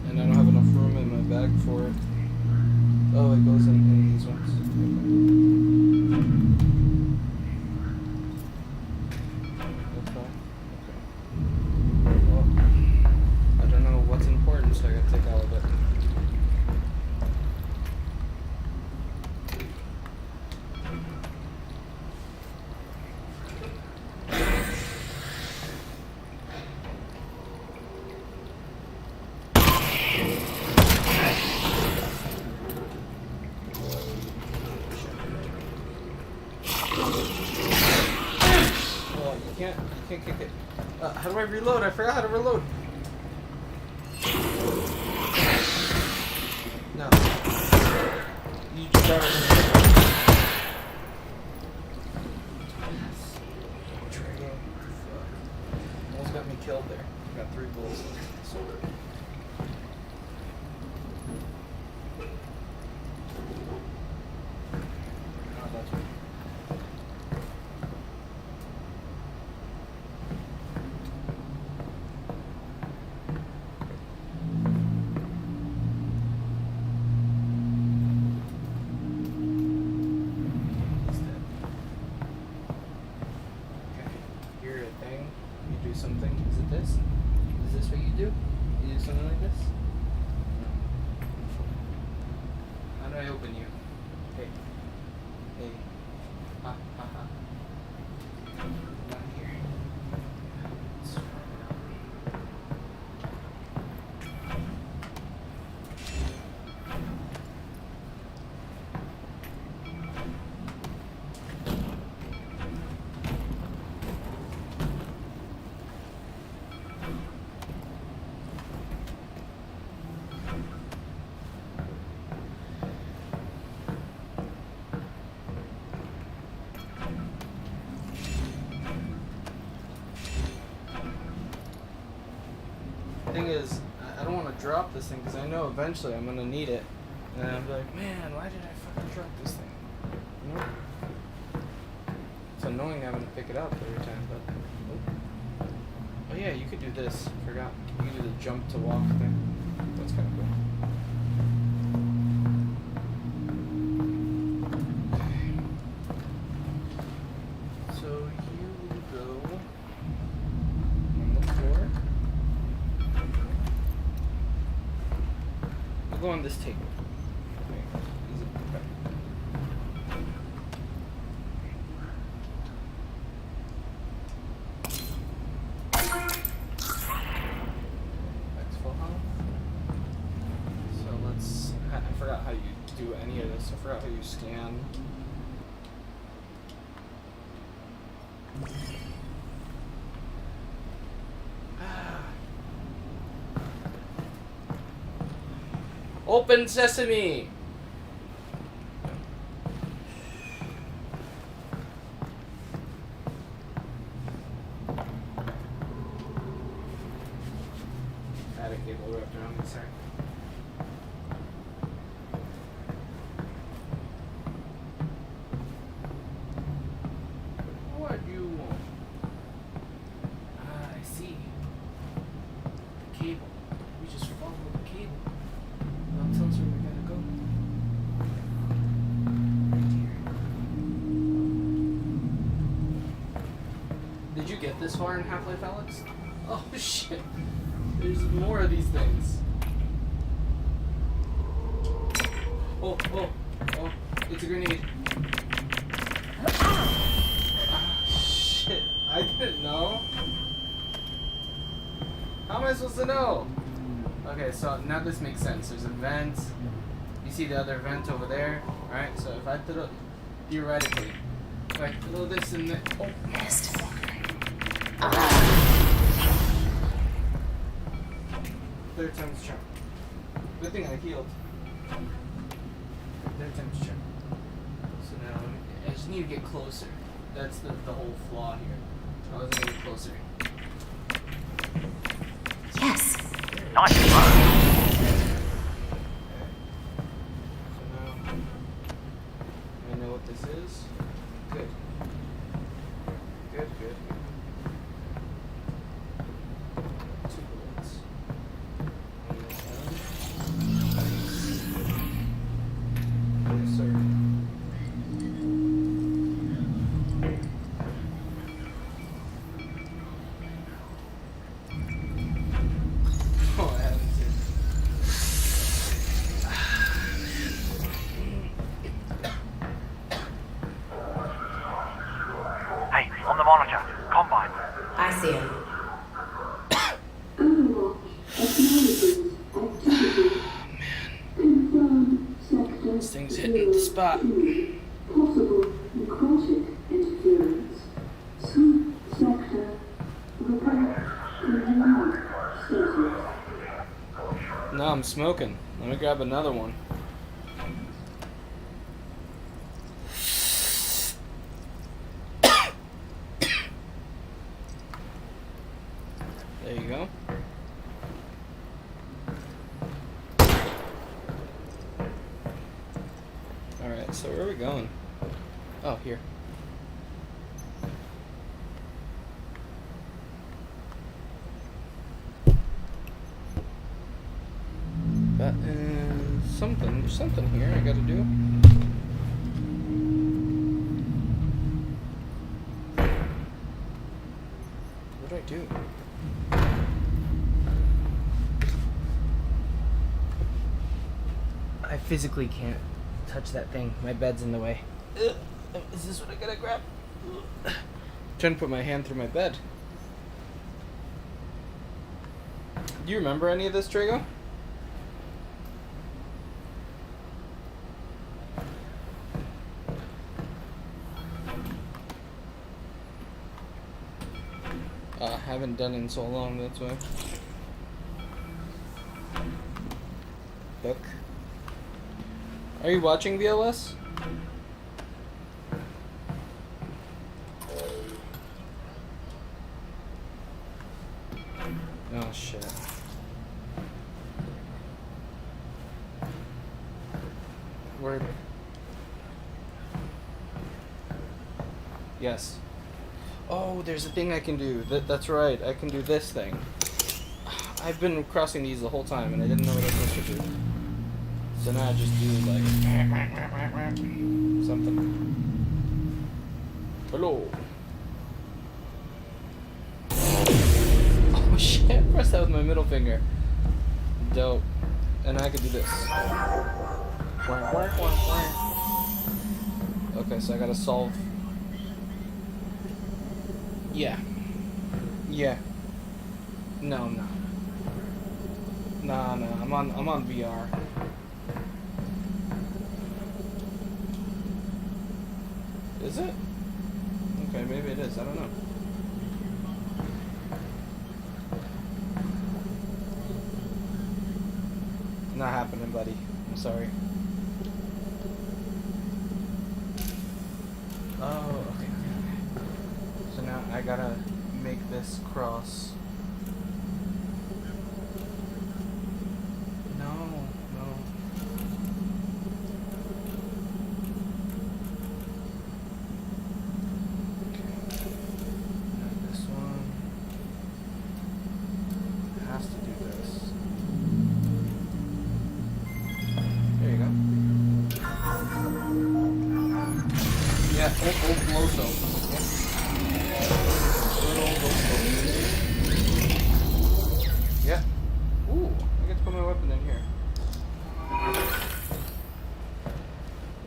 And I don't have enough room in my bag for it. Oh, it goes in these ones. Okay. Okay. Well, I don't know what's important, so I gotta take all of it. You can't kick it. How do I reload? I forgot how to reload. No. You just got it. Almost got me killed there. Got 3 bullets in the shoulder. Oh, that's right. Something. Is it this? Is this what you do? You do something like this? How do I open you? Hey. Hey. Ha ha ha. Not here. Thing is, I don't want to drop this thing because I know eventually I'm gonna need it, and I'm like, man, why did I fucking drop this thing? You know? It's annoying having to pick it up every time, but oh yeah, you could do this. Forgot. You can do the jump to walk thing. That's kind of cool. So you go on the floor. We'll go on this table. Okay. Easy. Okay. That's full health. So let's. I forgot how you do any of this. I forgot how you scan. Open sesame! I had a cable wrapped around me, sorry. What do you want? Ah, I see. The cable. We just follow the cable. Now tell us where we gotta go. Right here. Did you get this far in Half-Life Alyx? Oh shit. There's more of these things. Oh, oh, oh, it's a grenade. Ah, shit. I didn't know. How am I supposed to know? Okay, so now this makes sense. There's a vent. You see the other vent over there, right? So if I throw, theoretically, if I throw this in the, oh, missed. Third time's charm. Good thing I healed. Third time's charm. So now I just need to get closer. That's the whole flaw here. I was gonna get closer. Yes. Nice So now I know what this is. Good. Good, good, good. thing's hitting the spot. Possible necrotic interference. Some sector repair continued status. No, I'm smoking. Let me grab another one. There you go. Alright, so where are we going? Oh, here. Button. There's something here I gotta do. What do I do? I physically can't touch that thing. My bed's in the way. Ugh. Is this what I gotta grab? Ugh. Trying to put my hand through my bed. Do you remember any of this, Drago? Haven't done it in so long, that's why. Book. Are you watching VLS? Oh shit. Word. Yes. Oh, there's a thing I can do. That's right. I can do this thing. I've been crossing these the whole time, and I didn't know what I was supposed to do. So now I just do like something. Hello. Oh shit! Press that with my middle finger. Dope. And I could do this. Okay, so I gotta solve. Yeah. Yeah. No, I'm not. Nah, I'm on VR. Is it? Okay, maybe it is. I don't know. Not happening, buddy. I'm sorry. Oh, okay. So now I gotta make this cross. No. This one has to do this. There you go. Yeah, blow soap. Yeah. Ooh, I get to put my weapon in here.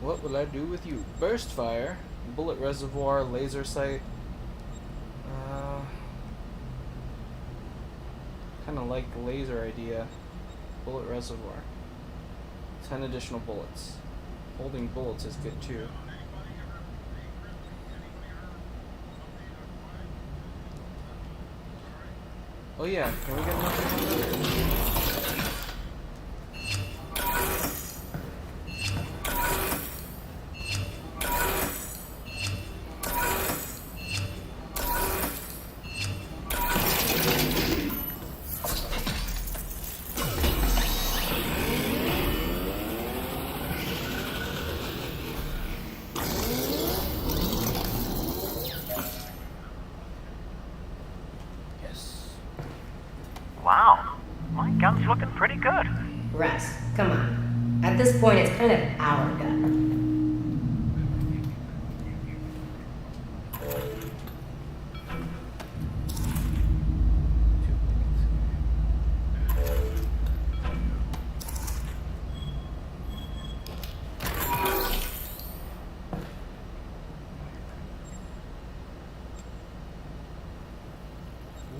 What will I do with you? Burst fire, bullet reservoir, laser sight. Kind of like the laser idea. Bullet reservoir. 10 additional bullets. Holding bullets is good too. Oh yeah, can we get nothing? Wow, my gun's looking pretty good. Russ, come on. At this point, it's kind of our gun.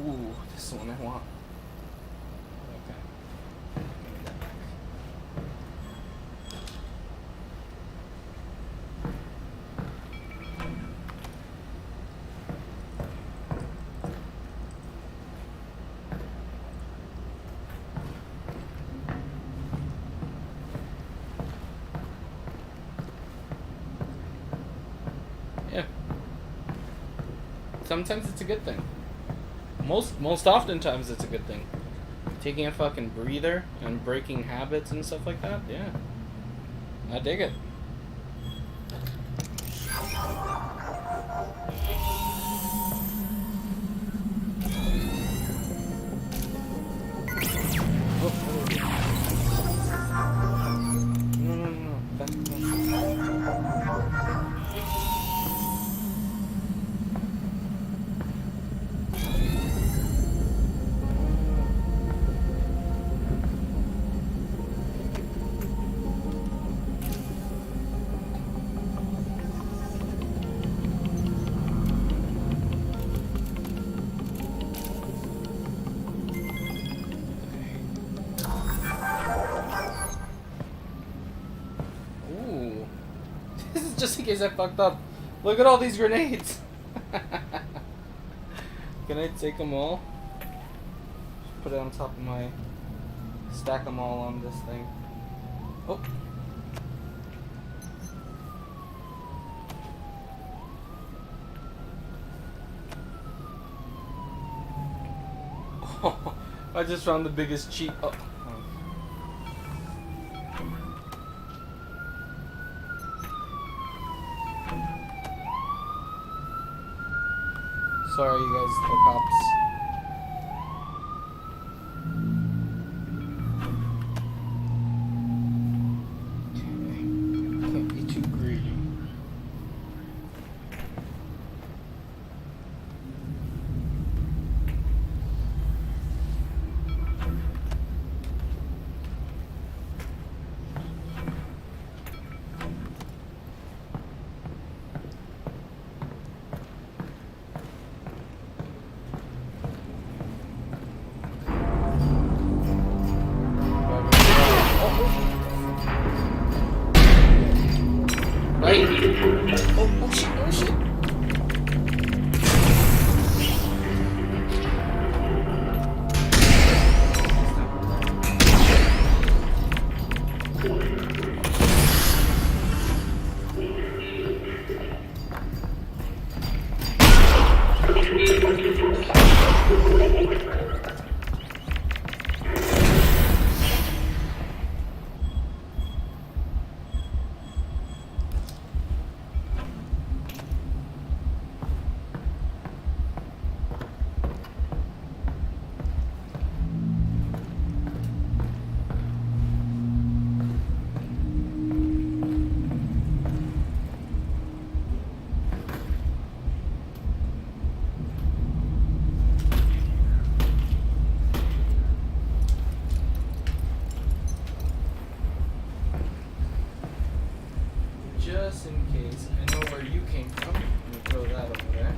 Ooh, this is the one I want. Okay. Yeah. Sometimes it's a good thing. Most oftentimes it's a good thing. Taking a fucking breather and breaking habits and stuff like that, yeah. I dig it. No. Back. Ooh. This is just in case I fucked up. Look at all these grenades. Can I take them all? Just put it on top of my... Stack them all on this thing. Oh. I just found the biggest cheat. Oh. Sorry, you guys, the cops. Can't be too greedy. Right? Oh shit, oh shit. Just in case, I know where you came from. Let me throw that over there.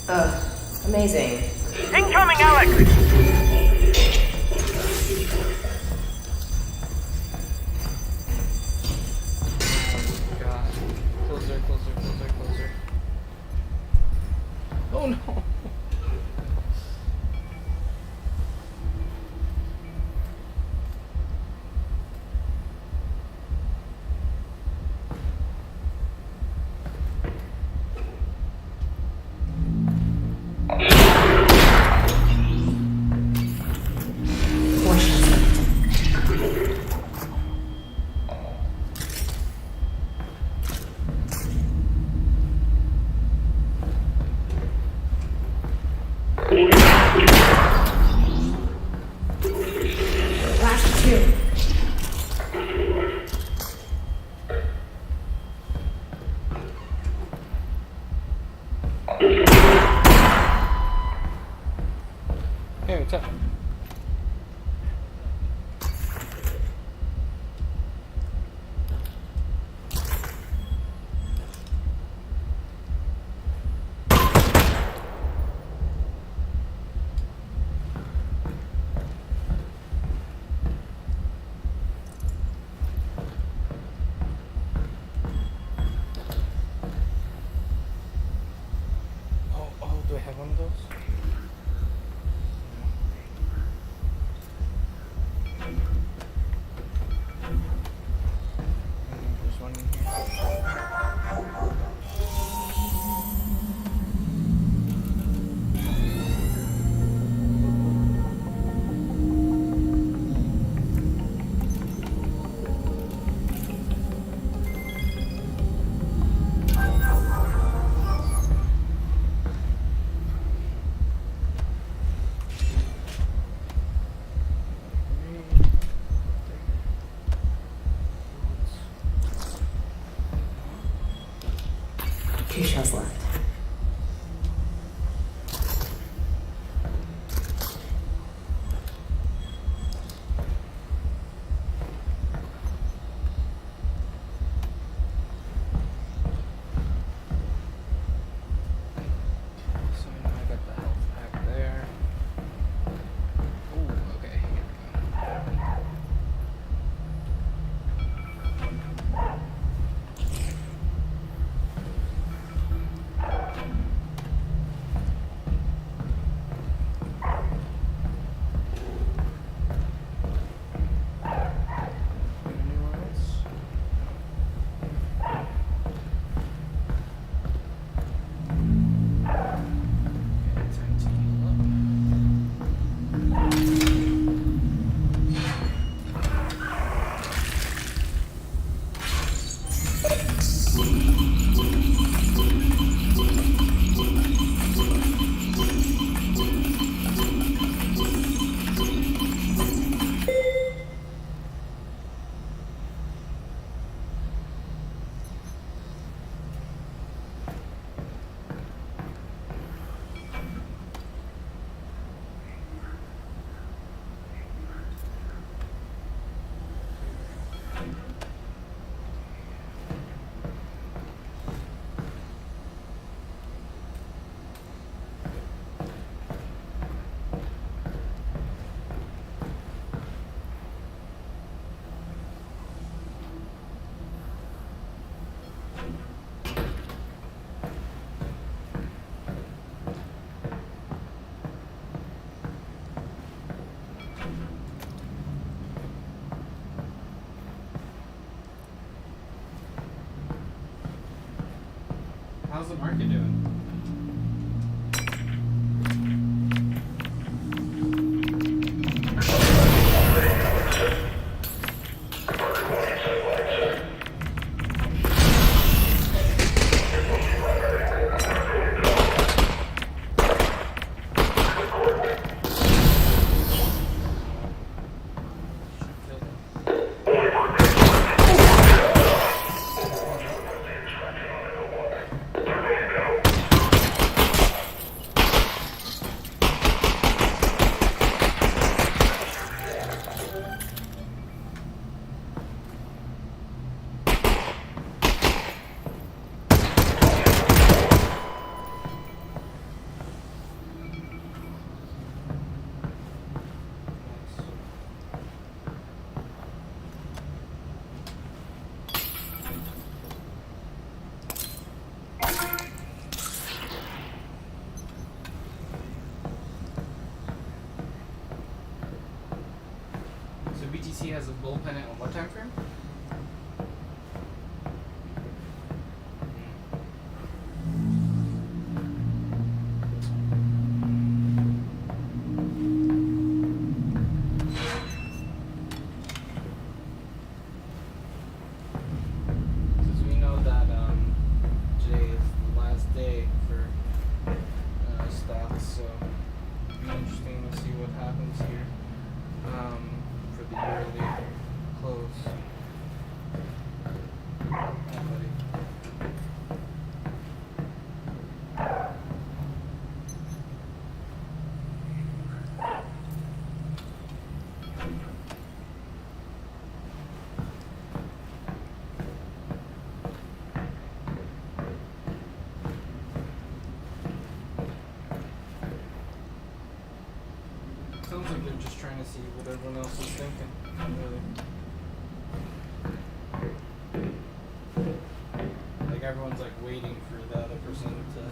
Ugh, amazing. Incoming, Alex! Hey, what's up? Oh, do I have one of those? There's one in here. Two shells left. So now I got the health pack there. Ooh, okay, here we go. Anyone else? Okay, time to heal How's the market doing? So BTC has a bull pennant on what time frame? Because we know that today is the last day for stocks, so it'll be interesting to see what happens here for the yearly close. Sounds like they're just trying to see what everyone else is thinking. Really. Like everyone's like waiting for the other person to